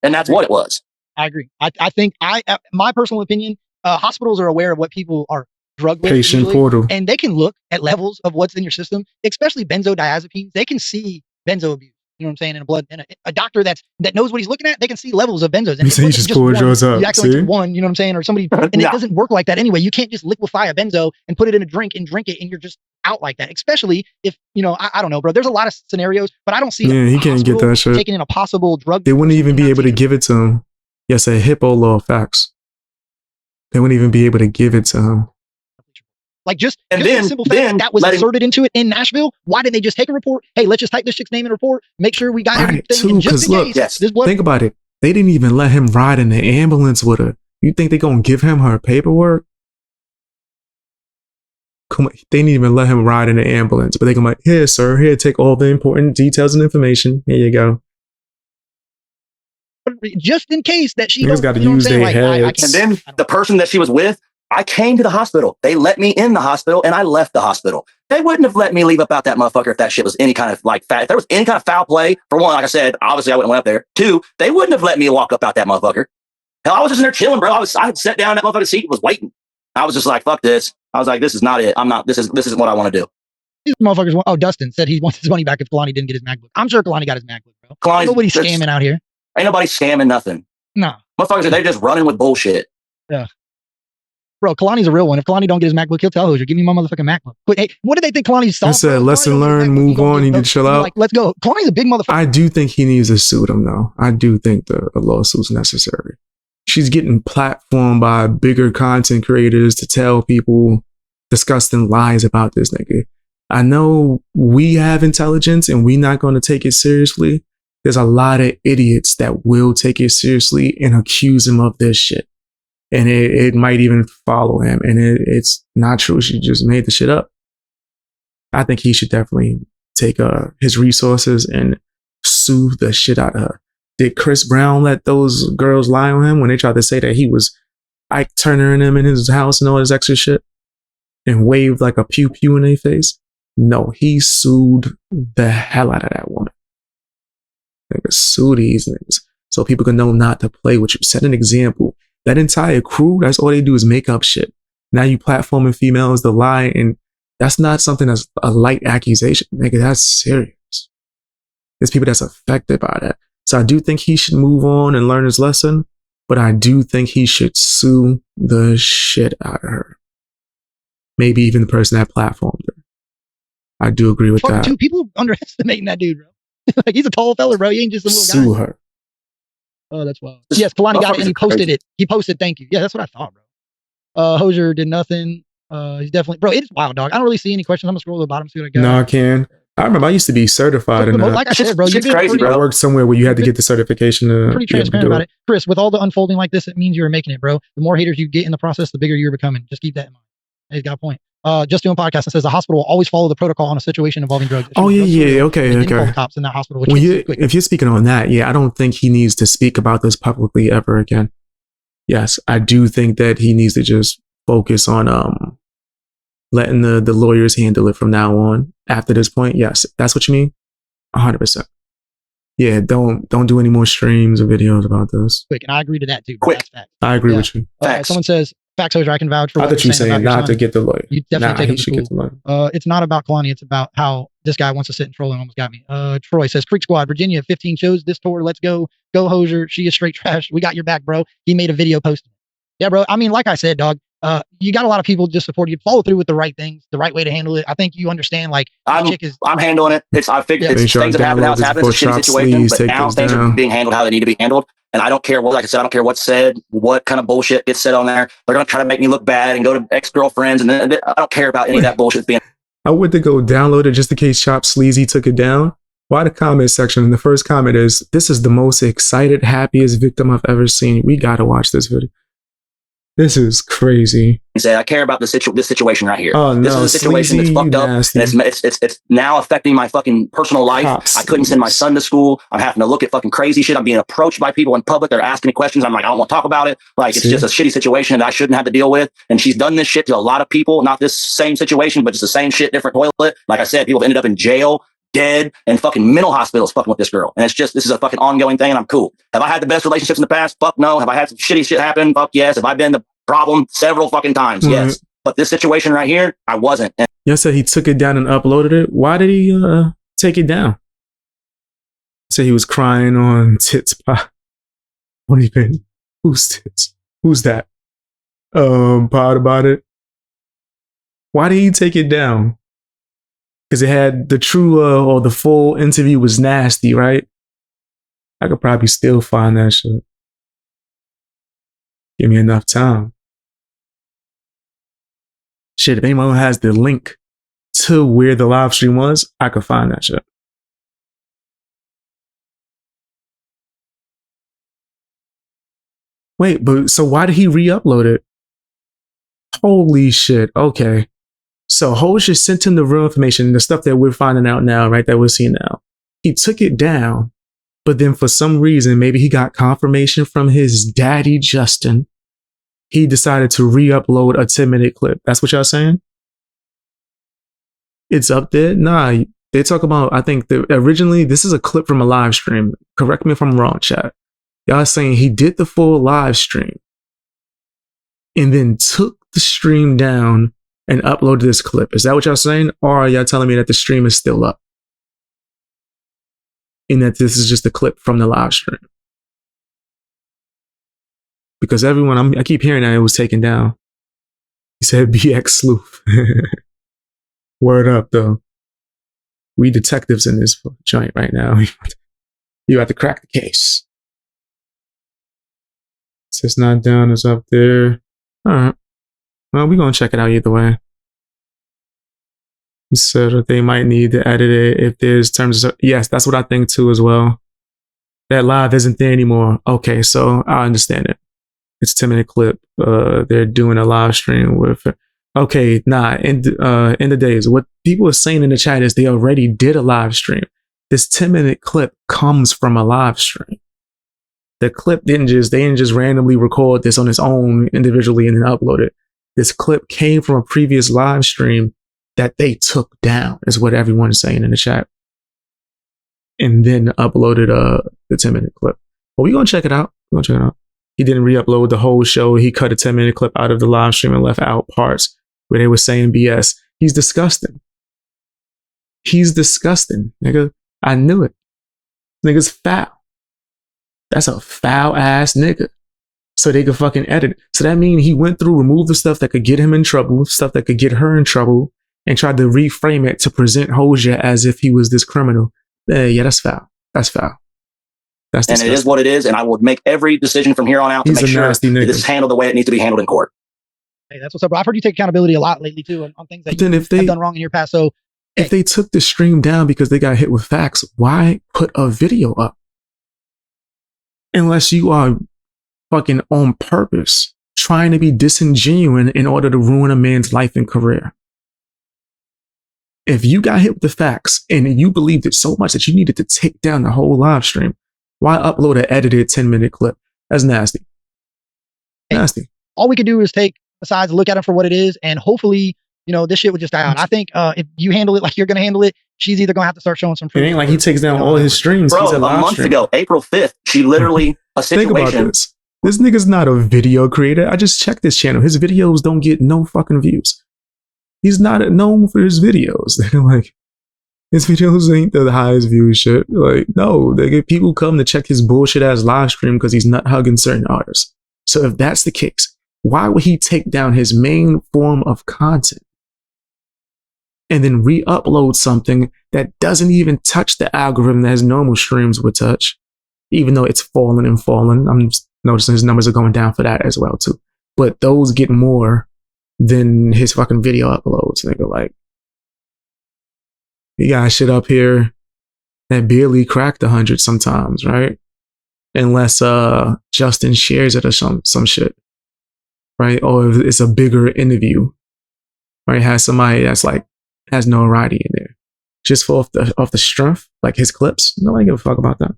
And that's what it was. I agree. I think my personal opinion, hospitals are aware of what people are drugged with. Patient usually, portal. And they can look at levels of what's in your system, especially benzodiazepines. They can see benzo abuse. You know what I'm saying? In a blood, and a doctor that knows what he's looking at, they can see levels of benzos. And you just poured yours up. You accidentally took one, you know what I'm saying? Or somebody, and it doesn't work like that anyway. You can't just liquefy a benzo and put it in a drink and drink it, and you're just out like that. Especially if, I don't know, bro. There's a lot of scenarios, but I don't see he can't get that shit. Taking in a possible drug. They wouldn't even be able to give it to him. Yes, a HIPAA law, facts. They wouldn't even be able to give it to him. Like just a simple fact that was inserted into it in Nashville. Why didn't they just take a report? Hey, let's just type this chick's name in a report. Make sure we got everything. Just in case, this blood. Think about it. They didn't even let him ride in the ambulance with her. You think they're gonna give him her paperwork? Come on, they didn't even let him ride in the ambulance, but they can like, here, sir, here, take all the important details and information. Here you go. Just in case that she got to use their heads. And then the person that she was with, I came to the hospital. They let me in the hospital and I left the hospital. They wouldn't have let me leave up out that motherfucker if that shit was any kind of like if there was any kind of foul play. For one, like I said, obviously I wouldn't have went up there. Two, they wouldn't have let me walk up out that motherfucker. Hell, I was just in there chilling, bro. I had sat down in that motherfucker's seat and was waiting. I was just like, fuck this. I was like, this is not it. This isn't what I want to do. These motherfuckers Dustin said he wants his money back if Kalani didn't get his MacBook. I'm sure Kalani got his MacBook, bro. Nobody's scamming out here. Ain't nobody scamming nothing. No. Motherfuckers, they're just running with bullshit. Yeah. Bro, Kalani's a real one. If Kalani don't get his MacBook, he'll tell Hosier, give me my motherfucking MacBook. But hey, what do they think Kalani's soft? I said, lesson learned, move on, he need to chill out. Like, let's go. Kalani's a big motherfucker. I do think he needs to sue them, though. I do think a lawsuit's necessary. She's getting platformed by bigger content creators to tell people disgusting lies about this nigga. I know we have intelligence and we're not going to take it seriously. There's a lot of idiots that will take it seriously and accuse him of this shit. and it might even follow him. And it's not true. She just made the shit up. I think he should definitely take his resources and sue the shit out of her. Did Chris Brown let those girls lie on him when they tried to say that he was Ike Turner him in his house and all this extra shit and waved like a pew pew in their face? No, he sued the hell out of that woman. Nigga, sue these niggas so people can know not to play with you. Set an example. That entire crew, that's all they do is make up shit. Now you platforming females to lie, and that's not something that's a light accusation. Nigga, that's serious. There's people that's affected by that. So I do think he should move on and learn his lesson, but I do think he should sue the shit out of her. Maybe even the person that platformed her. I do agree with that. Dude, people underestimating that dude, bro. Like, he's a tall fella, bro. He ain't just a little guy. Sue her. Oh, that's wild. Yes, Kalani got it and he posted it. He posted thank you. Yeah, that's what I thought, bro. Hosier did nothing. He's definitely, bro, it's wild, dog. I don't really see any questions. I'm gonna scroll to the bottom, see what I got. No, I can. I remember I used to be certified in that. Like I said, bro, you've been crazy, bro. I worked somewhere where you had to get the certification to pretty transparent about it. Chris, with all the unfolding like this, it means you're making it, bro. The more haters you get in the process, the bigger you're becoming. Just keep that in mind. He's got a point. Just Doing podcast and says the hospital will always follow the protocol on a situation involving drugs. Oh yeah, okay. The cops in that hospital. Well, if you're speaking on that, yeah, I don't think he needs to speak about this publicly ever again. Yes, I do think that he needs to just focus on letting the lawyers handle it from now on. After this point, yes, that's what you mean. 100%. Yeah, don't do any more streams or videos about this. Quick, and I agree to that too. Quick, I agree with you. Someone says, facts, Hosier, I can vouch for I what thought you were saying not to get the lawyer. You definitely he should get the lawyer. It's not about Kalani. It's about how this guy wants to sit and troll and almost got me. Troy says, Creek Squad, Virginia, 15 shows this tour. Let's go. Go Hosier. She is straight trash. We got your back, bro. He made a video posting. Yeah, bro. I mean, like I said, dog, you got a lot of people just support you. Follow through with the right things, the right way to handle it. I think you understand, like, I'm handling it. I figured it's things that happen how it happens. It's a shitty situation, but now things are being handled how they need to be handled. And I don't care what, like I said, I don't care what's said, what kind of bullshit gets said on there. They're going to try to make me look bad and go to ex-girlfriends. And then I don't care about any of that bullshit being. I went to go download it just in case Chop Sleazy took it down. Why the comment section? And the first comment is, this is the most excited, happiest victim I've ever seen. We got to watch this video. This is crazy. I care about this situation right here. Oh, no, this is a situation that's fucked up. And it's now affecting my fucking personal life. I couldn't send my son to school. I'm having to look at fucking crazy shit. I'm being approached by people in public. They're asking me questions. I'm like, I don't want to talk about it. Like, it's just a shitty situation that I shouldn't have to deal with. And she's done this shit to a lot of people. Not this same situation, but just the same shit, different toilet. Like I said, people have ended up in jail, dead, and fucking mental hospitals fucking with this girl. And it's just, this is a fucking ongoing thing, and I'm cool. Have I had the best relationships in the past? Fuck no. Have I had some shitty shit happen? Fuck yes. Have I been the problem several fucking times? Yes. But this situation right here, I wasn't. And you said he took it down and uploaded it. Why did he take it down? Said he was crying on Tits Pod. What even? Who's Tits? Who's that? Pod about it. Why did he take it down? Because it had the true or the full interview was nasty, right? I could probably still find that shit. Give me enough time. Shit, if anyone has the link to where the live stream was, I could find that shit. Wait, but so why did he re-upload it? Holy shit. Okay. So Hosier sent him the real information, the stuff that we're finding out now, right? That we're seeing now. He took it down, but then for some reason, maybe he got confirmation from his daddy, Justin. He decided to re-upload a 10-minute clip. That's what y'all saying? It's up there? Nah, they talk about, I think originally, this is a clip from a live stream. Correct me if I'm wrong, chat. Y'all saying he did the full live stream and then took the stream down and uploaded this clip. Is that what y'all saying? Or are y'all telling me that the stream is still up? And that this is just a clip from the live stream? Because everyone, I keep hearing that it was taken down. He said BX sleuth. Word up, though. We detectives in this joint right now. You have to crack the case. It's not down, it's up there. All right. Well, we're going to check it out either way. He said that they might need to edit it if there's terms of... Yes, that's what I think too as well. That live isn't there anymore. Okay, so I understand it. It's a 10-minute clip. They're doing a live stream with. Okay, in the days, what people are saying in the chat is they already did a live stream. This 10-minute clip comes from a live stream. The clip they didn't just randomly record this on its own individually and then upload it. This clip came from a previous live stream that they took down, is what everyone's saying in the chat. And then uploaded the 10-minute clip. Well, we're gonna check it out. He didn't re-upload the whole show. He cut a 10-minute clip out of the live stream and left out parts where they were saying BS. He's disgusting. Nigga. I knew it. Nigga's foul. That's a foul ass nigga. So they could fucking edit it. So that means he went through, removed the stuff that could get him in trouble, stuff that could get her in trouble, and tried to reframe it to present Hosier as if he was this criminal. Yeah, that's foul. That's disgusting. It is what it is, and I will make every decision from here on out to make sure that it's handled the way it needs to be handled in court. Hey, that's what's up. I've heard you take accountability a lot lately too on things that you've done wrong in your past. So if they took the stream down because they got hit with facts, why put a video up? Unless you are fucking on purpose trying to be disingenuous in order to ruin a man's life and career. If you got hit with the facts and you believed it so much that you needed to take down the whole live stream, why upload an edited 10-minute clip? That's nasty. Nasty. All we could do is besides look at it for what it is, and hopefully, this shit would just die out. I think if you handle it like you're going to handle it, she's either going to have to start showing some proof. It ain't like he takes down all his streams. Bro, a month ago, April 5th, she literally, a situation. Think about this. This nigga's not a video creator. I just checked his channel. His videos don't get no fucking views. He's not known for his videos. They're like, his videos ain't the highest view shit. Like, no, they get people come to check his bullshit ass live stream because he's not hugging certain artists. So if that's the case, why would he take down his main form of content and then re-upload something that doesn't even touch the algorithm that his normal streams would touch, even though it's fallen and fallen? I'm just noticing his numbers are going down for that as well too. But those get more than his fucking video uploads. Nigga, like, he got shit up here that barely cracked 100 sometimes, right? Unless Justin shares it or some shit, right? Or if it's a bigger interview, right? Has somebody that's like has notoriety in there, just for off the strength, like his clips. Nobody give a fuck about that.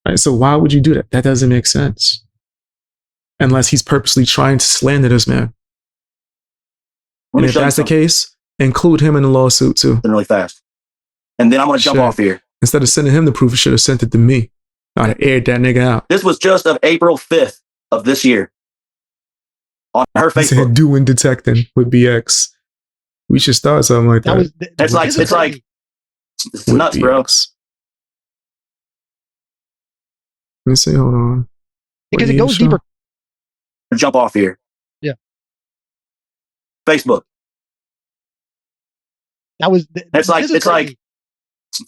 Right? So why would you do that? That doesn't make sense. Unless he's purposely trying to slander this man. And if that's the case, include him in the lawsuit too. Really fast. And then I'm going to jump off here. Instead of sending him the proof, you should have sent it to me. I'd have aired that nigga out. This was just of April 5th of this year. On her Facebook. Said doing detecting with BX. We should start something like that. It's nuts, bro. Let me see, hold on. Because it goes deeper. Jump off here. Yeah. Facebook.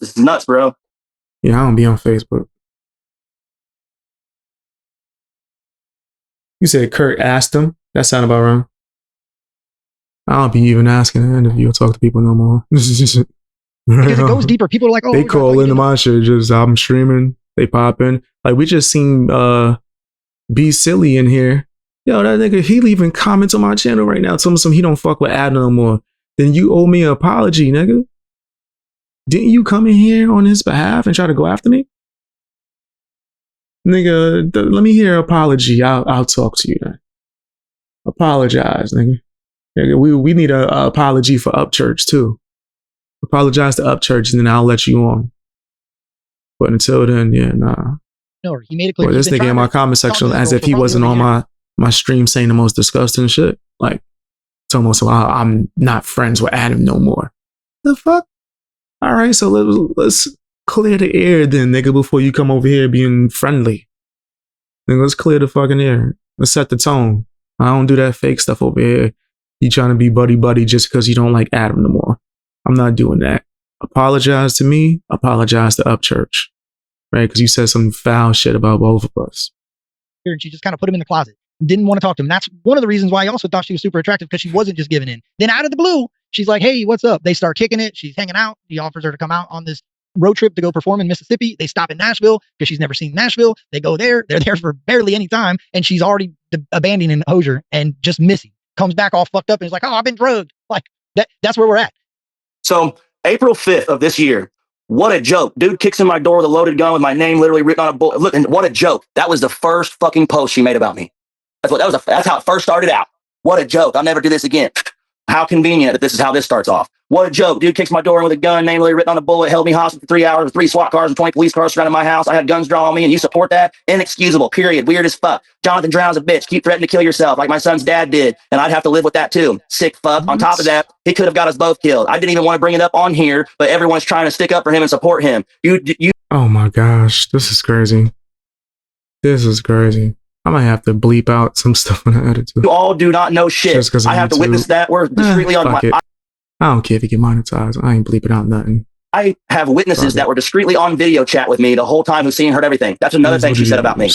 It's nuts, bro. Yeah, I don't be on Facebook. You said Kurt asked him? That sound about right. I don't be even asking an interview or talk to people no more. Because it goes deeper. People are like, oh, they call into my shit, just I'm streaming, they pop in. Like, we just seen Be Silly in here. Yo, that nigga, he leaving comments on my channel right now telling me he don't fuck with Adam no more. Then you owe me an apology, nigga. Didn't you come in here on his behalf and try to go after me? Nigga, let me hear an apology. I'll talk to you then. Apologize, nigga. We need an apology for Upchurch too. Apologize to Upchurch and then I'll let you on. But until then, yeah, nah. No, he made it clear. Boy, this nigga in my comment section as if he wasn't on my stream saying the most disgusting shit. Like, it's almost so I'm not friends with Adam no more. The fuck? All right, so let's clear the air then, nigga, before you come over here being friendly. Then let's clear the fucking air. Let's set the tone. I don't do that fake stuff over here. You trying to be buddy just because you don't like Adam no more. I'm not doing that. Apologize to me. Apologize to Upchurch. Right? Because you said some foul shit about both of us. And she just kind of put him in the closet. Didn't want to talk to him. That's one of the reasons why I also thought she was super attractive, because she wasn't just giving in. Then out of the blue, she's like, hey, what's up? They start kicking it. She's hanging out. He offers her to come out on this road trip to go perform in Mississippi. They stop in Nashville because she's never seen Nashville. They go there. They're there for barely any time. And she's already abandoning Hosier and just missing. Comes back all fucked up and is like, oh, I've been drugged. Like that's where we're at. So April 5th of this year, what a joke. Dude kicks in my door with a loaded gun with my name literally written on a bullet. Look, and what a joke. That was the first fucking post she made about me. That's how it first started out. What a joke. I'll never do this again. How convenient that this is how this starts off. What a joke. Dude kicks my door in with a gun, name literally written on a bullet, held me hostage for 3 hours with 3 SWAT cars and 20 police cars surrounding my house. I had guns drawn on me, and you support that? Inexcusable, period. Weird as fuck. Jonathan Drown's a bitch. Keep threatening to kill yourself like my son's dad did, and I'd have to live with that too. Sick fuck. On top of that, he could have got us both killed. I didn't even want to bring it up on here, but everyone's trying to stick up for him and support him. You. Oh my gosh, this is crazy. This is crazy. I might have to bleep out some stuff when I edit it. You all do not know shit. I have to witness that. We're discreetly on my. I don't care if you get monetized. I ain't bleeping out nothing. I have witnesses that were discreetly on video chat with me the whole time who's seen, heard everything. That's another thing she said about me.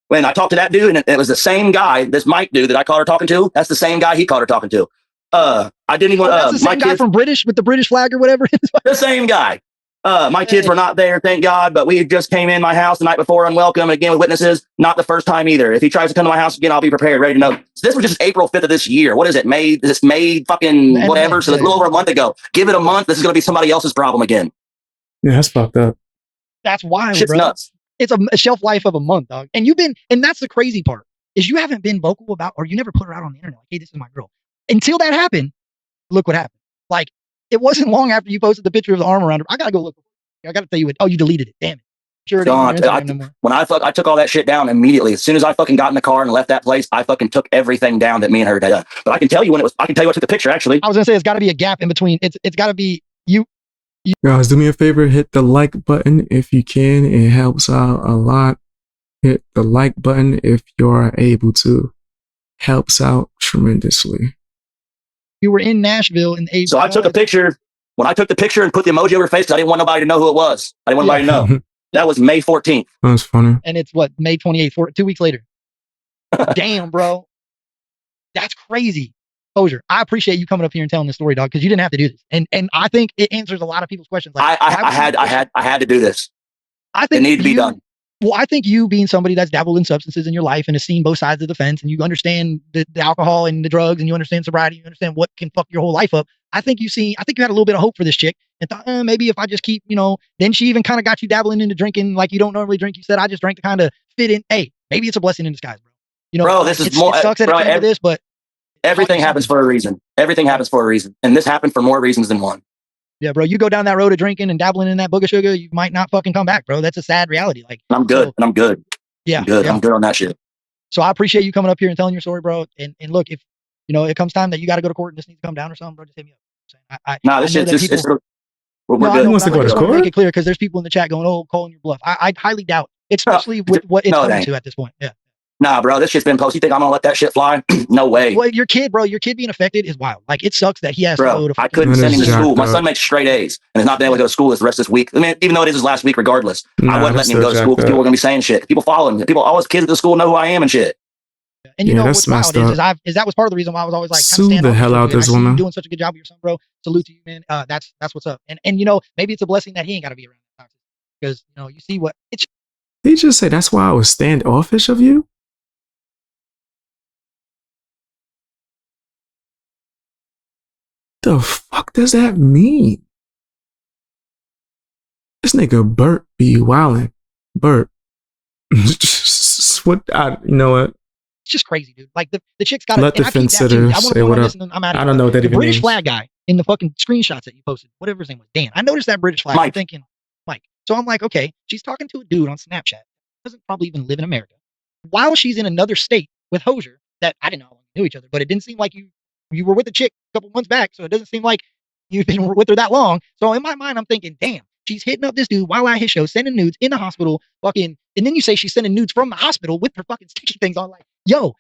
When I talked to that dude, and it was the same guy, this Mike dude that I caught her talking to, that's the same guy he caught her talking to. I didn't even. That's the same guy from British with the British flag or whatever. The same guy. My kids were not there, thank God, but we just came in my house the night before unwelcome, and again with witnesses. Not the first time either. If he tries to come to my house again, I'll be prepared, ready to know. So this was just April 5th of this year. What is it? May? Is this May fucking whatever? So it's a little over a month ago. Give it a month. This is going to be somebody else's problem again. Yeah, that's fucked up. That's wild, Shit's bro. nuts. It's a shelf life of a month, dog. And that's the crazy part, is you haven't been vocal about, or you never put her out on the internet like, hey, this is my girl. Until that happened, look what happened. Like, it wasn't long after you posted the picture of the arm around her. I gotta go look. I gotta tell you what. Oh, you deleted it. Damn it. Sure. When I took all that shit down immediately. As soon as I fucking got in the car and left that place, I fucking took everything down that me and her had done. But I can tell you when it was. I can tell you I took the picture. Actually, I was gonna say it's got to be a gap in between. It's got to be you. Guys, do me a favor. Hit the like button if you can. It helps out a lot. Hit the like button if you are able to. Helps out tremendously. You were in Nashville in April. So I took a picture. When I took the picture and put the emoji over her face, I didn't want nobody to know who it was. I didn't want anybody to know. That was May 14th. That's funny. And it's what, May 28th, 2 weeks later. Damn, bro. That's crazy. Hosier, I appreciate you coming up here and telling this story, dog, because you didn't have to do this. And I think it answers a lot of people's questions. Like, I had to do this. I think it needed to be done. Well, I think you being somebody that's dabbled in substances in your life and has seen both sides of the fence, and you understand the alcohol and the drugs, and you understand sobriety, you understand what can fuck your whole life up. I think you had a little bit of hope for this chick and thought, maybe if I just keep, then she even kind of got you dabbling into drinking like you don't normally drink. You said, I just drank to kind of fit in. Hey, maybe it's a blessing in disguise, bro. Bro, this is more. It sucks that it came to this, but everything happens for a reason. Everything happens for a reason. And this happened for more reasons than one. Yeah, bro, you go down that road of drinking and dabbling in that booger sugar, you might not fucking come back, bro. That's a sad reality. Like, I'm good. I'm good. Yeah. I'm good. Yeah. I'm good on that shit. So I appreciate you coming up here and telling your story, bro. And look, if it comes time that you got to go to court and this needs to come down or something, bro, just hit me up. This shit's we're good. He wants to go to court? Make it clear, because there's people in the chat going, oh, calling your bluff. I highly doubt, especially with what it's coming to at this point. Yeah. Nah, bro, this shit's been posted. You think I'm gonna let that shit fly? No way. Well, your kid being affected is wild. Like, it sucks that he has to go to. I couldn't send him to school. My son makes straight A's and has not been able to go to school this rest of this week. I mean, even though it is his last week, regardless, I wasn't letting him go to school because people were gonna be saying shit. People follow him. All his kids at the school know who I am and shit. And what's wild is that was part of the reason why I was always like, sue the hell out this woman. You're doing such a good job with your son, bro. Salute to you, man. That's what's up. And maybe it's a blessing that he ain't got to be around, because you see what it's. Did he just say that's why I was standoffish of you? The fuck does that mean? This nigga Bert be wildin'. Bert. You know what? It's just crazy, dude. Like, the chick's got let the fence sitter say what up. I don't know what that even means. British flag guy in the fucking screenshots that you posted, whatever his name was, Dan. I noticed that British flag. I'm thinking, Mike. So I'm like, okay, she's talking to a dude on Snapchat. Doesn't probably even live in America. While she's in another state with Hosier that I didn't know how long we knew each other, but it didn't seem like you were with a chick a couple months back, so it doesn't seem like you've been with her that long. So in my mind, I'm thinking, damn, she's hitting up this dude while at his show, sending nudes in the hospital, fucking, and then you say she's sending nudes from the hospital with her fucking sticky things on. Like, yo,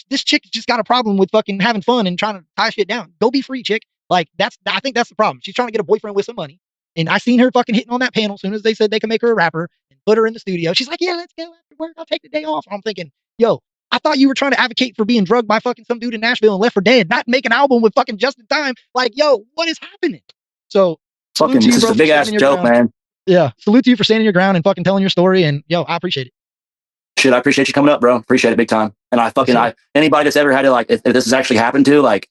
this chick just got a problem with fucking having fun and trying to tie shit down. Go be free, chick. Like, I think that's the problem. She's trying to get a boyfriend with some money. And I seen her fucking hitting on that panel as soon as they said they can make her a rapper and put her in the studio. She's like, yeah, let's go after work. I'll take the day off. I'm thinking, yo, I thought you were trying to advocate for being drugged by fucking some dude in Nashville and left for dead, not make an album with fucking Just in Time. Like, yo, what is happening? So, fucking, this is a big ass joke, man. Yeah. Salute to you for standing your ground and fucking telling your story. And yo, I appreciate it. Shit, I appreciate you coming up, bro. Appreciate it big time. And anybody that's ever had to, like, if this has actually happened to, like,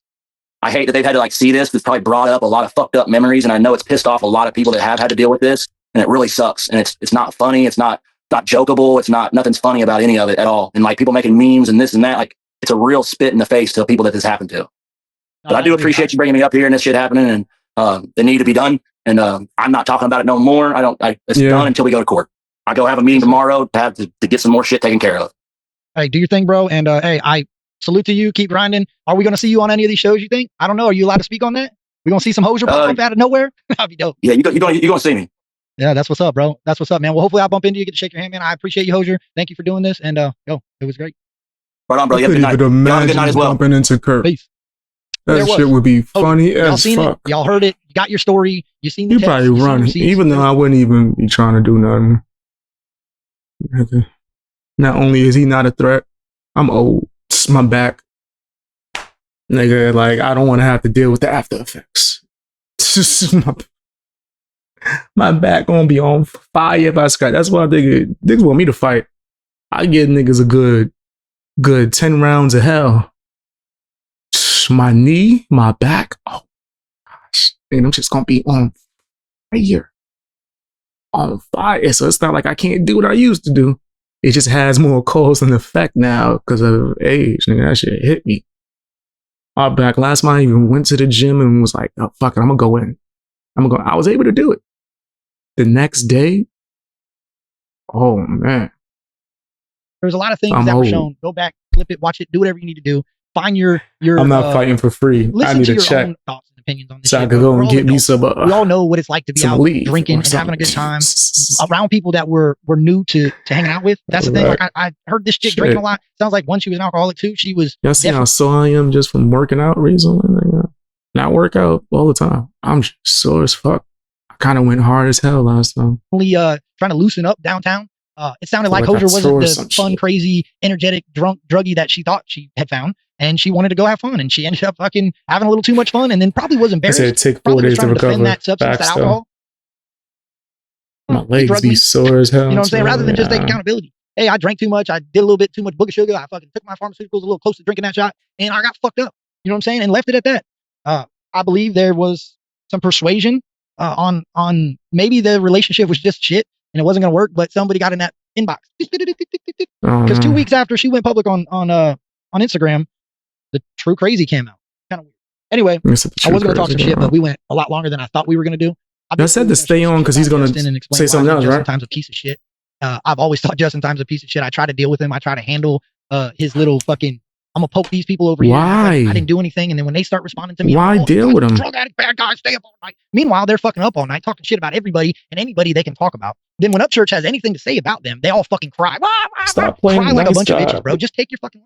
I hate that they've had to, like, see this. It's probably brought up a lot of fucked up memories. And I know it's pissed off a lot of people that have had to deal with this. And it really sucks. And it's not funny. It's not jokeable. Nothing's funny about any of it at all. And like people making memes and this and that, like it's a real spit in the face to people that this happened to. But I do appreciate you bringing me up here and this shit happening, and they need to be done. And I'm not talking about it no more. It's done until we go to court. I go have a meeting tomorrow to get some more shit taken care of. Hey, do your thing, bro. And hey, I salute to you. Keep grinding. Are we going to see you on any of these shows, you think? I don't know. Are you allowed to speak on that? We going to see some Hosier pop up out of nowhere? That'd be dope. Yeah, you're going to see me. Yeah, that's what's up, bro. That's what's up, man. Well, hopefully I'll bump into you, get to shake your hand, man. I appreciate you, Hosier. Thank you for doing this. And it was great. Right on, bro. I couldn't even imagine bumping into Kurt. Peace. That shit would be funny as fuck. Y'all heard it. You got your story. You seen the text. You probably run, even though I wouldn't even be trying to do nothing. Not only is he not a threat, I'm old. It's my back. Nigga, like, I don't want to have to deal with the after effects. My back gonna be on fire if I scratch. That's why niggas want me to fight. I give niggas a good 10 rounds of hell. My knee, my back, oh gosh. And I'm just gonna be on fire. On fire. So it's not like I can't do what I used to do. It just has more cause and effect now because of age. Nigga, that shit hit me. My back last night, I even went to the gym and was like, oh, fuck it, I'm gonna go in. I was able to do it. The next day, oh man. There's a lot of things that were shown. Go back, clip it, watch it, do whatever you need to do. Find your I'm not fighting for free. I need to check. Own thoughts and opinions on this so I can go and get me some. We all know what it's like to be out drinking and having a good time around people that we're new to hanging out with. That's the thing. Like I heard this chick drinking a lot. Sounds like one, she was an alcoholic too. She was. Y'all see how sore I am just from working out recently? Not work out all the time. I'm just sore as fuck. I kind of went hard as hell last time. Only trying to loosen up downtown. It sounded like Hosier wasn't the fun, crazy, energetic, drunk, druggie that she thought she had found. And she wanted to go have fun, and she ended up fucking having a little too much fun, and then probably was embarrassed. It take 4 days to recover. That substance, that alcohol. My legs be sore as hell. You know what I'm saying? Rather than just take accountability. Hey, I drank too much. I did a little bit too much booger sugar. I fucking took my pharmaceuticals a little close to drinking that shot, and I got fucked up. You know what I'm saying? And left it at that. I believe there was some persuasion on maybe the relationship was just shit and it wasn't gonna work, but somebody got in that inbox. Because 2 weeks after she went public on Instagram, the True Crazy came out. Kind of weird. Anyway, I was going to talk some shit, but we went a lot longer than I thought we were going to do. I said to stay on because he's going to say something else, right? Justin Time's a piece of shit. I've always thought Justin Time's a piece of shit. I try to deal with him. I try to handle his little fucking, I'm going to poke these people over here. Why? I didn't do anything. And then when they start responding to me, why deal with them? Drug addict, bad guy, stay up all night. Meanwhile, they're fucking up all night, talking shit about everybody and anybody they can talk about. Then when Upchurch has anything to say about them, they all fucking cry. Stop playing cry like a bunch of bitches, bro. Just take your fucking.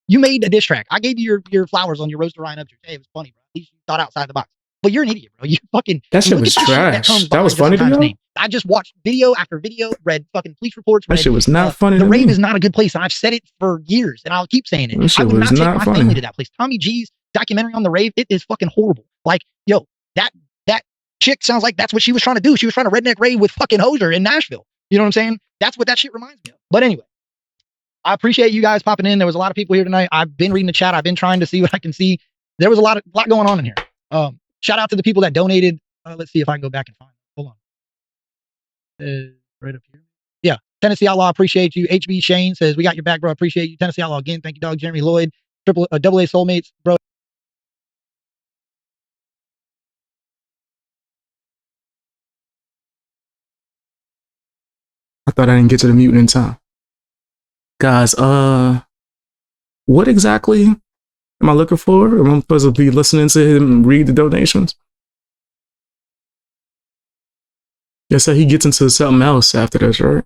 You made a diss track. I gave you your flowers on your roast to Ryan Upchurch. Hey, it was funny, bro. At least you thought outside the box. But you're an idiot, bro. You fucking. That shit was trash. That was funny to you? I just watched video after video, read fucking police reports. That shit was not funny. The rave is not a good place, and I've said it for years, and I'll keep saying it. I would not take my family to that place. Tommy G's documentary on the rave, it is fucking horrible. Like, yo, that chick sounds like that's what she was trying to do. She was trying to redneck rave with fucking Hosier in Nashville. You know what I'm saying? That's what that shit reminds me of. But anyway, I appreciate you guys popping in. There was a lot of people here tonight. I've been reading the chat. I've been trying to see what I can see. There was a lot going on in here. Shout out to the people that donated. Let's see if I can go back and find it. Hold on. Right up here. Yeah. Tennessee Outlaw, appreciate you. HB Shane says, we got your back, bro. Appreciate you. Tennessee Outlaw again. Thank you, dog. Jeremy Lloyd. AA Soulmates, bro. I thought I didn't get to the mutant in time. Guys, what exactly am I looking for? Am I supposed to be listening to him read the donations? Yeah, so he gets into something else after this, right?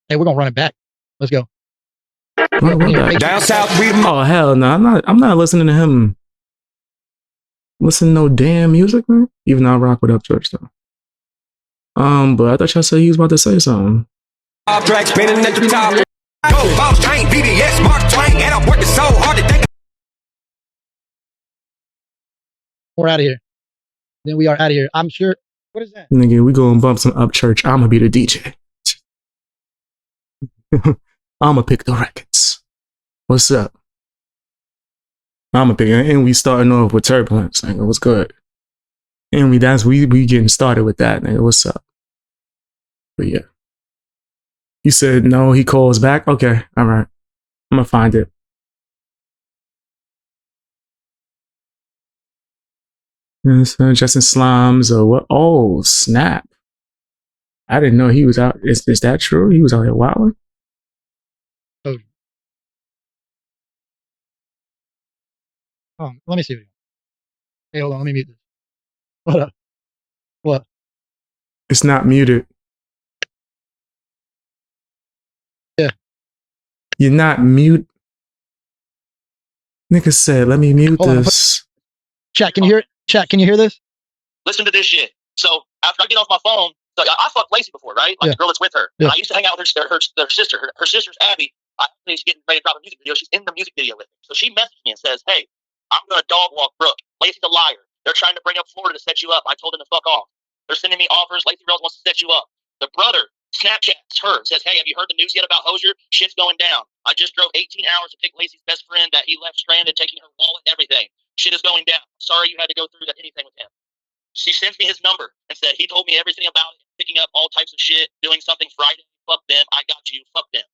Hey, we're gonna run it back. Let's go. Down south, oh hell no! I'm not listening to him. Listen to no damn music, man. Even though I rock with Upchurch though. But I thought y'all said he was about to say something. Track spinning at the top. Go, boss train, BBS, Mark Twain, and I'm working so hard to think. We're out of here. Then we are out of here. I'm sure. What is that? Nigga, we go and bump some Upchurch. I'm gonna be the DJ. I'ma pick the records. What's up? I'ma pick it. And we starting off with turbulence, nigga. What's good? And we getting started with that, nigga. What's up? But yeah. You said no, he calls back. Okay, all right. I'm gonna find it. Justin Slimes or what? Oh, snap. I didn't know he was out. Is that true? He was out here wilding? Oh, let me see. Hey, hold on. Let me mute this. What up? What? It's not muted. Yeah. You're not mute. Nigga said, let me mute this. Chat, can you hear it? Chat, can you hear this? Listen to this shit. So after I get off my phone, so I fucked Lacey before, right? Like the girl that's with her. Yeah. And I used to hang out with her sister. Her sister's Abby. I think she's getting ready to drop a music video. She's in the music video with me. So she messaged me and says, hey, I'm going to dog walk Brooke. Lacey's a liar. They're trying to bring up Florida to set you up. I told them to fuck off. They're sending me offers. Lacey Rose wants to set you up. The brother Snapchats her, says, hey, have you heard the news yet about Hosier? Shit's going down. I just drove 18 hours to pick Lacey's best friend that he left stranded, taking her wallet and everything. Shit is going down. Sorry you had to go through anything with him. She sends me his number and said, he told me everything about it, picking up all types of shit, doing something Friday. Fuck them. I got you. Fuck them.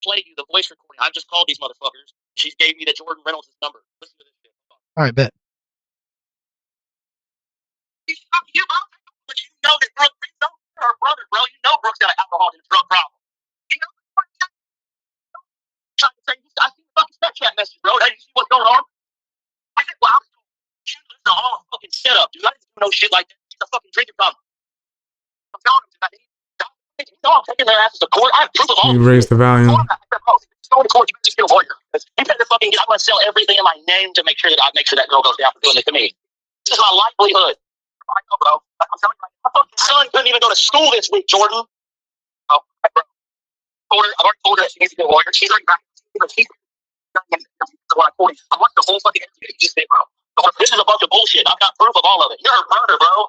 Play you the voice recording. I just called these motherfuckers. She gave me the Jordan Reynolds' number. Listen to this shit. All right, bet. You, bro. But you know that Brooke, you know her brother, bro. You know Brooke's got an alcohol and drug problem. You know, trying to say, I see the fucking Snapchat message, bro. Hey, you see what's going on? I said, well, this is all fucking setup, dude. I didn't do no shit like that. She's a fucking drinking problem. I'm telling him, you know, I'm taking their asses to court. I have proof of all. You raised the volume. Go to court, you just get a lawyer. You better fucking get. I'm gonna sell everything in my name to make sure that girl goes down for doing it to me. This is my livelihood. I know, bro. I'm telling you, my fucking son couldn't even go to school this week, Jordan. Oh, bro. I've already told her she needs to get a lawyer. She's already back. I want the whole fucking interview you just did, bro. This is a bunch of bullshit. I've got proof of all of it. You're a murderer, bro.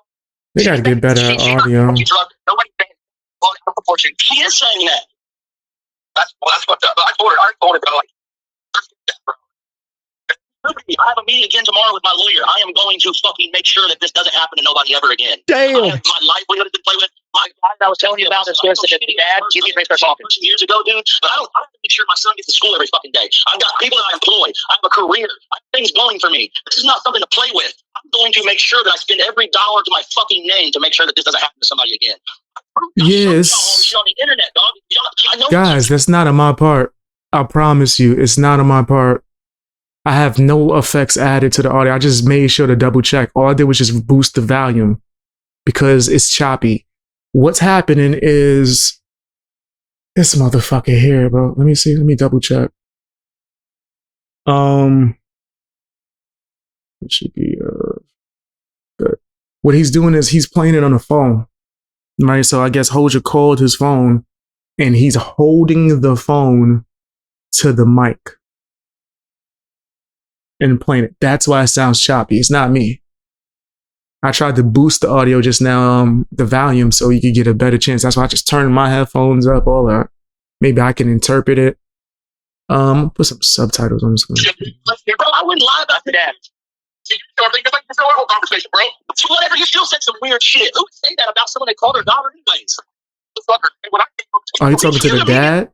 They gotta get better at audio. Nobody proportion. He is saying that. That's what I told her, bro. Like, I have a meeting again tomorrow with my lawyer. I am going to fucking make sure that this doesn't happen to nobody ever again. Damn. I have my livelihood to play with. My guy I was telling you about this dad, give me a start talking years ago, dude. But I have to make sure my son gets to school every fucking day. I've got people that I employ. I have a career. I have things going for me. This is not something to play with. I'm going to make sure that I spend every dollar to my fucking name to make sure that this doesn't happen to somebody again. Yes. On the internet, dog. Guys, that's not on my part. I promise you, it's not on my part. I have no effects added to the audio. I just made sure to double check. All I did was just boost the volume because it's choppy. What's happening is this motherfucker here, bro. Let me see. Let me double check. It should be good. What he's doing is he's playing it on the phone, right? So I guess Hosier called his phone and he's holding the phone to the mic and playing it. That's why it sounds choppy. It's not me. I tried to boost the audio just now, the volume, so you could get a better chance. That's why I just turned my headphones up, all that. Maybe I can interpret it. Put some subtitles on this one. Bro, I wouldn't lie about that. See, it's a horrible conversation, bro. Whatever, you still said some weird shit. Who would say that about someone they called their daughter anyways? Oh, he's talking to the dad?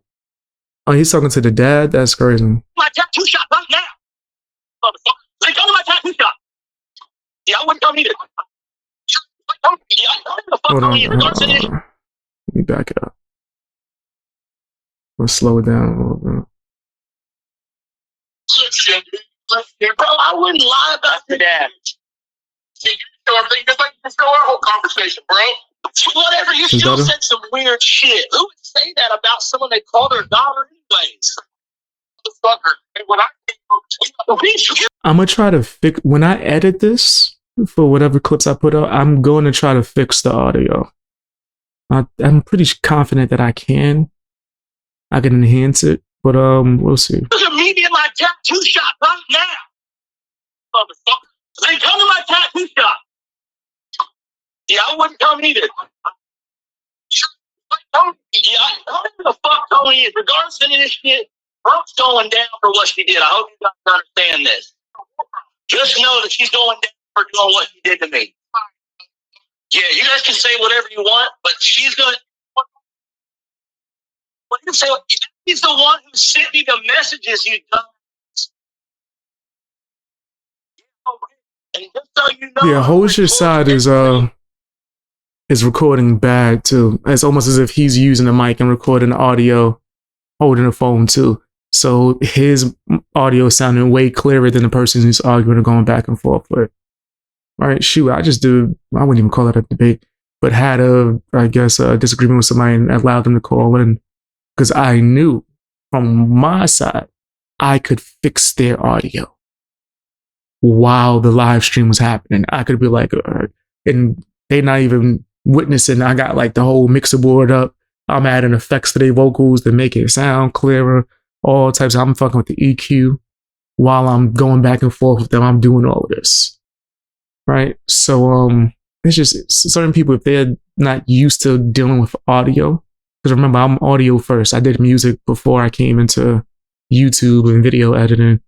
Oh, he's talking to the dad? That's crazy. My tattoo shop right now. They go to my tattoo shop. Yeah, I wouldn't come either. Hold on. Let me back it up. Let's slow it down a little bit. Bro, I wouldn't lie about that. It's a horrible conversation, bro. Whatever, you still said some weird shit. Who would say that about someone they called their daughter anyways? I'm gonna try to fix when I edit this for whatever clips I put out. I'm going to try to fix the audio. I'm pretty confident that I can enhance it, but we'll see. There's a meeting in my tattoo shop right now. Motherfucker, they come to my tattoo shop. Yeah, I wouldn't come either. Yeah, the fuck telling you, regardless of any of this shit, Brooke's going down for what she did. I hope you guys understand this. Just know that she's going down for doing what she did to me. Yeah, you guys can say whatever you want, but she's going to... What you say? He's the one who sent me the messages you done. And just so you know, Yeah, Hosier's side is recording bad too. It's almost as if he's using the mic and recording the audio, holding the phone too. So his audio sounding way clearer than the person who's arguing or going back and forth with. Right? Shoot, I wouldn't even call it a debate, but had a disagreement with somebody and allowed them to call in because I knew from my side I could fix their audio while the live stream was happening. I could be like, and they not even witnessing. I got like the whole mixer board up. I'm adding effects to their vocals to make it sound clearer. All types. I'm fucking with the EQ while I'm going back and forth with them. I'm doing all of this, right? So it's just certain people, if they're not used to dealing with audio, because remember I'm audio first. I did music before I came into YouTube and video editing.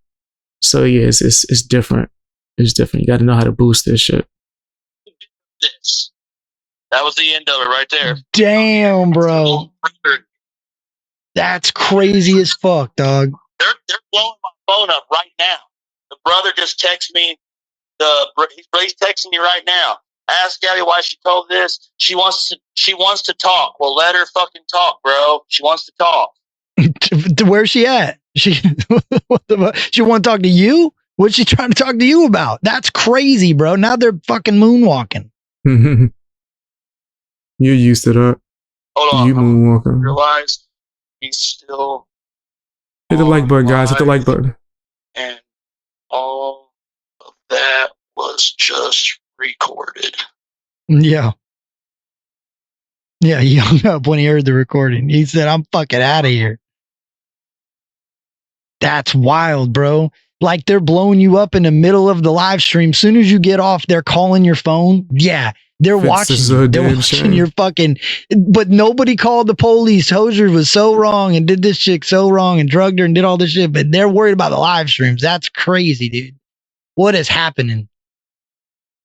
So yeah, it's different. It's different. You got to know how to boost this shit. That was the end of it right there. Damn, bro. That's crazy as fuck, dog. They're blowing my phone up right now. The brother just texted me. He's texting me right now. Ask Gabby why she told this. She wants to talk. Well, let her fucking talk, bro. She wants to talk. Where's she at? She want to talk to you? What's she trying to talk to you about? That's crazy, bro. Now they're fucking moonwalking. You're used to that. Hold on. You moonwalking. Realize he's still. Hit the like button, guys. Hit the like button. And all of that was just recorded. Yeah. Yeah, he hung up when he heard the recording. He said, I'm fucking out of here. That's wild, bro. Like they're blowing you up in the middle of the live stream. Soon as you get off, they're calling your phone. Yeah, they're watching. They're watching your fucking. But nobody called the police. Hosier was so wrong and did this chick so wrong and drugged her and did all this shit. But they're worried about the live streams. That's crazy, dude. What is happening,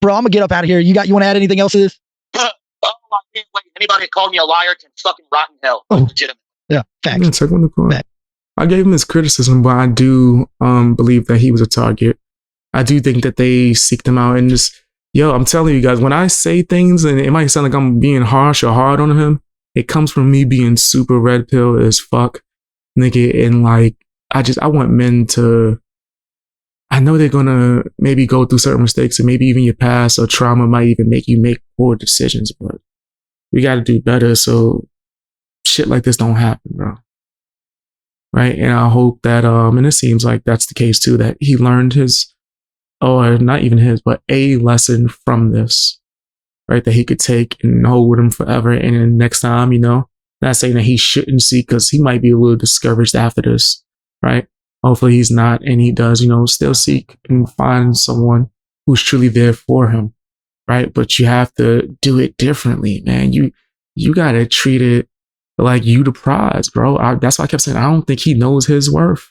bro? I'm gonna get up out of here. You want to add anything else to this? Oh, I can't wait. Anybody that called me a liar can fucking rot in hell. Oh, legitimate. Yeah, facts. Facts. I gave him his criticism, but I do believe that he was a target. I do think that they seeked him out and just, I'm telling you guys, when I say things and it might sound like I'm being harsh or hard on him, it comes from me being super red pill as fuck, nigga. And like, I want men to, I know they're gonna maybe go through certain mistakes and maybe even your past or trauma might even make you make poor decisions, but we got to do better so shit like this don't happen, bro. Right. And I hope that, and it seems like that's the case too, that he learned his, or not even his, but a lesson from this, right? That he could take and hold with him forever. And then next time, not saying that he shouldn't seek, because he might be a little discouraged after this, right? Hopefully he's not. And he does, still seek and find someone who's truly there for him. Right. But you have to do it differently, man. You got to treat it like you the prize, bro. That's why I kept saying, I don't think he knows his worth.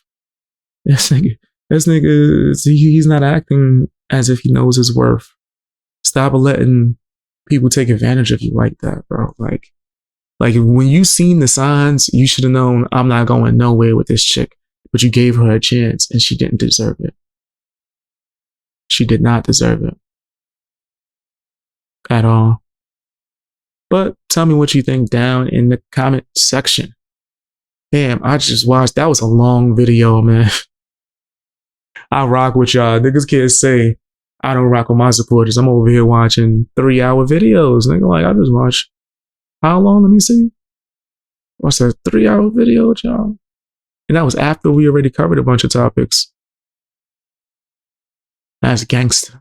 This nigga, he's not acting as if he knows his worth. Stop letting people take advantage of you like that, bro. Like when you seen the signs, you should have known I'm not going nowhere with this chick, but you gave her a chance and she didn't deserve it. She did not deserve it at all. But tell me what you think down in the comment section. Damn, I just watched. That was a long video, man. I rock with y'all. Niggas can't say I don't rock with my supporters. I'm over here watching 3-hour videos. Nigga, like, I just watched. How long? Let me see. What's that? 3-hour video with y'all? And that was after we already covered a bunch of topics. That's gangster.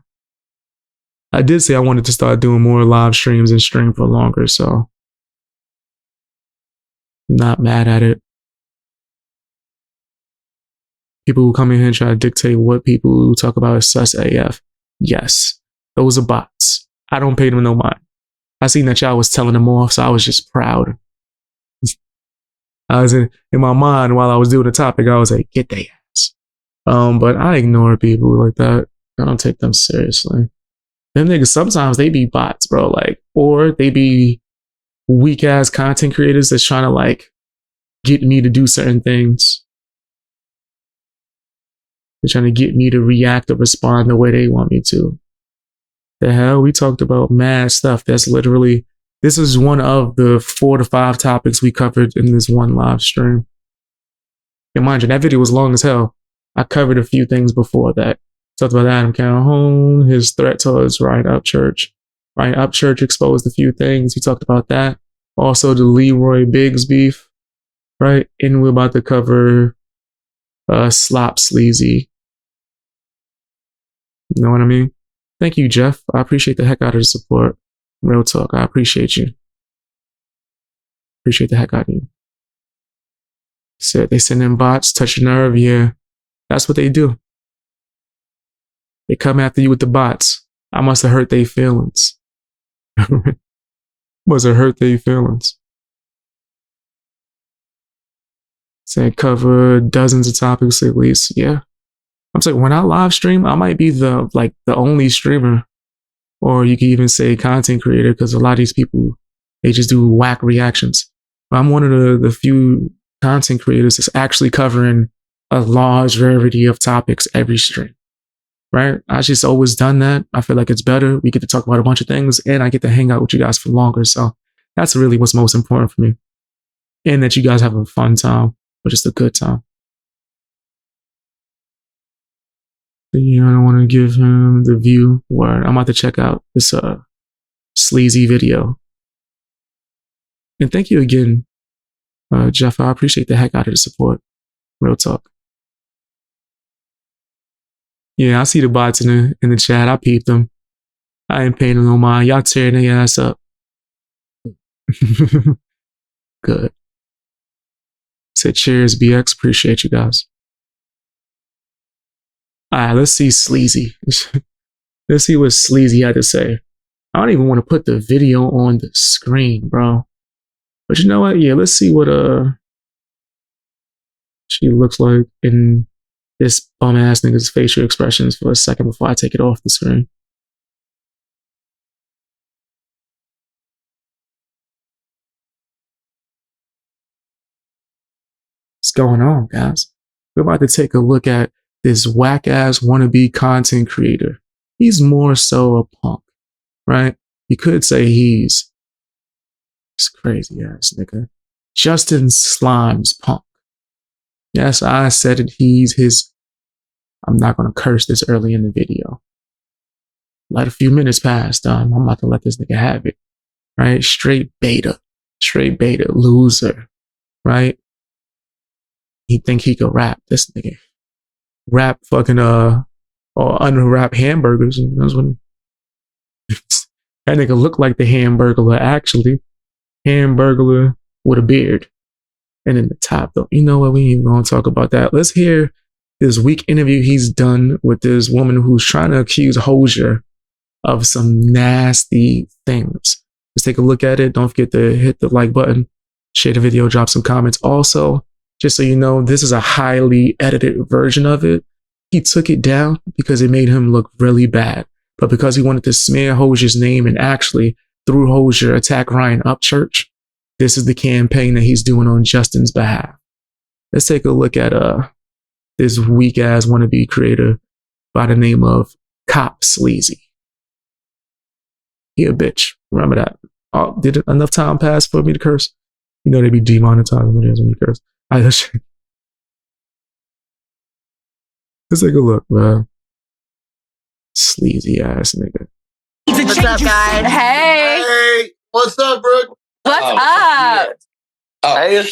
I did say I wanted to start doing more live streams and stream for longer, so I'm not mad at it. People who come in here and try to dictate what people who talk about is sus AF. Yes, those are bots. I don't pay them no mind. I seen that y'all was telling them off, so I was just proud. I was in my mind while I was doing the topic, I was like, get their ass. But I ignore people like that. I don't take them seriously. Them niggas, sometimes they be bots, bro. Like, or they be weak ass content creators that's trying to like get me to do certain things. They're trying to get me to react or respond the way they want me to. The hell? We talked about mad stuff. That's literally, this is one of the 4 to 5 topics we covered in this one live stream. And mind you, that video was long as hell. I covered a few things before that. Talked about Adam Calhoun, his threat towards Ryan Upchurch. Ryan Upchurch exposed a few things. He talked about that. Also the LEROY BIGGS beef, right? And we're about to cover Slop Sleazy. You know what I mean? Thank you, Jeff. I appreciate the heck out of the support. Real talk. I appreciate you. Appreciate the heck out of you. Said they send in bots, touch your nerve. Yeah, that's what they do. They come after you with the bots. I must have hurt their feelings. Must have hurt their feelings. Said cover dozens of topics at least. Yeah. I'm saying when I live stream, I might be the only streamer, or you can even say content creator, because a lot of these people, they just do whack reactions. But I'm one of the few content creators that's actually covering a large variety of topics every stream. Right? I just always done that. I feel like it's better. We get to talk about a bunch of things, and I get to hang out with you guys for longer. So that's really what's most important for me. And that you guys have a fun time, or just a good time. Yeah, I don't want to give him the view where I'm about to check out this sleazy video. And thank you again, Jeff. I appreciate the heck out of the support. Real talk. Yeah, I see the bots in the chat. I peeped them. I ain't paying them no mind. Y'all tearing their ass up. Good. Said cheers, BX. Appreciate you guys. Alright, let's see Sleazy. Let's see what Sleazy had to say. I don't even want to put the video on the screen, bro. But you know what? Yeah, let's see what she looks like in this bum ass nigga's facial expressions for a second before I take it off the screen. What's going on, guys? We're about to take a look at this whack ass wannabe content creator. He's more so a punk, right? You could say he's this crazy ass nigga. Justin Slime's punk. Yes, I said it. He's his. I'm not going to curse this early in the video. Let a few minutes pass. I'm about to let this nigga have it. Right? Straight beta, loser. Right? He think he could rap. This nigga rap fucking or unwrap hamburgers. And that's when that nigga looked like the Hamburglar actually. Hamburglar with a beard. And in the top though, you know what? We ain't even gonna talk about that. Let's hear this weak interview he's done with this woman who's trying to accuse Hosier of some nasty things. Let's take a look at it. Don't forget to hit the like button, share the video, drop some comments. Also, just so you know, this is a highly edited version of it. He took it down because it made him look really bad. But because he wanted to smear Hosier's name and actually, through Hosier, attack Ryan Upchurch, this is the campaign that he's doing on Justin's behalf. Let's take a look at this weak ass wannabe creator by the name of Cop Sleazy. He a bitch. Remember that. Oh, did enough time pass for me to curse? You know they be demonetizing videos when you curse. Let's take a look, man. Sleazy ass nigga. What's up, guys? Hey, what's up, Brooke? What's up? Hey, it's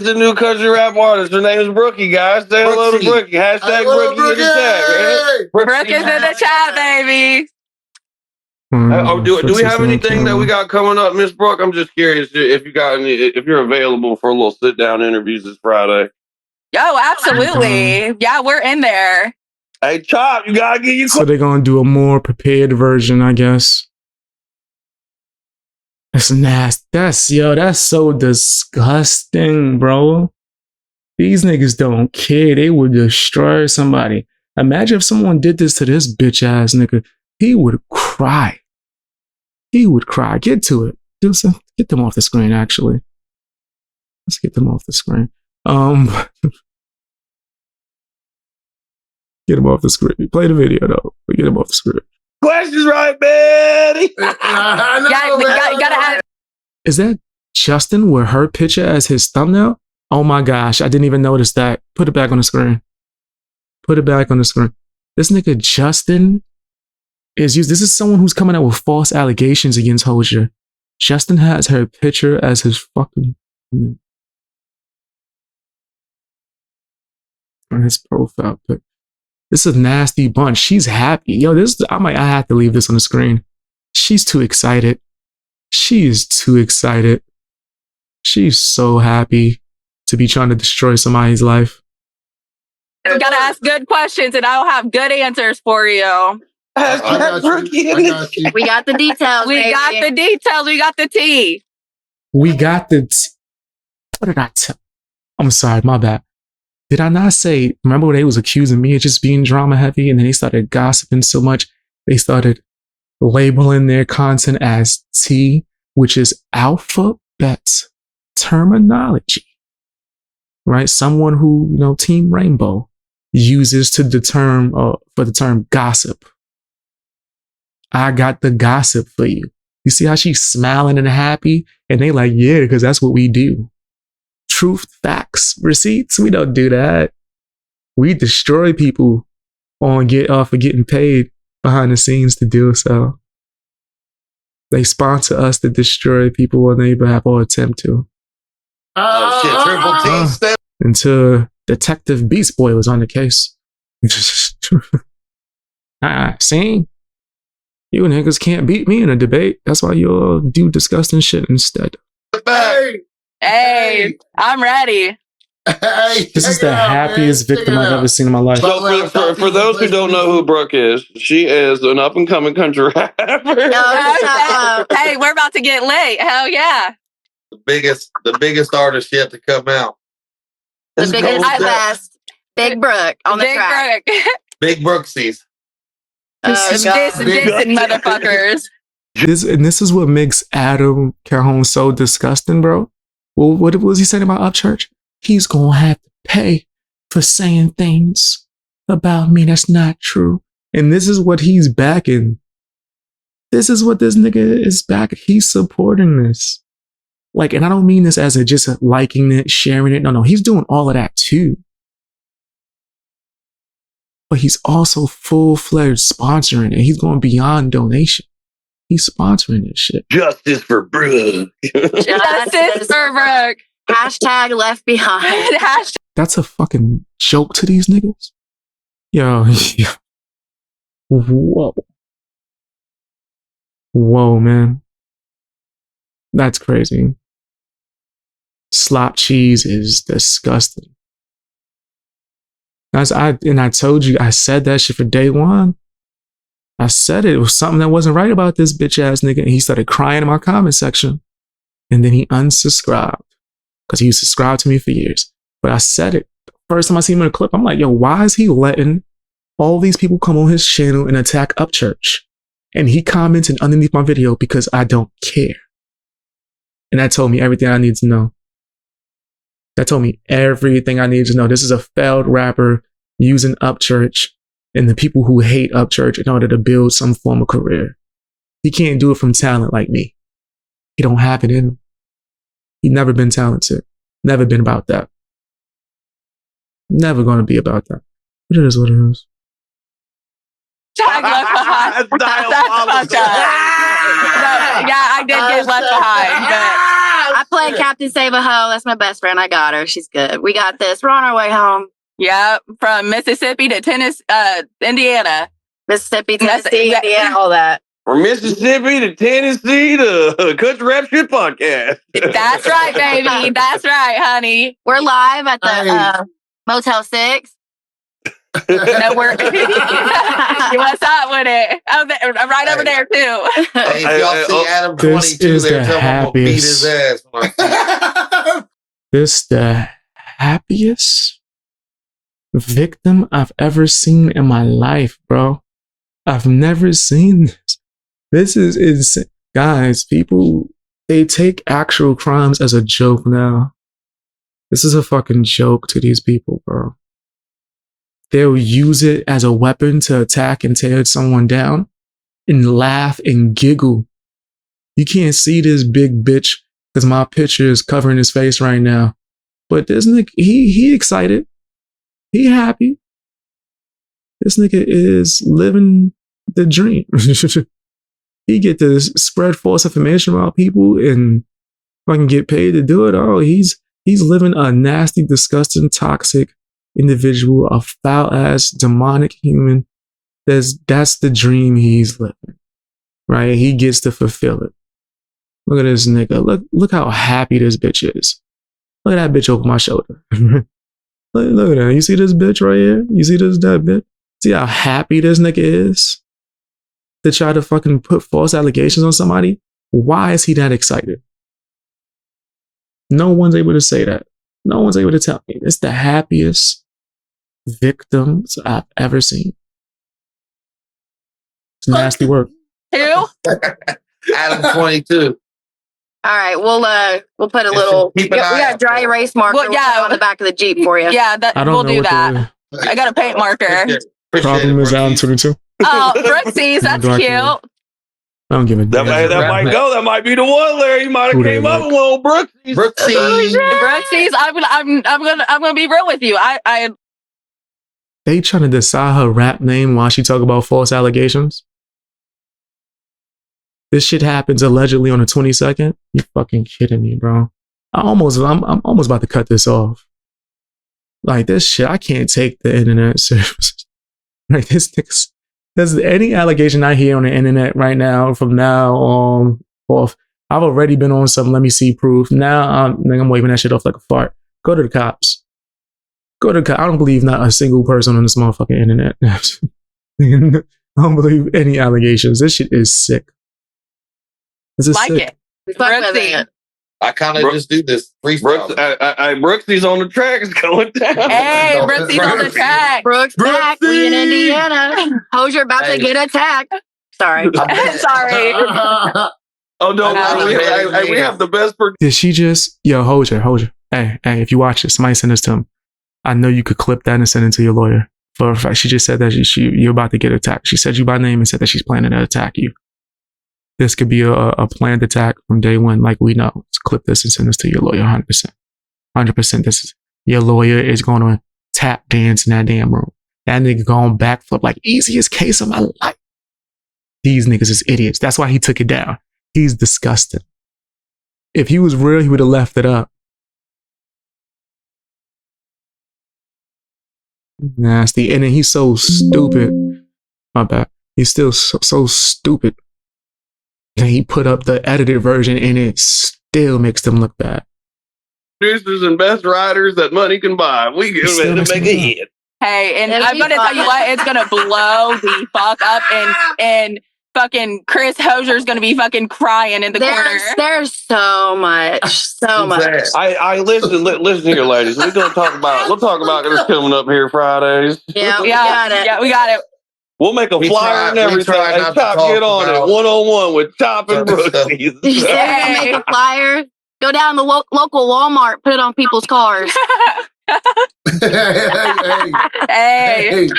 the new country rap artist. Her name is Brookie, guys. Say hello to Brookie. Hashtag Brookie in the chat, man. Brooke is in the chat, baby. Do we have anything that we got coming up, Miss Brooke? I'm just curious if you got if you're available for a little sit down interviews this Friday. Yo, absolutely. Yeah, we're in there. Hey, Chop, you gotta get you. So they're gonna do a more prepared version, I guess. It's nasty. That's so disgusting, bro. These niggas don't care. They would destroy somebody. Imagine if someone did this to this bitch ass nigga. He would cry. He would cry. Get to it. Get them off the screen, actually. Let's get them off the screen. Get them off the screen. Play the video, though. But get them off the screen. Questions right, Betty. Gotta add. Is that Justin with her picture as his thumbnail? Oh my gosh, I didn't even notice that. Put it back on the screen. Put it back on the screen. This nigga Justin is used. This is someone who's coming out with false allegations against Hosier. Justin has her picture as his fucking on his profile pic. This is a nasty bunch. She's happy. Yo, I have to leave this on the screen. She's too excited. She is too excited. She's so happy to be trying to destroy somebody's life. You gotta ask good questions and I'll have good answers for you. We got the details. We got the details. We got the tea. We got the what did I tell? I'm sorry, my bad. Did I not say, remember when they was accusing me of just being drama heavy and then they started gossiping so much, they started labeling their content as T, which is alphabet terminology, right? Someone who, Team Rainbow uses for the term gossip. I got the gossip for you. You see how she's smiling and happy? And they like, yeah, because that's what we do. Truth, facts, receipts. We don't do that. We destroy people off of getting paid behind the scenes to do so. They sponsor us to destroy people on their behalf or attempt to. Oh shit! Triple T. Until Detective Beast Boy was on the case. See? You niggas can't beat me in a debate. That's why you all do disgusting shit instead. Hey, I'm ready. This is the happiest victim I've ever seen in my life. So for those who don't know who Brooke is, she is an up and coming country rapper. Hey, we're about to get late. Hell yeah. The biggest artist yet to come out. The biggest best. Big Brooke on the track. Big Brooksies. This motherfuckers. This is what makes Adam Calhoun so disgusting, bro. Well, what was he saying about Upchurch? He's gonna have to pay for saying things about me that's not true. And this is what he's backing. This is what this nigga is backing. He's supporting this. Like, and I don't mean this as a just liking it, sharing it. No, he's doing all of that too. But he's also full-fledged sponsoring it. He's going beyond donation. He's sponsoring this shit. Justice for Brooke. Justice for Brooke. Hashtag left behind. That's a fucking joke to these niggas. Yo. Whoa. Whoa, man. That's crazy. Slop cheese is disgusting. I told you, I said that shit for day one. I said it was something that wasn't right about this bitch ass nigga. And he started crying in my comment section. And then he unsubscribed. Because he subscribed to me for years. But I said it. First time I see him in a clip, I'm like, yo, why is he letting all these people come on his channel and attack Upchurch? And he commented underneath my video because I don't care. And that told me everything I need to know. That told me everything I needed to know. This is a failed rapper using Upchurch and the people who hate Upchurch in order to build some form of career. He can't do it from talent like me. He don't have it in him. He's never been talented. Never been about that. Never going to be about that. But it is what it is. Tag left behind. Yeah, I did get left behind. But I played Captain Save a Ho. That's my best friend. I got her. She's good. We got this. We're on our way home. Yeah, from Mississippi to Indiana. Mississippi, Tennessee, Indiana, all that. From Mississippi to Tennessee to Country Rap Shit Podcast. That's right, baby. That's right, honey. We're live at the Motel 6. No, we're you want to stop with it? I'm right over there too. Hey, if y'all see Adam This 22 is there, the tell him I'm gonna beat his happiest. ass. When I see him. This the happiest victim I've ever seen in my life, bro. I've never seen this. This is insane. Guys, people, they take actual crimes as a joke now. This is a fucking joke to these people, bro. They'll use it as a weapon to attack and tear someone down and laugh and giggle. You can't see this big bitch because my picture is covering his face right now. But this nigga, he excited. He happy. This nigga is living the dream. He get to spread false information about people and fucking get paid to do it. Oh, he's living a nasty, disgusting, toxic individual, a foul-ass, demonic human. That's the dream he's living, right? He gets to fulfill it. Look at this nigga. Look how happy this bitch is. Look at that bitch over my shoulder. Look at that. You see this bitch right here? You see that bitch? See how happy this nigga is? To try to fucking put false allegations on somebody? Why is he that excited? No one's able to say that. No one's able to tell me. It's the happiest victims I've ever seen. It's nasty work. Who? Adam 22. All right, we'll put a little. We got a dry erase marker. Well, yeah, on the back of the Jeep for you. Yeah, we'll do that. the- I got a paint marker. Problem is Adam 22. Oh, Brooksies, that's cute. I don't give a damn. That might go. That might be the one, Larry. You might have Who they came up like? with little Brooksies. Brooksies, I'm gonna be real with you. I They trying to decide her rap name while she talk about false allegations. This shit happens allegedly on the 22nd. You fucking kidding me, bro? I'm almost about to cut this off. Like this shit, I can't take the internet serious. Like this niggas. There's any allegation I hear on the internet right now, from now on off, I've already been on some let me see proof. Now I'm waving that shit off like a fart. Go to the cops. Go to the cops. I don't believe not a single person on this motherfucking internet. I don't believe any allegations. This shit is sick. This is like sick. it. We fuck with it. I kind of just do this freestyle. Brooksy's on the track. It's going down. Hey, Brooksy's on the track. Brooks back. We in Indiana. Hosier about to get attacked. Sorry. Sorry. Oh no, we have the best. Did she just, yo, Hosier. Hey, if you watch this, somebody send this to him. I know you could clip that and send it to your lawyer. For a fact, she just said that you're about to get attacked. She said you by name and said that she's planning to attack you. This could be a planned attack from day one, like we know. Let's clip this and send this to your lawyer, 100%. 100%. This is, your lawyer is going to tap dance in that damn room. That nigga going backflip like easiest case of my life. These niggas is idiots. That's why he took it down. He's disgusting. If he was real, he would have left it up. Nasty. And then he's so stupid. My bad. He's still so stupid. And he put up the edited version and it still makes them look bad. Producers and best writers that money can buy. We get ready to make a hit. Hey, and I'm gonna tell you what, it's gonna blow the fuck up, and fucking Chris Hosier's gonna be fucking crying in the corner. There's so much. I listen here, ladies. We'll talk about this coming up here Fridays. Yeah, we got it. Yeah, we got it. We'll make a flyer and everything. Hey, Top, get on it. 1-on-1 with Top and Brooksies. You said we'll make a flyer. Go down to the local Walmart, put it on people's cars. Hey.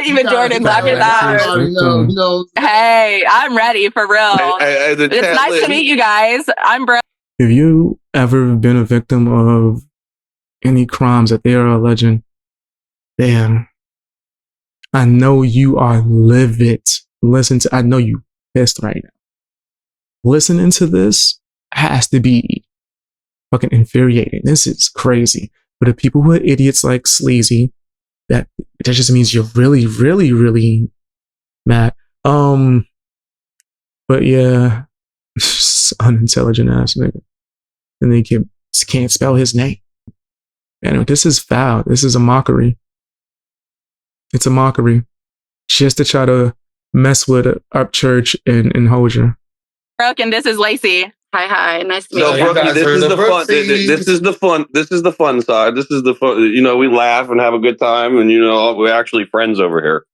Even Jordan laughed at that. Hey, I'm ready for real. It's nice to meet you guys. I'm Brooke. Have you ever been a victim of any crimes that they are alleging? Damn. I know you are livid. I know you pissed right now. Listening to this has to be fucking infuriating. This is crazy. But the people who are idiots like Sleazy, that just means you're really, really, really mad. But yeah, unintelligent ass nigga. And they can't spell his name. And this is foul. This is a mockery. It's a mockery. Just to try to mess with Upchurch and Hosier. Brooke, and this is Lacey. Hi. Nice to meet So, you. Brookie, this is the fun. This is the fun. This is the fun side. This is the fun. You know, we laugh and have a good time, and you know, we're actually friends over here.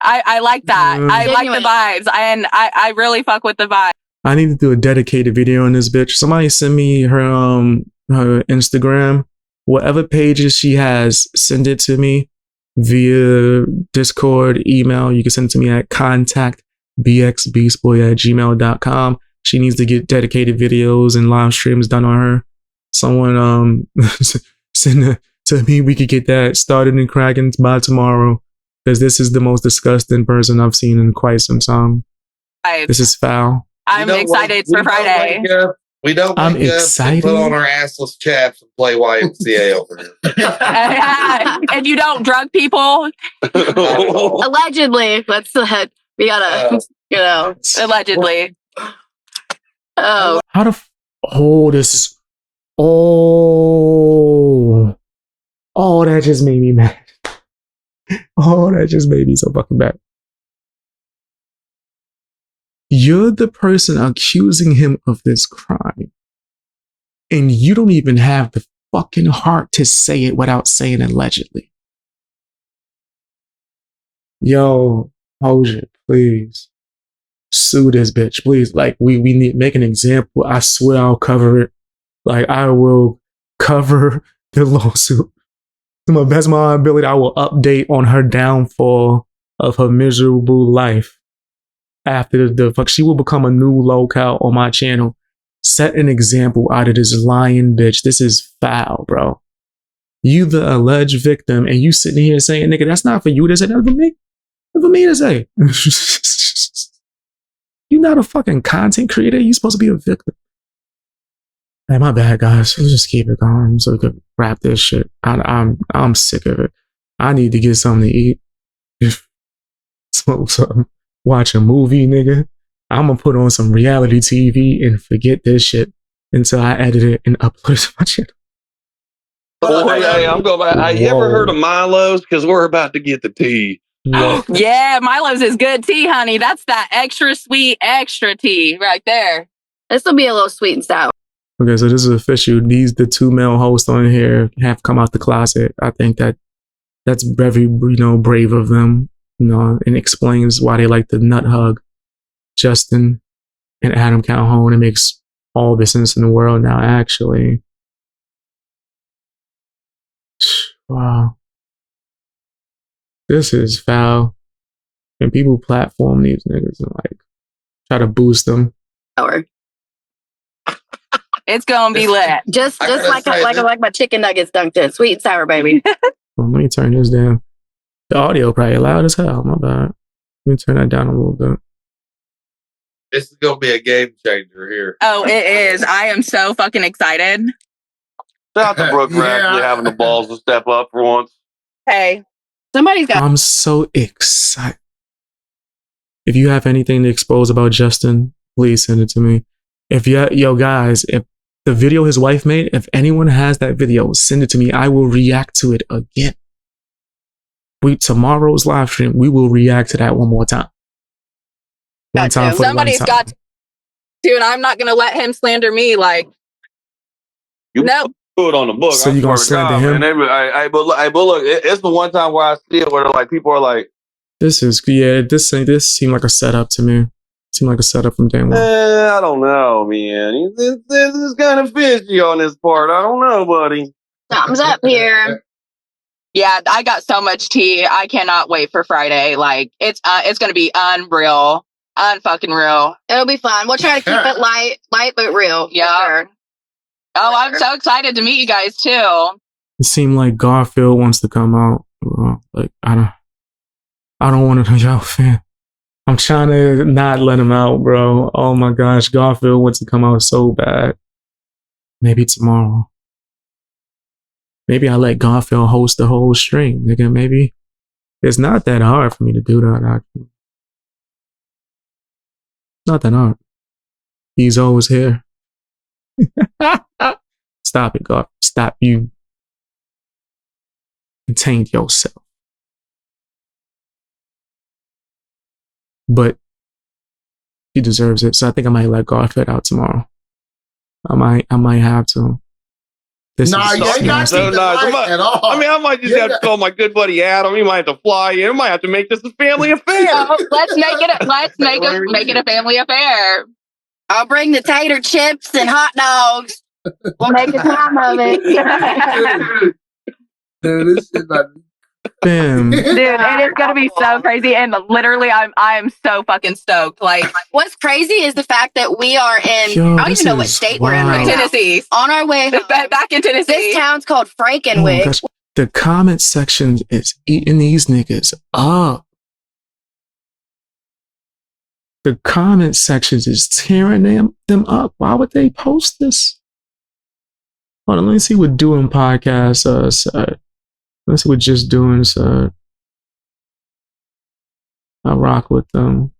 I like that. I like the vibes, and I really fuck with the vibe. I need to do a dedicated video on this bitch. Somebody send me her Instagram, whatever pages she has, send it to me via Discord, email. You can send it to me at contactbxbeastboy@gmail.com. She needs to get dedicated videos and live streams done on her. Someone send it to me. We could get that started and cracking by tomorrow, because this is the most disgusting person I've seen in quite some time. This is foul. I'm excited for Friday. We don't I'm wake up excited. and put on our assless chaps and play YMCA over here. And you don't drug people? Allegedly. We gotta, you know. Allegedly. Oh. How the this? Oh, that just made me mad. Oh, that just made me so fucking mad. You're the person accusing him of this crime, and you don't even have the fucking heart to say it without saying allegedly. Yo, Hosier, please sue this bitch, please. Like, we need to make an example. I swear I'll cover it. Like, I will cover the lawsuit to my best of my ability. I will update on her downfall of her miserable life. After the fuck, she will become a new locale on my channel. Set an example out of this lying bitch. This is foul, bro. You the alleged victim, and you sitting here saying, nigga, that's not for you to say, that's for me. That's for me to say. You're not a fucking content creator. You're supposed to be a victim. Hey, my bad, guys. Let's just keep it going so we can wrap this shit. I'm sick of it. I need to get something to eat. Smoke something. Watch a movie, nigga. I'm gonna put on some reality TV and forget this shit until I edit it and upload it to my channel. Hey, I'm going back. Hey, you ever heard of Milo's? Because we're about to get the tea. Yeah, Milo's is good tea, honey. That's that extra sweet, extra tea right there. This will be a little sweet and sour. Okay, so this is official. The two male hosts on here have come out the closet. I think that's very, brave of them. And explains why they like the nut hug Justin and Adam Calhoun. It makes all the sense in the world now, actually. Wow. This is foul. And people platform these niggas and try to boost them. It's gonna be lit. Just like my chicken nuggets dunked in. Sweet and sour, baby. Well, let me turn this down. The audio probably loud as hell. My bad. Let me turn that down a little bit. This is going to be a game changer here. Oh, it is. I am so fucking excited. Shout out to Brooke for actually having the balls to step up for once. Hey, somebody's got. I'm so excited. If you have anything to expose about Justin, please send it to me. Guys, if the video his wife made, if anyone has that video, send it to me. I will react to it again. Tomorrow's live stream, we will react to that one more time. Somebody's got to, and I'm not gonna let him slander me. Like, no. Do it on the book. So you gonna slander him? But look, it's the one time where I see it where people are like, "This seemed like a setup to me. Seemed like a setup from day one." I don't know, man. This is kind of fishy on this part. I don't know, buddy. Thumbs up here. Yeah, I got so much tea. I cannot wait for Friday. Like, it's gonna be unreal, unfucking real. It'll be fun. We'll try to keep it light but real. Yeah. Sure. Oh, I'm so excited to meet you guys too. It seemed like Garfield wants to come out. Like, I don't want to be y'all fan. I'm trying to not let him out, bro. Oh my gosh, Garfield wants to come out so bad. Maybe tomorrow. Maybe I let Garfield host the whole stream, nigga. Maybe it's not that hard for me to do that, actually. Not that hard. He's always here. Stop it, Garfield. Stop. You contain yourself. but he deserves it. So I think I might let Garfield out tomorrow. I might have to. This Nah, is you ain't got nasty. to lie at all. I mean, I might just have to call my good buddy Adam. He might have to fly in. I might have to make this a family affair. Let's make it a family affair. I'll bring the tater chips and hot dogs. We'll make a time of it. Dude, this shit like Bam. Dude, it is gonna be so crazy, and literally, I'm so fucking stoked. Like, what's crazy is the fact that we are in. Yo, I don't this even know what is state we're in right wild. now. Tennessee. On our way Back in Tennessee. This town's called Oh my Frankenwick. gosh. The comment section is eating these niggas up. The comment sections is tearing them up. Why would they post this? Hold on, let me see what doing podcast said. Let's see what just doing said. I rock with them.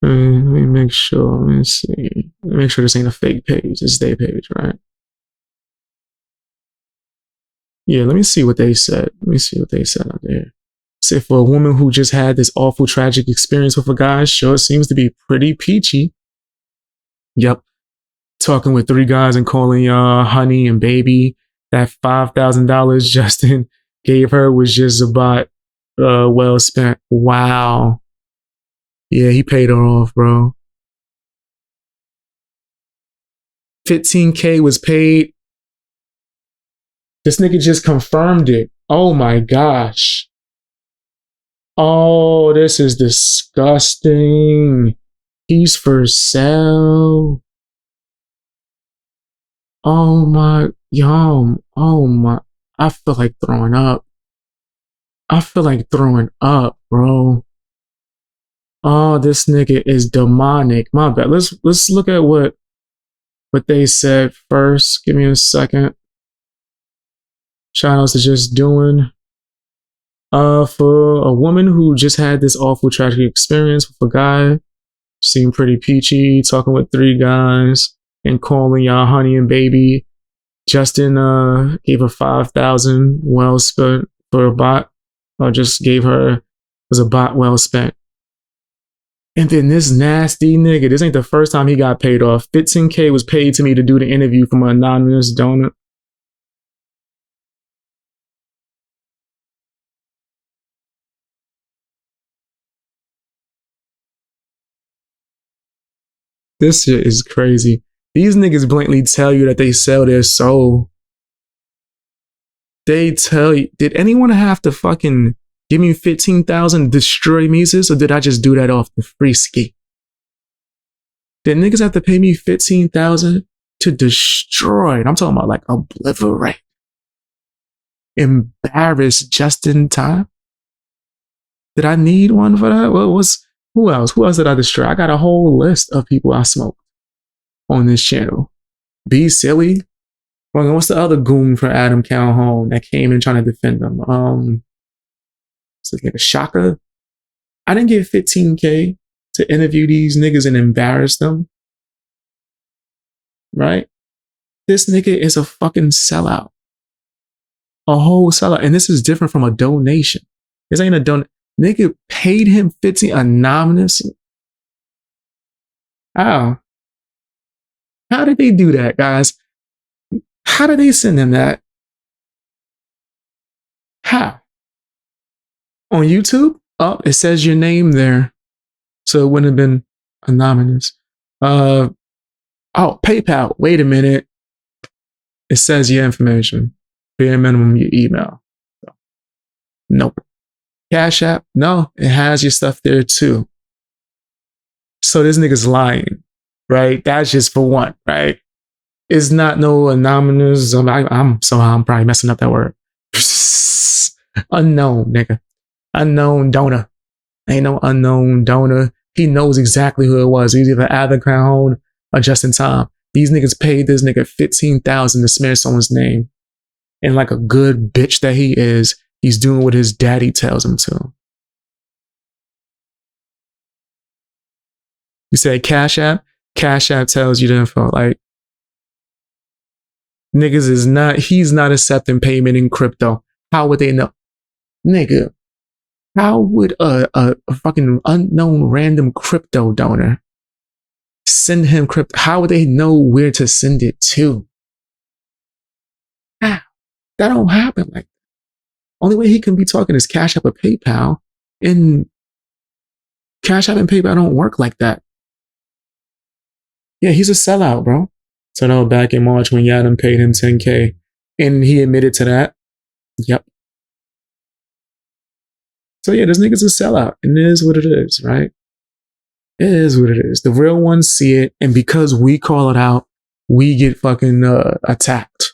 Let me make sure. Let me see. Make sure this ain't a fake page. It's their page, right? Yeah, let me see what they said. Let me see what they said out there. Say for a woman who just had this awful tragic experience with a guy, sure seems to be pretty peachy. Yep. Talking with 3 guys and calling y'all honey and baby. That $5,000 Justin gave her was just about well spent. Wow. Yeah, he paid her off, bro. 15K was paid. This nigga just confirmed it. Oh my gosh. Oh, this is disgusting. He's for sale. Oh my, oh my, I feel like throwing up. I feel like throwing up, bro. Oh, this nigga is demonic. My bad. Let's look at what they said first. Give me a second. Shout outs to just doing. For a woman who just had this awful tragic experience with a guy, seemed pretty peachy, talking with 3 guys and calling y'all honey and baby. Justin gave her $5,000 well spent for a bot, or just gave her was a bot well spent. And then this nasty nigga, this ain't the first time he got paid off. 15K was paid to me to do the interview from an anonymous donor. This shit is crazy. These niggas blatantly tell you that they sell their soul. They tell you, did anyone have to fucking give me 15,000 destroy Mises, or did I just do that off the free ski? Did niggas have to pay me 15,000 to destroy? And I'm talking about like obliterate, embarrass JustinTime. Did I need one for that? Well, who else? Who else did I destroy? I got a whole list of people I smoked on this channel. Be silly. Well, what's the other goon for Adam Calhoun that came in trying to defend him? It's like a shocker. I didn't get 15K to interview these niggas and embarrass them. Right? This nigga is a fucking sellout. A whole sellout. And this is different from a donation. This ain't a donation. Nigga paid him 15 anonymous. How did they do that, guys? How did they send him that? How? On YouTube? Oh, it says your name there. So it wouldn't have been anonymous. Oh, PayPal. Wait a minute. It says your information. Bare minimum, your email. Nope. Cash App? No, it has your stuff there too. So this nigga's lying, right? That's just for one, right? It's not no anonymous. I'm probably messing up that word. Unknown, nigga. Unknown donor. Ain't no unknown donor. He knows exactly who it was. He's either Adam Calhoun or JustinTime. These niggas paid this nigga 15,000 to smear someone's name. And like a good bitch that he is, he's doing what his daddy tells him to. You say Cash App? Cash App tells you the info. Like, niggas he's not accepting payment in crypto. How would they know? Nigga, How would a fucking unknown random crypto donor send him crypto? How would they know where to send it to? That don't happen like that. Only way he can be talking is Cash App or PayPal, and Cash App and PayPal don't work like that. Yeah, he's a sellout, bro. So no, back in March when Yadam paid him $10K, and he admitted to that. Yep. So yeah, this nigga's a sellout, and it is what it is, right? It is what it is. The real ones see it, and because we call it out, we get fucking attacked.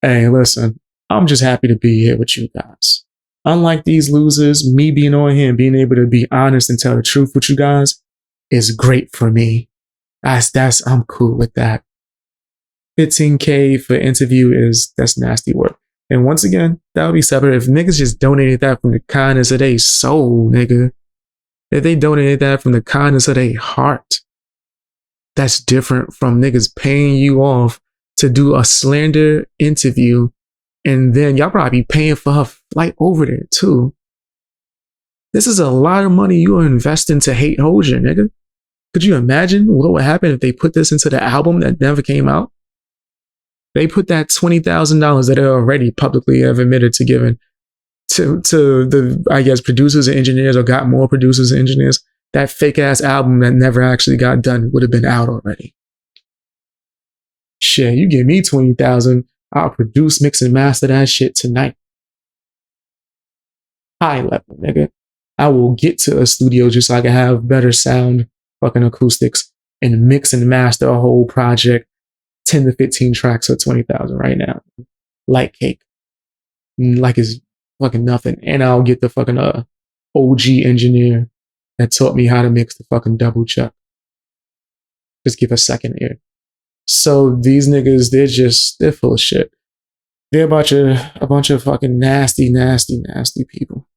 Hey, listen, I'm just happy to be here with you guys. Unlike these losers, me being on here and being able to be honest and tell the truth with you guys is great for me. I'm cool with that. 15K for interview that's nasty work. And once again, that would be separate. If niggas just donated that from the kindness of their soul, nigga. If they donated that from the kindness of their heart, that's different from niggas paying you off to do a slander interview, and then y'all probably be paying for her flight over there too. This is a lot of money you are investing to hate Hosier, nigga. Could you imagine what would happen if they put this into the album that never came out? They put that $20,000 that they already publicly have admitted to giving to the, I guess, producers and engineers, or got more producers and engineers. That fake ass album that never actually got done would have been out already. Shit, you give me $20,000, I'll produce, mix, and master that shit tonight. High level, nigga. I will get to a studio just so I can have better sound, fucking acoustics, and mix and master a whole project, 10 to 15 tracks for $20,000 right now. Like cake. Like it's fucking nothing. And I'll get the fucking OG engineer that taught me how to mix the fucking double check. Just give a second here. So these niggas, they're full of shit. They're a bunch of fucking nasty people.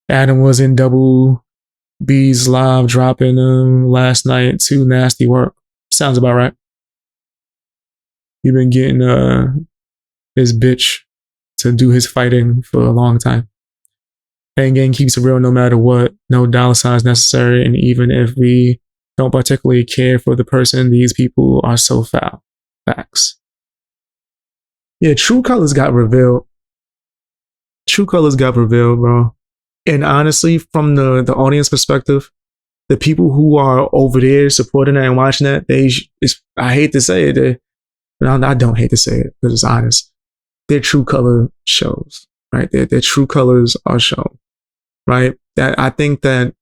Adam was in Double B's live dropping last night. Too nasty work. Sounds about right. He been getting his bitch to do his fighting for a long time. Pain Gang keeps it real no matter what. No dollar signs necessary. And even if we don't particularly care for the person, these people are so foul. Facts. Yeah, true colors got revealed. True colors got revealed, bro. And honestly, from the audience perspective, the people who are over there supporting that and watching that, I hate to say it, I don't hate to say it because it's honest. Their true color shows, right? Their true colors are shown, right? That I think that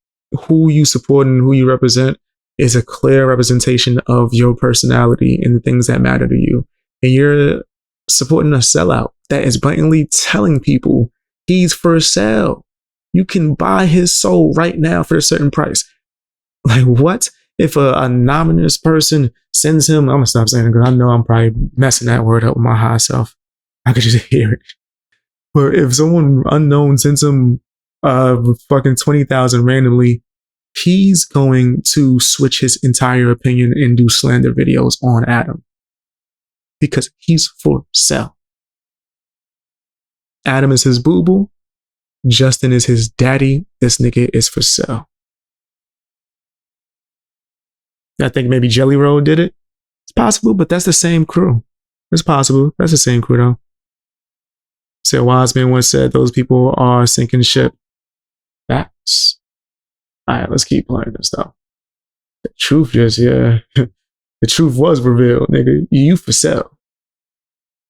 who you support and who you represent is a clear representation of your personality and the things that matter to you. And you're supporting a sellout that is blatantly telling people he's for sale. You can buy his soul right now for a certain price. Like what? If an anonymous person sends him, I'm gonna stop saying it because I know I'm probably messing that word up with my high self. I could just hear it. But if someone unknown sends him fucking 20,000 randomly, he's going to switch his entire opinion and do slander videos on Adam because he's for sale. Adam is his boo-boo. Justin is his daddy. This nigga is for sale. I think maybe Jelly Roll did it. It's possible, but that's the same crew. It's possible. That's the same crew though. So Wiseman once said those people are sinking ship. Facts. Alright, let's keep playing this though. The truth the truth was revealed, nigga. You for sale.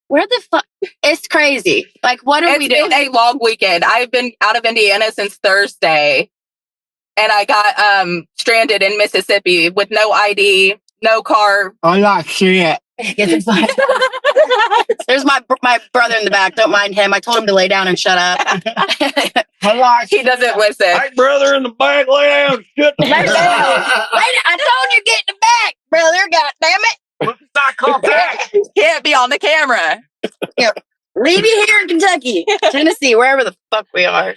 Where the fuck? It's crazy. Like, what are we doing? It's been a long weekend. I've been out of Indiana since Thursday. And I got stranded in Mississippi with no ID, no car. I'm not shit. There's my brother in the back. Don't mind him. I told him to lay down and shut up. He doesn't listen. Hey, brother in the back, lay down. Shut the Lay down. I told you get in the back, brother. God damn it. What's that called back? Can't be on the camera. Yeah. Leave you here in Kentucky, Tennessee, wherever the fuck we are.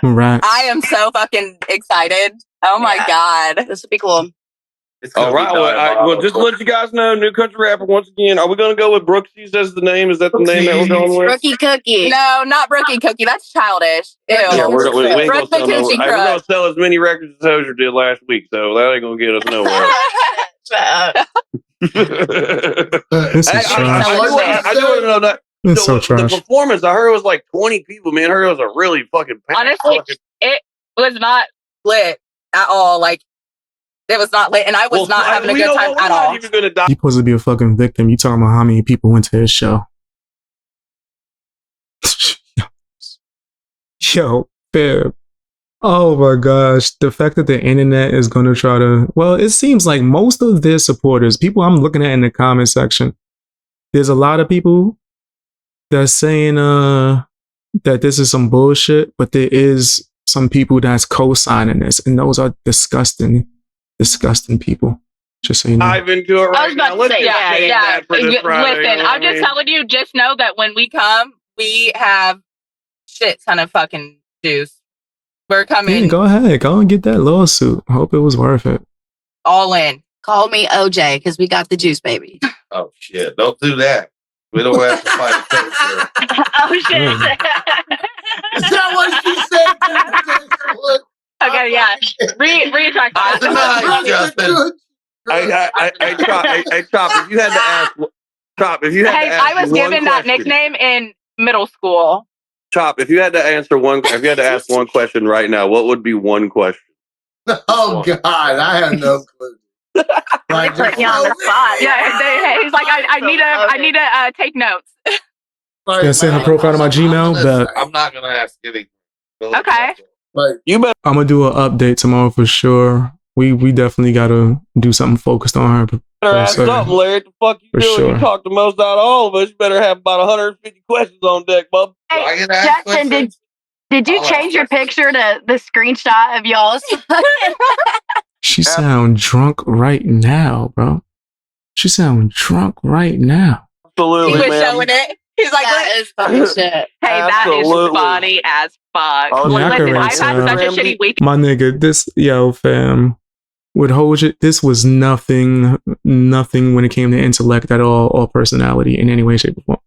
Right. I am so fucking excited. Oh my God. This would be cool. All right. Well, just to let you guys know, New Country Rapper, once again, are we going to go with Brooksies as the name? Is that the name that we're going with? Brookie Cookie. No, not Brookie Cookie. That's childish. Ew. Yeah, we ain't Brooke gonna sell no, Coochie we're going Crook. to sell as many records as Hosier did last week, so that ain't going to get us nowhere. This is trash. I do want to know that. It's so trash. The performance, I heard it was like 20 people, man. I heard it was a really fucking honestly, it was not lit at all. Like, it was not lit, and I was not having a good time at all. You supposed to be a fucking victim. You talking about how many people went to his show? Yo, fam. Oh my gosh. The fact that the internet is going to try to... Well, it seems like most of their supporters, people I'm looking at in the comment section, there's a lot of people that's saying that this is some bullshit, but there is some people that's co-signing this, and those are disgusting people. Just so you know. Dive into it right now. Let's Listen, I'm just telling you, just know that when we come, we have shit ton of fucking juice. We're coming. Yeah, go ahead. Go and get that lawsuit. I hope it was worth it. All in. Call me OJ because we got the juice, baby. Oh, shit. Don't do that. We don't have to fight a case here. Oh, shit. Is that what she said? Okay, yeah. Retract that. Hey, Chop, if you had to ask... Chop, if you had to ask I was given that nickname in middle school. Chop, if you had to ask one question right now, what would be one question? Oh God, I have no clue. Like, put you on the spot. Yeah, he's like, I need to take notes. Yeah, send her profile to my Gmail. But I'm not gonna ask anything. Okay. I'm gonna do an update tomorrow for sure. We definitely gotta do something focused on her. Better ask something, Larry. What the fuck you doing? Sure. You talk the most out of all of us. You better have about 150 questions on deck, bub. Hey, Justin, did you change your picture to the screenshot of y'all's? She sound drunk right now, bro. She sound drunk right now. Absolutely, He was man. showing it. He's like, that is funny shit. Hey, that is funny as fuck. Oh, yeah, Listen, I've had such a shitty week. My nigga, this, yo, fam, with Hosier, this was nothing when it came to intellect at all, or personality in any way, shape, or form.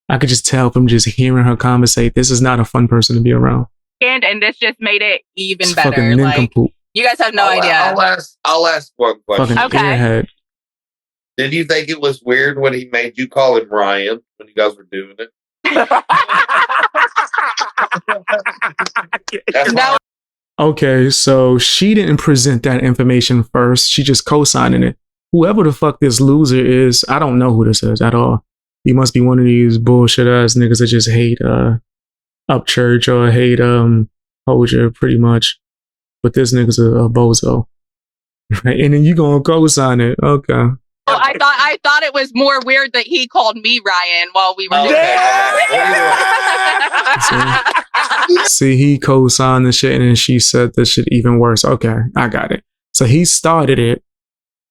I could just tell from just hearing her conversate, this is not a fun person to be around. And this just made it even It's better. fucking Like, nincompoop. you guys have no idea. I'll ask one question. Fucking airhead. Did you think it was weird when he made you call him Ryan when you guys were doing it? Okay, so she didn't present that information first. She just co-signing it. Whoever the fuck this loser is, I don't know who this is at all. He must be one of these bullshit ass niggas that just hate Upchurch or hate Hosier pretty much. But this nigga's a bozo. Right? And then you gonna co-sign it. Okay. Well, I thought it was more weird that he called me Ryan while we were doing it. See, he co-signed the shit and then she said the shit even worse. Okay, I got it. So he started it.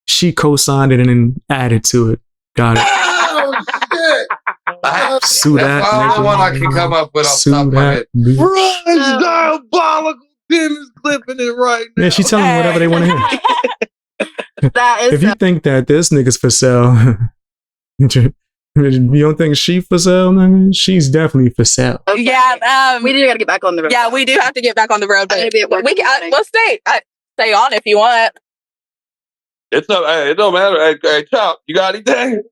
She co-signed it and then added to it. Got it. Oh shit! Sue that. That's the only one I can come up with off the top of my head. Ryan's diabolical. Tim is clipping it right now. Yeah, she's telling them whatever they want to hear. That is. If you think that this nigga's for sale, you don't think she for sale, nigga? She's definitely for sale. Yeah, we do got to get back on the road. Yeah, we do have to get back on the road, but we can. We'll stay on if you want. It don't matter. Hey, Chop, you got anything?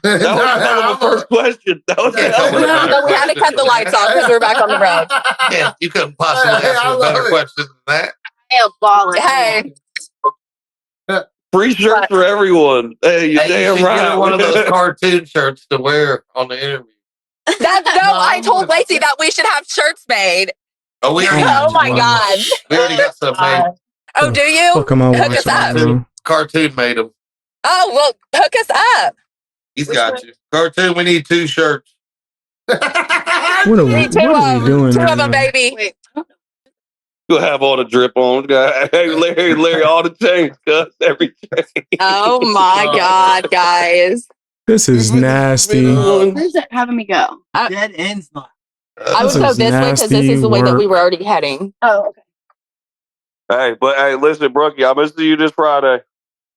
That was kind of the first question. That was We had to cut the lights off because we're back on the road. Yeah, you couldn't possibly ask a better question than that. Hey. Free shirts for everyone. Hey, you damn should right. get one of those cartoon shirts to wear on the interview. I told Lacey that we should have shirts made. Oh, we already Oh my god. We already got some made. Oh, do you? Fuck am I Hook us watching, up. Cartoon made them. Oh, well, hook us up. He's got you. Cartoon, we need 2 shirts. What are we doing? Two right of them, now? baby. Wait. You'll have all the drip on. Hey, Larry, all the chains, cuz everything. Oh my god, guys. This is nasty. Where's that having me go? Dead ends not. I would go this way because this is the way that we were already heading. Oh, okay. Hey, listen, Brookie, I'm gonna see you this Friday.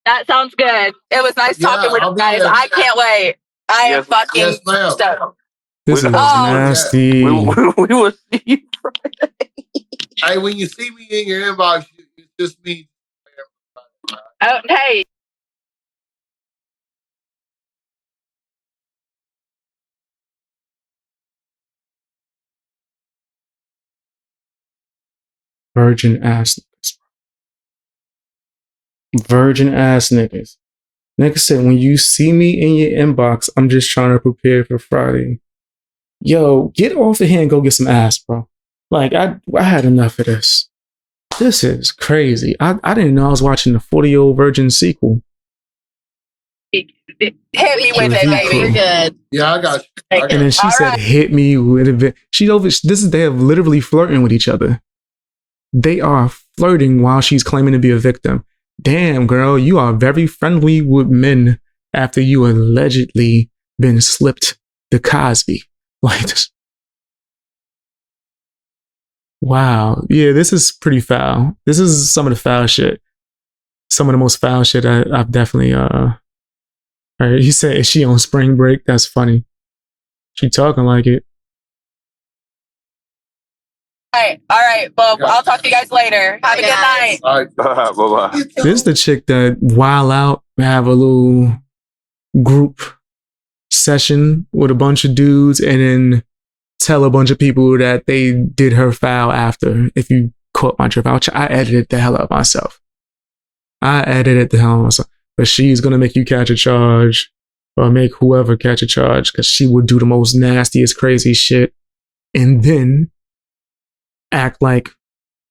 That sounds good. It was nice talking with you guys. I can't wait. I am fucking stoked. This is nasty. We will see you Friday. Hey, when you see me in your inbox, it's just me. Oh, hey. Virgin ass niggas. Virgin ass niggas. Nigga said, when you see me in your inbox, I'm just trying to prepare for Friday. Yo, get off the hand and go get some ass, bro. Like, I had enough of this. This is crazy. I didn't know I was watching the 40-Year-Old Virgin sequel. Hit me with it, baby. You're good. Yeah, I got you. And then she said, hit me with it. They have literally flirting with each other. They are flirting while she's claiming to be a victim. Damn, girl, you are very friendly with men after you allegedly been slipped the Cosby. Like this. Wow. Yeah, this is pretty foul. This is some of the foul shit. Some of the most foul shit I've definitely heard. He said, is she on spring break? That's funny. She talking like it. All right. Well, I'll talk to you guys later. Have a good night. All right. Bye-bye. This is the chick that while out, have a little group session with a bunch of dudes and then tell a bunch of people that they did her foul after. If you caught my drift, I edited the hell out of myself. But she's going to make you catch a charge or make whoever catch a charge because she would do the most nastiest, crazy shit and then act like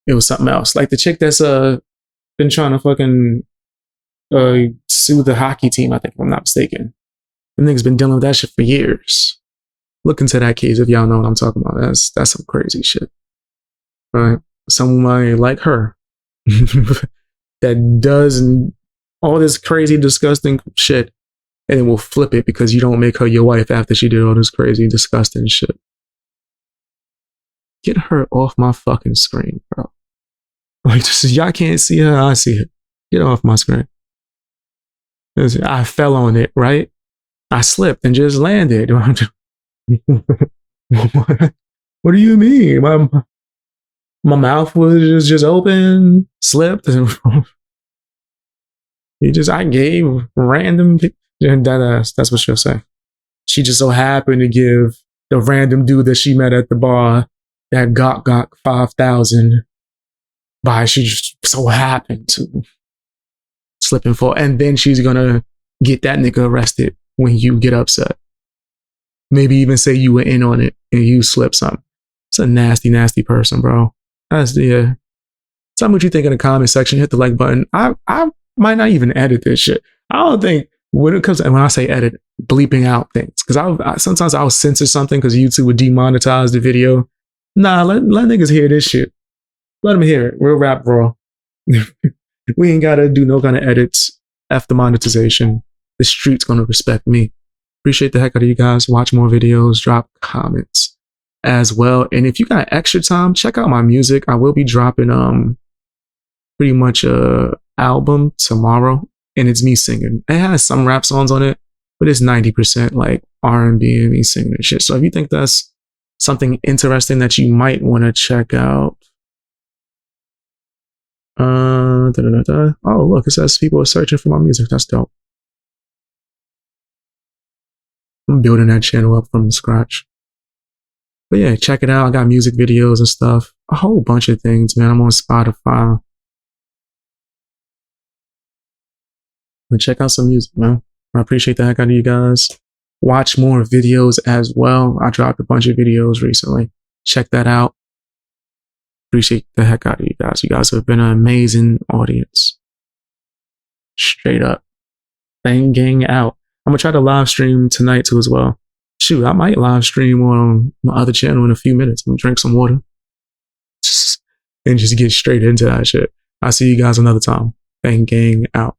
it was something else. Like the chick that's been trying to fucking sue the hockey team, I think, if I'm not mistaken. Them niggas been dealing with that shit for years. Look into that case if y'all know what I'm talking about. That's some crazy shit. Right? Somebody like her that does all this crazy, disgusting shit and then will flip it because you don't make her your wife after she did all this crazy, disgusting shit. Get her off my fucking screen, bro. Like, y'all can't see her, I see it. Get off my screen. I fell on it, right? I slipped and just landed. What do you mean? My mouth was just open, slipped. I gave random. That's what she'll say. She just so happened to give the random dude that she met at the bar that got 5,000 by she just so happened to slip and fall. And then she's gonna get that nigga arrested when you get upset. Maybe even say you were in on it and you slipped something. It's a nasty, nasty person, bro. That's the tell me what you think in the comment section. Hit the like button. I might not even edit this shit. I don't think when it comes to, when I say edit, bleeping out things. Because sometimes I'll censor something because YouTube would demonetize the video. Nah, let niggas hear this shit. Let them hear it. Real rap raw. We ain't gotta do no kind of edits. F the monetization. The street's gonna respect me. Appreciate the heck out of you guys. Watch more videos. Drop comments as well. And if you got extra time, check out my music. I will be dropping pretty much a album tomorrow, and it's me singing. It has some rap songs on it, but it's 90% like R&B and me singing and shit. So if you think that's something interesting that you might want to check out. Oh, look, it says people are searching for my music. That's dope. I'm building that channel up from scratch. But yeah, check it out. I got music videos and stuff. A whole bunch of things, man. I'm on Spotify. But check out some music, man. I appreciate the heck out of you guys. Watch more videos as well. I dropped a bunch of videos recently. Check that out. Appreciate the heck out of you guys. You guys have been an amazing audience. Straight up. Bang gang out. I'm gonna try to live stream tonight too as well. Shoot, I might live stream on my other channel in a few minutes. I'm gonna drink some water. And just get straight into that shit. I'll see you guys another time. Bang gang out.